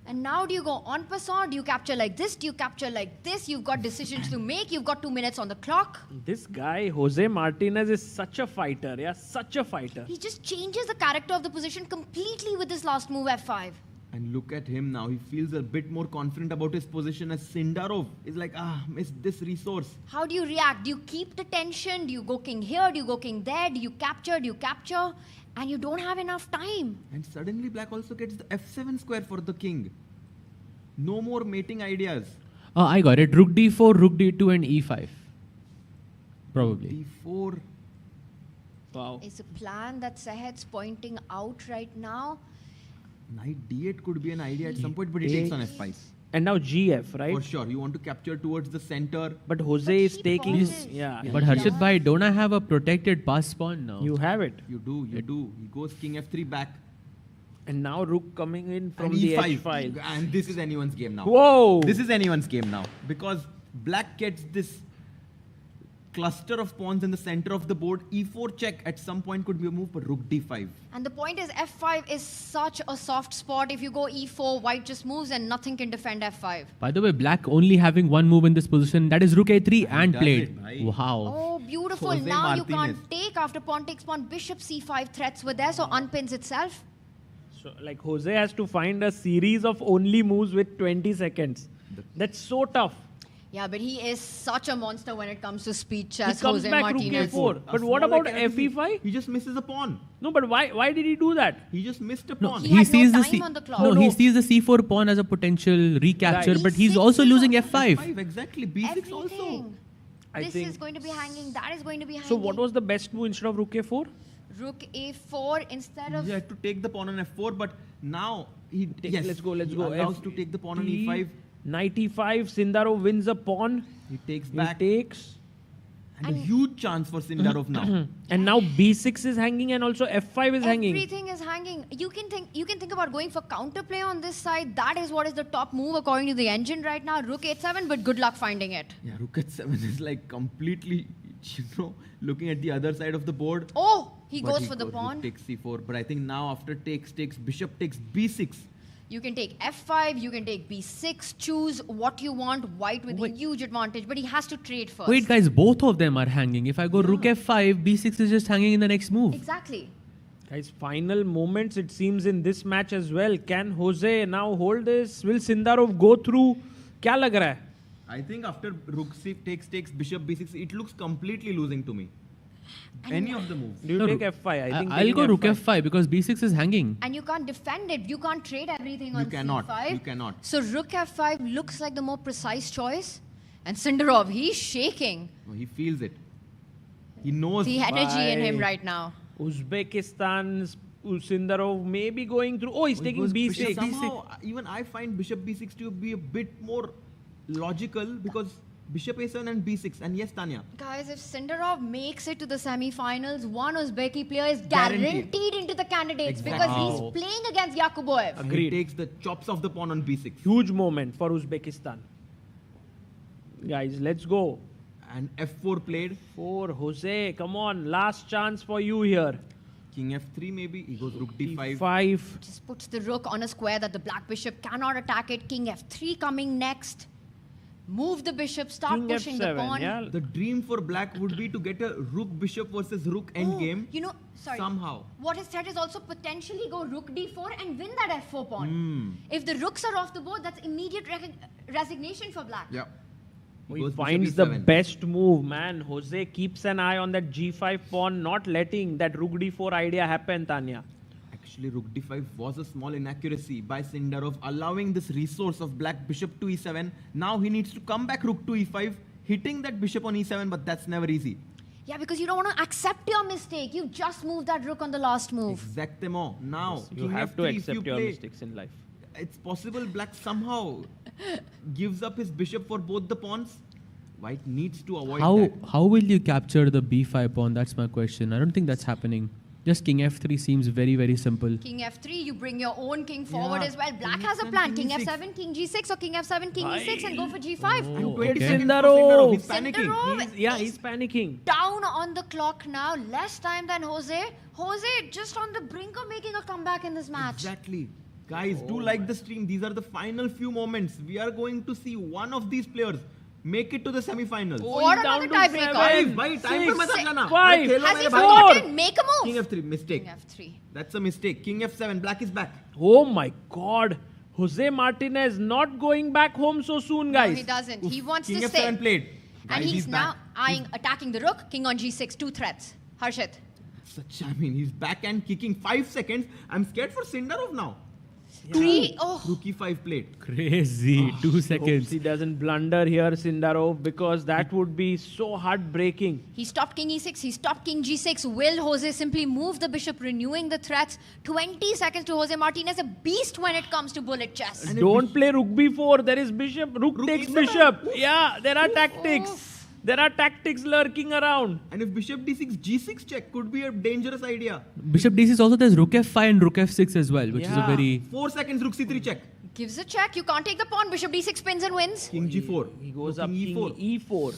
And now do you go en passant? Do you capture like this? Do you capture like this? You've got decisions to make. You've got 2 minutes on the clock.
This guy, Jose Martinez, is such a fighter. Yeah, such a fighter.
He just changes the character of the position completely with this last move, F5.
And look at him now. He feels a bit more confident about his position as Sindarov is like, missed this resource.
How do you react? Do you keep the tension? Do you go king here? Do you go king there? Do you capture? Do you capture? And you don't have enough time.
And suddenly black also gets the F7 square for the king. No more mating ideas.
I got it. Rook D4, Rook D2 and E5. Probably.
D4.
Wow.
It's a plan that Sahed's pointing out right now.
Knight D8 could be an idea at some point, but he takes on F5.
And now GF, right?
For sure. You want to capture towards the center.
But Jose is taking...
But Harshad bhai, don't I have a protected pass pawn now?
You have it.
You do. He goes king F3 back.
And now Rook coming in from
And
the
E5.
H file.
And this is anyone's game now.
Whoa!
This is anyone's game now. Because black gets this cluster of pawns in the center of the board. E4 check at some point could be a move, but Rook D5.
And the point is F5 is such a soft spot. If you go E4, white just moves and nothing can defend F5.
By the way, black only having one move in this position. That is Rook A3 and
does
played.
it, bhai.
Wow.
Oh, beautiful.
Jose
Now
Martinez.
you can't take after pawn takes pawn. Bishop C5 threats were there, so unpins itself.
So, like, Jose has to find a series of only moves with 20 seconds. That's so tough.
Yeah, but he is such a monster when it comes to speed chess,
He comes
Jose
back
Martinez.
rook a4. But what about fe5?
He just misses a pawn.
No, but why did he do that?
He just missed a
No,
pawn.
he sees the he
No.
sees the c4 pawn as a potential recapture,
Right.
but he's also losing f5.
F5, exactly. B6 also.
This is going to be hanging. That is going to be hanging.
So what was the best move instead of rook a4?
Rook a4 instead of...
He had to take the pawn on f4, but now he... Yes,
Let's go.
he allows to take the pawn on e5.
Knight e5. Sindarov wins a pawn.
He takes back.
He takes.
And a huge chance for Sindarov now.
And now b6 is hanging and also f5 is hanging.
Everything is hanging. You can think about going for counterplay on this side. That is what is the top move according to the engine right now. Rook h7, but good luck finding it.
Yeah, rook h7 is like completely, looking at the other side of the board.
Oh, he
But
goes for the
rook
pawn.
takes c4, but I think now after takes, bishop takes b6.
You can take f5, you can take b6, choose what you want, white with a huge advantage, but he has to trade first.
Wait, guys, both of them are hanging. If I go rook f5, b6 is just hanging in the next move.
Exactly.
Guys, final moments it seems in this match as well. Can Jose now hold this? Will Sindarov go through? Kya lag raha hai?
I think after rook takes, bishop b6, it looks completely losing to me. Any of the moves.
Do you take f5? I think
I'll go
taking
rook
f5.
f5 because b6 is hanging.
And you can't defend it. You can't trade everything on
cannot.
c5.
You cannot.
So rook f5 looks like the more precise choice. And Sindarov, he's shaking.
No, he feels it. He knows
The energy in him right now.
Uzbekistan's Sindarov may be going through. Oh, he's taking b6.
Somehow, even I find bishop b6 to be a bit more logical because bishop a7 and b6. And yes, Tanya.
Guys, if Sindarov makes it to the semi-finals, one Uzbeki player is
Guaranteed.
guaranteed into the candidates
Exactly.
because he's playing against Yakuboev.
And he takes the chops of the pawn on b6.
Huge moment for Uzbekistan. Guys, let's go.
And f4 played.
For Jose, come on, last chance for you here.
King f3 maybe. He goes rook d5.
Just puts the rook on a square that the black bishop cannot attack it. King f3 coming next. Move the bishop, start
King
pushing the
f7,
pawn.
yeah.
The dream for black would be to get a rook bishop versus rook endgame.
You know, sorry.
Somehow.
What is said is also potentially go rook d4 and win that f4 pawn. If the rooks are off the board, that's immediate resignation for black.
Yeah.
He finds the best move, man. Jose keeps an eye on that g5 pawn, not letting that rook d4 idea happen, Tanya.
Actually, rook d5 was a small inaccuracy by Sindarov, allowing this resource of black bishop to e7. Now he needs to come back rook to e5, hitting that bishop on e7, but that's never easy.
Yeah, because you don't want to accept your mistake. You just moved that rook on the last move.
Exactement. Now,
You
king
have to
f3, if
accept
you
your
play,
mistakes in life.
it's possible black somehow gives up his bishop for both the pawns. White needs to avoid that.
How will you capture the b5 pawn? That's my question. I don't think that's happening. Just king f3 seems very, very simple.
King f3, you bring your own king forward
Yeah.
as well. Black has a plan. King f7, king g6, or king f7, king e6, and go for g5.
Oh,
Okay.
Sindarov.
He's panicking.
Sindarov
He's panicking.
down on the clock now. Less time than Jose. Jose just on the brink of making a comeback in this match.
Exactly. Guys, do like the stream. These are the final few moments. We are going to see one of these players make it to the semi-finals.
Or another tiebreaker. Has he forgotten? Make a move.
King f3, mistake.
King f3.
That's a mistake. King f7, black is back.
Oh my God. Jose Martinez not going back home so soon,
No,
guys.
he doesn't. He wants
King
to
f7
stay.
played.
And
Guys,
he's now
back.
attacking the rook. King on g6, 2 threats. Harshit.
He's back and kicking 5 seconds. I'm scared for Sindarov now.
3. Oh.
Rook e5 played.
Crazy. 2 seconds.
Hopes he doesn't blunder here, Sindarov, because that would be so heartbreaking.
He stopped king e6. He stopped king g6. Will Jose simply move the bishop, renewing the threats? 20 seconds to Jose Martinez, a beast when it comes to bullet chess.
Don't play rook b4. There is bishop. Rook takes bishop. Yeah, there are tactics. There are tactics lurking around.
And if bishop d6, g6 check could be a dangerous idea.
Bishop d6 also there's rook f5 and rook f6 as well, which is a very...
4 seconds, rook c3 check.
Gives a check. You can't take the pawn. Bishop d6 spins and wins.
King g4.
He goes
Rook
up king e4.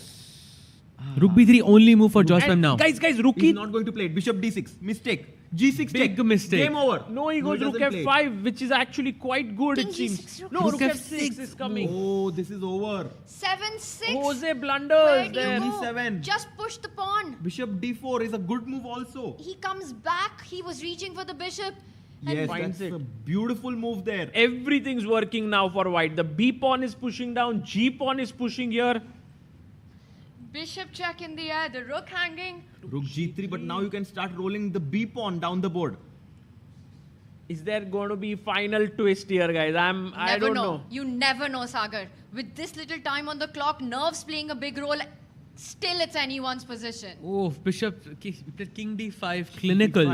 Rook b3 only move for Jospam now.
Guys, rook
He's
e...
not going to play it. Bishop d6. Mistake. G6
Big
check.
mistake.
Game over.
No, he goes rook
doesn't play it.
f5, which is actually quite good,
King
it seems.
G6,
No,
rook
rook f6 is coming.
Oh, this is over.
7-6.
Jose
Where
blunders
do you
there.
go?
D7.
Just push the pawn.
Bishop d4 is a good move also.
He comes back. He was reaching for the bishop.
Yes,
finds
that's
it.
a beautiful move there.
Everything's working now for white. The B pawn is pushing down, G pawn is pushing here.
Bishop check in the air, the rook hanging.
Rook G3, but now you can start rolling the B pawn down the board.
Is there going to be final twist here, guys? I don't know.
You never know, Sagar. With this little time on the clock, nerves playing a big role. Still, it's anyone's position.
Oh, Bishop, King D5, clinical.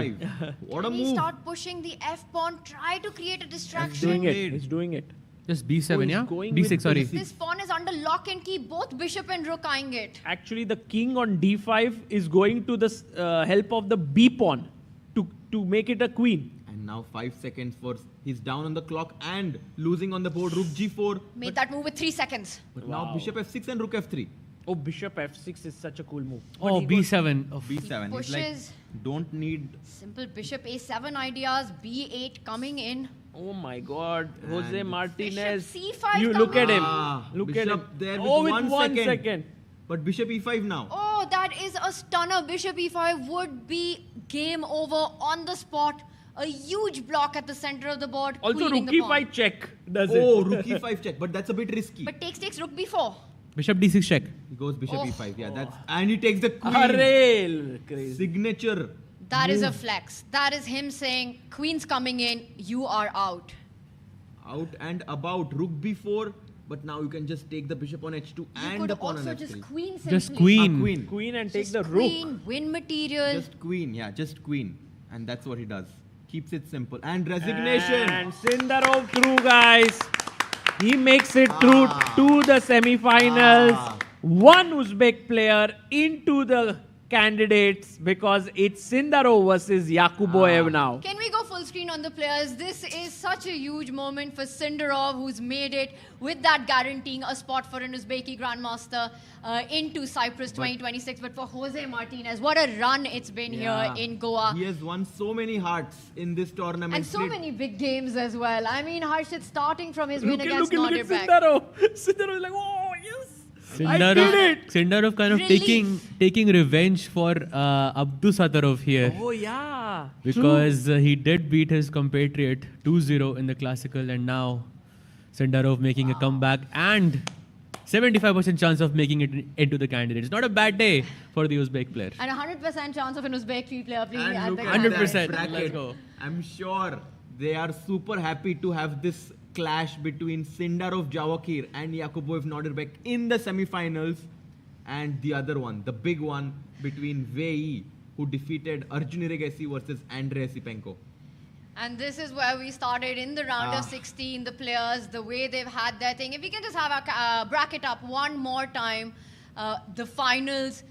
What a
Can he
move.
start pushing the F pawn, try to create a distraction?
He's doing it.
Just B7,
he's
yeah?
going
D6,
with
sorry.
This pawn is under lock and key, both bishop and rook eyeing it.
Actually, the king on D5 is going to the help of the B pawn to make it a queen.
And now 5 seconds for he's down on the clock and losing on the board. Rook G4.
Made that move with 3 seconds.
But now Bishop F6 and Rook F3.
Oh, Bishop F6 is such a cool move.
Oh, B7.
B7. He's like,
pushes.
don't need.
Simple bishop A7 ideas, B8 coming in.
Oh my God, Jose
And
Martinez.
Bishop C5
You look at him.
Ah,
Look
Bishop
at him.
there with
Oh, with
1 second.
second.
But Bishop E5 now.
Oh, that is a stunner. Bishop E5 would be game over on the spot. A huge block at the center of the board.
Also,
queening
rook
the pawn.
E5 check does
Oh,
it.
Rook E5 check, but that's a bit risky.
But takes rook B4.
Bishop D6 check.
He goes Bishop
Oh.
E5. Yeah, that's and he takes the queen.
Array, crazy.
Signature.
That is a flex. That is him saying, queen's coming in, you are out.
Out and about. Rook B4. But now you can just take the bishop on H2
You
and
could
the pawn on
also
H3.
just queen simply.
Just queen.
Queen.
Queen and take
Just
the rook.
queen, win material.
Just queen. Yeah, just queen. And that's what he does. Keeps it simple. And resignation.
And Sindarov through, guys. He makes it through to the semi-finals. One Uzbek player into the candidates because it's Sindarov versus Yakuboev now.
Can we go full screen on the players? This is such a huge moment for Sindarov, who's made it with that guaranteeing a spot for an Uzbeki Grandmaster into Cyprus 2026. But for Jose Martinez, what a run it's been here in Goa.
He has won so many hearts in this tournament.
And so many big games as well. I mean, Harshit starting from his win against
Look at
Nordirbek.
Sindarov. Sindarov is like, oh, yes. I did it.
Sindarov kind of
Relief.
taking revenge for Abdusattorov here.
Oh, yeah.
Because he did beat his compatriot 2-0 in the classical, and now Sindarov making a comeback and 75% chance of making it into the candidates. Not a bad day for the Uzbek player.
And 100% chance of an Uzbek player playing
And
at
look
the
at that
100%.
bracket.
Let's go.
I'm sure they are super happy to have this clash between Sindarov Javakir and Yakuboev Nordirbek in the semi-finals, and the other one, the big one between Wei, who defeated Arjun Erigaisi versus Andrei Sipenko.
And this is where we started in the round of 16, the players, the way they've had their thing. If we can just have our bracket up one more time, the finals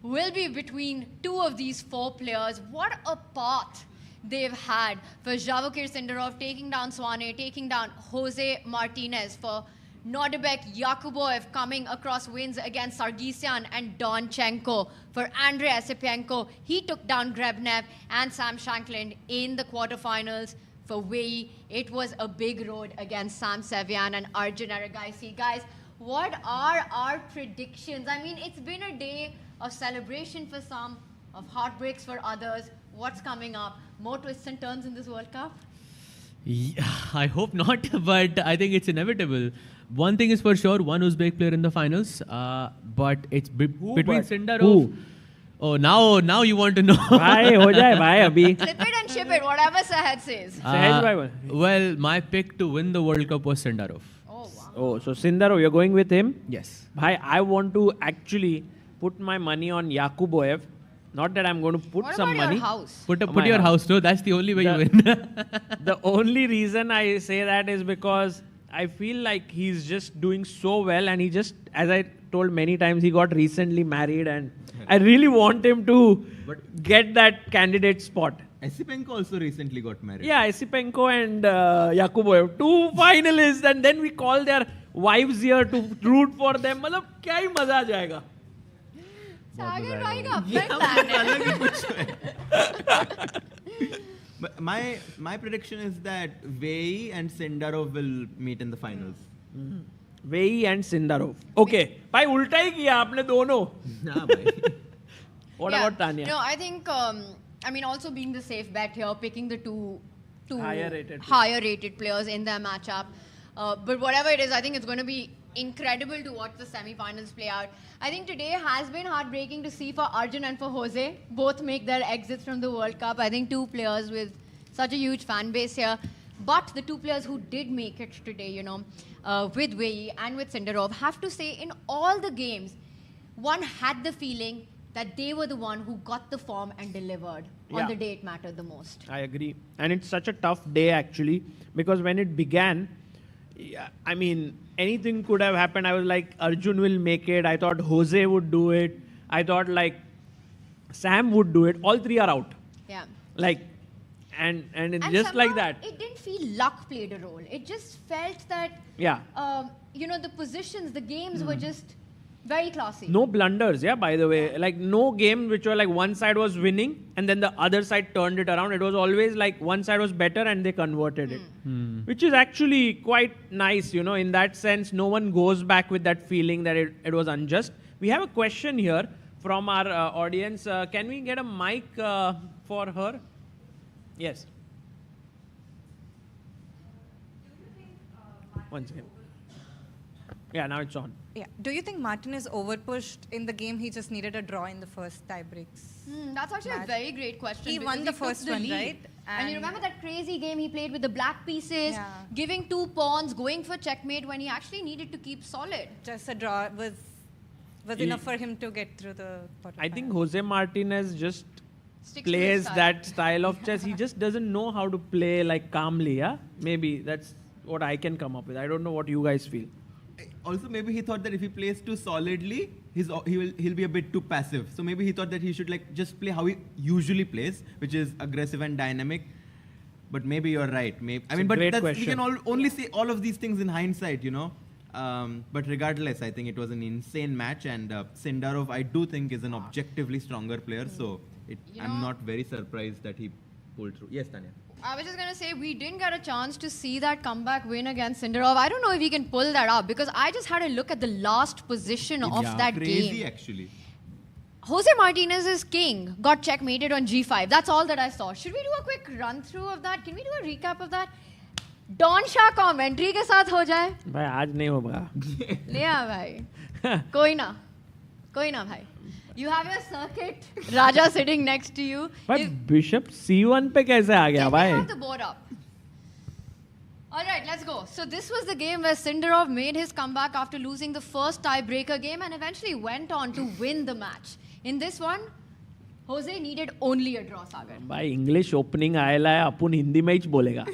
will be between two of these four players. What a path they've had for Javakir Sindarov taking down Swane, taking down Jose Martinez, for Nordirbek Yakuboev coming across wins against Sargsyan and Donchenko. For Andrei Asipenko, he took down Grebnev and Sam Shankland in the quarterfinals. For Wei, it was a big road against Sam Sevian and Arjun Erigaisi. Guys, what are our predictions? I mean, it's been a day of celebration for some, of heartbreaks for others. What's coming up? More twists and turns in this World Cup?
Yeah, I hope not, but I think it's inevitable. One thing is for sure, one Uzbek player in the finals, but it's between Sindarov.
Who?
Oh, now you want to know.
Bye, ho jaye, bye, abhi.
Flip it and ship it, whatever Sahad says.
Well, my pick to win the World Cup was Sindarov.
Oh, so Sindarov, you're going with him?
Yes.
Bhai, I want to actually put my money on Yakuboev. Not that I'm going to put
What
some
about
money.
your house?
Put
My
your house too. That's the only way you win.
The only reason I say that is because I feel like he's just doing so well, and he just, as I told many times, he got recently married, and I really want him to get that candidate spot.
Asipenko also recently got married.
Yeah, Asipenko and Yakuboev, two finalists, and then we call their wives here to root for them. मतलब क्या ही मजा आ जाएगा.
Sagar भाई का अपना plan है.
But my prediction is that Wei and Sindarov will meet in the finals.
Wei and Sindarov. Okay. भाई उल्टा ही किया आपने दोनों. What about Tanya?
No, I think, I mean, also being the safe bet here, picking the two two
higher
rated players in their matchup. But whatever it is, I think it's going to be incredible to watch the semi-finals play out. I think today has been heartbreaking to see for Arjun and for Jose. Both make their exits from the World Cup. I think two players with such a huge fan base here. But the two players who did make it today, you know, with Wei and with Sindarov, have to say in all the games, one had the feeling that they were the one who got the form and delivered on the day it mattered the most.
I agree. And it's such a tough day actually, because when it began, I mean, anything could have happened. I was like, Arjun will make it. I thought Jose would do it. I thought like Sam would do it. All three are out.
Yeah.
Like, and it's just like that.
It didn't feel luck played a role. It just felt that, you know, the positions, the games were just very classy.
No blunders, by the way. Like, no game which were like one side was winning and then the other side turned it around. It was always like one side was better and they converted it. Which is actually quite nice, you know. In that sense, no one goes back with that feeling that it was unjust. We have a question here from our audience. Can we get a mic for her? Yes. One second. Yeah, now it's on.
Yeah. Do you think Martinez overpushed in the game? He just needed a draw in the first tiebreaks.
That's actually a very great question.
He won the first one,
lead.
right?
And you remember that crazy game he played with the black pieces, giving 2 pawns, going for checkmate when he actually needed to keep solid.
Just a draw was enough for him to get through the quarterfinal.
I think Jose Martinez just plays that style of chess. He just doesn't know how to play like calmly, Maybe that's what I can come up with. I don't know what you guys feel.
Also, maybe he thought that if he plays too solidly, he'll be a bit too passive. So maybe he thought that he should like just play how he usually plays, which is aggressive and dynamic. But maybe you're right. We can only see all of these things in hindsight, you know. But regardless, I think it was an insane match, and Sindarov, I do think, is an objectively stronger player. So I'm not very surprised that he pulled through. Yes, Tanya.
I was just going to say, we didn't get a chance to see that comeback win against Sindarov. I don't know if he can pull that up, because I just had a look at the last position of that
crazy
game.
Actually.
Jose Martinez's king got checkmated on G5. That's all that I saw. Should we do a quick run through of that? Can we do a recap of that? Don Shah commentary के साथ हो जाए.
भाई आज नहीं होगा.
ले आ भाई. कोई ना भाई. You have your circuit, Raja sitting next to you.
But Bishop C1 पे कैसे आ गया भाई?
Have the board up. All right, let's go. So this was the game where Sindarov made his comeback after losing the first tiebreaker game and eventually went on to win the match. In this one, Jose needed only a draw, Sagar.
भाई English opening आयला है, अपन हिंदी में ही बोलेगा.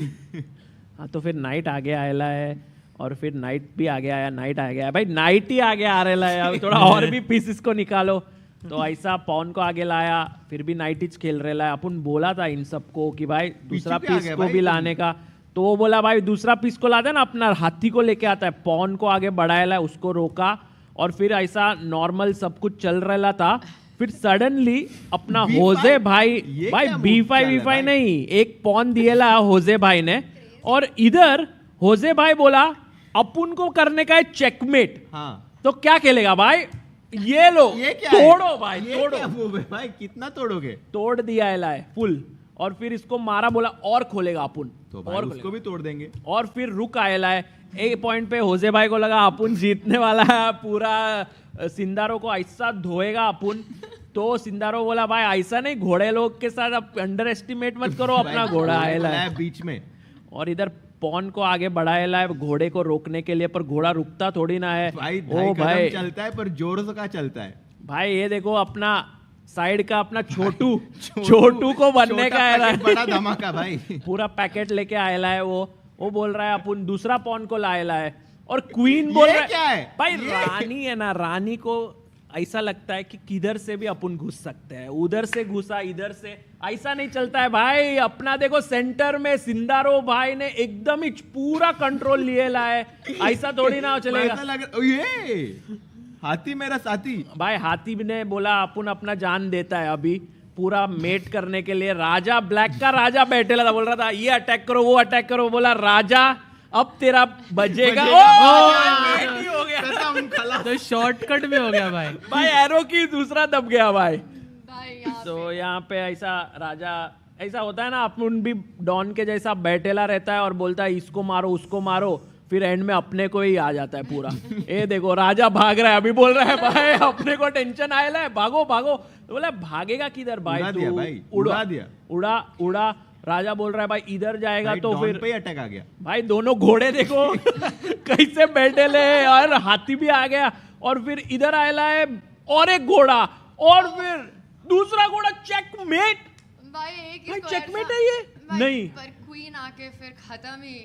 हाँ तो फिर night आगे आयला है और फिर नाइट भी आगे आया, नाइट आ गया भाई, नाइट ही आगे आ रहा है. अब थोड़ा और भी पीसेस को निकालो. तो ऐसा पॉन को आगे लाया, फिर भी नाइट ही खेल रहा है. अपन बोला था इन सबको कि भाई दूसरा पीस को भी लाने का, तो वो बोला भाई दूसरा पीस को लाता है ना, अपना हाथी को लेके आता है, पॉन को आगे बढ़ाया, उसको रोका और फिर ऐसा नॉर्मल सब कुछ चल रहा था. फिर सडनली अपना होजे भाई B5 नहीं, एक पॉन दिएला होजे भाई ने, और इधर होजे भाई बोला अपन को करने का है चेकमेट. तो क्या खेलेगा भाई, ये लो तोड़ो भाई, तोड़ो
भाई, कितना तोड़ोगे.
तोड़ दिया है फुल, और फिर इसको मारा, बोला और खोलेगा अपन,
तो भाई और उसको भी तोड़ देंगे.
और फिर रुक आया है. एक पॉइंट पे होजे भाई को लगा अपन जीतने वाला है, पूरा सिंदारो को ऐसा धोएगा अपन. तो सिंदारो बोला भाई ऐसा नहीं, घोड़े लोग के साथ अब अंडर एस्टिमेट मत करो, अपना घोड़ा आया है
बीच में.
और इधर पॉन को आगे बढ़ाया है घोड़े को रोकने के लिए, पर घोड़ा रुकता थोड़ी ना है.
भाई चलता है पर जोर से कहाँ चलता है
भाई. ये देखो अपना साइड का अपना छोटू को बनने का है,
बड़ा धमाका भाई.
पूरा पैकेट लेके आयला है. वो बोल रहा है अपन दूसरा पॉन को लायला है, और क्वीन बोल रहा है भाई रानी है ना, रानी को ऐसा लगता है कि किधर से भी अपन घुस सकते हैं, उधर से घुसा इधर से, ऐसा नहीं चलता है भाई. अपना देखो सेंटर में सिंदारो भाई ने एकदम ही पूरा कंट्रोल लिए ला है, ऐसा थोड़ी ना चलेगा.
ये हाथी मेरा साथी
भाई. हाथी ने बोला अपन अपना जान देता है अभी पूरा मेट करने के लिए. राजा ब्लैक का राजा बैठेला था, बोल रहा था ये अटैक करो वो अटैक करो, बोला राजा अब तेरा बजेगा.
हो गया तो शॉर्टकट में हो गया भाई.
एरो की दूसरा दब गया भाई. तो यहाँ पे ऐसा राजा ऐसा होता है ना, अपन भी डॉन के जैसा बैठेला रहता है और बोलता है इसको मारो उसको मारो, फिर एंड में अपने को ही आ जाता है पूरा। ए देखो राजा भाग रहा है, अभी बोल रहा है भाई अपने को टेंशन आया है, भागो भागो। तो बोला भागेगा किधर भाई,
उड़ा दिया
उड़ा उड़ा। राजा बोल रहा है भाई इधर जाएगा तो फिर
पे अटैक आ गया
भाई, दोनों घोड़े देखो कैसे बैठे ले, और हाथी भी आ गया, और फिर इधर आया है और एक घोड़ा, और फिर दूसरा घोड़ा, चेकमेट।
भाई एक ही
चेकमेट है ये नहीं,
पर क्वीन आके फिर खत्म ही।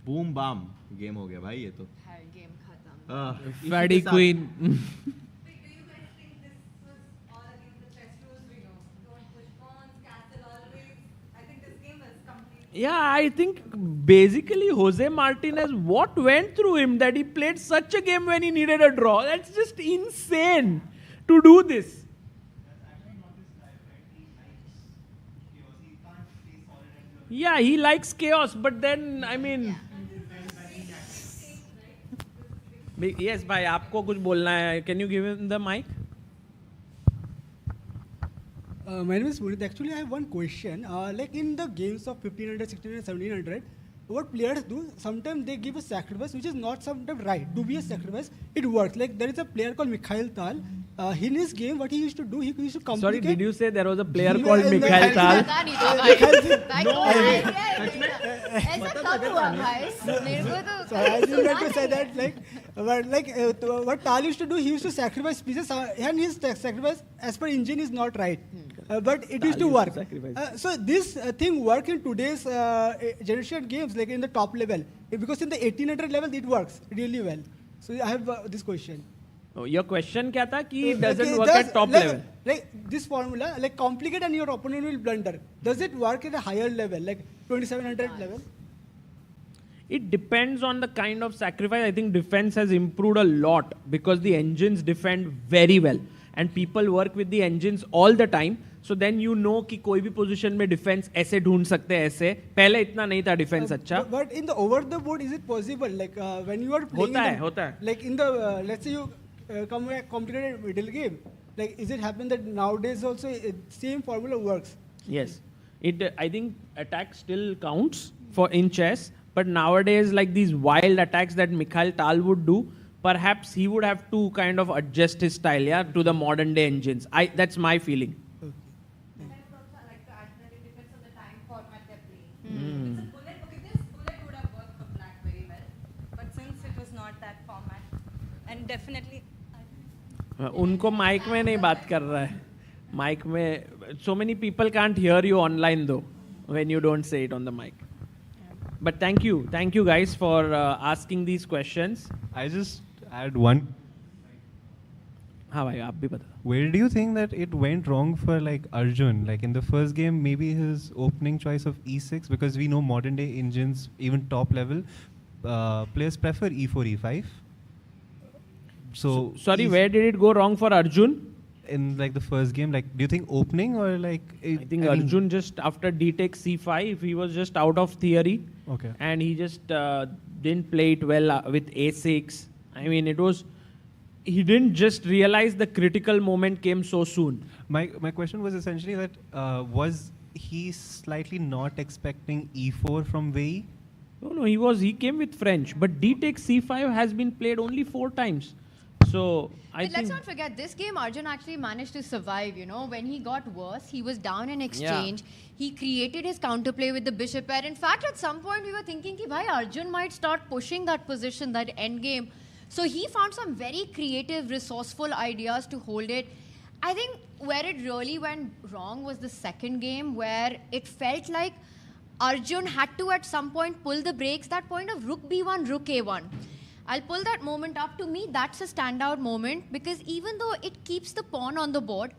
बूम बाम गेम हो गया भाई ये तो।
गेम खत्म।
फैडी queen. Yeah, I think basically Jose Martinez, what went through him that he played such a game when he needed a draw? That's just insane to do this. Yeah, he likes chaos, but then, I mean... Yes, bhai, आपको कुछ बोलना है. Can you give him the mic?
My name is Puneet. Actually, I have one question. Like in the games of 1500, 1600, 1700, what players do, sometimes they give a sacrifice which is not sometimes right. To be a sacrifice, it works. Like there is a player called Mikhail Tal. In his game, what he used to do, he used to complicate.
Sorry, did you say there was a player called Mikhail Tal?
So I didn't want to say that. What Tal used to do, he used to sacrifice pieces, and his sacrifice as per engine is not right. But it used to work. So this thing work in today's generation games, like in the top level, because in the 1800 level it works really well. So I have this question.
Oh, your question क्या था कि doesn't work at top level?
Like this formula, like complicate and your opponent will blunder. Does it work at a higher level, like 2700 level?
It depends on the kind of sacrifice. I think defense has improved a lot because the engines defend very well and people work with the engines all the time. So then you know कि कोई भी position में defense ऐसे ढूंढ सकते हैं ऐसे. पहले इतना नहीं था defense अच्छा.
But in the over the board, is it possible? Like when you are playing
होता है.
Like in the let's say you come a complicated middle game. Like is it happen that nowadays also same formula works?
Yes, I think attack still counts for in chess, but nowadays like these wild attacks that Mikhail Tal would do, perhaps he would have to kind of adjust his style, yeah, to the modern day engines. That's my feeling.
Definitely.
उनको mic में नहीं बात कर रहा है. Mic में so many people can't hear you online though when you don't say it on the mic. But thank you guys for asking these questions.
I just add one.
हाँ भाई आप भी बता.
Where do you think that it went wrong for like Arjun? Like in the first game, maybe his opening choice of e6, because we know modern day engines, even top level, players prefer e4, e5. So
sorry, where did it go wrong for Arjun?
In like the first game, like do you think opening or like?
I think Arjun just after d takes c5, he was just out of theory.
Okay.
And he just didn't play it well with a6. I mean, he didn't just realize the critical moment came so soon.
My question was essentially that was he slightly not expecting e4 from Wei?
No, he came with French, but d takes c5 has been played only 4 times. So I think
let's not forget, this game Arjun actually managed to survive, you know. When he got worse, he was down in exchange. Yeah. He created his counterplay with the bishop pair. In fact, at some point we were thinking कि भाई Arjun might start pushing that position, that endgame. So he found some very creative, resourceful ideas to hold it. I think where it really went wrong was the second game, where it felt like Arjun had to at some point pull the brakes, that point of rook b1, rook a1. I'll pull that moment up. To me, that's a standout moment, because even though it keeps the pawn on the board,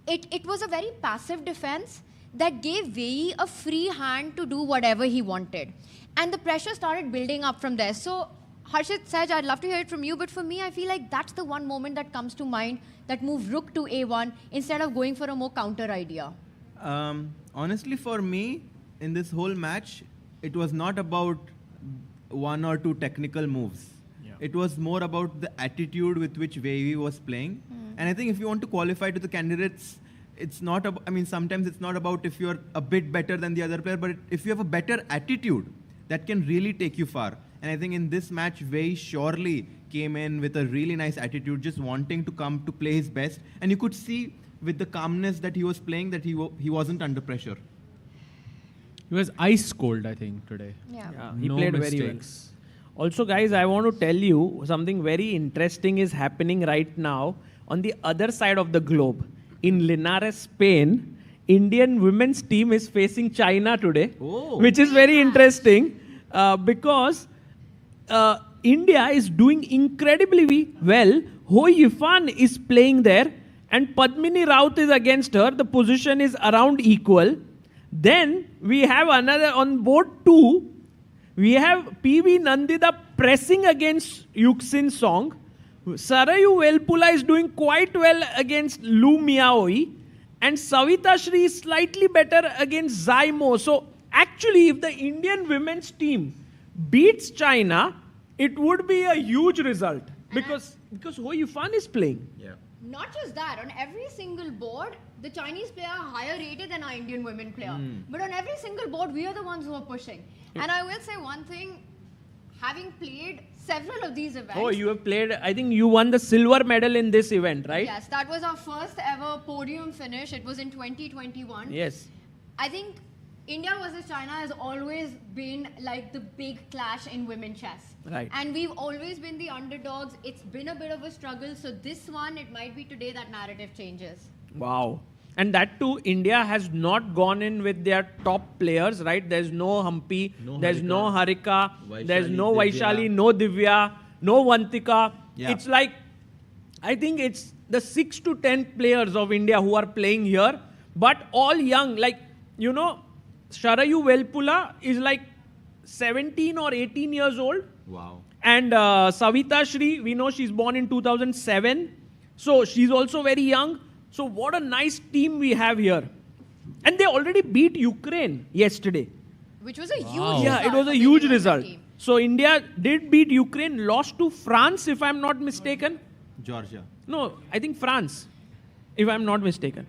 it was a very passive defense that gave Wei a free hand to do whatever he wanted. And the pressure started building up from there. So, Harshit, Saj, I'd love to hear it from you, but for me, I feel like that's the one moment that comes to mind that moved rook to a1 instead of going for a more counter idea.
Honestly, for me, in this whole match, it was not about 1 or 2 technical moves. It was more about the attitude with which Wei was playing. And I think if you want to qualify to the candidates it's not, I mean, sometimes it's not about if you're a bit better than the other player, but if you have a better attitude, that can really take you far. And I think in this match, Wei surely came in with a really nice attitude, just wanting to come to play his best. And you could see with the calmness that he was playing that he wasn't under pressure.
He was ice cold, I think, today.
Yeah.
He played very well. Also, guys, I want to tell you something very interesting is happening right now on the other side of the globe. In Linares, Spain, Indian women's team is facing China today, which is very interesting because India is doing incredibly well. Ho Yifan is playing there and Padmini Raut is against her. The position is around equal. Then we have another on board 2. We have PV Nandita pressing against Yuxin Song. Sarayu Velpula is doing quite well against Lu Miaoi. And Savita Shri is slightly better against Zaimo. So actually, if the Indian women's team beats China, it would be a huge result. Because Ho Yifan is playing.
Yeah.
Not just that, on every single board, the Chinese player are higher rated than our Indian women player. But on every single board, we are the ones who are pushing. And I will say one thing, having played several of these events.
Oh, you have played, I think you won the silver medal in this event, right?
Yes, that was our first ever podium finish. It was in 2021.
Yes.
I think India versus China has always been like the big clash in women chess.
Right.
And we've always been the underdogs. It's been a bit of a struggle. So this one, it might be today that narrative changes.
Wow. And that too, India has not gone in with their top players, right? There's no Hampi, there's no Harika, there's no Vaishali, no Divya, no Vantika.
Yeah.
It's like, I think it's the 6 to 10 players of India who are playing here, but all young. Like, you know, Sharayu Velpula is like 17 or 18 years old.
Wow.
And Savita Shri, we know she's born in 2007. So she's also very young. So what a nice team we have here. And they already beat Ukraine yesterday.
Which was a huge result.
Yeah, it was a huge result. So India did beat Ukraine, lost to France, if I'm not mistaken.
Georgia.
No, I think France, if I'm not mistaken.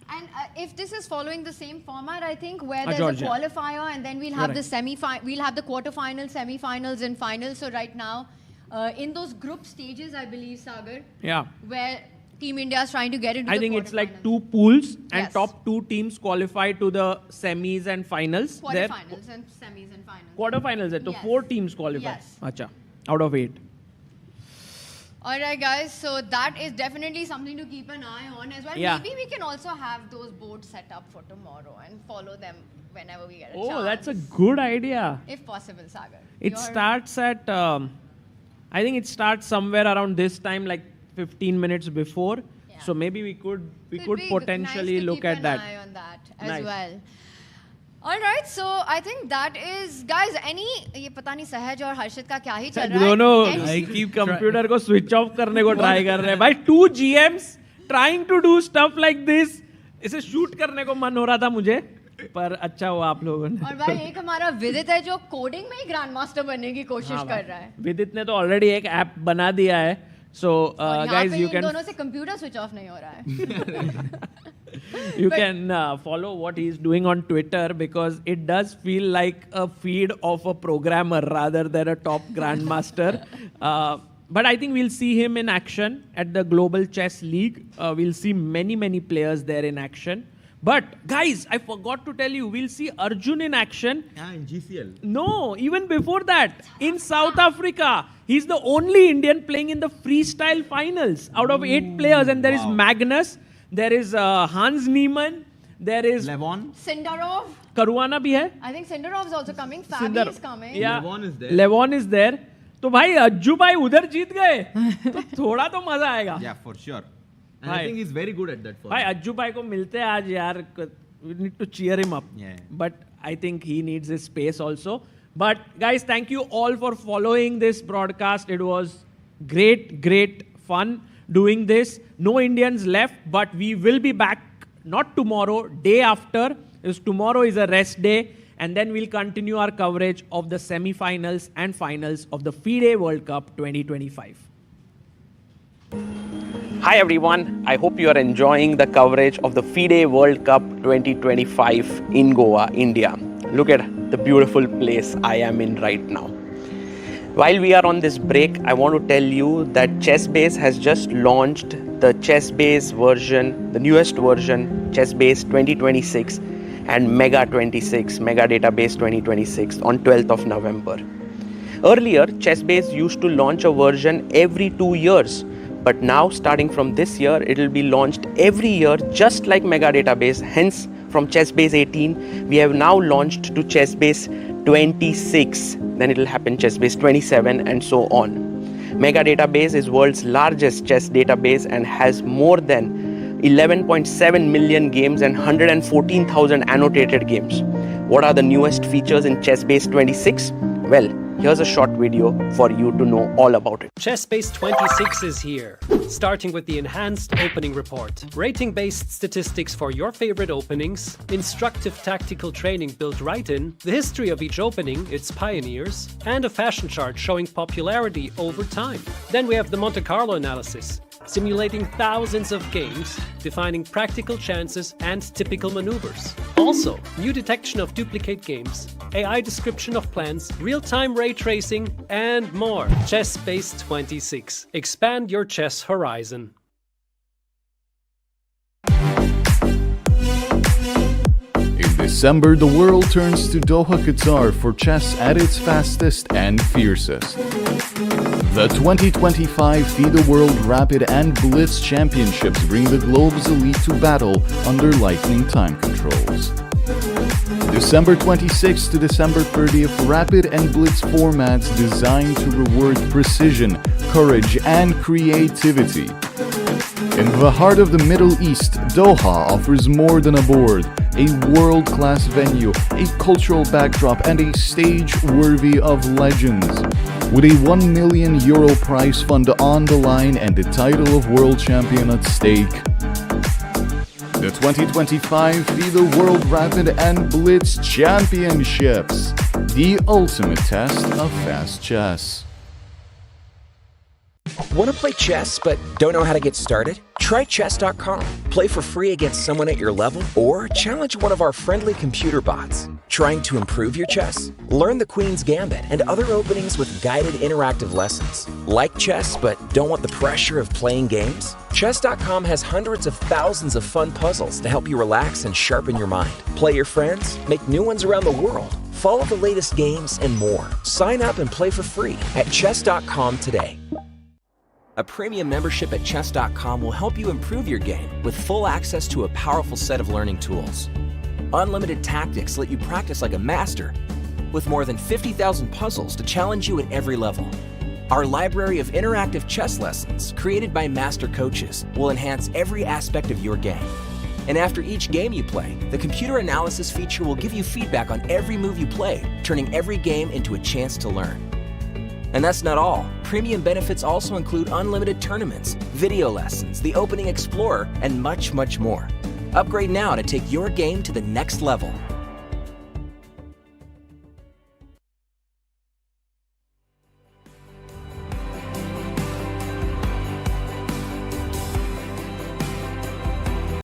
And if this is following the same format, I think, where there's
Georgia.
a qualifier and then we'll have the we'll have the quarterfinals, semi-finals and finals. So right now, in those group stages, I believe, Sagar, where Team India is trying to get into
I
the
think it's like 2 pools and
Yes.
top 2 teams qualify to the semis and finals. There-
quarterfinals and semis and finals.
Quarterfinals, so
Yes.
4 teams qualify.
Yes.
Acha, out of 8.
All right, guys. So that is definitely something to keep an eye on as well.
Yeah.
Maybe we can also have those boards set up for tomorrow and follow them whenever we get a chance.
Oh, that's a good idea.
If possible, Sagar.
It starts at, I think it starts somewhere around this time, like 15 minutes before. So maybe we could potentially look at that.
Eye on that as
Nice.
well. All right, so I think that is, guys. ये पता नहीं सहज और हर्षित का क्या ही चल रहा है.
दोनों कंप्यूटर को स्विच ऑफ करने को ट्राई कर रहे हैं भाई. 2 GMs trying to do stuff like this. इसे शूट करने को मन हो रहा था मुझे, पर अच्छा हुआ आप लोगों ने.
और भाई एक हमारा विदित है जो कोडिंग में ही ग्रैंड मास्टर बनने की कोशिश कर रहा है.
विदित ने तो ऑलरेडी एक ऐप बना दिया है. So guys, you can
दोनों से कंप्यूटर स्विच ऑफ नहीं हो रहा है.
you can follow what he's doing on Twitter, because it does feel like a feed of a programmer rather than a top grandmaster. But I think we'll see him in action at the Global Chess League. We'll see many players there in action. But guys, I forgot to tell you, we'll see Arjun in action.
In GCL.
No, even before that, in South Africa. He's the only Indian playing in the freestyle finals out of 8 players. And there is Magnus, there is Hans Niemann, there is
Levon.
Sindarov.
Caruana bhi hai.
I think Sindarov is also coming. Fabi is coming.
Yeah.
Levon is there.
Levon is there. तो भाई अज्जू भाई उधर जीत गए तो थोड़ा तो मजा आएगा.
Yeah, for sure. And I think he's very good at that.
भाई अज्जू भाई को मिलते हैं आज यार. We need to cheer him up.
Yeah.
But I think he needs his space also. But guys, thank you all for following this broadcast. It was great fun doing this. No Indians left, but we will be back not tomorrow, day after. Because tomorrow is a rest day. And then we'll continue our coverage of the semi-finals and finals of the FIDE World Cup 2025.
Hi everyone, I hope you are enjoying the coverage of the FIDE World Cup 2025 in Goa, India. Look at the beautiful place I am in right now. While we are on this break, I want to tell you that ChessBase has just launched the ChessBase version, the newest version, ChessBase'26 and Mega 26, Mega Database 2026 on 12th of November. Earlier, ChessBase used to launch a version every 2 years, but now starting from this year, it will be launched every year just like Mega Database. Hence, from ChessBase 18, we have now launched to ChessBase 26, then it will happen ChessBase 27 and so on. Mega Database is world's largest chess database and has more than 11.7 million games and 114,000 annotated games. What are the newest features in ChessBase 26? Well, here's a short video for you to know all about it.
ChessBase'26 is here, starting with the enhanced opening report, rating-based statistics for your favorite openings, instructive tactical training built right in, the history of each opening, its pioneers, and a fashion chart showing popularity over time. Then we have the Monte Carlo analysis, simulating thousands of games, defining practical chances and typical maneuvers. Also, new detection of duplicate games, AI description of plans, real-time ray tracing, and more. ChessBase'26. Expand your chess horizon.
In December, the world turns to Doha, Qatar for chess at its fastest and fiercest. The 2025 FIDE World Rapid and Blitz Championships bring the globe's elite to battle under lightning time controls. December 26th to December 30th, Rapid and Blitz formats designed to reward precision, courage, and creativity. In the heart of the Middle East, Doha offers more than a board, a world-class venue, a cultural backdrop, and a stage worthy of legends. With a €1 million prize fund on the line and the title of world champion at stake. The 2025 FIDE World Rapid and Blitz Championships, the ultimate test of fast chess.
Want to play chess but don't know how to get started? Try chess.com. Play for free against someone at your level or challenge one of our friendly computer bots. Trying to improve your chess? Learn the Queen's Gambit and other openings with guided interactive lessons. Like chess but don't want the pressure of playing games? Chess.com has hundreds of thousands of fun puzzles to help you relax and sharpen your mind. Play your friends, make new ones around the world, follow the latest games, and more. Sign up and play for free at chess.com today. A premium membership at chess.com will help you improve your game with full access to a powerful set of learning tools. Unlimited tactics let you practice like a master with more than 50,000 puzzles to challenge you at every level. Our library of interactive chess lessons created by master coaches will enhance every aspect of your game. And after each game you play, the computer analysis feature will give you feedback on every move you played, turning every game into a chance to learn. And that's not all. Premium benefits also include unlimited tournaments, video lessons, the Opening Explorer, and much, much more. Upgrade now to take your game to the next level.